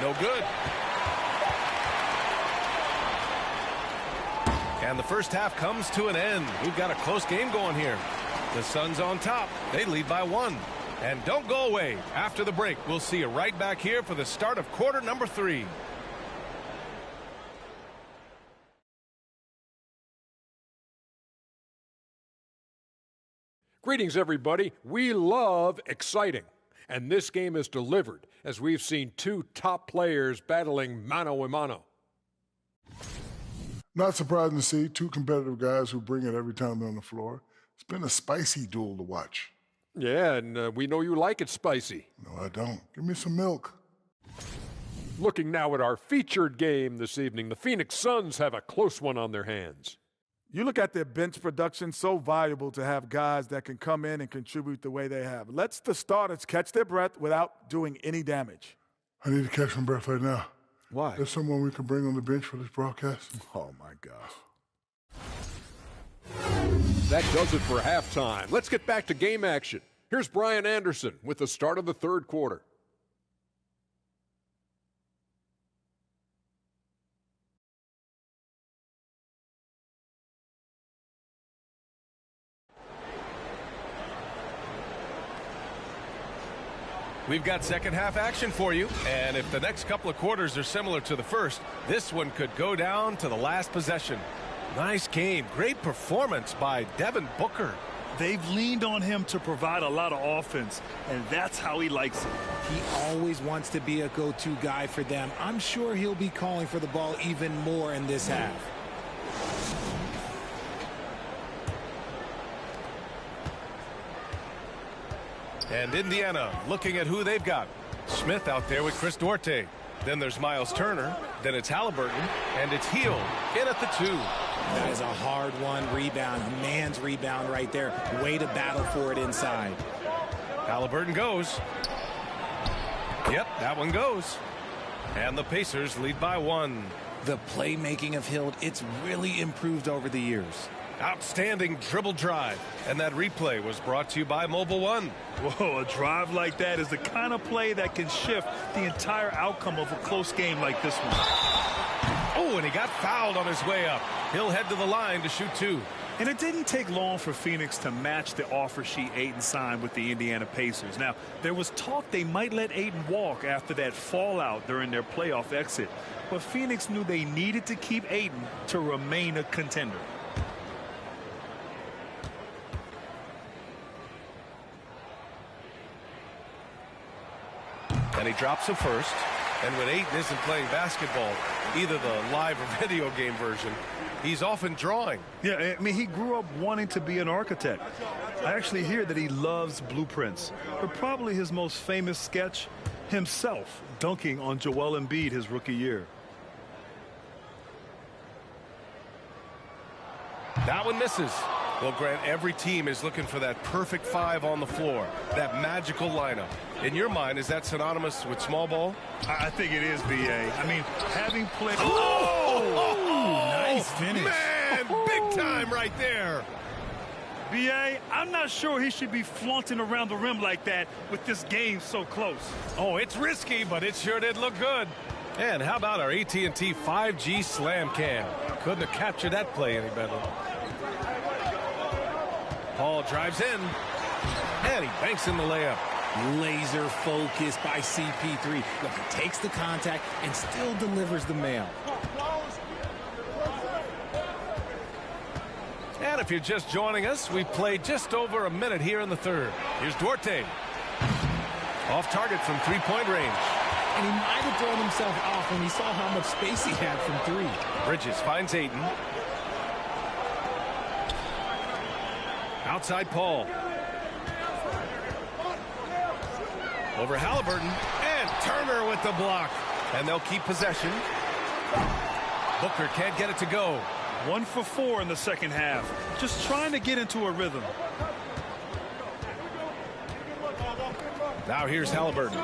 No good. And the first half comes to an end. We've got a close game going here. The Suns on top. They lead by 1. And don't go away. After the break, we'll see you right back here for the start of quarter number 3. Greetings, everybody. We love exciting. And this game is delivered as we've seen 2 top players battling mano a mano. Not surprising to see 2 competitive guys who bring it every time they're on the floor. It's been a spicy duel to watch. Yeah, and we know you like it spicy. No, I don't. Give me some milk. Looking now at our featured game this evening, the Phoenix Suns have a close one on their hands. You look at their bench production, so valuable to have guys that can come in and contribute the way they have. Let's the starters catch their breath without doing any damage. I need to catch my breath right now. Why? There's someone we can bring on the bench for this broadcast. Oh, my gosh. That does it for halftime. Let's get back to game action. Here's Brian Anderson with the start of the third quarter. We've got second half action for you, and if the next couple of quarters are similar to the first, this one could go down to the last possession. Nice game. Great performance by Devin Booker. They've leaned on him to provide a lot of offense, and that's how he likes it. He always wants to be a go-to guy for them. I'm sure he'll be calling for the ball even more in this half. And Indiana looking at who they've got. Smith out there with Chris Duarte. Then there's Miles Turner. Then it's Halliburton. And it's Hield in at the 2. That is a hard-won rebound. A man's rebound right there. Way to battle for it inside. Halliburton goes. Yep, that one goes. And the Pacers lead by 1. The playmaking of Hield, it's really improved over the years. Outstanding dribble drive. And that replay was brought to you by Mobile One. Whoa, a drive like that is the kind of play that can shift the entire outcome of a close game like this one. Oh, and he got fouled on his way up. He'll head to the line to shoot 2. And it didn't take long for Phoenix to match the offer sheet Ayton signed with the Indiana Pacers. Now, there was talk they might let Ayton walk after that fallout during their playoff exit. But Phoenix knew they needed to keep Ayton to remain a contender. And he drops a first. And when Ayton isn't playing basketball, either the live or video game version, he's often drawing. Yeah, I mean, he grew up wanting to be an architect. I actually hear that he loves blueprints. But probably his most famous sketch, himself dunking on Joel Embiid his rookie year. That one misses. Well, Grant, every team is looking for that perfect 5 on the floor, that magical lineup. In your mind, is that synonymous with small ball? I think it is, B.A. I mean, having played... Nice finish. Man, big time right there. B.A., I'm not sure he should be flaunting around the rim like that with this game so close. Oh, it's risky, but it sure did look good. And how about our AT&T 5G Slam Cam? Couldn't have captured that play any better. Paul drives in, and he banks in the layup. Laser focus by CP3. Look, he takes the contact and still delivers the mail. And if you're just joining us, we played just over a minute here in the third. Here's Duarte. Off target from three-point range. And he might have thrown himself off when he saw how much space he had from 3. Bridges finds Ayton. Outside Paul. Over Halliburton. And Turner with the block. And they'll keep possession. Booker can't get it to go. 1 for 4 in the second half. Just trying to get into a rhythm. Now here's Halliburton.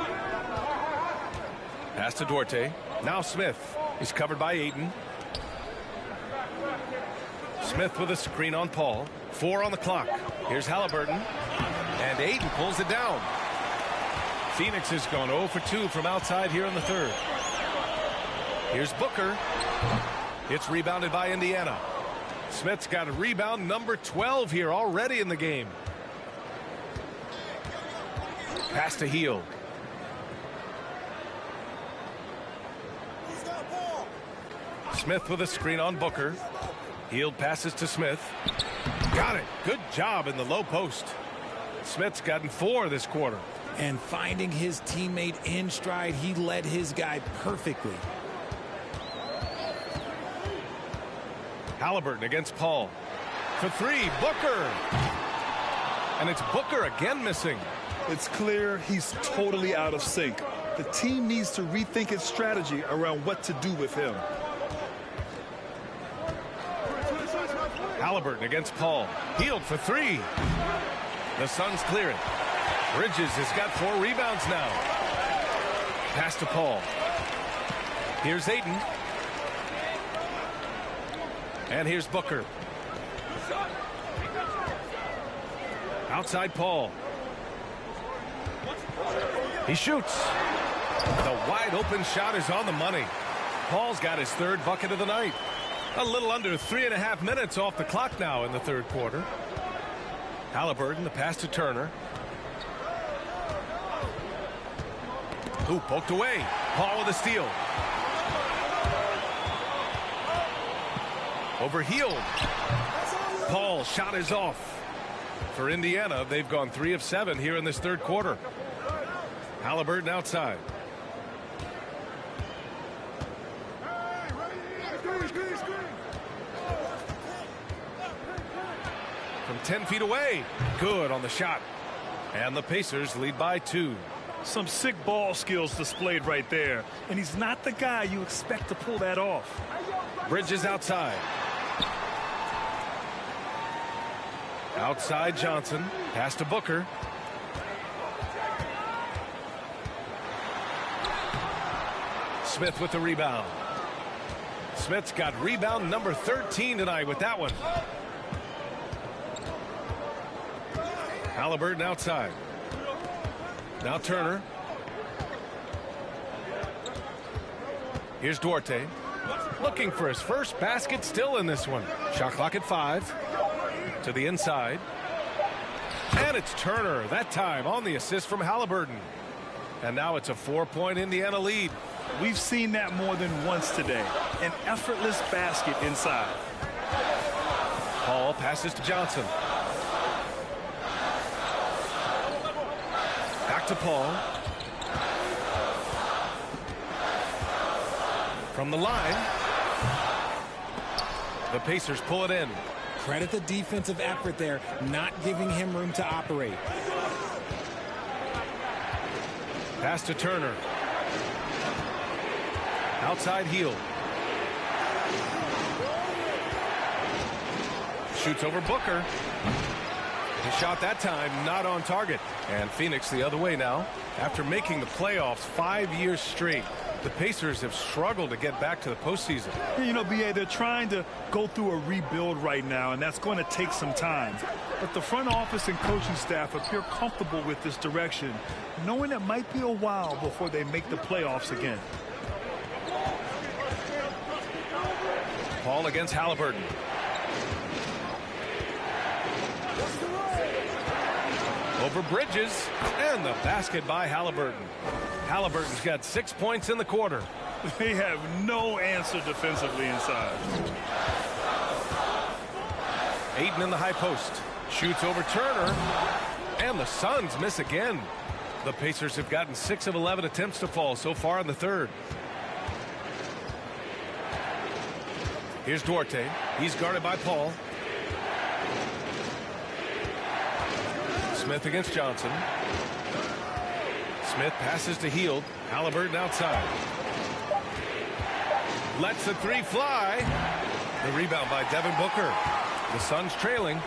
Pass to Duarte. Now Smith. He's covered by Ayton. Smith with a screen on Paul. 4 on the clock. Here's Halliburton. And Ayton pulls it down. Phoenix has gone 0 for 2 from outside here in the third. Here's Booker. It's rebounded by Indiana. Smith's got a rebound number 12 here already in the game. Pass to Hield. Smith with a screen on Booker. Hield passes to Smith. Got it. Good job in the low post. Smith's gotten 4 this quarter. And finding his teammate in stride, he led his guy perfectly. Halliburton against Paul. For 3, Booker. And it's Booker again missing. It's clear he's totally out of sync. The team needs to rethink its strategy around what to do with him. Halliburton against Paul. Hield for 3. The Suns clear it. Bridges has got 4 rebounds now. Pass to Paul. Here's Ayton. And here's Booker. Outside Paul. He shoots. The wide open shot is on the money. Paul's got his 3rd bucket of the night. A little under 3.5 minutes off the clock now in the third quarter. Halliburton, the pass to Turner. Who poked away. Paul with a steal. Over Hield. Paul shot is off. For Indiana, they've gone 3 of 7 here in this third quarter. Halliburton outside. From 10 feet away. Good on the shot. And the Pacers lead by 2. Some sick ball skills displayed right there. And he's not the guy you expect to pull that off. Bridges outside. Outside Johnson. Pass to Booker. Smith with the rebound. Smith's got rebound number 13 tonight with that one. Halliburton outside. Now Turner. Here's Duarte. Looking for his first basket still in this one. Shot clock at 5. To the inside. And it's Turner that time on the assist from Halliburton. And now it's a 4-point Indiana lead. We've seen that more than once today. An effortless basket inside. Paul passes to Johnson. Back to Paul. From the line. The Pacers pull it in. Credit the defensive effort there, not giving him room to operate. Pass to Turner. Outside Hield. shoots over Booker. His shot that time not on target. And Phoenix the other way now. After making the playoffs 5 years straight, the Pacers have struggled to get back to the postseason. You know, B.A., they're trying to go through a rebuild right now, and that's going to take some time. But the front office and coaching staff appear comfortable with this direction, knowing it might be a while before they make the playoffs again. Paul against Halliburton. Over Bridges, and the basket by Halliburton. Halliburton's got 6 points in the quarter. They have no answer defensively inside. Ayton in the high post. Shoots over Turner. And the Suns miss again. The Pacers have gotten 6 of 11 attempts to fall so far in the third. Here's Duarte. He's guarded by Paul. Smith against Johnson. Smith passes to Hield. Halliburton outside. Lets the three fly. The rebound by Devin Booker. The Suns trailing.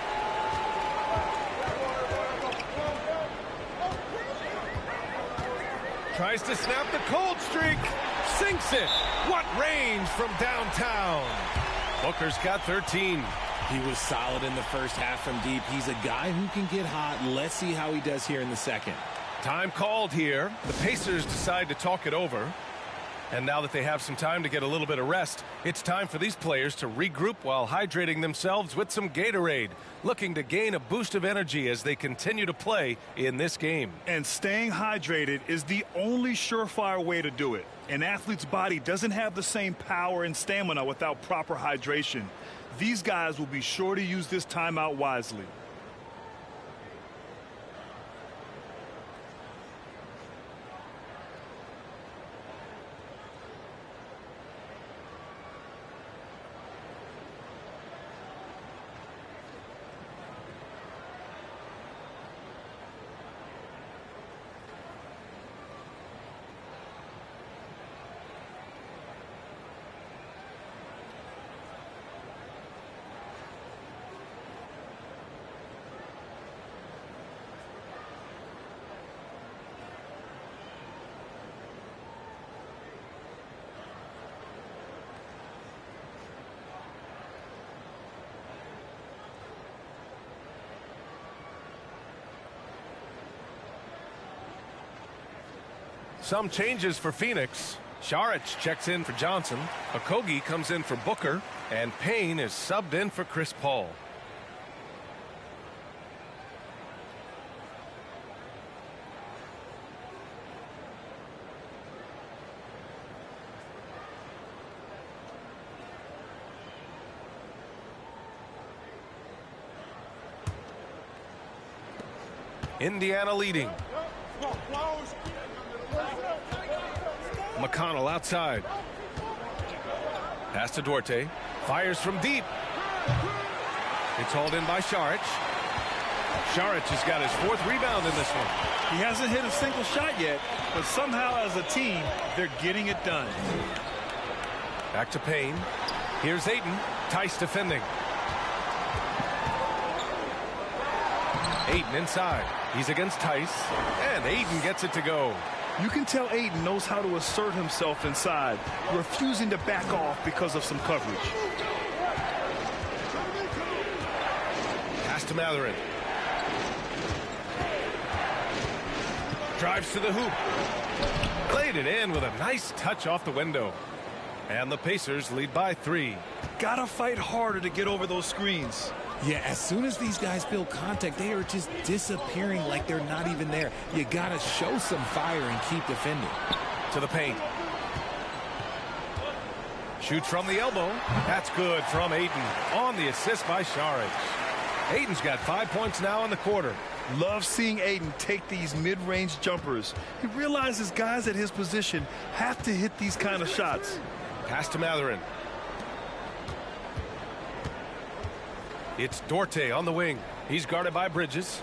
Tries to snap the cold streak. Sinks it. What range from downtown. Booker's got 13. He was solid in the first half from deep. He's a guy who can get hot. Let's see how he does here in the second. Time called here. The Pacers decide to talk it over. And now that they have some time to get a little bit of rest, it's time for these players to regroup while hydrating themselves with some Gatorade, looking to gain a boost of energy as they continue to play in this game. And staying hydrated is the only surefire way to do it. An athlete's body doesn't have the same power and stamina without proper hydration. These guys will be sure to use this timeout wisely. Some changes for Phoenix. Saric checks in for Johnson. Okogie comes in for Booker. And Payne is subbed in for Chris Paul. Indiana leading. McConnell outside. Pass to Duarte. Fires from deep. It's hauled in by Saric. Saric has got his 4th rebound in this one. He hasn't hit a single shot yet, but somehow as a team, they're getting it done. Back to Payne. Here's Ayton. Tice defending. Ayton inside. He's against Tice. And Ayton gets it to go. You can tell Ayton knows how to assert himself inside, refusing to back off because of some coverage. Pass to Mathurin. Drives to the hoop. Played it in with a nice touch off the window. And the Pacers lead by 3. Gotta fight harder to get over those screens. Yeah, as soon as these guys feel contact, they are just disappearing like they're not even there. You got to show some fire and keep defending. To the paint. Shoots from the elbow. That's good from Ayton. On the assist by Saric. Ayton's got 5 points now in the quarter. Love seeing Ayton take these mid-range jumpers. He realizes guys at his position have to hit these kind of shots. Pass to Mathurin. It's Duarte on the wing. He's guarded by Bridges.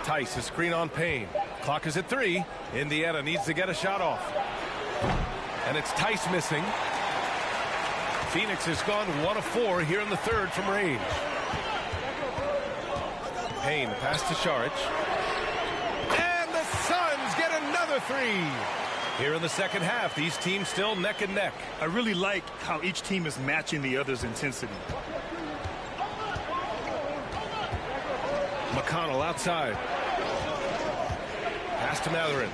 Tice, a screen on Payne. Clock is at 3. Indiana needs to get a shot off. And it's Tice missing. Phoenix has gone 1 of 4 here in the third from range. Payne pass to Saric. And the Suns get another 3. Here in the second half, these teams still neck and neck. I really like how each team is matching the other's intensity. McConnell outside. Pass to Mathurin.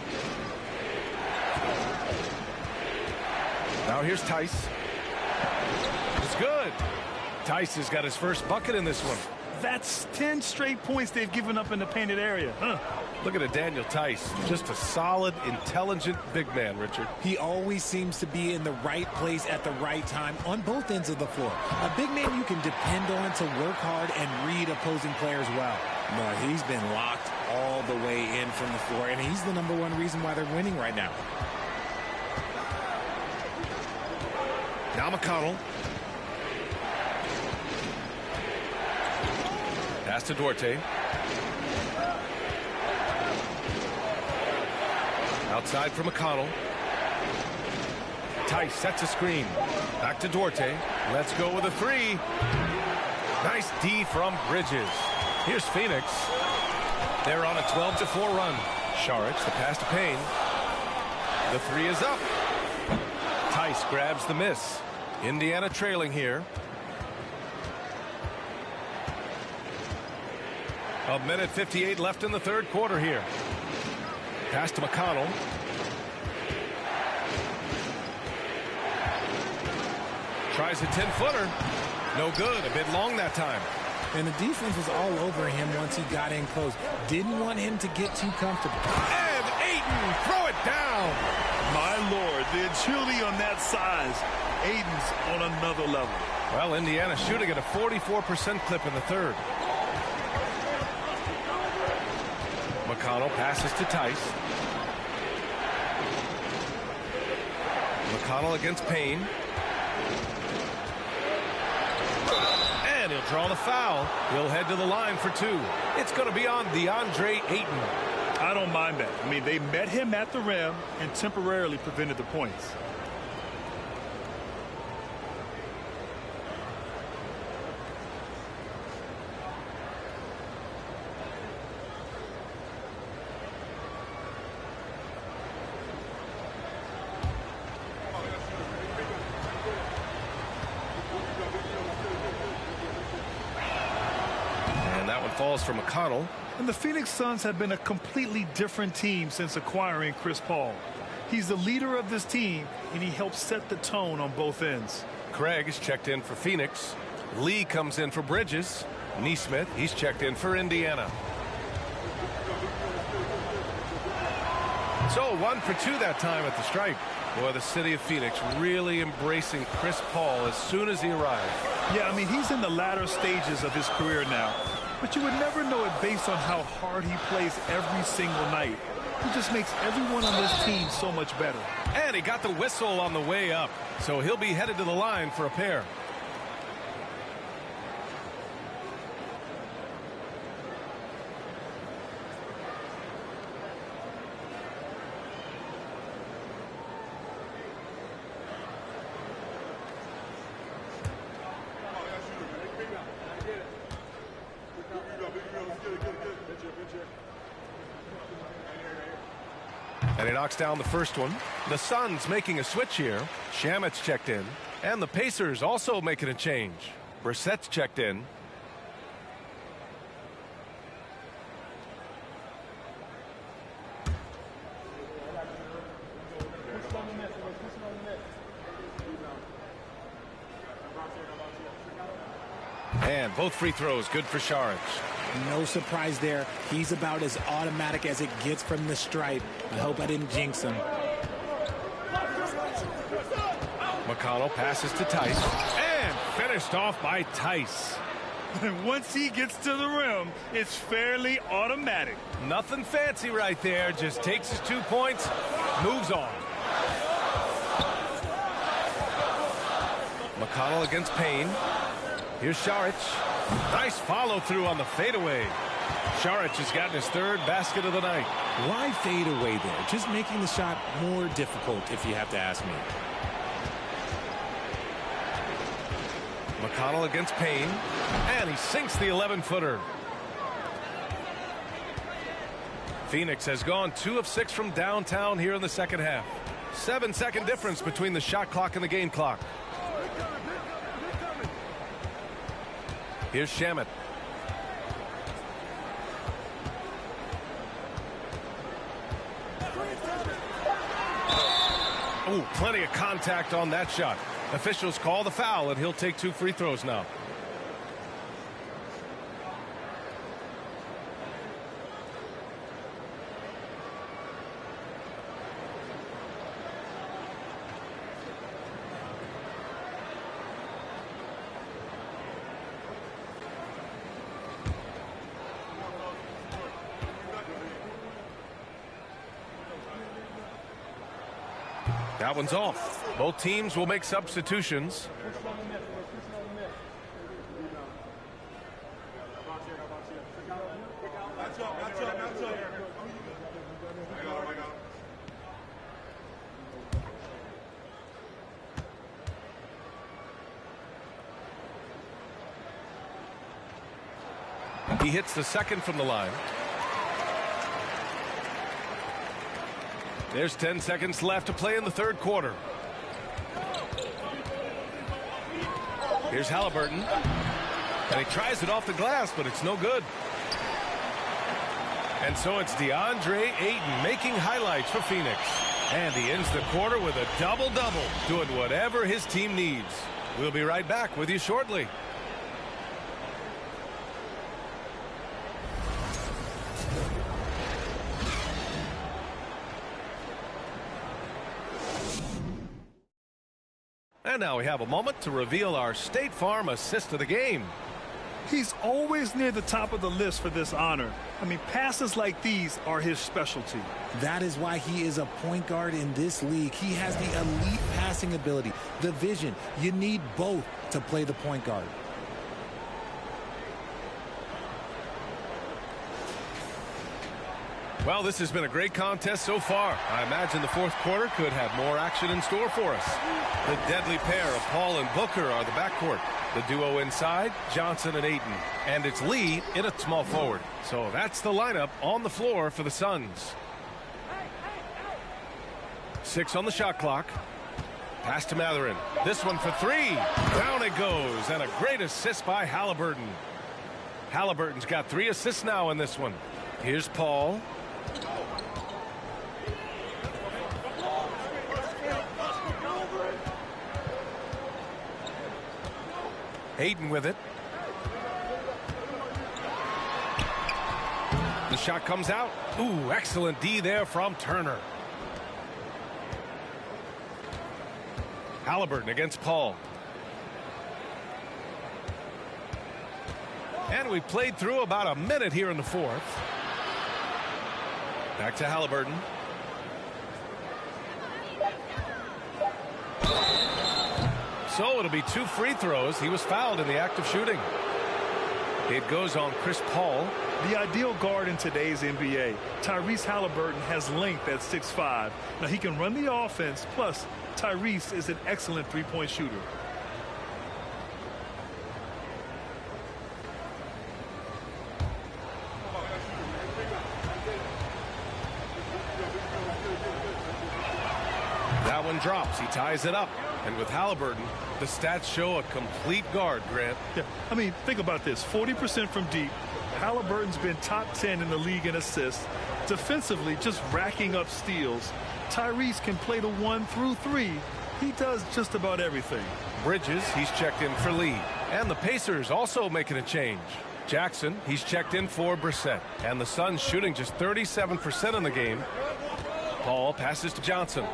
Now here's Tice. It's good. Tice has got his first bucket in this one. That's 10 straight points they've given up in the painted area. Look at Daniel Tice. Just a solid, intelligent big man, Richard. He always seems to be in the right place at the right time on both ends of the floor. A big man you can depend on to work hard and read opposing players well. No, he's been locked all the way in from the floor, and he's the #1 reason why they're winning right now. Now McConnell. Pass to Duarte. Outside for McConnell. Tice sets a screen. Back to Duarte. Let's go with a 3. Nice D from Bridges. Here's Phoenix. They're on a 12-4 run. Saric, the pass to Payne. The 3 is up. Tice grabs the miss. Indiana trailing here. A minute 58 left in the third quarter here. Pass to McConnell. Tries a 10-footer. No good. A bit long that time. And the defense was all over him once he got in close. Didn't want him to get too comfortable. And Ayton, throw it down. My Lord, the agility on that size. Ayton's on another level. Well, Indiana shooting at a 44% clip in the third. McConnell passes to Tice. McConnell against Payne. And he'll draw the foul. He'll head to the line for 2. It's going to be on DeAndre Ayton. I don't mind that. I mean, they met him at the rim and temporarily prevented the points. Falls for McConnell. And the Phoenix Suns have been a completely different team since acquiring Chris Paul. He's the leader of this team, and he helps set the tone on both ends. Craig is checked in for Phoenix. Lee comes in for Bridges. Neesmith, he's checked in for Indiana. So 1 for 2 that time at the stripe. Boy, the city of Phoenix really embracing Chris Paul as soon as he arrived. Yeah, I mean, he's in the latter stages of his career now. But you would never know it based on how hard he plays every single night. He just makes everyone on this team so much better. And he got the whistle on the way up. So he'll be headed to the line for a pair. And he knocks down the first one. The Suns making a switch here. Shamit's checked in. And the Pacers also making a change. Brissett's checked in. And both free throws good for Saric. No surprise there. He's about as automatic as it gets from the stripe. I hope I didn't jinx him. McConnell passes to Tice. And finished off by Tice. And once he gets to the rim, it's fairly automatic. Nothing fancy right there. Just takes his 2 points, moves on. McConnell against Payne. Here's Saric. Nice follow through on the fadeaway. Saric has gotten his third basket of the night. Why fade away there? Just making the shot more difficult, if you have to ask me. McConnell against Payne, and he sinks the 11-footer. Phoenix has gone 2 of 6 from downtown here in the second half. 7-second difference between the shot clock and the game clock. Here's Shamet. Oh, plenty of contact on that shot. Officials call the foul, and he'll take 2 free throws now. That one's off. Both teams will make substitutions. He hits the second from the line. There's 10 seconds left to play in the third quarter. Here's Halliburton. And he tries it off the glass, but it's no good. And so it's DeAndre Ayton making highlights for Phoenix. And he ends the quarter with a double-double, doing whatever his team needs. We'll be right back with you shortly. And now we have a moment to reveal our State Farm assist of the game. He's always near the top of the list for this honor. I mean, passes like these are his specialty. That is why he is a point guard in this league. He has the elite passing ability, the vision. You need both to play the point guard. Well, this has been a great contest so far. I imagine the fourth quarter could have more action in store for us. The deadly pair of Paul and Booker are the backcourt. The duo inside, Johnson and Ayton. And it's Lee in a small forward. So that's the lineup on the floor for the Suns. 6 on the shot clock. Pass to Mathurin. This one for 3. Down it goes. And a great assist by Halliburton. Halliburton's got 3 assists now in this one. Here's Paul. Ayton with it. The shot comes out. Ooh, excellent D there from Turner. Halliburton against Paul. And we played through about a minute here in the fourth. Back to Halliburton. So it'll be 2 free throws. He was fouled in the act of shooting. It goes on Chris Paul. The ideal guard in today's NBA. Tyrese Halliburton has length at 6'5". Now he can run the offense, plus Tyrese is an excellent three-point shooter. That one drops. He ties it up. And with Halliburton, the stats show a complete guard, Grant. Yeah, I mean, think about this. 40% from deep. Halliburton's been top 10 in the league in assists. Defensively, just racking up steals. Tyrese can play the 1 through 3. He does just about everything. Bridges, he's checked in for Lee. And the Pacers also making a change. Jackson, he's checked in for Brissett. And the Suns shooting just 37% in the game. Paul passes to Johnson.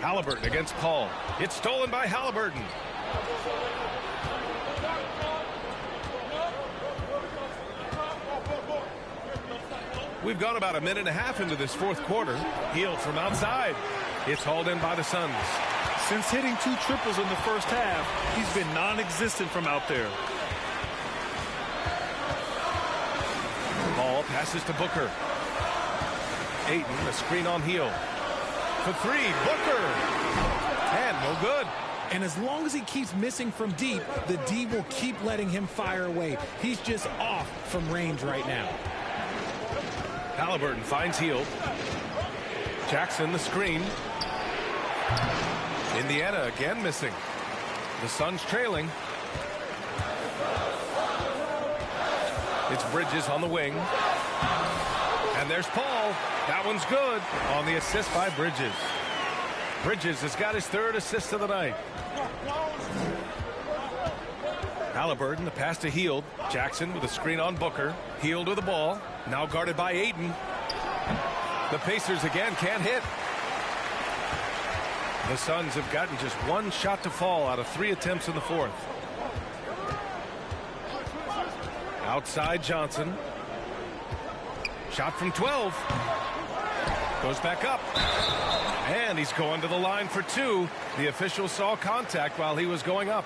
Halliburton against Paul. It's stolen by Halliburton. We've gone about a minute and a half into this fourth quarter. Hield from outside. It's hauled in by the Suns. Since hitting 2 triples in the first half, he's been non-existent from out there. Paul passes to Booker. Ayton, a screen on Hield. For 3, Booker. And no good. And as long as he keeps missing from deep, the D will keep letting him fire away. He's just off from range right now. Halliburton finds Hield. Jackson the screen. Indiana again missing. The Suns trailing. It's Bridges on the wing. And there's Paul. That one's good on the assist by Bridges. Bridges has got his 3rd assist of the night. Halliburton, the pass to Hield. Jackson with a screen on Booker. Hield with the ball. Now guarded by Aiden. The Pacers again can't hit. The Suns have gotten just 1 shot to fall out of 3 attempts in the 4th. Outside Johnson. Shot from 12. Goes back up. And he's going to the line for 2. The official saw contact while he was going up.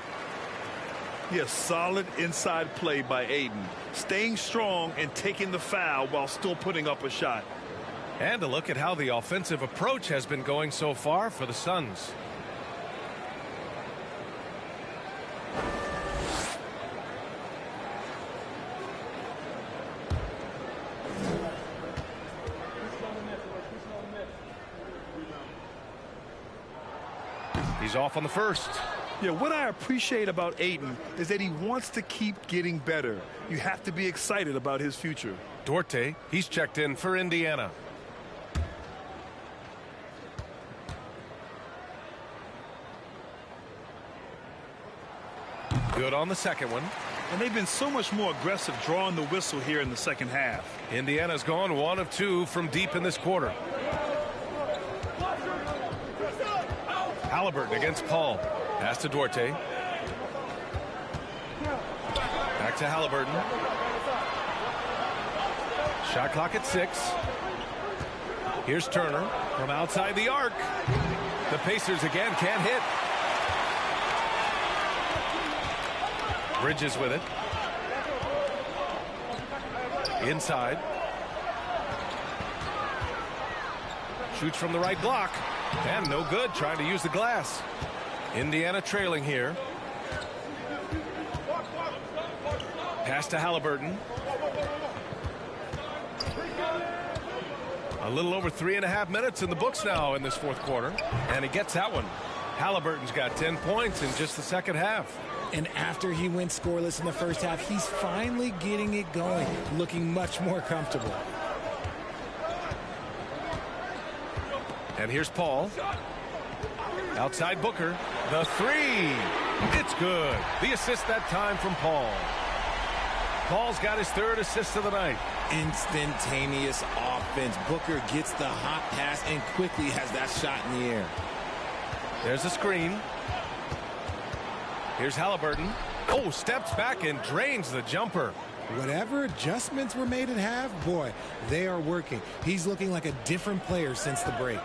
Yes, solid inside play by Aiden. Staying strong and taking the foul while still putting up a shot. And a look at how the offensive approach has been going so far for the Suns. He's off on the first. Yeah, what I appreciate about Aiden is that he wants to keep getting better. You have to be excited about his future. Duarte, he's checked in for Indiana. Good on the second one. And they've been so much more aggressive drawing the whistle here in the second half. Indiana's gone 1 of 2 from deep in this quarter. Halliburton against Paul. Pass to Duarte. Back to Halliburton. Shot clock at 6. Here's Turner from outside the arc. The Pacers again can't hit. Bridges with it. Inside. Shoots from the right block. And no good, trying to use the glass. Indiana trailing here. Pass to Halliburton. A little over 3.5 minutes in the books now in this 4th quarter. And he gets that one. Halliburton's got 10 points in just the second half. And after he went scoreless in the first half, he's finally getting it going, looking much more comfortable. And here's Paul. Outside Booker. The 3. It's good. The assist that time from Paul. Paul's got his 3rd assist of the night. Instantaneous offense. Booker gets the hot pass and quickly has that shot in the air. There's a screen. Here's Halliburton. Oh, steps back and drains the jumper. Whatever adjustments were made at half, boy, they are working. He's looking like a different player since the break.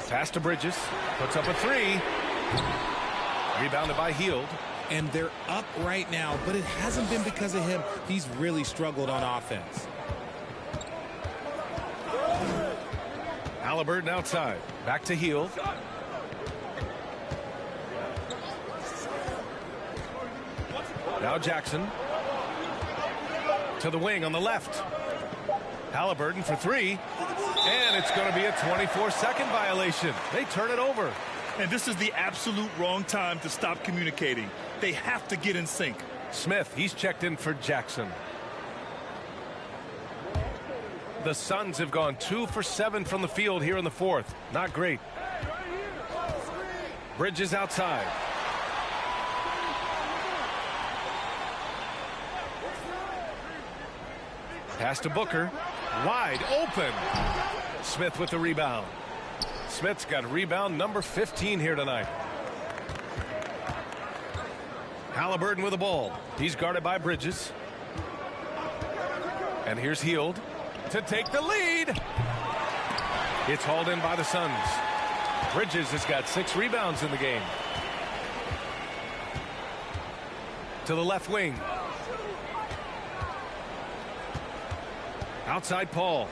Pass to Bridges. Puts up a 3. Rebounded by Hield. And they're up right now, but it hasn't been because of him. He's really struggled on offense. Halliburton outside. Back to Hield. Now Jackson. To the wing on the left. Halliburton for 3. And it's going to be a 24-second violation. They turn it over. And this is the absolute wrong time to stop communicating. They have to get in sync. Smith, he's checked in for Jackson. The Suns have gone 2 for 7 from the field here in the 4th. Not great. Bridges outside. Pass to Booker. Wide open. Smith with the rebound. Smith's got rebound number 15 here tonight. Halliburton with the ball. He's guarded by Bridges. And here's Hield to take the lead. It's hauled in by the Suns. Bridges has got 6 rebounds in the game. To the left wing. Outside Paul.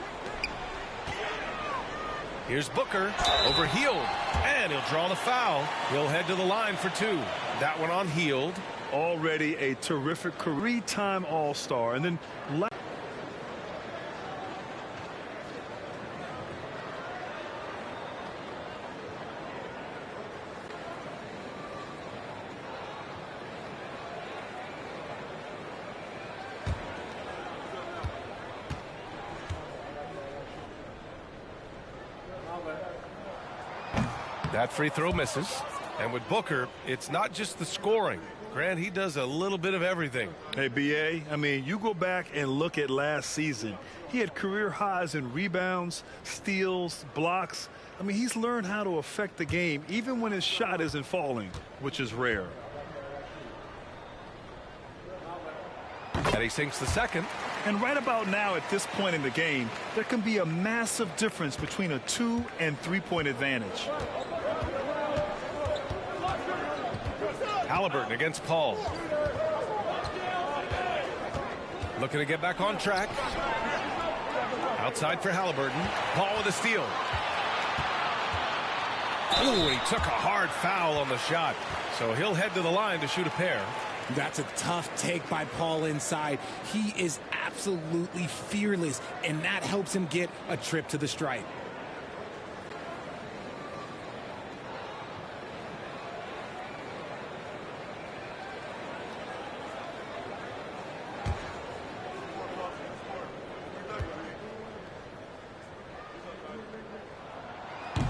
Here's Booker over Hield, and he'll draw the foul. He'll head to the line for 2. That one on Hield. Already a terrific three-time All-Star. And then that free throw misses. And with Booker, it's not just the scoring. Grant, he does a little bit of everything. Hey, B.A., I mean, you go back and look at last season. He had career highs in rebounds, steals, blocks. I mean, he's learned how to affect the game even when his shot isn't falling, which is rare. And he sinks the second. And right about now, at this point in the game, there can be a massive difference between a 2- and 3-point advantage. Halliburton against Paul. Looking to get back on track. Outside for Halliburton. Paul with a steal. Ooh, he took a hard foul on the shot. So he'll head to the line to shoot a pair. That's a tough take by Paul inside. He is absolutely fearless, and that helps him get a trip to the stripe.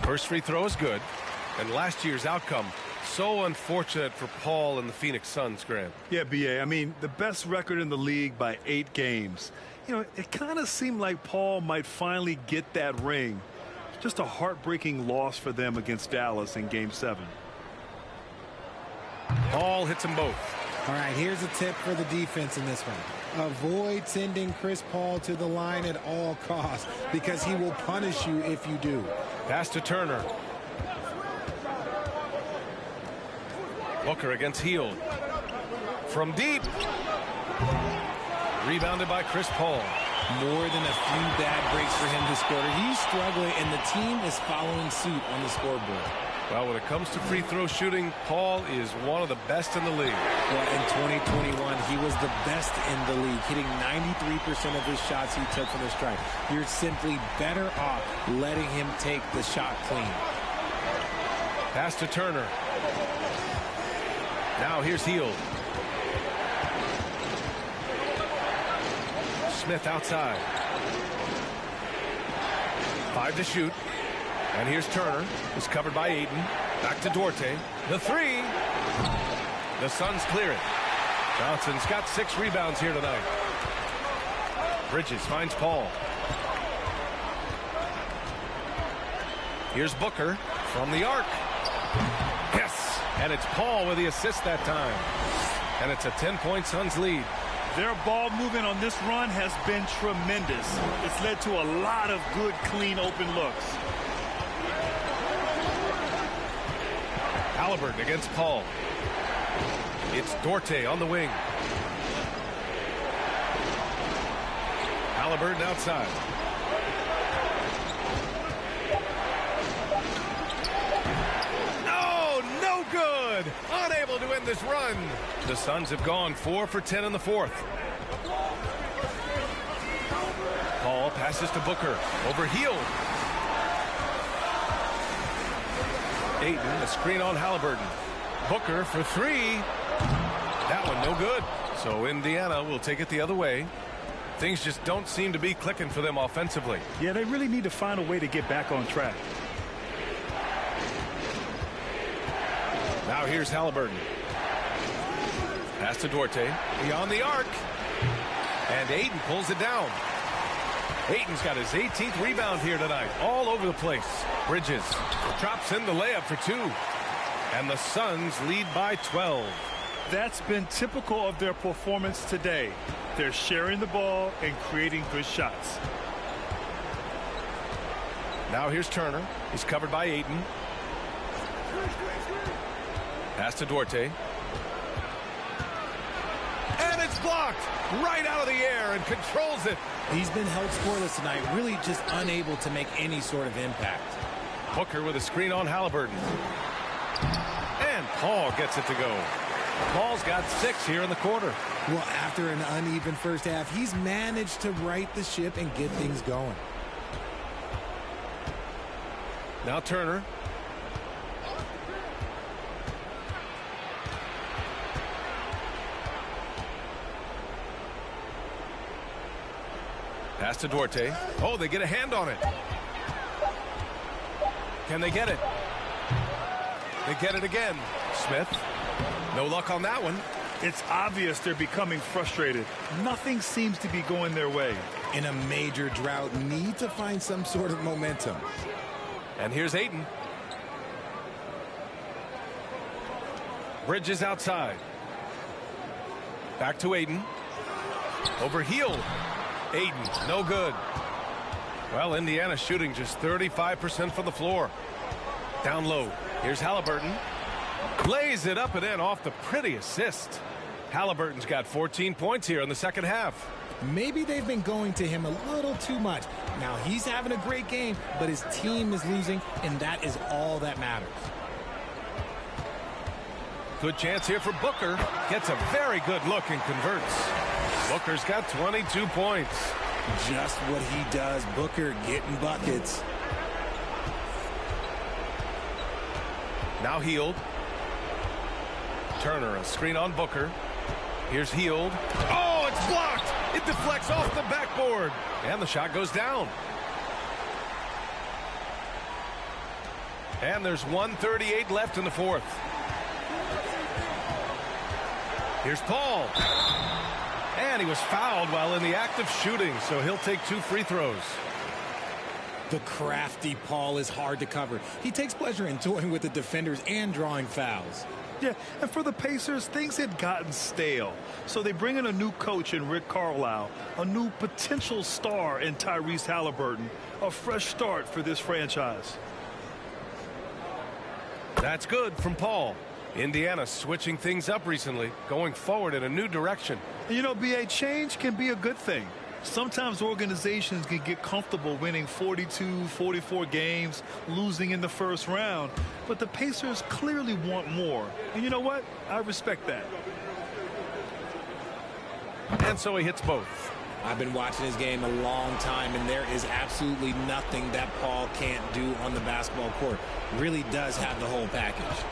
First free throw is good. And last year's outcome, so unfortunate for Paul and the Phoenix Suns, Grant. Yeah, B.A., I mean, the best record in the league by 8 games. You know, it kind of seemed like Paul might finally get that ring. Just a heartbreaking loss for them against Dallas in Game 7. Paul hits them both. All right, here's a tip for the defense in this one. Avoid sending Chris Paul to the line at all costs because he will punish you if you do. Pass to Turner. Booker against Hield. From deep. Rebounded by Chris Paul. More than a few bad breaks for him this quarter. He's struggling, and the team is following suit on the scoreboard. Well, when it comes to free throw shooting, Paul is one of the best in the league. Well, in 2021, he was the best in the league, hitting 93% of his shots he took from the stripe. You're simply better off letting him take the shot clean. Pass to Turner. Now here's Hield. Smith outside. 5 to shoot. And here's Turner. It's covered by Ayton. Back to Duarte. The 3. The Suns clear it. Johnson's got 6 rebounds here tonight. Bridges finds Paul. Here's Booker from the arc. Yes! And it's Paul with the assist that time. And it's a 10-point Suns lead. Their ball movement on this run has been tremendous. It's led to a lot of good, clean, open looks. Halliburton against Paul. It's Duarte on the wing. Halliburton outside. No good. Unable to end this run. The Suns have gone 4 for 10 in the fourth. Paul passes to Booker. Over Hield. Ayton, the screen on Halliburton. Booker for 3. That one no good. So Indiana will take it the other way. Things just don't seem to be clicking for them offensively. Yeah, they really need to find a way to get back on track. Now here's Halliburton. Pass to Duarte. Beyond the arc. And Ayton pulls it down. Ayton's got his 18th rebound here tonight. All over the place. Bridges drops in the layup for 2. And the Suns lead by 12. That's been typical of their performance today. They're sharing the ball and creating good shots. Now here's Turner. He's covered by Ayton. Pass to Duarte. And it's blocked right out of the air and controls it. He's been held scoreless tonight, really just unable to make any sort of impact. Booker with a screen on Halliburton. And Paul gets it to go. Paul's got 6 here in the quarter. Well, after an uneven first half, he's managed to right the ship and get things going. Now Turner. Pass to Duarte. Oh, they get a hand on it. Can they get it? They get it again. Smith. No luck on that one. It's obvious they're becoming frustrated. Nothing seems to be going their way. In a major drought, need to find some sort of momentum. And here's Ayton. Bridges outside. Back to Ayton. Over Hield. Ayton, no good. Well, Indiana shooting just 35% from the floor. Down low. Here's Halliburton. Lays it up and in off the pretty assist. Halliburton's got 14 points here in the second half. Maybe they've been going to him a little too much. Now he's having a great game, but his team is losing, and that is all that matters. Good chance here for Booker. Gets a very good look and converts. Booker's got 22 points. Just what he does. Booker getting buckets. Now Hield. Turner, a screen on Booker. Here's Hield. Oh, it's blocked. It deflects off the backboard. And the shot goes down. And there's 1:38 left in the fourth. Here's Paul. And he was fouled while in the act of shooting, so he'll take 2 free throws. The crafty Paul is hard to cover. He takes pleasure in toying with the defenders and drawing fouls. Yeah, and for the Pacers, things had gotten stale. So they bring in a new coach in Rick Carlisle, a new potential star in Tyrese Halliburton, a fresh start for this franchise. That's good from Paul. Indiana switching things up recently, going forward in a new direction. You know, B.A., change can be a good thing. Sometimes organizations can get comfortable winning 42, 44 games, losing in the first round. But the Pacers clearly want more. And you know what? I respect that. And so he hits both. I've been watching his game a long time, and there is absolutely nothing that Paul can't do on the basketball court. Really does have the whole package.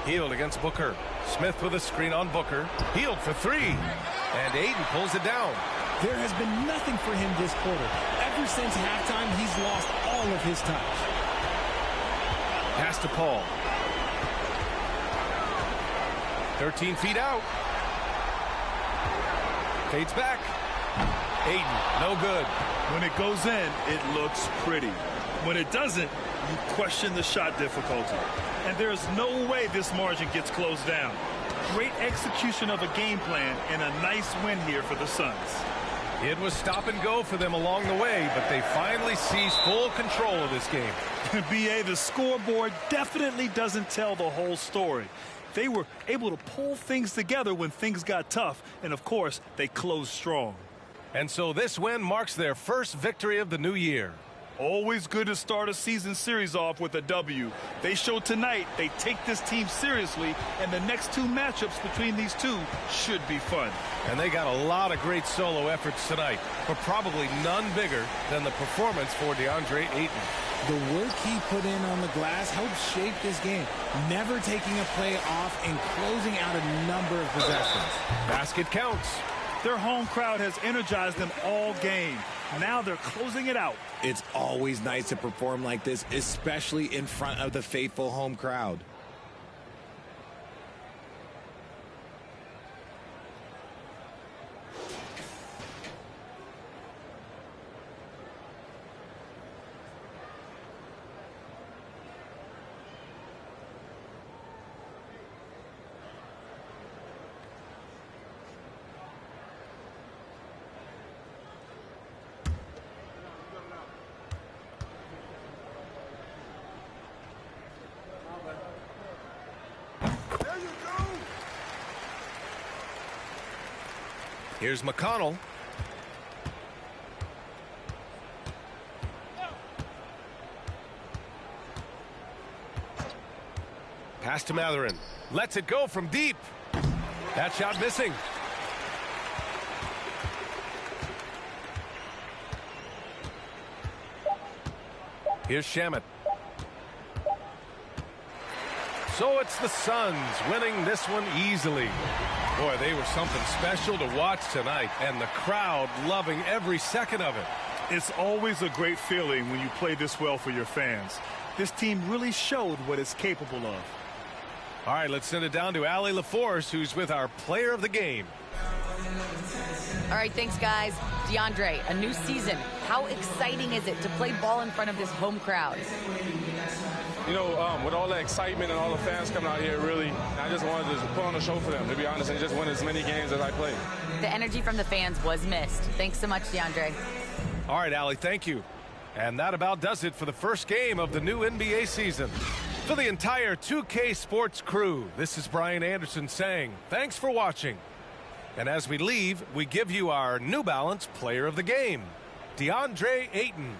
Hield against Booker. Smith with a screen on Booker. Hield for 3. And Ayton pulls it down. There has been nothing for him this quarter. Ever since halftime, he's lost all of his touch. Pass to Paul. 13 feet out. Fades back. Ayton, no good. When it goes in, it looks pretty. When it doesn't, you question the shot difficulty. And there's no way this margin gets closed down. Great execution of a game plan and a nice win here for the Suns. It was stop and go for them along the way, but they finally seized full control of this game. B.A., the scoreboard definitely doesn't tell the whole story. They were able to pull things together when things got tough, and of course, they closed strong. And so this win marks their first victory of the new year. Always good to start a season series off with a W. They show tonight they take this team seriously, and the next 2 matchups between these two should be fun. And they got a lot of great solo efforts tonight, but probably none bigger than the performance for DeAndre Ayton. The work he put in on the glass helped shape this game, never taking a play off and closing out a number of possessions. Basket counts. Their home crowd has energized them all game. Now they're closing it out. It's always nice to perform like this, especially in front of the faithful home crowd. Here's McConnell. Pass to Matherin. Lets it go from deep. That shot missing. Here's Shamet. So it's the Suns winning this one easily. Boy, they were something special to watch tonight, and the crowd loving every second of it. It's always a great feeling when you play this well for your fans. This team really showed what it's capable of. All right, let's send it down to Allie LaForce, who's with our player of the game. All right, thanks, guys. DeAndre, a new season. How exciting is it to play ball in front of this home crowd? You know, with all the excitement and all the fans coming out here, really, I just wanted to put on a show for them, to be honest, and just win as many games as I play. The energy from the fans was missed. Thanks so much, DeAndre. All right, Allie, thank you. And that about does it for the first game of the new NBA season. For the entire 2K Sports crew, this is Brian Anderson saying thanks for watching. And as we leave, we give you our New Balance player of the game, DeAndre Ayton.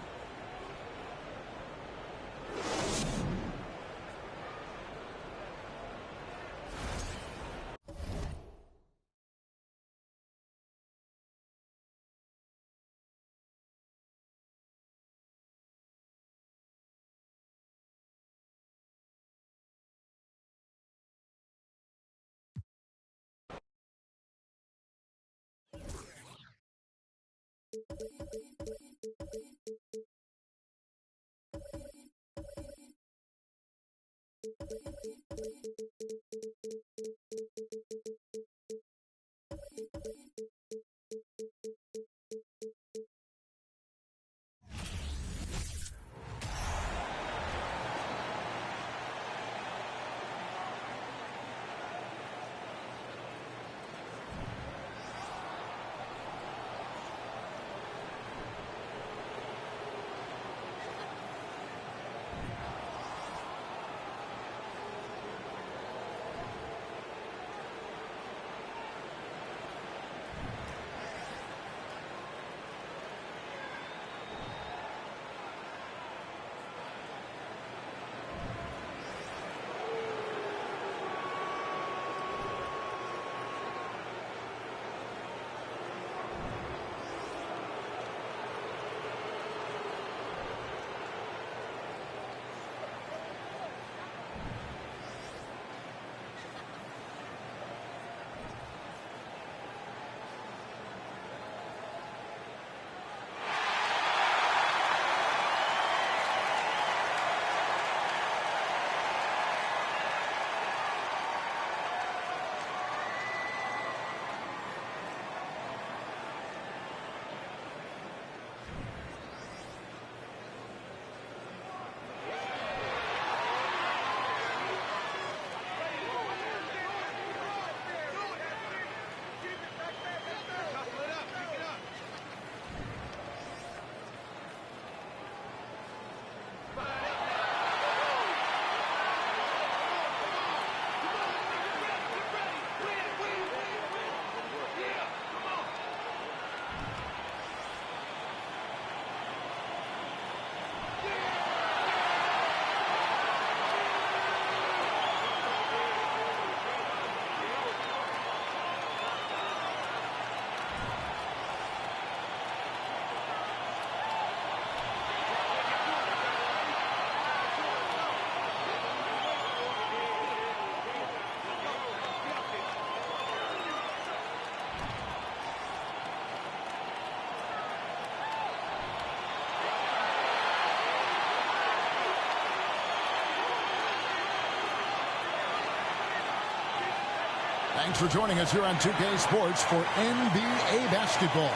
Thanks for joining us here on 2K Sports for NBA basketball.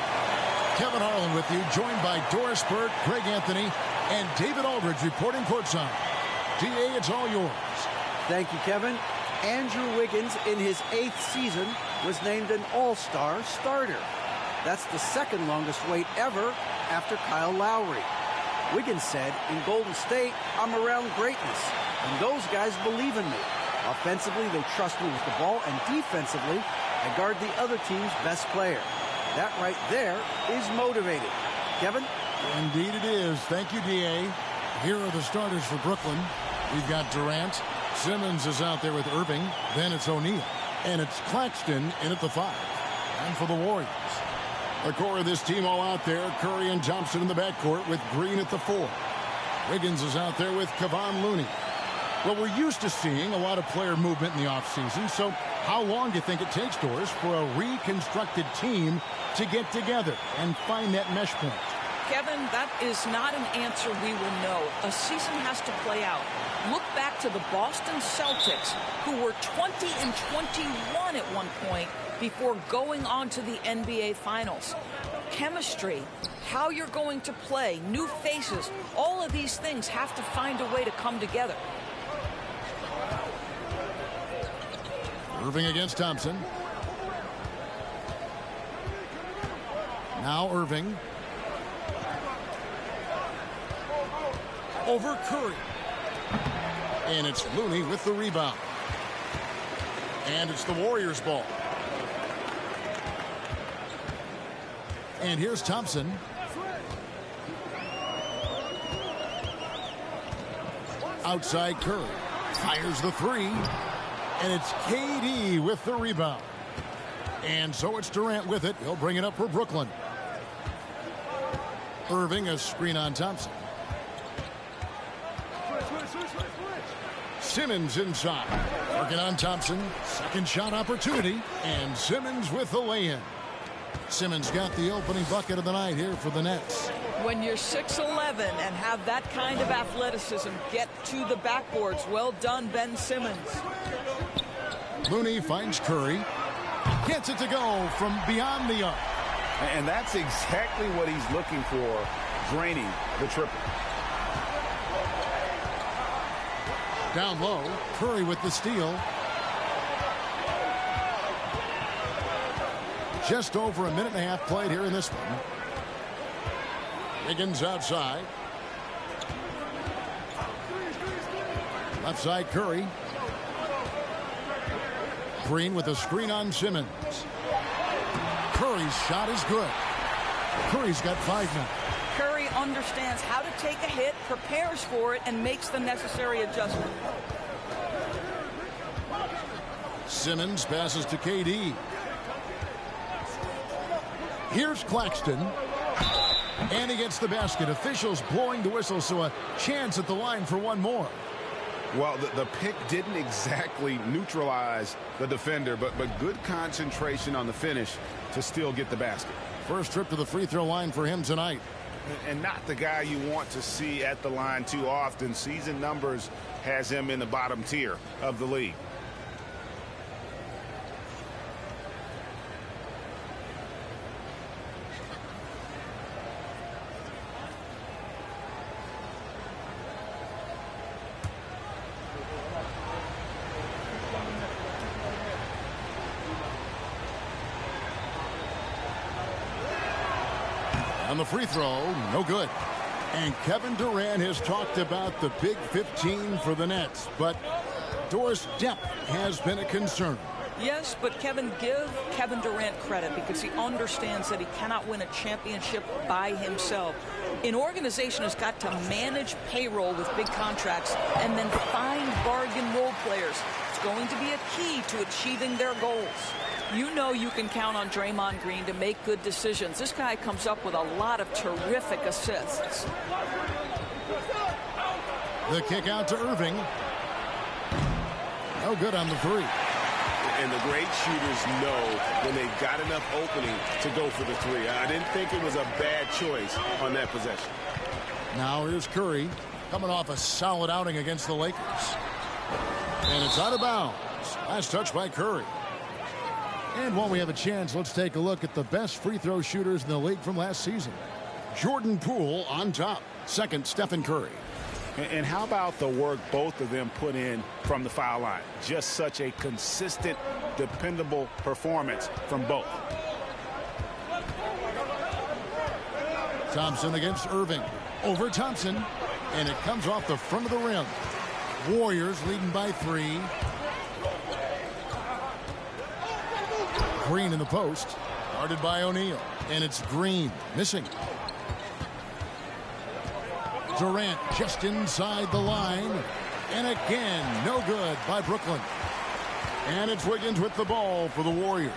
Kevin Harlan with you, joined by Doris Burke, Greg Anthony, and David Aldridge reporting courtside. DA, it's all yours. Thank you, Kevin. Andrew Wiggins, in his 8th season, was named an All-Star starter. That's the second longest wait ever after Kyle Lowry. Wiggins said, in Golden State, I'm around greatness, and those guys believe in me. Offensively, they trust me with the ball, and defensively, I guard the other team's best player. That right there is motivated. Kevin? Indeed it is. Thank you, D.A. Here are the starters for Brooklyn. We've got Durant, Simmons is out there with Irving. Then it's O'Neal. And it's Claxton in at the 5. And for the Warriors, the core of this team all out there. Curry and Thompson in the backcourt with Green at the 4. Wiggins is out there with Kevon Looney. Well, we're used to seeing a lot of player movement in the offseason, so how long do you think it takes, Doris, for a reconstructed team to get together and find that mesh point? Kevin, that is not an answer we will know. A season has to play out. Look back to the Boston Celtics, who were 20-21 at one point before going on to the NBA Finals. Chemistry, how you're going to play, new faces, all of these things have to find a way to come together. Irving against Thompson. Now Irving. Over Curry. And it's Looney with the rebound. And it's the Warriors' ball. And here's Thompson. Outside Curry. Fires the 3. And it's KD with the rebound. And so it's Durant with it. He'll bring it up for Brooklyn. Irving, a screen on Thompson. Simmons inside. Working on Thompson. Second shot opportunity. And Simmons with the lay-in. Simmons got the opening bucket of the night here for the Nets. When you're 6'11" and have that kind of athleticism, get to the backboards. Well done, Ben Simmons. Looney finds Curry. Gets it to go from beyond the arc. And that's exactly what he's looking for, draining the triple. Down low, Curry with the steal. Just over a minute and a half played here in this one. Wiggins outside. Left side Curry. Green with a screen on Simmons. Curry's shot is good. Curry's got 5 now. Curry understands how to take a hit, prepares for it, and makes the necessary adjustment. Simmons passes to KD. Here's Claxton. And he gets the basket. Officials blowing the whistle, so a chance at the line for one more. Well, the pick didn't exactly neutralize the defender, but good concentration on the finish to still get the basket. First trip to the free throw line for him tonight. And not the guy you want to see at the line too often. Season numbers has him in the bottom tier of the league. On the free throw, no good. And Kevin Durant has talked about the Big 15 for the Nets, but Doris, depth has been a concern. Yes, but Kevin, give Kevin Durant credit because he understands that he cannot win a championship by himself. An organization has got to manage payroll with big contracts and then find bargain role players. It's going to be a key to achieving their goals. You know you can count on Draymond Green to make good decisions. This guy comes up with a lot of terrific assists. The kick out to Irving. No good on the 3. And the great shooters know when they've got enough opening to go for the 3. I didn't think it was a bad choice on that possession. Now here's Curry coming off a solid outing against the Lakers. And it's out of bounds. Last touch by Curry. And while we have a chance, let's take a look at the best free throw shooters in the league from last season. Jordan Poole on top. Second, Stephen Curry. And how about the work both of them put in from the foul line? Just such a consistent, dependable performance from both. Thompson against Irving. Over Thompson. And it comes off the front of the rim. Warriors leading by 3. Green in the post. Guarded by O'Neal. And it's Green missing. Durant just inside the line. And again, no good by Brooklyn. And it's Wiggins with the ball for the Warriors.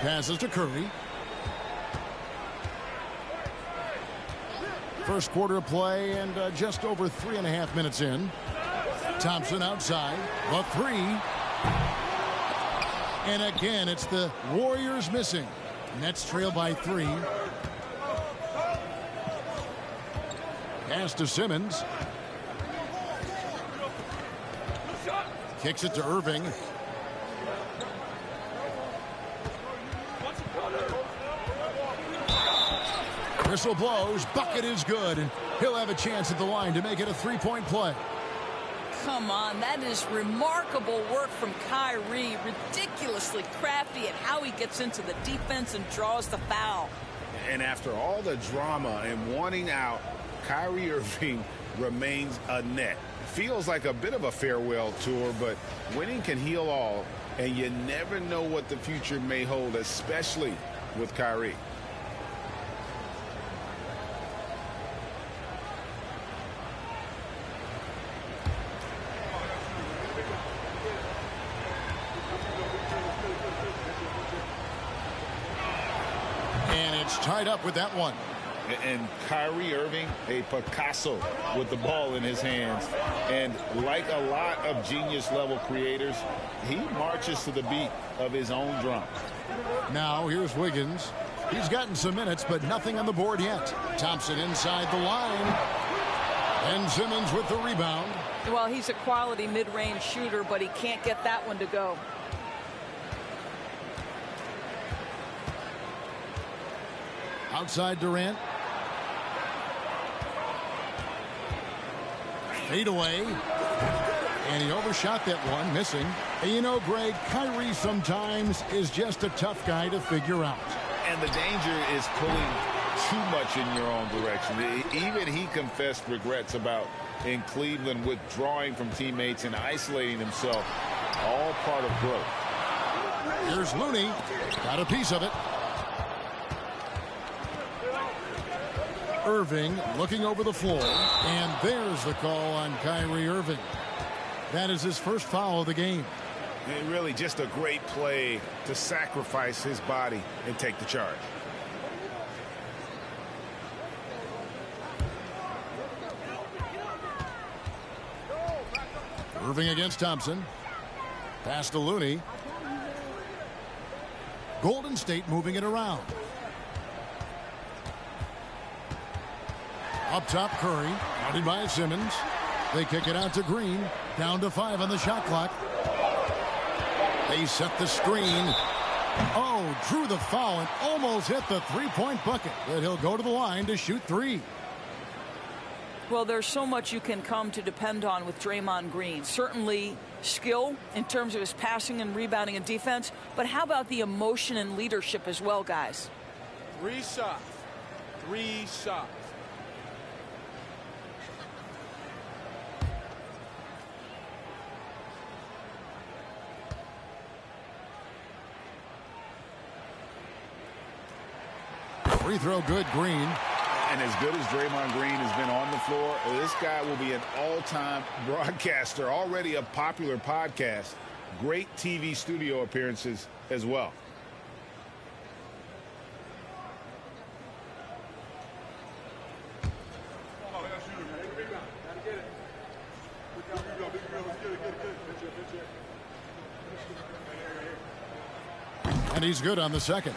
Passes to Curry. First quarter of play and just over 3.5 minutes in. Thompson outside. The three. And again, it's the Warriors missing. Nets trail by 3. Pass to Simmons. Kicks it to Irving. Whistle blows. Bucket is good. And he'll have a chance at the line to make it a 3-point play. Come on, that is remarkable work from Kyrie. Ridiculously crafty at how he gets into the defense and draws the foul. And after all the drama and wanting out, Kyrie Irving remains a net. Feels like a bit of a farewell tour, but winning can heal all, and you never know what the future may hold, especially with Kyrie. And it's tied up with that one. And Kyrie Irving, a Picasso with the ball in his hands. And like a lot of genius-level creators, he marches to the beat of his own drum. Now here's Wiggins. He's gotten some minutes, but nothing on the board yet. Thompson inside the line. And Simmons with the rebound. Well, he's a quality mid-range shooter, but he can't get that one to go. Outside Durant. Fade away. And he overshot that one, missing. And you know, Greg, Kyrie sometimes is just a tough guy to figure out. And the danger is pulling too much in your own direction. Even he confessed regrets about in Cleveland withdrawing from teammates and isolating himself. All part of growth. Here's Looney. Got a piece of it. Irving looking over the floor, and there's the call on Kyrie Irving. That is his first foul of the game. And really just a great play to sacrifice his body and take the charge. Irving against Thompson. Pass to Looney. Golden State moving it around. Up top, Curry, guarded by Simmons. They kick it out to Green. Down to 5 on the shot clock. They set the screen. Oh, drew the foul and almost hit the three-point bucket. But he'll go to the line to shoot 3. Well, there's so much you can come to depend on with Draymond Green. Certainly skill in terms of his passing and rebounding and defense. But how about the emotion and leadership as well, guys? 3 shots. 3 shots. Free throw good, Green. And as good as Draymond Green has been on the floor, this guy will be an all-time broadcaster, already a popular podcast. Great TV studio appearances as well. And he's good on the second.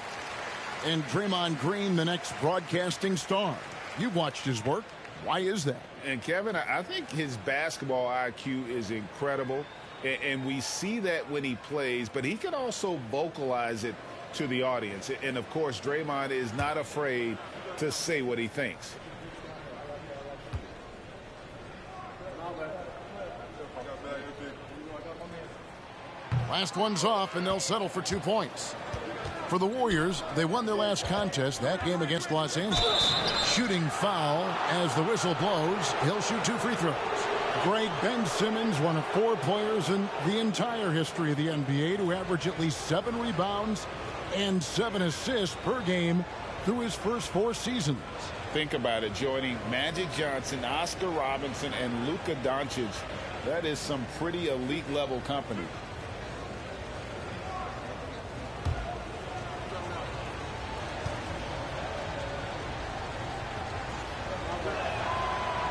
And Draymond Green, the next broadcasting star. You've watched his work. Why is that? And Kevin, I think his basketball IQ is incredible. And we see that when he plays, but he can also vocalize it to the audience. And of course, Draymond is not afraid to say what he thinks. Last one's off, and they'll settle for 2 points. For the Warriors, they won their last contest, that game against Los Angeles. Shooting foul as the whistle blows. He'll shoot 2 free throws. Greg, Ben Simmons, one of 4 players in the entire history of the NBA to average at least 7 rebounds and 7 assists per game through his first 4 seasons. Think about it, joining Magic Johnson, Oscar Robinson, and Luka Doncic. That is some pretty elite level company.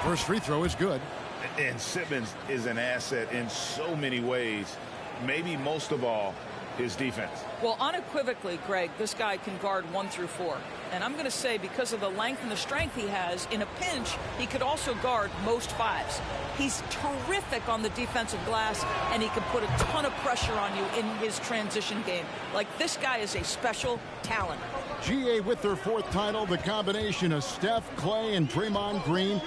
First free throw is good. And Simmons is an asset in so many ways. Maybe most of all, his defense. Well, unequivocally, Greg, this guy can guard 1 through 4. And I'm going to say because of the length and the strength he has, in a pinch, he could also guard most 5s. He's terrific on the defensive glass, and he can put a ton of pressure on you in his transition game. Like, this guy is a special talent. GA with their 4th title, the combination of Steph, Clay, and Draymond Green,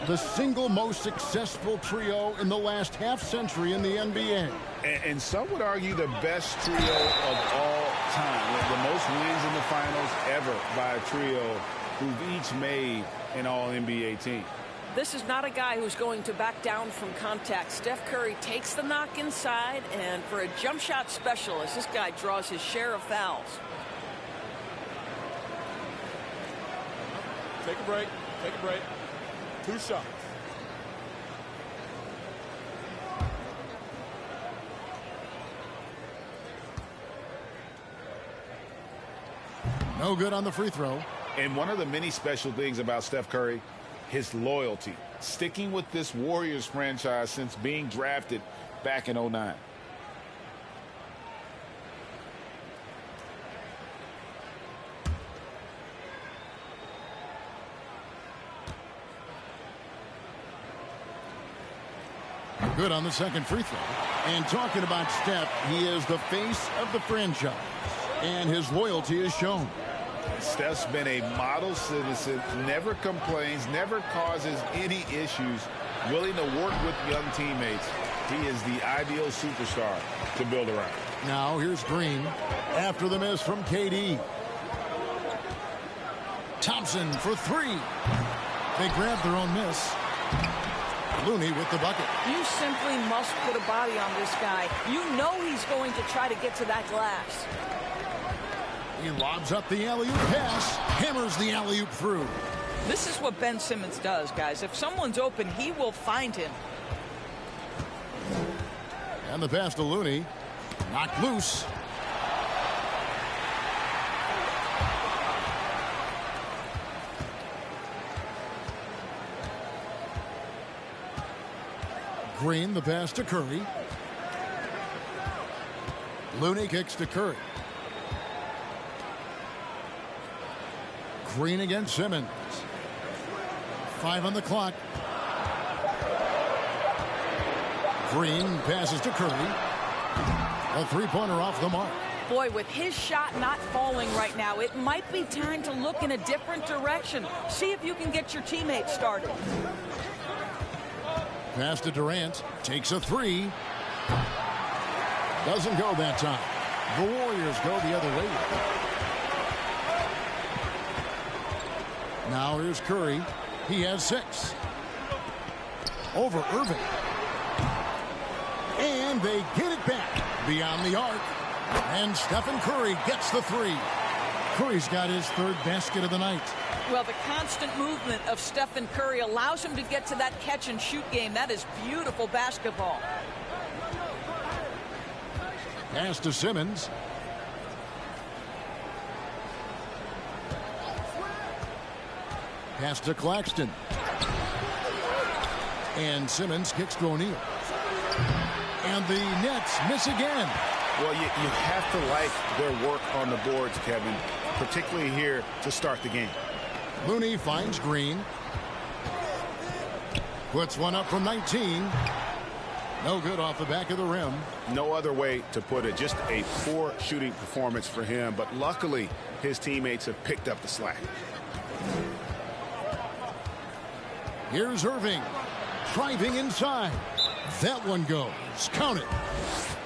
the single most successful trio in the last half-century in the NBA. And some would argue the best trio of all time. The most wins in the finals ever by a trio who've each made an all-NBA team. This is not a guy who's going to back down from contact. Steph Curry takes the knock inside, and for a jump shot specialist, this guy draws his share of fouls. Take a break. Take a break. 2 shots. No good on the free throw. And one of the many special things about Steph Curry, his loyalty. Sticking with this Warriors franchise since being drafted back in '09. Good on the second free throw. And talking about Steph, he is the face of the franchise. And his loyalty is shown. Steph's been a model citizen, never complains, never causes any issues, willing to work with young teammates. He is the ideal superstar to build around. Now here's Green after the miss from KD. Thompson for 3. They grab their own miss. Looney with the bucket. You simply must put a body on this guy. You know he's going to try to get to that glass. He lobs up the alley-oop pass, hammers the alley-oop through. This is what Ben Simmons does, guys. If someone's open, he will find him. And the pass to Looney. Knocked loose. Green, the pass to Curry. Looney kicks to Curry. Green against Simmons. 5 on the clock. Green passes to Curry. A three-pointer off the mark. Boy, with his shot not falling right now, it might be time to look in a different direction. See if you can get your teammates started. Pass to Durant. Takes a 3. Doesn't go that time. The Warriors go the other way. Now here's Curry. He has 6. Over Irving. And they get it back beyond the arc. And Stephen Curry gets the 3. Curry's got his 3rd basket of the night. Well, the constant movement of Stephen Curry allows him to get to that catch-and-shoot game. That is beautiful basketball. Pass to Simmons. Pass to Claxton. And Simmons kicks to O'Neal. And the Nets miss again. Well, you have to like their work on the boards, Kevin, particularly here to start the game. Looney finds Green. Puts one up from 19. No good off the back of the rim. No other way to put it. Just a poor shooting performance for him. But luckily, his teammates have picked up the slack. Here's Irving. Driving inside. That one goes. Count it.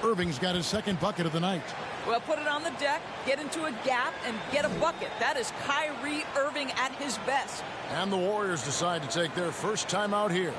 Irving's got his 2nd bucket of the night. Well, put it on the deck, get into a gap, and get a bucket. That is Kyrie Irving at his best. And the Warriors decide to take their first time out here.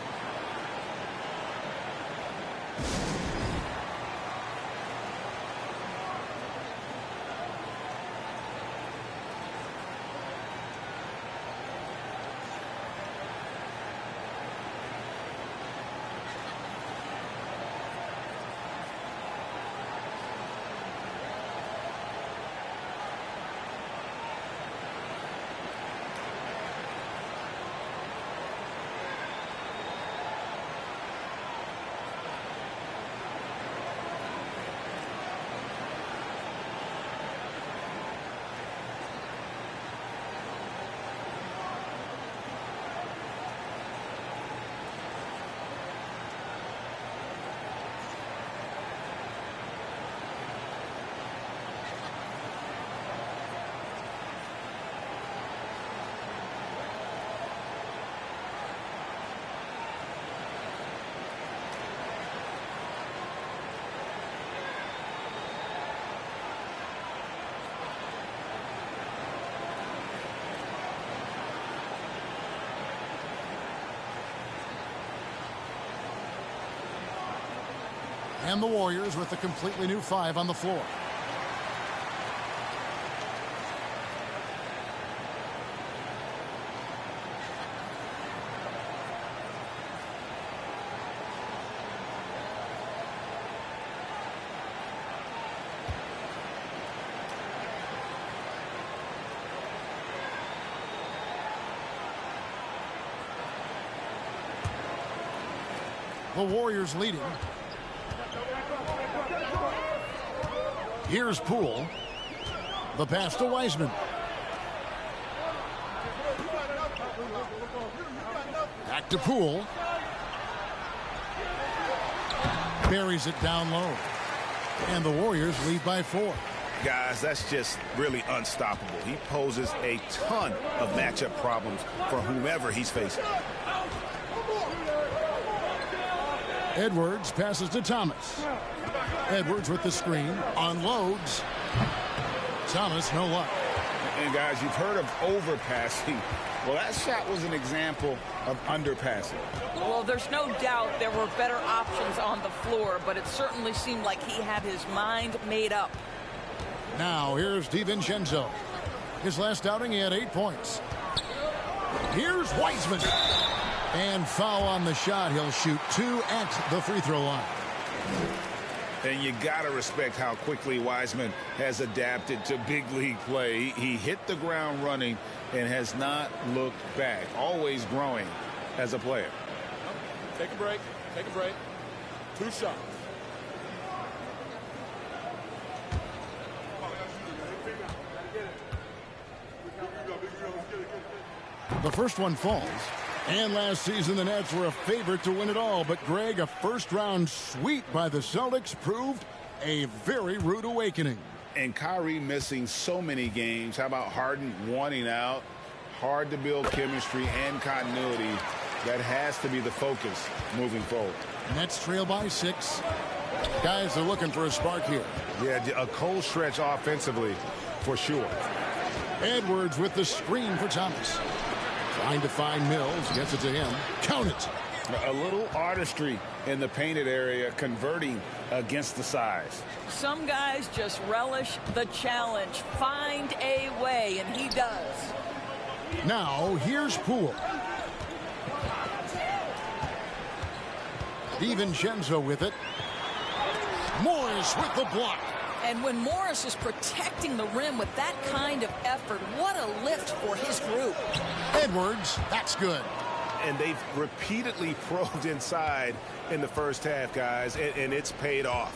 And the Warriors with a completely new 5 on the floor. The Warriors leading. Here's Poole. The pass to Wiseman. Back to Poole. Buries it down low. And the Warriors lead by 4. Guys, that's just really unstoppable. He poses a ton of matchup problems for whomever he's facing. Edwards passes to Thomas. Edwards with the screen. Unloads. Thomas, no luck. And guys, you've heard of overpassing. Well, that shot was an example of underpassing. Well, there's no doubt there were better options on the floor, but it certainly seemed like he had his mind made up. Now, here's DiVincenzo. His last outing, he had 8 points. Here's Wiseman. And foul on the shot. He'll shoot 2 at the free throw line. And you got to respect how quickly Wiseman has adapted to big league play. He hit the ground running and has not looked back. Always growing as a player. Take a break. Take a break. 2 shots. The first one falls. And last season, the Nets were a favorite to win it all. But, Greg, a first-round sweep by the Celtics proved a very rude awakening. And Kyrie missing so many games. How about Harden wanting out? Hard to build chemistry and continuity. That has to be the focus moving forward. Nets trail by 6. Guys are looking for a spark here. Yeah, a cold stretch offensively for sure. Edwards with the screen for Thomas. Trying to find Mills, gets it to him. Count it. A little artistry in the painted area, converting against the size. Some guys just relish the challenge. Find a way, and he does. Now, here's Poole. DiVincenzo with it. Morris with the block. And when Morris is protecting the rim with that kind of effort, what a lift for his group. Edwards, that's good. And they've repeatedly probed inside in the first half, guys, and it's paid off.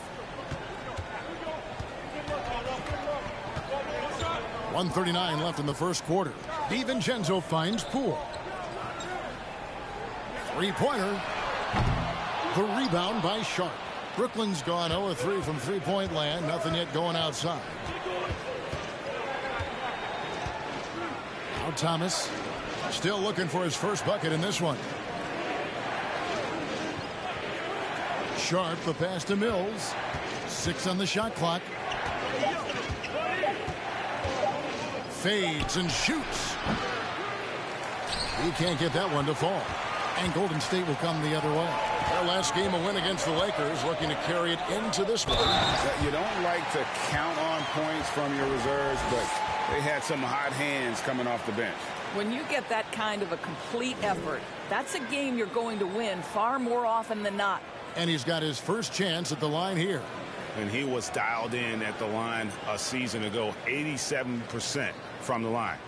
1:39 left in the first quarter. DiVincenzo finds Poole. 3-pointer. The rebound by Sharp. Brooklyn's gone 0-3 from three-point land. Nothing yet going outside. Now Thomas still looking for his first bucket in this one. Sharp, the pass to Mills. 6 on the shot clock. Fades and shoots. He can't get that one to fall. And Golden State will come the other way. Their last game, a win against the Lakers, looking to carry it into this one. You don't like to count on points from your reserves, but they had some hot hands coming off the bench. When you get that kind of a complete effort, that's a game you're going to win far more often than not. And he's got his first chance at the line here. And he was dialed in at the line a season ago, 87% from the line.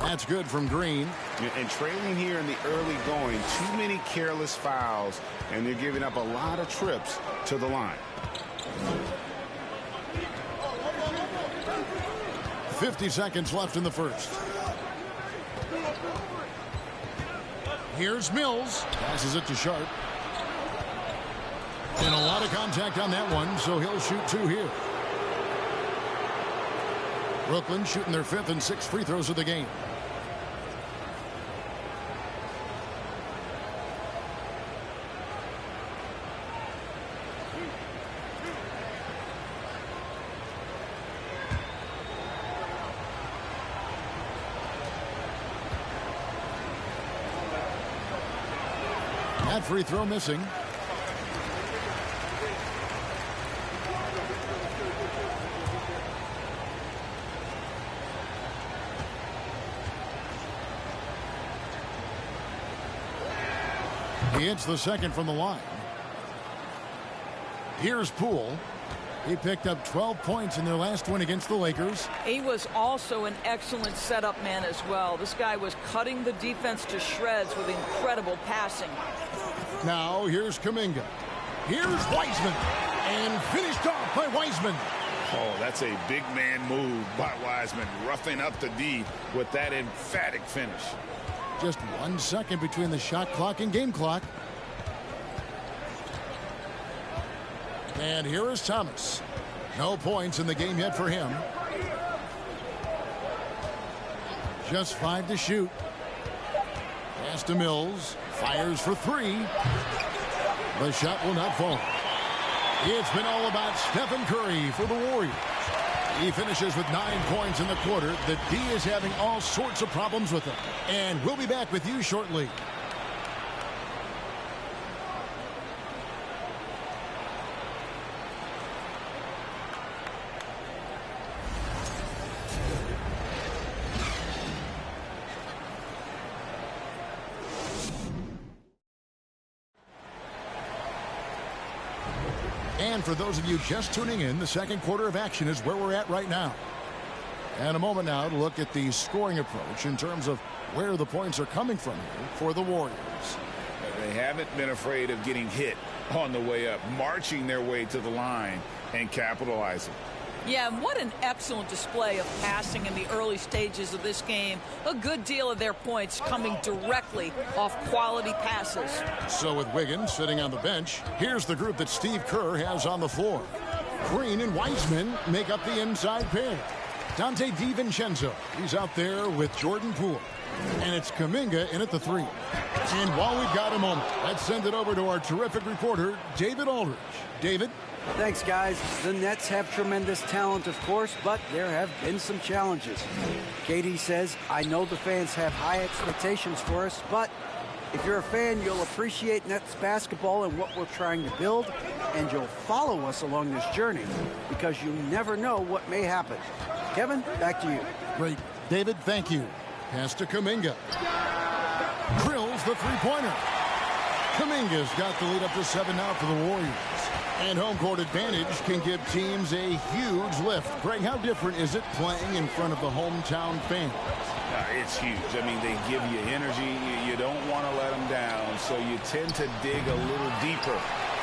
That's good from Green. And trailing here in the early going, too many careless fouls, and they're giving up a lot of trips to the line. 50 seconds left in the first. Here's Mills. Passes it to Sharp. And a lot of contact on that one, so he'll shoot 2 here. Brooklyn shooting their 5th and 6th free throws of the game. That free throw missing. He hits the second from the line. Here's Poole. He picked up 12 points in their last win against the Lakers. He was also an excellent setup man as well. This guy was cutting the defense to shreds with incredible passing. Now here's Kuminga. Here's Wiseman. And finished off by Wiseman. Oh, that's a big man move by Wiseman, roughing up the D with that emphatic finish. Just 1 second between the shot clock and game clock. And here is Thomas. No points in the game yet for him. Just 5 to shoot. Pass to Mills. Fires for 3. The shot will not fall. It's been all about Stephen Curry for the Warriors. He finishes with 9 points in the quarter. The D is having all sorts of problems with him. And we'll be back with you shortly. And for those of you just tuning in, the second quarter of action is where we're at right now. And a moment now to look at the scoring approach in terms of where the points are coming from here for the Warriors. They haven't been afraid of getting hit on the way up, marching their way to the line and capitalizing. Yeah, and what an excellent display of passing in the early stages of this game. A good deal of their points coming directly off quality passes. So with Wiggins sitting on the bench, here's the group that Steve Kerr has on the floor. Green and Wiseman make up the inside pair. Dante DiVincenzo, he's out there with Jordan Poole. And it's Kuminga in at the 3. And while we've got a moment, let's send it over to our terrific reporter, David Aldridge. David? Thanks, guys. The Nets have tremendous talent, of course, but there have been some challenges. KD says, I know the fans have high expectations for us, but if you're a fan, you'll appreciate Nets basketball and what we're trying to build, and you'll follow us along this journey because you never know what may happen. Kevin, back to you. Great. David, thank you. Pass to Kuminga. Drills the three-pointer. Kuminga's got the lead up to 7 now for the Warriors. And home court advantage can give teams a huge lift. Greg, how different is it playing in front of the hometown fans? It's huge. I mean, they give you energy. You don't want to let them down, so you tend to dig a little deeper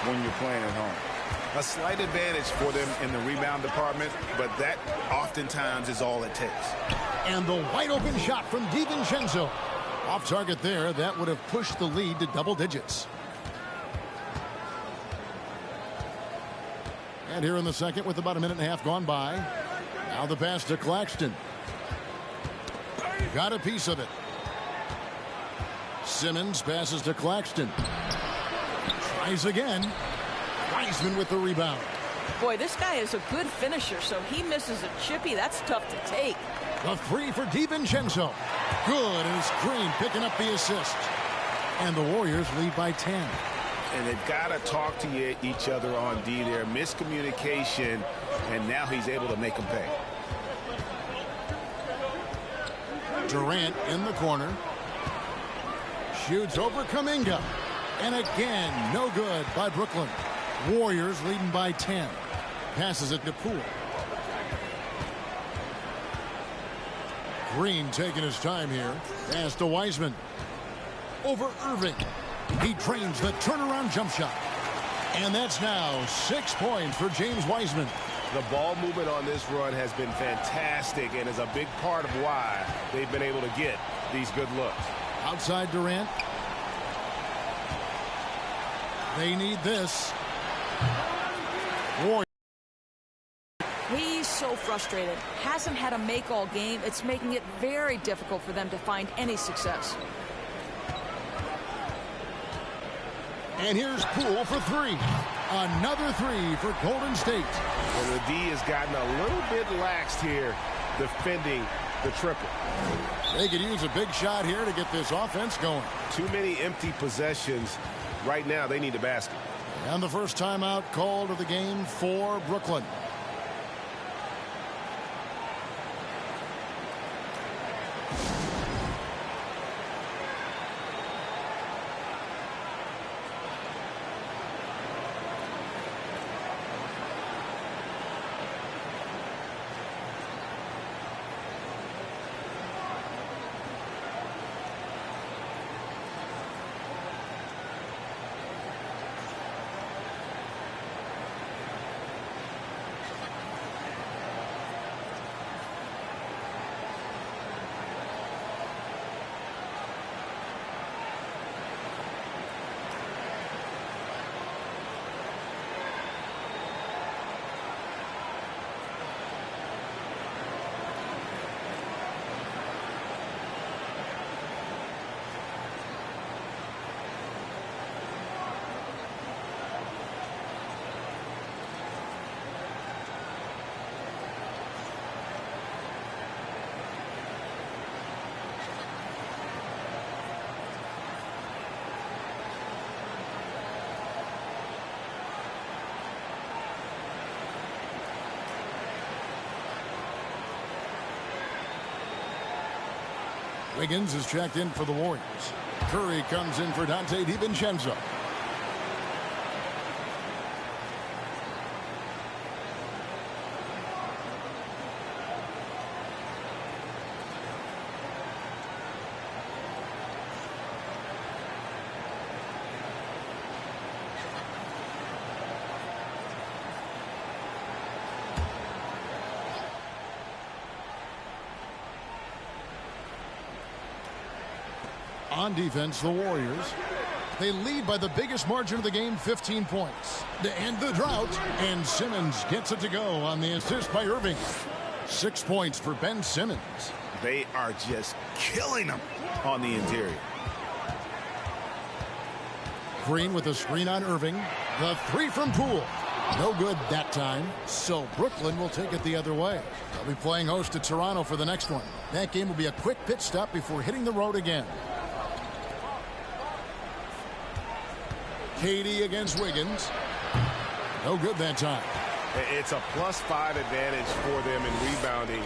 when you're playing at home. A slight advantage for them in the rebound department, but that oftentimes is all it takes. And the wide open shot from DiVincenzo. Off target there. That would have pushed the lead to double digits. And here in the second with about a minute and a half gone by. Now the pass to Claxton. Got a piece of it. Simmons passes to Claxton. Tries again. Wiseman with the rebound. Boy, this guy is a good finisher, so he misses a chippy. That's tough to take. The 3 for DiVincenzo. Good, and it's Green picking up the assist. And the Warriors lead by 10. And they've got to talk to each other on D there. Miscommunication, and now he's able to make them pay. Durant in the corner. Shoots over Kuminga. And again, no good by Brooklyn. Warriors leading by 10. Passes it to Poole. Green taking his time here. Pass to Wiseman. Over Irving. He drains the turnaround jump shot. And that's now 6 points for James Wiseman. The ball movement on this run has been fantastic and is a big part of why they've been able to get these good looks. Outside Durant. They need this. Warriors. He's so frustrated. Hasn't had a make all game. It's making it very difficult for them to find any success. And here's Poole for 3. Another 3 for Golden State. Well, the D has gotten a little bit laxed here defending the triple. They could use a big shot here to get this offense going. Too many empty possessions Right now, they need a basket. And the first timeout called of the game for Brooklyn. Wiggins is checked in for the Warriors. Curry comes in for Dante DiVincenzo. On defense, the Warriors. They lead by the biggest margin of the game, 15 points. To end the drought, and Simmons gets it to go on the assist by Irving. 6 points for Ben Simmons. They are just killing them on the interior. Green with a screen on Irving. The three from Poole. No good that time, so Brooklyn will take it the other way. They'll be playing host to Toronto for the next one. That game will be a quick pit stop before hitting the road again. KD against Wiggins. No good that time. It's a +5 advantage for them in rebounding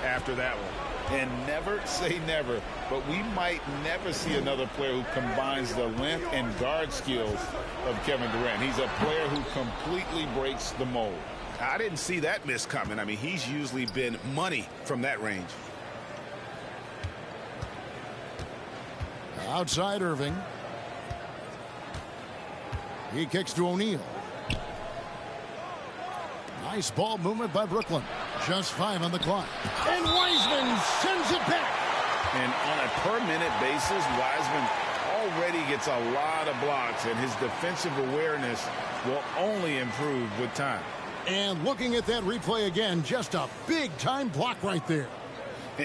after that one. And never say never, but we might never see another player who combines the length and guard skills of Kevin Durant. He's a player who completely breaks the mold. I didn't see that miss coming. I mean, he's usually been money from that range. Outside Irving. He kicks to O'Neal. Nice ball movement by Brooklyn. Just 5 on the clock. And Wiseman sends it back. And on a per-minute basis, Wiseman already gets a lot of blocks, and his defensive awareness will only improve with time. And looking at that replay again, just a big-time block right there.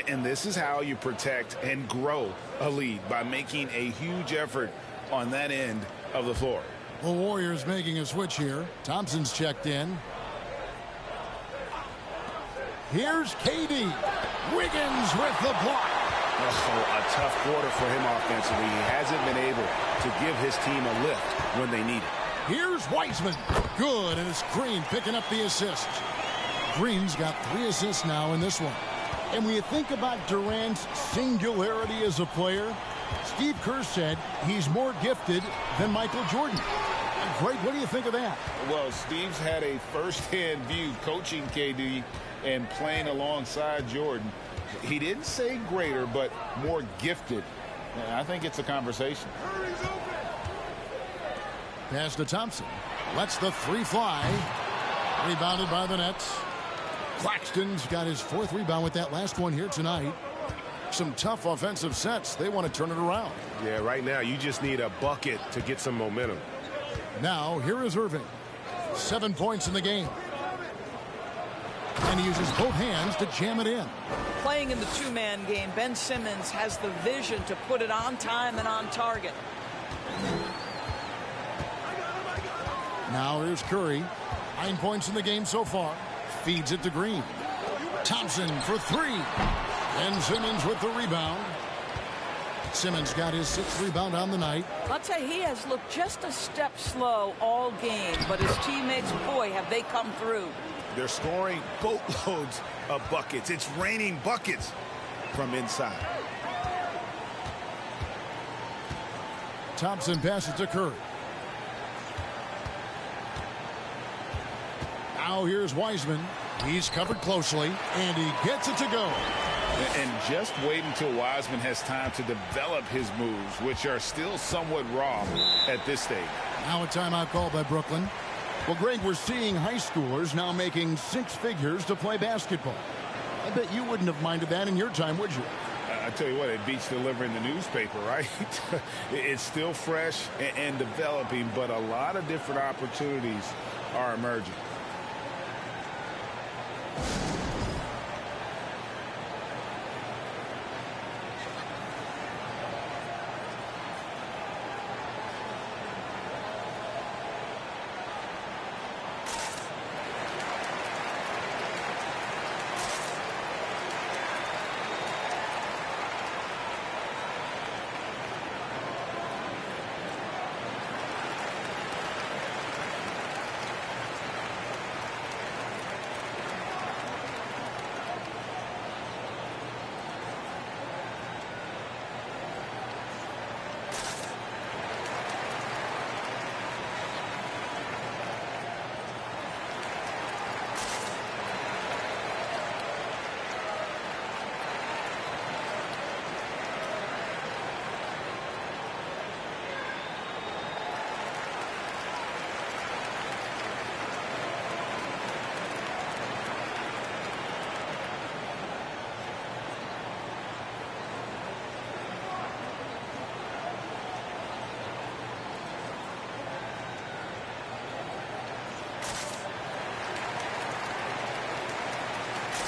And this is how you protect and grow a lead, by making a huge effort on that end of the floor. The Warriors making a switch here. Thompson's checked in. Here's KD. Wiggins with the block. Oh, a tough quarter for him offensively. He hasn't been able to give his team a lift when they need it. Here's Wiseman. Good, and it's Green picking up the assist. Green's got 3 assists now in this one. And when you think about Durant's singularity as a player, Steve Kerr said he's more gifted than Michael Jordan. Greg, what do you think of that? Well, Steve's had a first-hand view coaching KD and playing alongside Jordan. He didn't say greater, but more gifted. And I think it's a conversation. Pass to Thompson. Lets the 3 fly. Rebounded by the Nets. Claxton's got his 4th rebound with that last one here tonight. Some tough offensive sets. They want to turn it around. Yeah, right now you just need a bucket to get some momentum. Now, here is Irving. 7 points in the game. And he uses both hands to jam it in. Playing in the 2-man game, Ben Simmons has the vision to put it on time and on target. Now here's Curry. 9 points in the game so far. Feeds it to Green. Thompson for 3. Ben Simmons with the rebound. Simmons got his 6th rebound on the night. I'll tell you, he has looked just a step slow all game, but his teammates, boy, have they come through. They're scoring boatloads of buckets. It's raining buckets from inside. Thompson passes to Curry. Now here's Wiseman. He's covered closely, and he gets it to go. And just wait until Wiseman has time to develop his moves, which are still somewhat raw at this stage. Now a timeout called by Brooklyn. Well, Greg, we're seeing high schoolers now making 6 figures to play basketball. I bet you wouldn't have minded that in your time, would you? I tell you what, it beats delivering the newspaper, right? It's still fresh and developing, but a lot of different opportunities are emerging.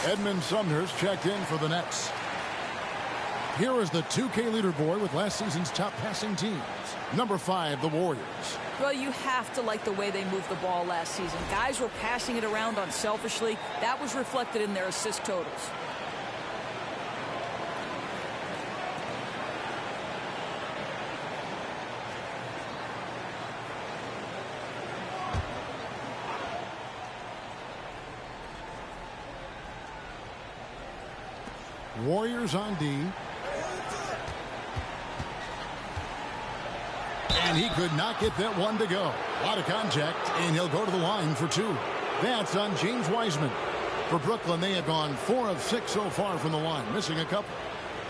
Edmund Sumner's checked in for the Nets. Here is the 2K leaderboard with last season's top passing teams. Number 5, the Warriors. Well, you have to like the way they moved the ball last season. Guys were passing it around unselfishly. That was reflected in their assist totals. Warriors on D. And he could not get that one to go. A lot of contact, and he'll go to the line for 2. That's on James Wiseman. For Brooklyn, they have gone 4 of 6 so far from the line, missing a couple.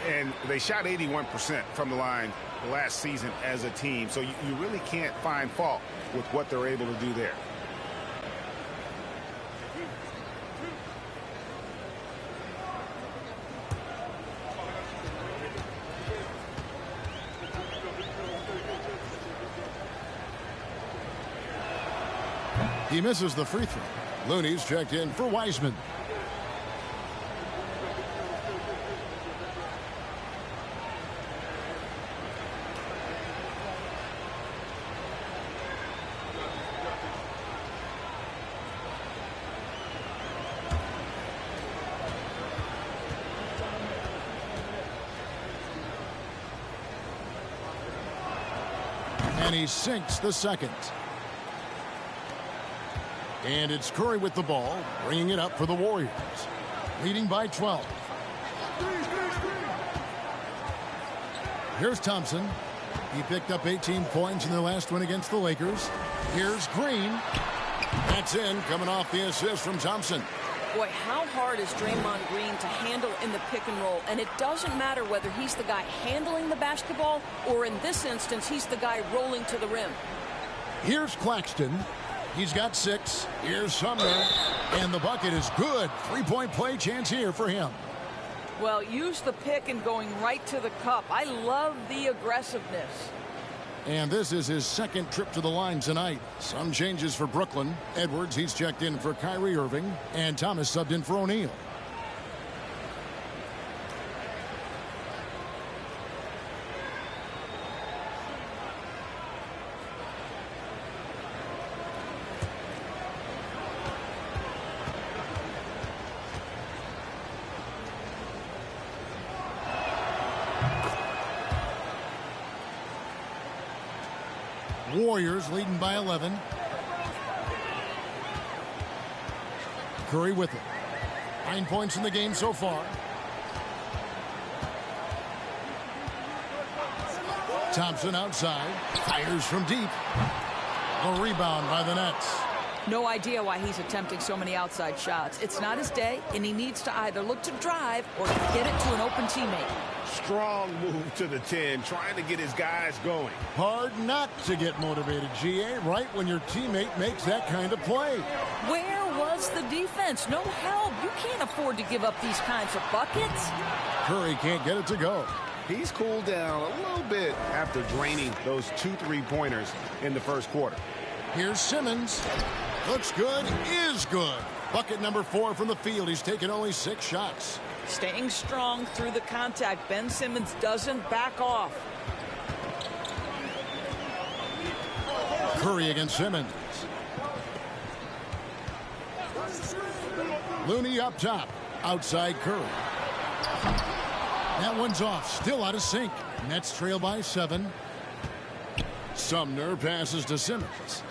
And they shot 81% from the line last season as a team, so you really can't find fault with what they're able to do there. He misses the free throw. Looney's checked in for Wiseman. And he sinks the second. And it's Curry with the ball, bringing it up for the Warriors, leading by 12. Here's Thompson. He picked up 18 points in their last win against the Lakers. Here's Green. That's in, coming off the assist from Thompson. Boy, how hard is Draymond Green to handle in the pick and roll? And it doesn't matter whether he's the guy handling the basketball or in this instance, he's the guy rolling to the rim. Here's Claxton. He's got 6. Here's Sumner. And the bucket is good. 3-point play chance here for him. Well, use the pick and going right to the cup. I love the aggressiveness. And this is his second trip to the line tonight. Some changes for Brooklyn. Edwards, he's checked in for Kyrie Irving. And Thomas subbed in for O'Neal. Warriors leading by 11. Curry with it. 9 points in the game so far. Thompson outside. Fires from deep. A rebound by the Nets. No idea why he's attempting so many outside shots. It's not his day, and he needs to either look to drive or get it to an open teammate. Strong move to the 10, trying to get his guys going. Hard not to get motivated, GA, right when your teammate makes that kind of play. Where was the defense? No help. You can't afford to give up these kinds of buckets. Curry can't get it to go. He's cooled down a little bit after draining those 2 3-pointers in the first quarter. Here's Simmons. Looks good, is good. Bucket number 4 from the field. He's taken only 6 shots. Staying strong through the contact. Ben Simmons doesn't back off. Curry against Simmons. Looney up top. Outside Curry. That one's off. Still out of sync. Nets trail by 7. Sumner passes to Simmons.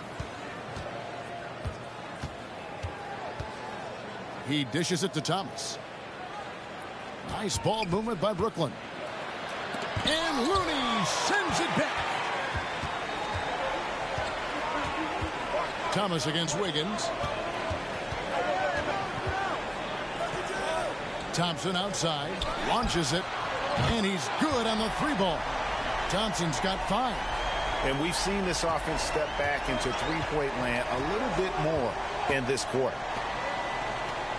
He dishes it to Thomas. Nice ball movement by Brooklyn. And Looney sends it back. Thomas against Wiggins. Thompson outside. Launches it. And he's good on the 3-ball. Thompson's got 5. And we've seen this offense step back into 3-point land a little bit more in this quarter.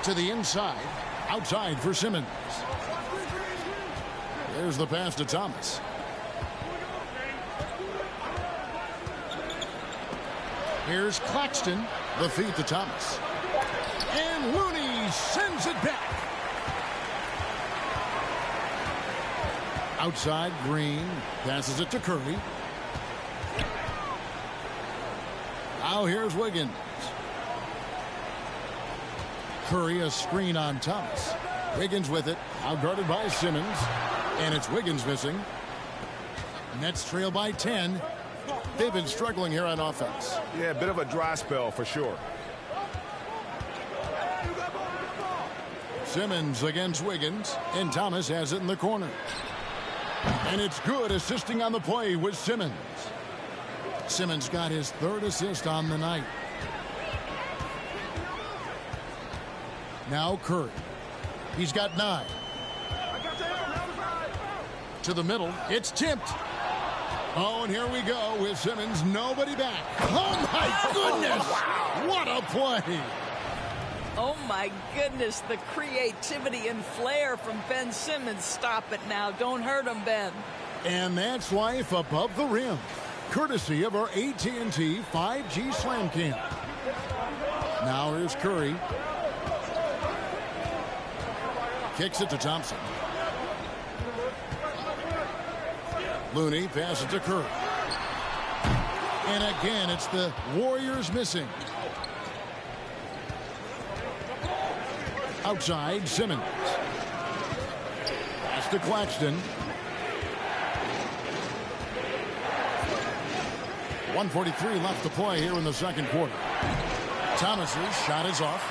To the inside. Outside for Simmons. There's the pass to Thomas. Here's Claxton. The feed to Thomas. And Looney sends it back. Outside, Green passes it to Curry. Now here's Wiggins. Curry a screen on Thomas. Wiggins with it. Out guarded by Simmons. And it's Wiggins missing. Nets trail by 10. They've been struggling here on offense. Yeah, a bit of a dry spell for sure. Simmons against Wiggins. And Thomas has it in the corner. And it's good, assisting on the play with Simmons. Simmons got his 3rd assist on the night. Now Curry. He's got 9. To the middle. It's tipped. Oh, and here we go with Simmons. Nobody back. Oh, my goodness. What a play. Oh, my goodness. The creativity and flair from Ben Simmons. Stop it now. Don't hurt him, Ben. And that's life above the rim. Courtesy of our AT&T 5G Slam Cam. Now here's Curry. Kicks it to Thompson. Looney passes to Curry. And again, it's the Warriors missing. Outside, Simmons. Pass to Claxton. 1:43 left to play here in the second quarter. Thomas's shot is off.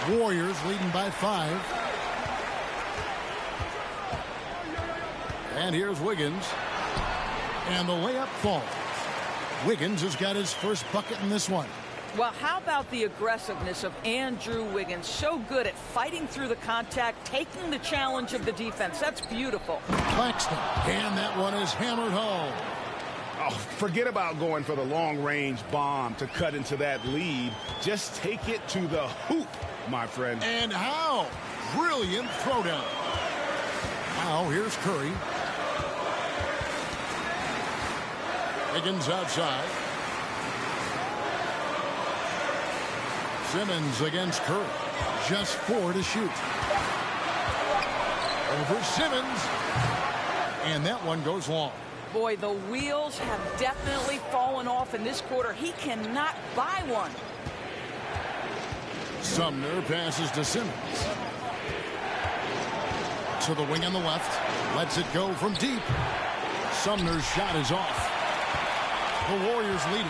Warriors leading by 5. And here's Wiggins. And the layup falls. Wiggins has got his first bucket in this one. Well, how about the aggressiveness of Andrew Wiggins? So good at fighting through the contact, taking the challenge of the defense. That's beautiful. Claxton. And that one is hammered home. Oh, forget about going for the long-range bomb to cut into that lead. Just take it to the hoop, my friend. And how? Brilliant throwdown. Now here's Curry. Wiggins outside. Simmons against Curry. Just 4 to shoot. Over Simmons. And that one goes long. Boy, the wheels have definitely fallen off in this quarter. He cannot buy one. Sumner passes to Simmons. To the wing on the left. Lets it go from deep. Sumner's shot is off. The Warriors leading.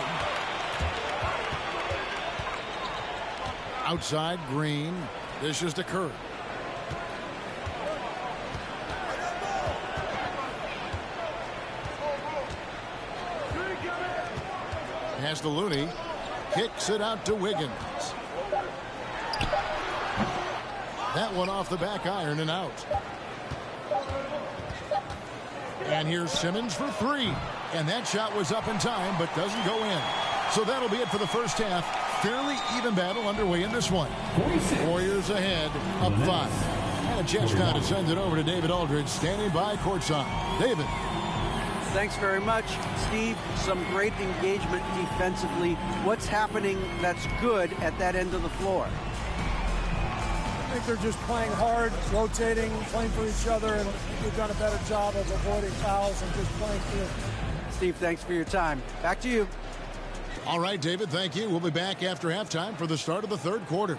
Outside, Green. Dishes to Curry. Pass to Looney. Kicks it out to Wiggins. That one off the back iron and out. And here's Simmons for three. And that shot was up in time, but doesn't go in. So that'll be it for the first half. Fairly even battle underway in this one. Warriors ahead, up 5. And a chance now to send it over to David Aldridge, standing by courtside. David. Thanks very much, Steve. Some great engagement defensively. What's happening that's good at that end of the floor? I think they're just playing hard, rotating, playing for each other, and they've done a better job of avoiding fouls and just playing through. Steve, thanks for your time. Back to you. All right, David, thank you. We'll be back after halftime for the start of the third quarter.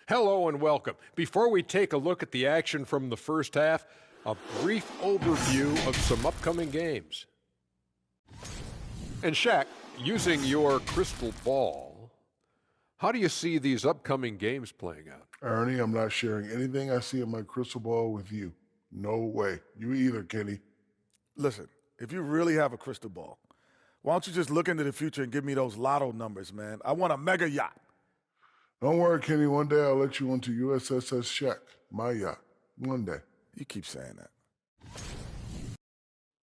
Hello and welcome. Before we take a look at the action from the first half, a brief overview of some upcoming games. And Shaq, using your crystal ball, how do you see these upcoming games playing out? Ernie, I'm not sharing anything I see in my crystal ball with you. No way. You either, Kenny. Listen, if you really have a crystal ball, why don't you just look into the future and give me those lotto numbers, man? I want a mega yacht. Don't worry, Kenny. One day I'll let you onto USSS Shaq, my yacht. One day. You keep saying that.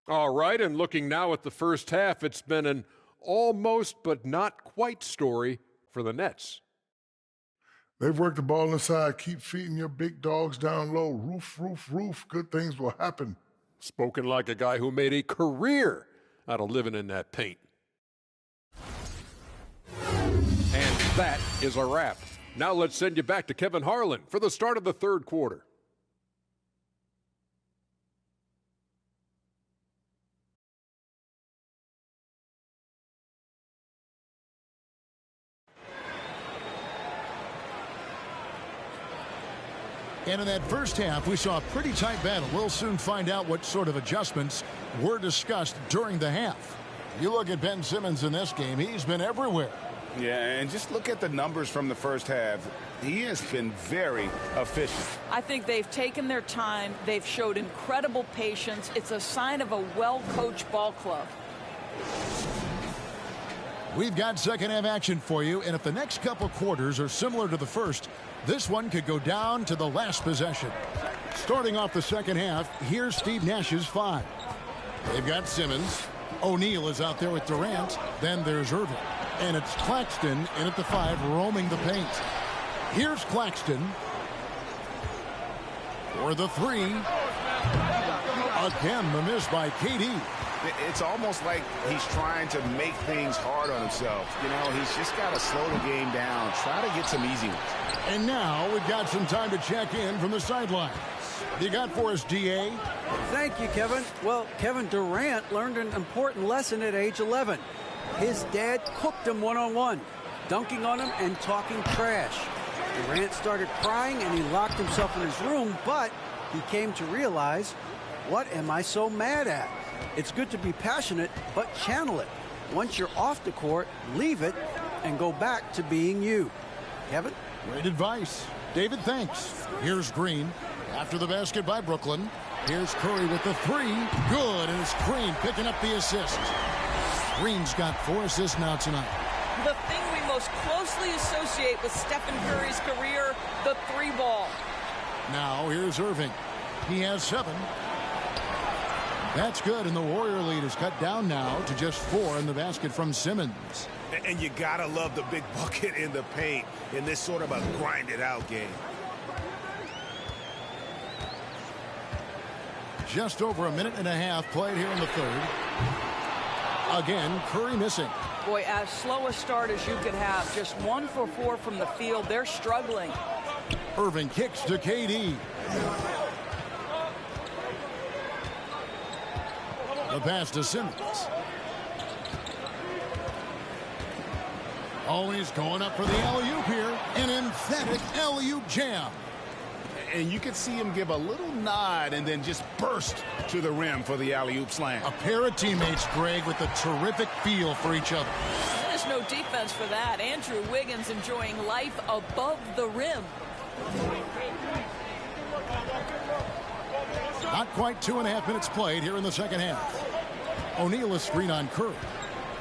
All right, and looking now at the first half, it's been an almost but not quite story for the Nets. They've worked the ball inside. Keep feeding your big dogs down low. Roof, roof, roof. Good things will happen. Spoken like a guy who made a career out of living in that paint. And that is a wrap. Now let's send you back to Kevin Harlan for the start of the third quarter. And in that first half, we saw a pretty tight battle. We'll soon find out what sort of adjustments were discussed during the half. You look at Ben Simmons in this game, he's been everywhere. Yeah, and just look at the numbers from the first half. He has been very efficient. I think they've taken their time. They've showed incredible patience. It's a sign of a well-coached ball club. We've got second half action for you, and if the next couple quarters are similar to the first, this one could go down to the last possession. Starting off the second half, here's Steve Nash's 5. They've got Simmons. O'Neal is out there with Durant. Then there's Irving. And it's Claxton in at the 5, roaming the paint. Here's Claxton for the 3. Again, the miss by KD. It's almost like he's trying to make things hard on himself. You know, he's just got to slow the game down, try to get some easy ones. And now we've got some time to check in from the sidelines. You got for us, DA? Thank you, Kevin. Well, Kevin Durant learned an important lesson at age 11. His dad cooked him one-on-one, dunking on him and talking trash. Durant started crying and he locked himself in his room, but he came to realize, what am I so mad at? It's good to be passionate, but channel it. Once you're off the court, leave it and go back to being you. Kevin? Great advice. David, thanks. Here's Green. After the basket by Brooklyn. Here's Curry with the 3. Good, and it's Green picking up the assist. Green's got 4 assists now tonight. The thing we most closely associate with Stephen Curry's career, the 3 ball. Now here's Irving. He has 7. That's good, and the Warrior lead is cut down now to just 4 in the basket from Simmons. And you gotta love the big bucket in the paint in this sort of a grinded-out game. Just over a minute and a half played here in the third. Again, Curry missing. Boy, as slow a start as you could have. Just 1 for 4 from the field. They're struggling. Irving kicks to KD. The pass to Simmons. Oh, he's going up for the alley-oop here. An emphatic alley-oop jam. And you could see him give a little nod and then just burst to the rim for the alley-oop slam. A pair of teammates, Greg, with a terrific feel for each other. There's no defense for that. Andrew Wiggins enjoying life above the rim. Not quite 2.5 minutes played here in the second half. O'Neal is screen on Curry.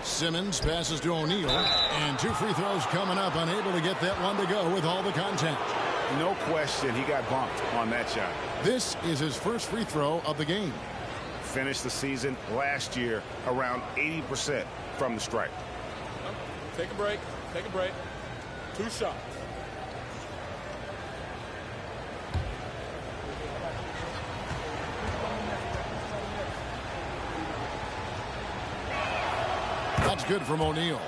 Simmons passes to O'Neal, and 2 free throws coming up, unable to get that one to go with all the contact. No question, he got bumped on that shot. This is his first free throw of the game. Finished the season last year around 80% from the stripe. Take a break. Take a break. 2 shots. That's good from O'Neal.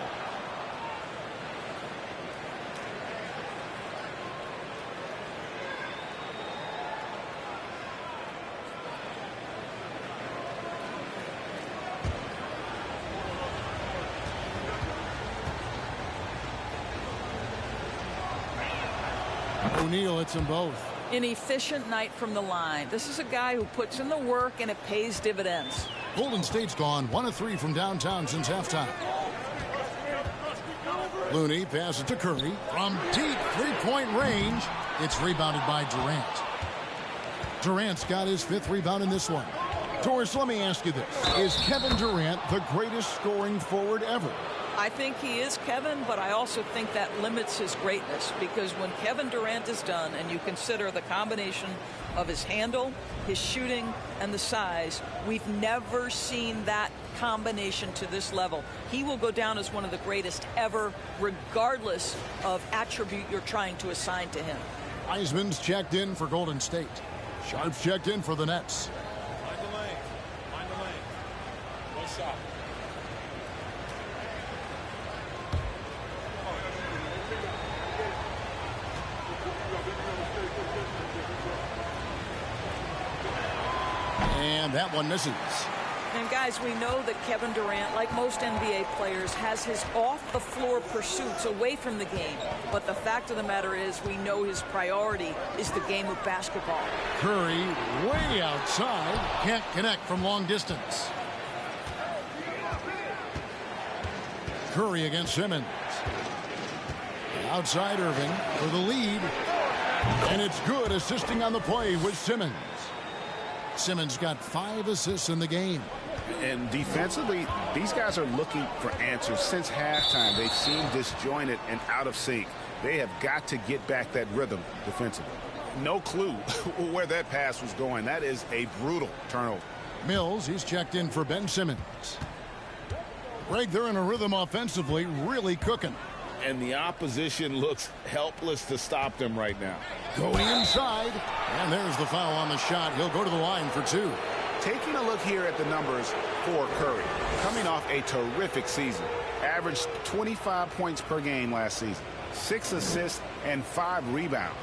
O'Neal hits them both. An efficient night from the line. This is a guy who puts in the work and it pays dividends. Golden State's gone 1 of 3 from downtown since halftime. Looney passes to Curry from deep three-point range. It's rebounded by Durant. Durant's got his 5th rebound in this one. Doris, let me ask you this. Is Kevin Durant the greatest scoring forward ever? I think he is, Kevin, but I also think that limits his greatness, because when Kevin Durant is done and you consider the combination of his handle, his shooting, and the size, we've never seen that combination to this level. He will go down as one of the greatest ever, regardless of attribute you're trying to assign to him. Eisman's checked in for Golden State. Sharp's checked in for the Nets. Find the lane. Find the lane. 1 shot. And that one misses. And guys, we know that Kevin Durant, like most NBA players, has his off-the-floor pursuits away from the game. But the fact of the matter is, we know his priority is the game of basketball. Curry way outside. Can't connect from long distance. Curry against Simmons. Outside Irving for the lead. And it's good, assisting on the play with Simmons. Simmons got 5 assists in the game. And defensively, these guys are looking for answers. Since halftime, they've seemed disjointed and out of sync. They have got to get back that rhythm defensively. No clue where that pass was going. That is a brutal turnover. Mills, he's checked in for Ben Simmons. Greg, they're in a rhythm offensively, really cooking. And the opposition looks helpless to stop them right now. Going inside, and there's the foul on the shot. He'll go to the line for 2. Taking a look here at the numbers for Curry, coming off a terrific season, averaged 25 points per game last season, 6 assists and 5 rebounds.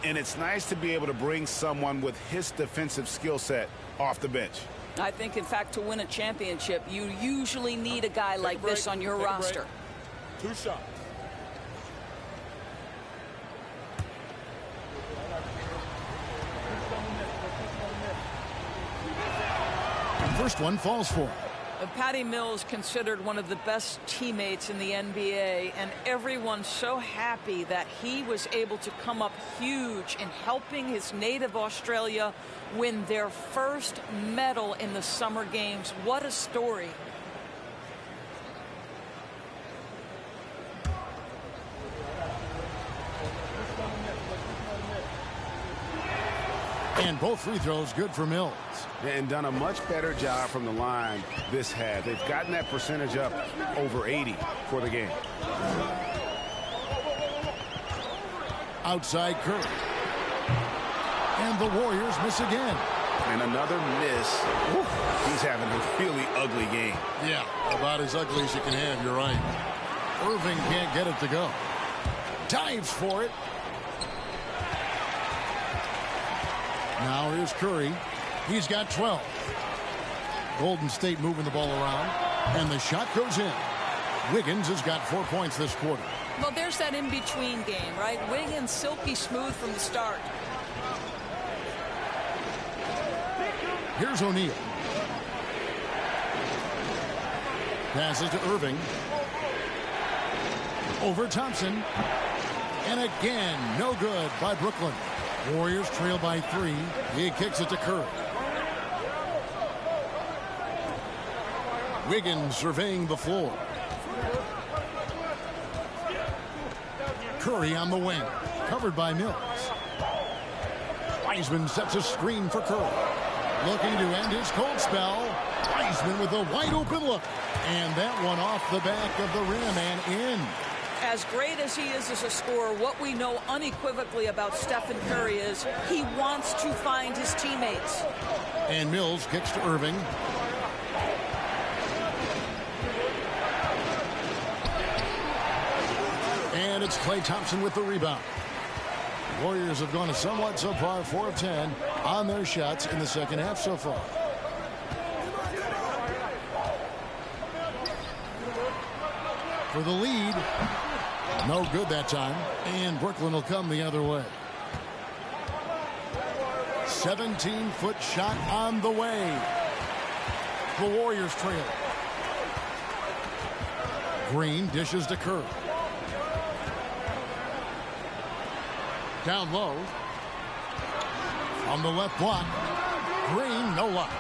And it's nice to be able to bring someone with his defensive skill set off the bench. I think, in fact, to win a championship, you usually need a guy like this on your roster. 2 shots. First one falls for him. Patty Mills considered one of the best teammates in the NBA, and everyone's so happy that he was able to come up huge in helping his native Australia win their first medal in the Summer Games. What a story. And both free throws good for Mills. And done a much better job from the line this half. They've gotten that percentage up over 80 for the game. Outside Curry. And the Warriors miss again. And another miss. Woo. He's having a really ugly game. Yeah, about as ugly as you can have, you're right. Irving can't get it to go. Dives for it. Now here's Curry. He's got 12. Golden State moving the ball around. And the shot goes in. Wiggins has got 4 points this quarter. Well, there's that in-between game, right? Wiggins silky smooth from the start. Here's O'Neal. Passes to Irving. Over Thompson. And again, no good by Brooklyn. Warriors trail by 3. He kicks it to Curry. Wiggins surveying the floor. Curry on the wing. Covered by Mills. Wiseman sets a screen for Curry. Looking to end his cold spell. Wiseman with a wide open look. And that one off the back of the rim and in. As great as he is as a scorer, what we know unequivocally about Stephen Curry is he wants to find his teammates. And Mills kicks to Irving. And it's Klay Thompson with the rebound. The Warriors have gone a somewhat subpar 4 of 10 on their shots in the second half so far. For the lead. No good that time. And Brooklyn will come the other way. 17-foot shot on the way. The Warriors trail. Green dishes to Curry. Down low. On the left block. Green, no luck.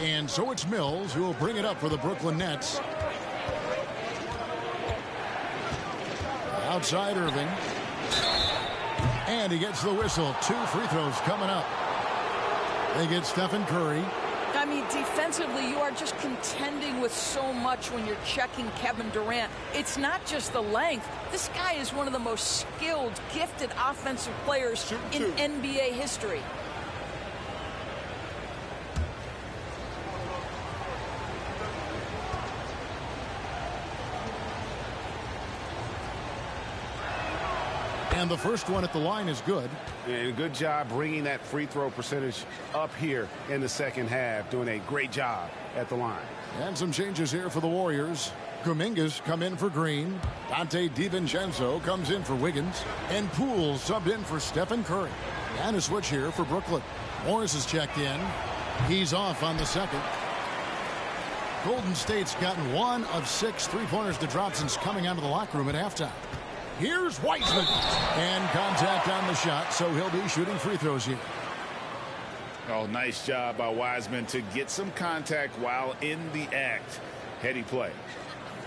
And so it's Mills who will bring it up for the Brooklyn Nets. Outside Irving. And he gets the whistle. 2 free throws coming up. They get Stephen Curry. I mean, defensively, you are just contending with so much when you're checking Kevin Durant. It's not just the length. This guy is one of the most skilled, gifted offensive players in NBA history. And the first one at the line is good. And good job bringing that free throw percentage up here in the second half. Doing a great job at the line. And some changes here for the Warriors. Kuminga's come in for Green. Dante DiVincenzo comes in for Wiggins. And Poole subbed in for Stephen Curry. And a switch here for Brooklyn. Morris is checked in. He's off on the second. Golden State's gotten 1 of 6 3-pointers to drop since coming out of the locker room at halftime. Here's Wiseman. And contact on the shot, so he'll be shooting free throws here. Oh, nice job by Wiseman to get some contact while in the act. Heady play.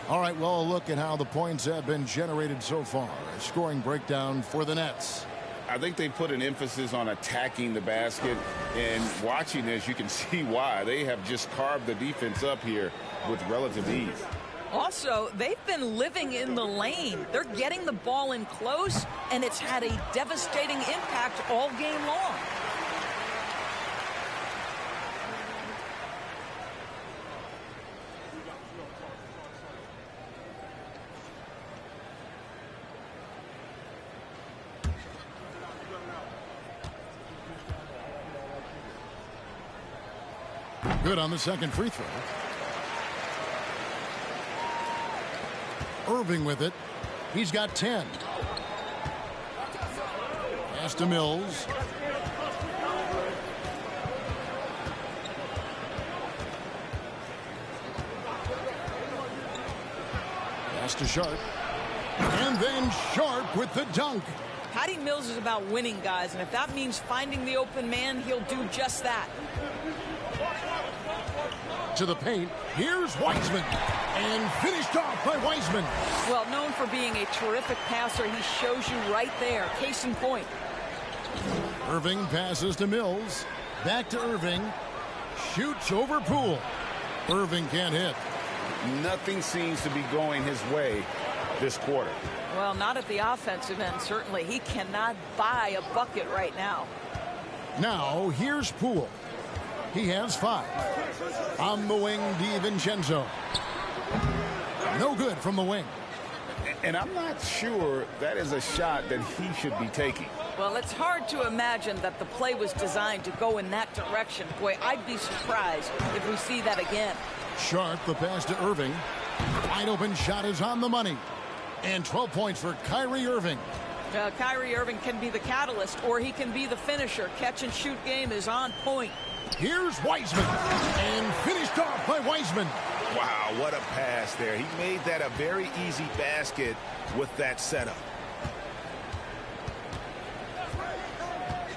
All right, well, look at how the points have been generated so far. A scoring breakdown for the Nets. I think they put an emphasis on attacking the basket, and watching this, you can see why. They have just carved the defense up here with relative ease. Also, they've been living in the lane. They're getting the ball in close, and it's had a devastating impact all game long. Good on the second free throw. Irving with it. He's got 10. Pass to Mills. Pass to Sharp. And then Sharp with the dunk. Patty Mills is about winning, guys, and if that means finding the open man, he'll do just that. To the paint. Here's Wiseman. And finished off by Wiseman. Well, known for being a terrific passer, he shows you right there. Case in point. Irving passes to Mills. Back to Irving. Shoots over Poole. Irving can't hit. Nothing seems to be going his way this quarter. Well, not at the offensive end, certainly. He cannot buy a bucket right now. Now, here's Poole. He has 5. On the wing, DiVincenzo. No good from the wing. And I'm not sure that is a shot that he should be taking. Well, it's hard to imagine that the play was designed to go in that direction. Boy, I'd be surprised if we see that again. Sharp, the pass to Irving. Wide open shot is on the money. And 12 points for Kyrie Irving. Kyrie Irving can be the catalyst, or he can be the finisher. Catch-and-shoot game is on point. Here's Wiseman, and finished off by Wiseman. Wow, what a pass there. He made that a very easy basket with that setup.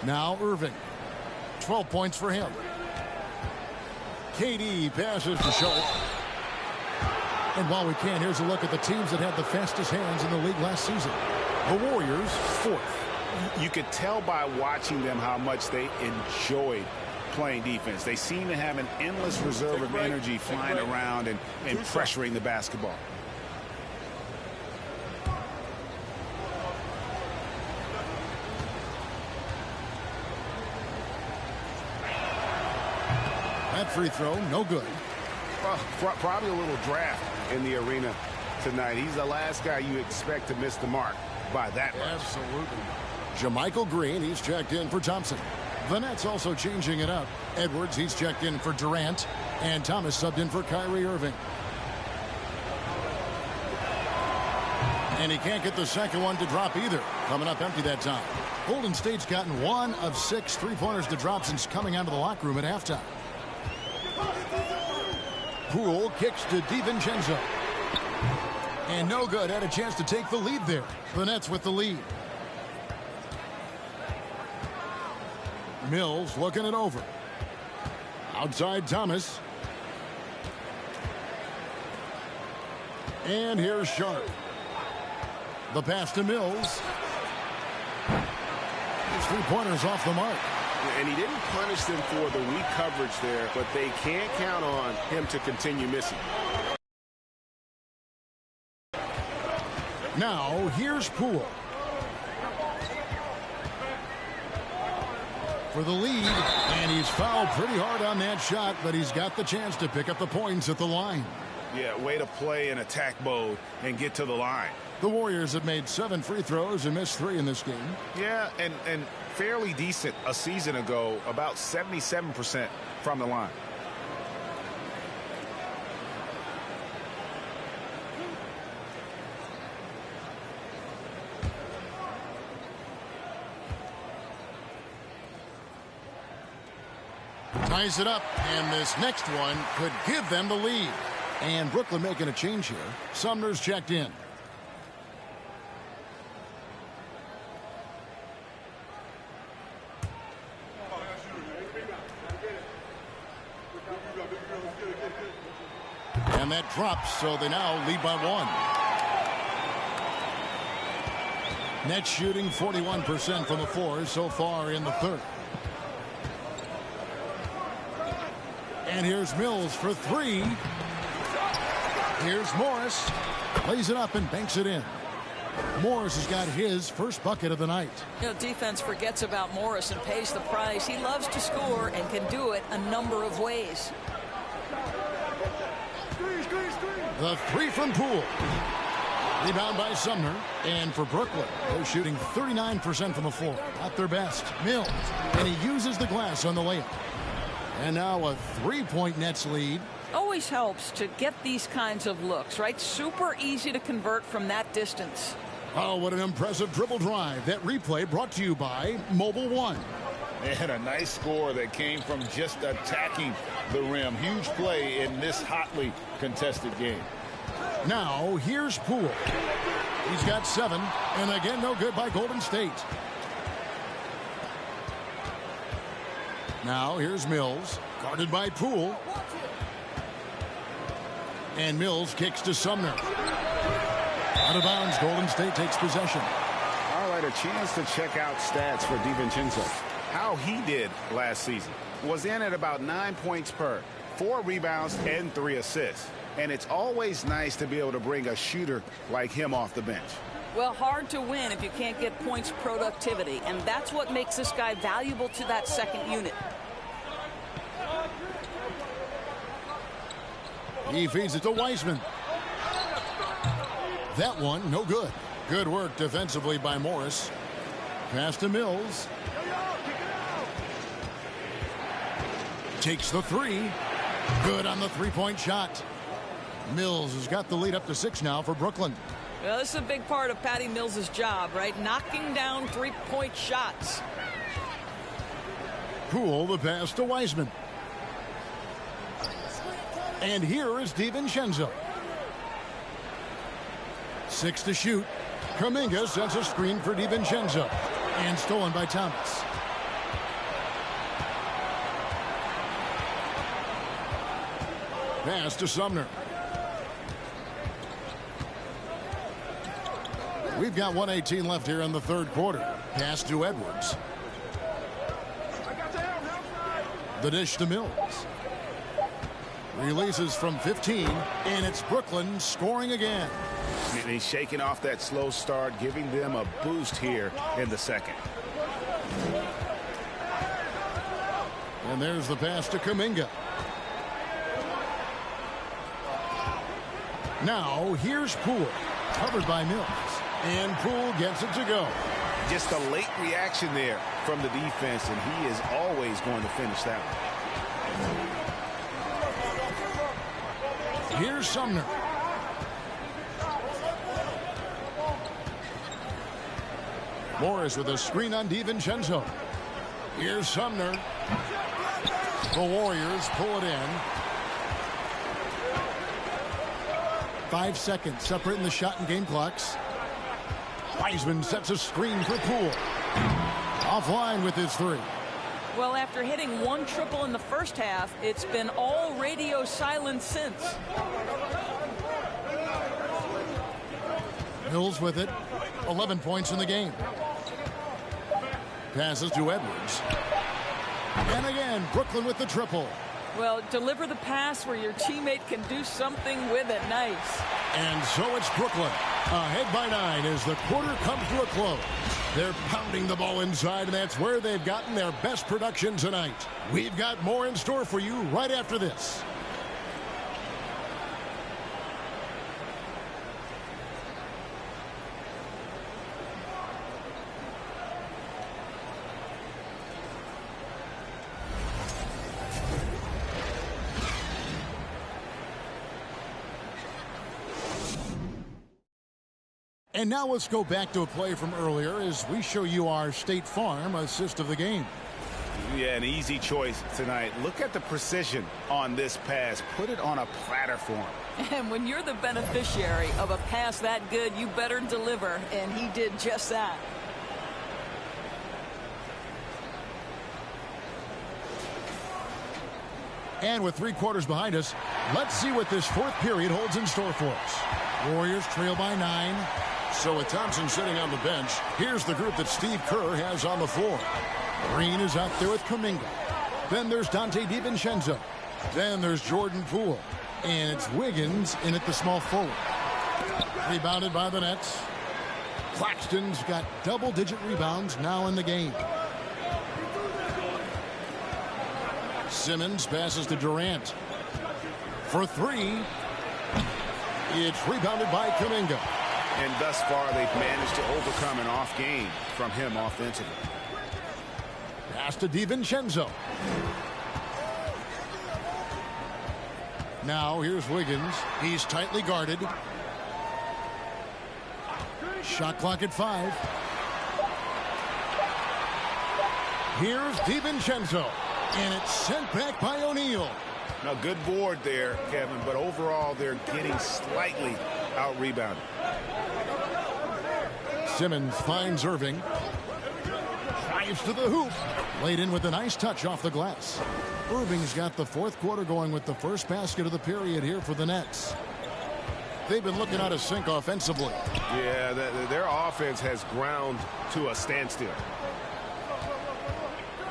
Now Irving. 12 points for him. KD passes to Schultz. And while we can, here's a look at the teams that had the fastest hands in the league last season. The Warriors, 4th. You could tell by watching them how much they enjoyed playing defense. They seem to have an endless reserve of energy flying around and pressuring the basketball. That free throw, no good. Well, probably a little draft in the arena tonight. He's the last guy you expect to miss the mark by that much. Absolutely. JaMychal Green, he's checked in for Thompson. The Nets also changing it up. Edwards, he's checked in for Durant. And Thomas subbed in for Kyrie Irving. And he can't get the second one to drop either. Coming up empty that time. Golden State's gotten 1 of 6 3-pointers to drop since coming out of the locker room at halftime. Poole kicks to DiVincenzo. And no good. Had a chance to take the lead there. The Nets with the lead. Mills looking it over. Outside Thomas. And here's Sharp. The pass to Mills. His 3-pointers off the mark. And he didn't punish them for the weak coverage there, but they can't count on him to continue missing. Now, here's Poole. For the lead, and he's fouled pretty hard on that shot, but he's got the chance to pick up the points at the line. Yeah, way to play in attack mode and get to the line. The Warriors have made 7 free throws and missed 3 in this game. Yeah, and fairly decent a season ago, about 77% from the line. Ties it up, and this next one could give them the lead. And Brooklyn making a change here. Sumner's checked in. And that drops, so they now lead by 1. Nets shooting 41% from the floor so far in the third. And here's Mills for 3. Here's Morris. Lays it up and banks it in. Morris has got his first bucket of the night. You know, defense forgets about Morris and pays the price. He loves to score and can do it a number of ways. The 3 from Poole. Rebound by Sumner. And for Brooklyn, they're shooting 39% from the floor. Not their best. Mills. And he uses the glass on the layup. And now a 3-point Nets lead. Always helps to get these kinds of looks, right? Super easy to convert from that distance. Oh, what an impressive dribble drive. That replay brought to you by Mobile One. And a nice score that came from just attacking the rim. Huge play in this hotly contested game. Now, here's Poole. He's got 7, and again, no good by Golden State. Now, here's Mills, guarded by Poole. And Mills kicks to Sumner. Out of bounds, Golden State takes possession. All right, a chance to check out stats for DiVincenzo. How he did last season. Was in at about 9 points per, 4 rebounds, and 3 assists. And it's always nice to be able to bring a shooter like him off the bench. Well, hard to win if you can't get points productivity, and that's what makes this guy valuable to that second unit. He feeds it to Wiseman. That one, no good. Good work defensively by Morris. Pass to Mills. Takes the 3. Good on the 3-point shot. Mills has got the lead up to 6 now for Brooklyn. Well, this is a big part of Patty Mills' job, right? Knocking down three-point shots. Poole, the pass to Wiseman. And here is DiVincenzo. 6 to shoot. Kuminga sets a screen for DiVincenzo. And stolen by Thomas. Pass to Sumner. We've got 1:18 left here in the third quarter. Pass to Edwards. The dish to Mills. Releases from 15, and it's Brooklyn scoring again. And he's shaking off that slow start, giving them a boost here in the second. And there's the pass to Kuminga. Now, here's Poole, covered by Mills. And Poole gets it to go. Just a late reaction there from the defense, and he is always going to finish that one. Here's Sumner. Morris with a screen on DiVincenzo. Here's Sumner. The Warriors pull it in. 5 seconds separating the shot and game clocks. Wiseman sets a screen for Poole. Offline with his three. Well, after hitting one triple in the first half, it's been all radio silence since. Mills with it. 11 points in the game. Passes to Edwards. And again, Brooklyn with the triple. Well, deliver the pass where your teammate can do something with it. Nice. And so it's Brooklyn. Ahead by 9 as the quarter comes to a close. They're pounding the ball inside, and that's where they've gotten their best production tonight. We've got more in store for you right after this. And now let's go back to a play from earlier as we show you our State Farm assist of the game. Yeah, an easy choice tonight. Look at the precision on this pass. Put it on a platter for him. And when you're the beneficiary of a pass that good, you better deliver. And he did just that. And with 3 quarters behind us, let's see what this fourth period holds in store for us. Warriors trail by 9. So with Thompson sitting on the bench, here's the group that Steve Kerr has on the floor. Green is out there with Kuminga. Then there's Dante DiVincenzo. Then there's Jordan Poole. And it's Wiggins in at the small forward. Rebounded by the Nets. Claxton's got double-digit rebounds now in the game. Simmons passes to Durant. For 3. It's rebounded by Kuminga. And thus far, they've managed to overcome an off game from him offensively. Pass to DiVincenzo. Now here's Wiggins. He's tightly guarded. Shot clock at 5. Here's DiVincenzo. And it's sent back by O'Neal. Now, good board there, Kevin, but overall, they're getting slightly out-rebounded. Simmons finds Irving. Drives to the hoop. Laid in with a nice touch off the glass. Irving's got the fourth quarter going with the first basket of the period here for the Nets. They've been looking out of sync offensively. Yeah, their offense has ground to a standstill.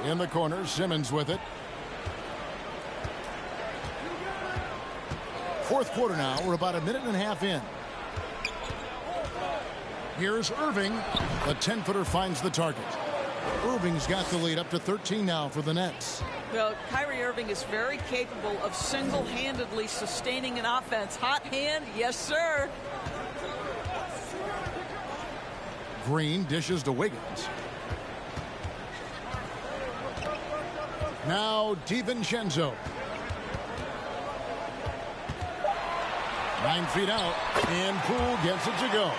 In the corner, Simmons with it. Fourth quarter now. We're about a minute and a half in. Here's Irving. The 10-footer finds the target. Irving's got the lead up to 13 now for the Nets. Well, Kyrie Irving is very capable of single-handedly sustaining an offense. Hot hand, yes, sir. Green dishes to Wiggins. Now DiVincenzo. 9 feet out, and Poole gets it to go.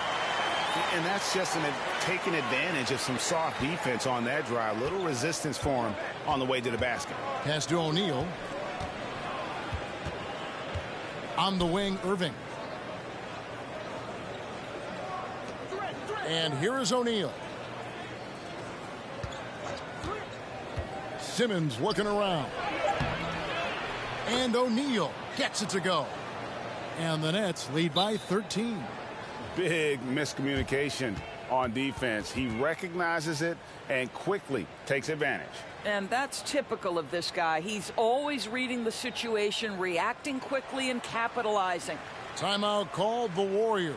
And that's just taking advantage of some soft defense on that drive. Little resistance for him on the way to the basket. Pass to O'Neal. On the wing, Irving. And here is O'Neal. Simmons looking around. And O'Neal gets it to go. And the Nets lead by 13. Big miscommunication on defense. He recognizes it and quickly takes advantage. And that's typical of this guy. He's always reading the situation, reacting quickly, and capitalizing. Timeout called the Warriors.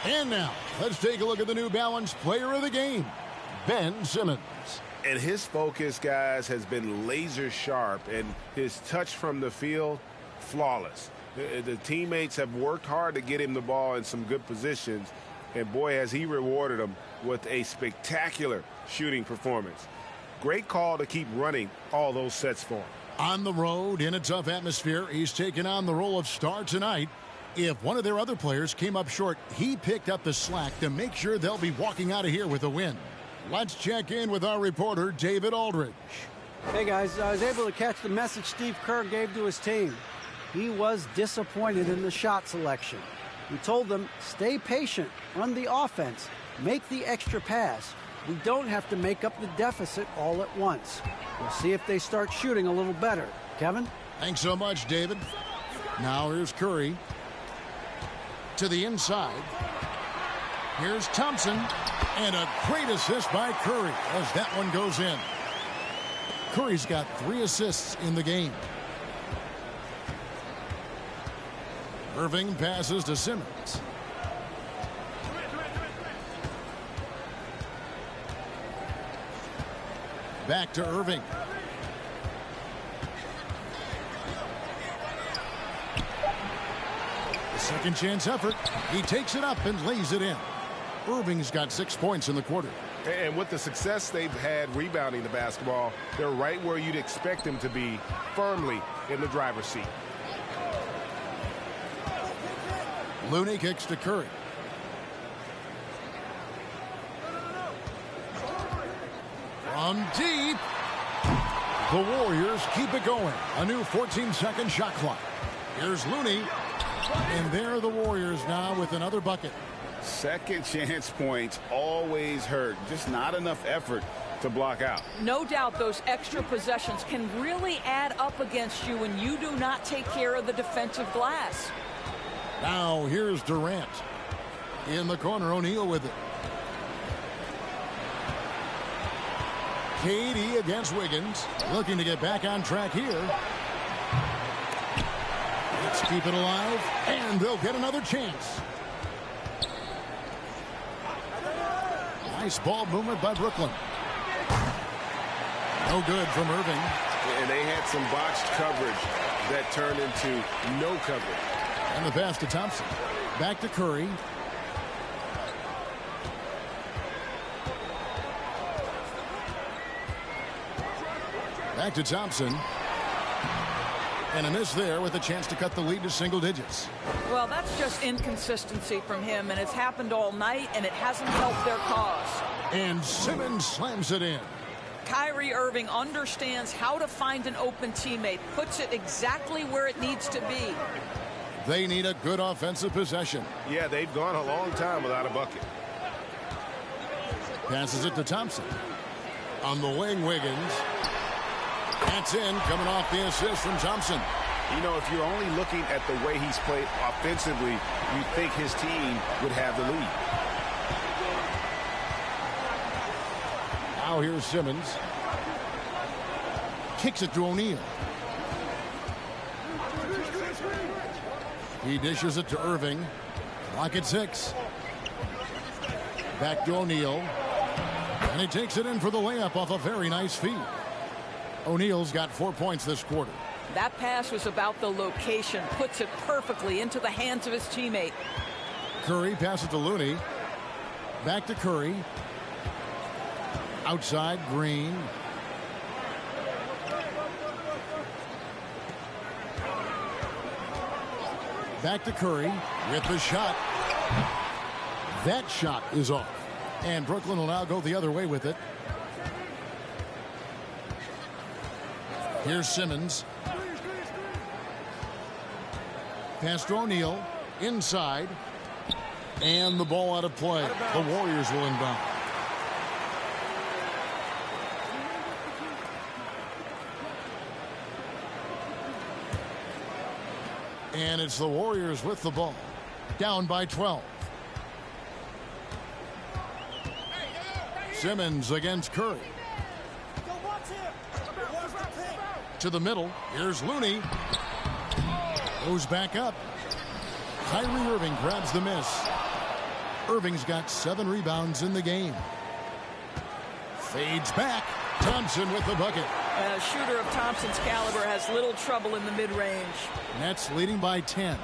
And now, let's take a look at the New Balance player of the game, Ben Simmons. And his focus, guys, has been laser sharp, and his touch from the field, flawless. The teammates have worked hard to get him the ball in some good positions, and boy, has he rewarded them with a spectacular shooting performance. Great call to keep running all those sets for him. On the road, in a tough atmosphere, he's taken on the role of star tonight. If one of their other players came up short, he picked up the slack to make sure they'll be walking out of here with a win. Let's check in with our reporter, David Aldridge. Hey, guys, I was able to catch the message Steve Kerr gave to his team. He was disappointed in the shot selection. He told them, stay patient, run the offense, make the extra pass. We don't have to make up the deficit all at once. We'll see if they start shooting a little better. Kevin? Thanks so much, David. Now here's Curry. To the inside. Here's Thompson. And a great assist by Curry as that one goes in. Curry's got 3 assists in the game. Irving passes to Simmons. Back to Irving. Second chance effort. He takes it up and lays it in. Irving's got 6 points in the quarter. And with the success they've had rebounding the basketball, they're right where you'd expect them to be, firmly in the driver's seat. Looney kicks to Curry. From deep. The Warriors keep it going. A new 14-second shot clock. Here's Looney. And there are the Warriors now with another bucket. Second chance points always hurt. Just not enough effort to block out. No doubt those extra possessions can really add up against you when you do not take care of the defensive glass. Now here's Durant. In the corner, O'Neal with it. KD against Wiggins. Looking to get back on track here. Let's keep it alive, and they'll get another chance. Nice ball movement by Brooklyn. No good from Irving. And they had some botched coverage that turned into no coverage. And the pass to Thompson. Back to Curry. Back to Thompson. And a miss there with a chance to cut the lead to single digits. Well, that's just inconsistency from him, and it's happened all night, and it hasn't helped their cause. And Simmons slams it in. Kyrie Irving understands how to find an open teammate, puts it exactly where it needs to be. They need a good offensive possession. Yeah, they've gone a long time without a bucket. Passes it to Thompson. On the wing, Wiggins. That's in, coming off the assist from Thompson. You know, if you're only looking at the way he's played offensively, you'd think his team would have the lead. Now here's Simmons. Kicks it to O'Neal. He dishes it to Irving. Clock at 6. Back to O'Neal. And he takes it in for the layup off a very nice feed. O'Neal's got 4 points this quarter. That pass was about the location. Puts it perfectly into the hands of his teammate. Curry passes to Looney. Back to Curry. Outside, Green. Back to Curry with the shot. That shot is off. And Brooklyn will now go the other way with it. Here's Simmons. Pass to O'Neal. Inside. And the ball out of play. The Warriors will inbound. And it's the Warriors with the ball. Down by 12. Simmons against Curry. To the middle. Here's Looney. Goes back up. Kyrie Irving grabs the miss. Irving's got 7 rebounds in the game. Fades back. Thompson with the bucket. A shooter of Thompson's caliber has little trouble in the mid-range. Nets leading by 10.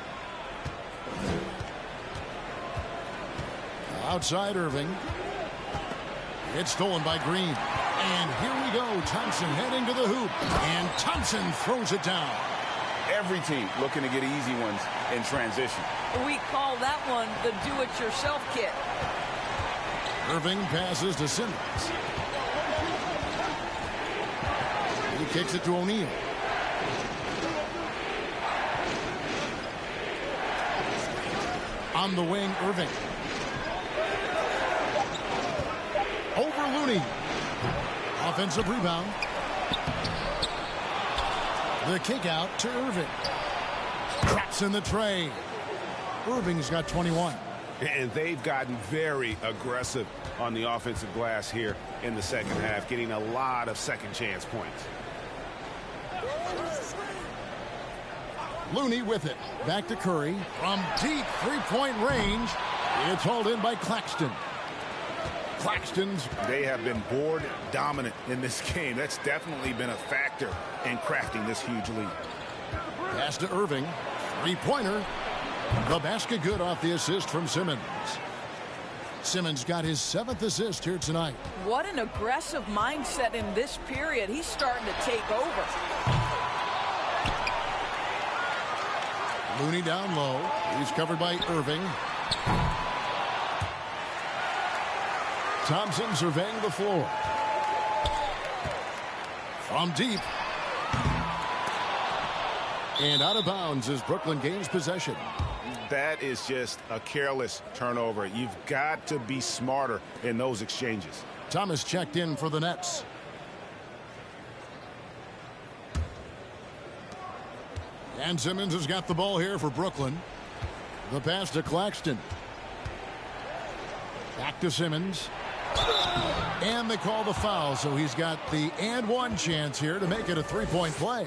Outside Irving. It's stolen by Green. And here we go. Thompson heading to the hoop. And Thompson throws it down. Every team looking to get easy ones in transition. We call that one the do-it-yourself kit. Irving passes to Simmons. He kicks it to O'Neal. On the wing, Irving. Over Looney. Offensive rebound. The kick out to Irving. Traps in the tray. Irving's got 21. And they've gotten very aggressive on the offensive glass here in the second half, getting a lot of second chance points. Looney with it. Back to Curry. From deep three-point range. It's hauled in by Claxton. They have been board dominant in this game. That's definitely been a factor in crafting this huge lead. Pass to Irving. Three-pointer. The basket good off the assist from Simmons. Simmons got his 7th assist here tonight. What an aggressive mindset in this period. He's starting to take over. Looney down low. He's covered by Irving. Thompson surveying the floor. From deep. And out of bounds as Brooklyn gains possession. That is just a careless turnover. You've got to be smarter in those exchanges. Thomas checked in for the Nets. And Simmons has got the ball here for Brooklyn. The pass to Claxton. Back to Simmons. And they call the foul, so he's got the and one chance here to make it a three-point play.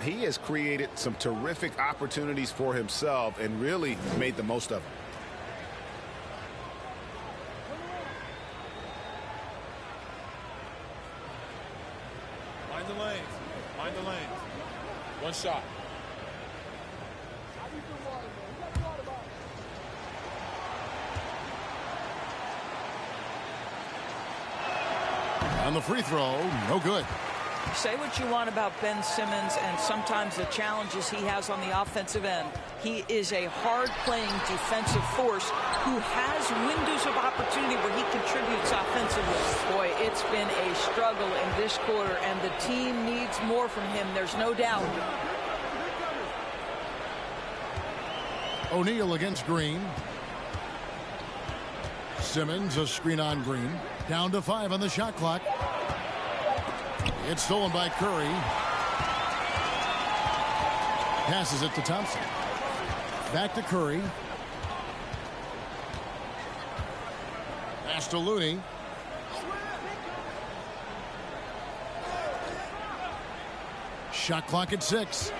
He has created some terrific opportunities for himself and really made the most of them. Mind the lanes. Mind the lanes. One shot. On the free throw, no good. Say what you want about Ben Simmons and sometimes the challenges he has on the offensive end. He is a hard-playing defensive force who has windows of opportunity where he contributes offensively. Boy, it's been a struggle in this quarter, and the team needs more from him. There's no doubt. O'Neal against Green. Simmons, a screen on Green. Down to 5 on the shot clock. It's stolen by Curry. Passes it to Thompson. Back to Curry. Pass to Looney. Shot clock at 6.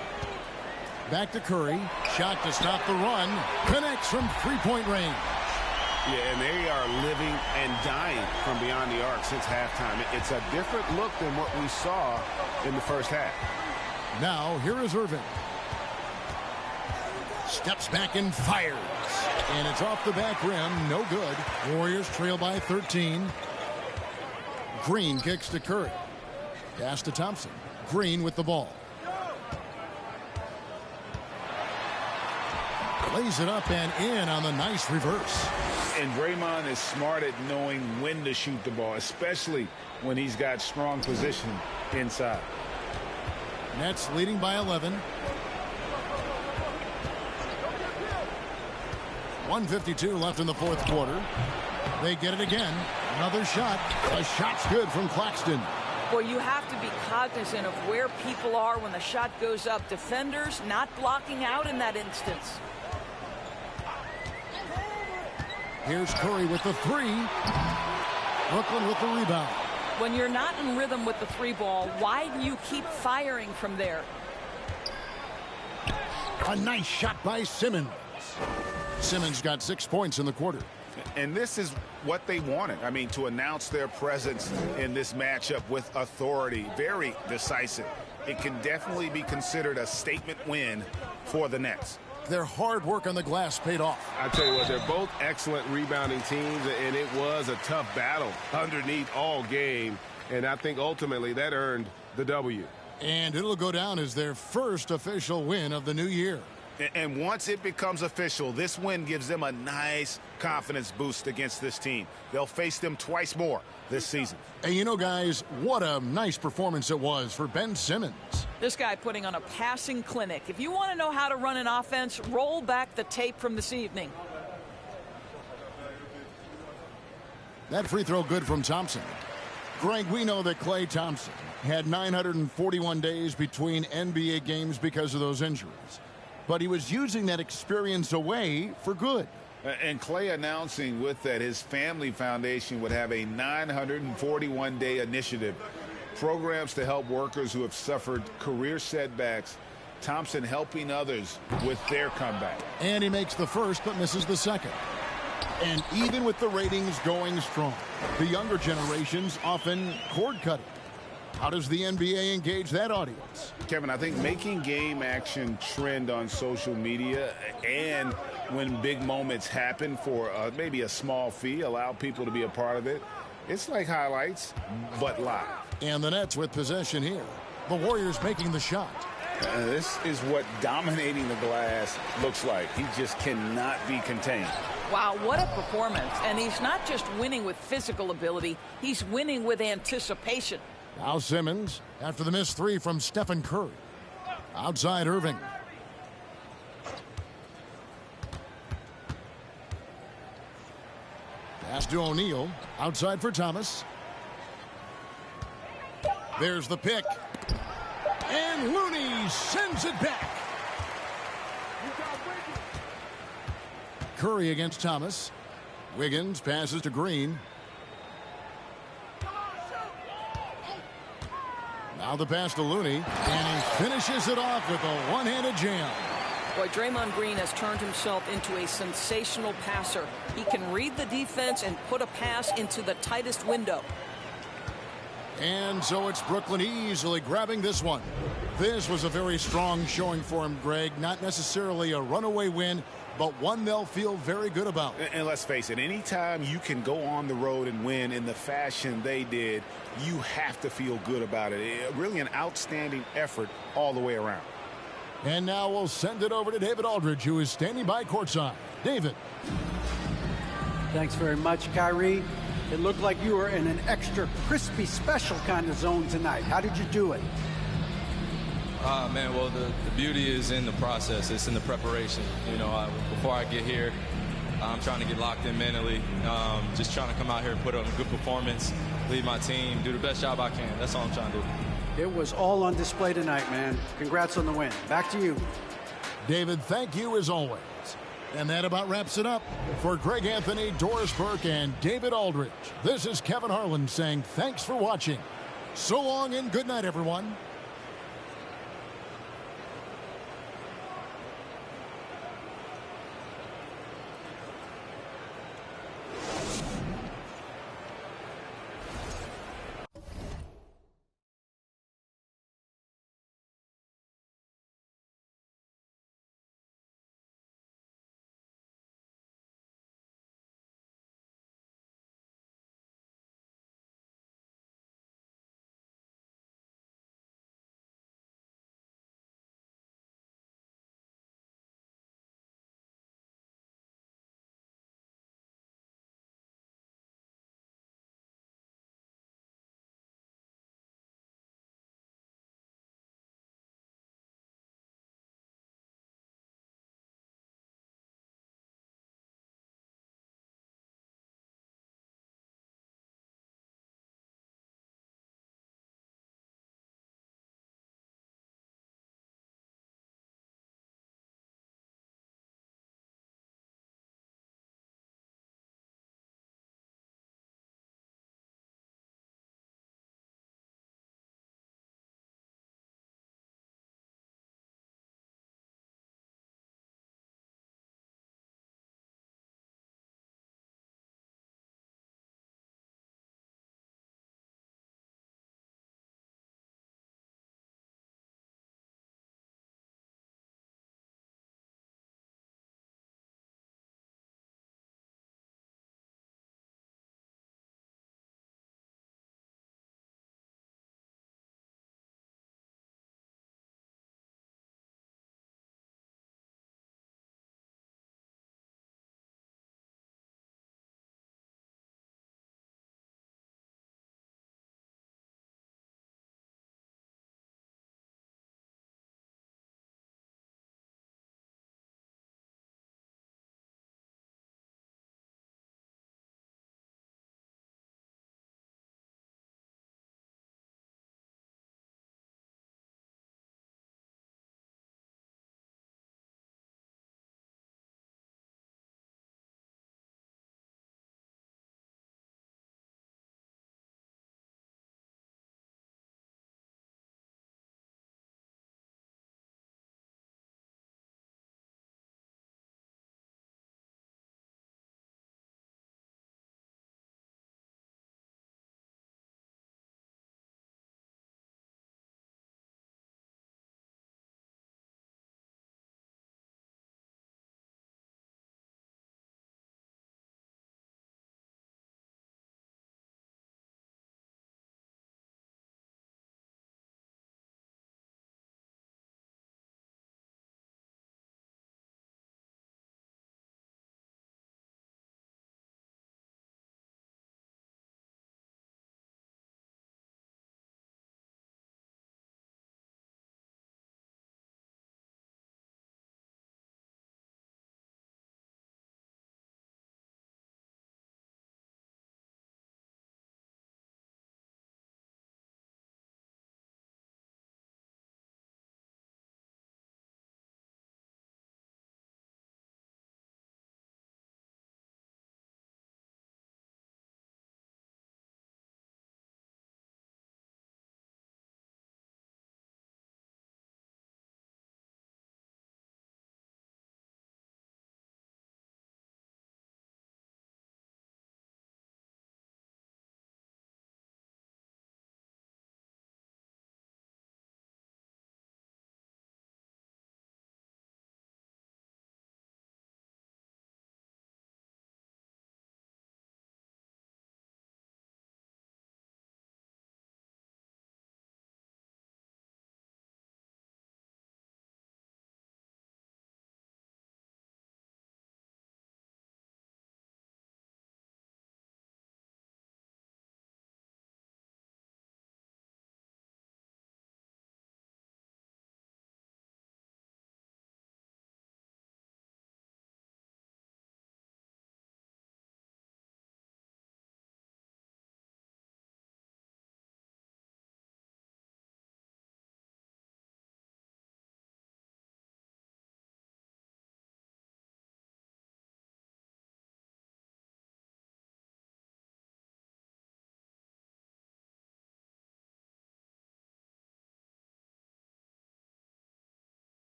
Back to Curry. Shot to stop the run. Connects from three-point range. Yeah, and they are living and dying from beyond the arc since halftime. It's a different look than what we saw in the first half. Now, here is Irving. Steps back and fires. And it's off the back rim. No good. Warriors trail by 13. Green kicks to Curry. Pass to Thompson. Green with the ball. Lays it up and in on the nice reverse. And Draymond is smart at knowing when to shoot the ball, especially when he's got strong position inside. Nets leading by 11. 1:52 left in the fourth quarter. They get it again. Another shot. A shot's good from Claxton. Boy, you have to be cognizant of where people are when the shot goes up. Defenders not blocking out in that instance. Here's Curry with the 3. Brooklyn with the rebound. When you're not in rhythm with the 3 ball, why do you keep firing from there? A nice shot by Simmons. Simmons got 6 points in the quarter. And this is what they wanted. I mean, to announce their presence in this matchup with authority. Very decisive. It can definitely be considered a statement win for the Nets. Their hard work on the glass paid off. I tell you what, they're both excellent rebounding teams, and it was a tough battle underneath all game. And I think ultimately that earned the W. And it'll go down as their first official win of the new year. And once it becomes official, this win gives them a nice confidence boost against this team. They'll face them twice more this season. And you know, guys, what a nice performance it was for Ben Simmons. This guy putting on a passing clinic. If you want to know how to run an offense, roll back the tape from this evening. That free throw good from Thompson. Greg, we know that Klay Thompson had 941 days between NBA games because of those injuries. But he was using that experience away for good. And Klay announcing with that his family foundation would have a 941-day initiative. Programs to help workers who have suffered career setbacks. Thompson helping others with their comeback. And he makes the first but misses the second. And even with the ratings going strong, the younger generations often cord cutting. How does the NBA engage that audience? Kevin, I think making game action trend on social media and when big moments happen for maybe a small fee, allow people to be a part of it. It's like highlights, but live. And the Nets with possession here. The Warriors making the shot. This is what dominating the glass looks like. He just cannot be contained. Wow, what a performance. And he's not just winning with physical ability, he's winning with anticipation. Now Simmons after the missed 3 from Stephen Curry. Outside Irving. Pass to O'Neal. Outside for Thomas. There's the pick. And Looney sends it back. Curry against Thomas. Wiggins passes to Green. Now the pass to Looney, and he finishes it off with a one-handed jam. Boy, Draymond Green has turned himself into a sensational passer. He can read the defense and put a pass into the tightest window. And so it's Brooklyn easily grabbing this one. This was a very strong showing for him, Greg. Not necessarily a runaway win, but one they'll feel very good about. And let's face it, anytime you can go on the road and win in the fashion they did, you have to feel good about it. Really an outstanding effort all the way around. And now we'll send it over to David Aldridge, who is standing by courtside. David. Thanks very much, Kyrie. It looked like you were in an extra crispy special kind of zone tonight. How did you do it? Man, well, the beauty is in the process. It's in the preparation. You know, before I get here, I'm trying to get locked in mentally. Just trying to come out here and put on a good performance, lead my team, do the best job I can. That's all I'm trying to do. It was all on display tonight, man. Congrats on the win. Back to you. David, thank you as always. And that about wraps it up. For Greg Anthony, Doris Burke, and David Aldridge, this is Kevin Harlan saying thanks for watching. So long and good night, everyone.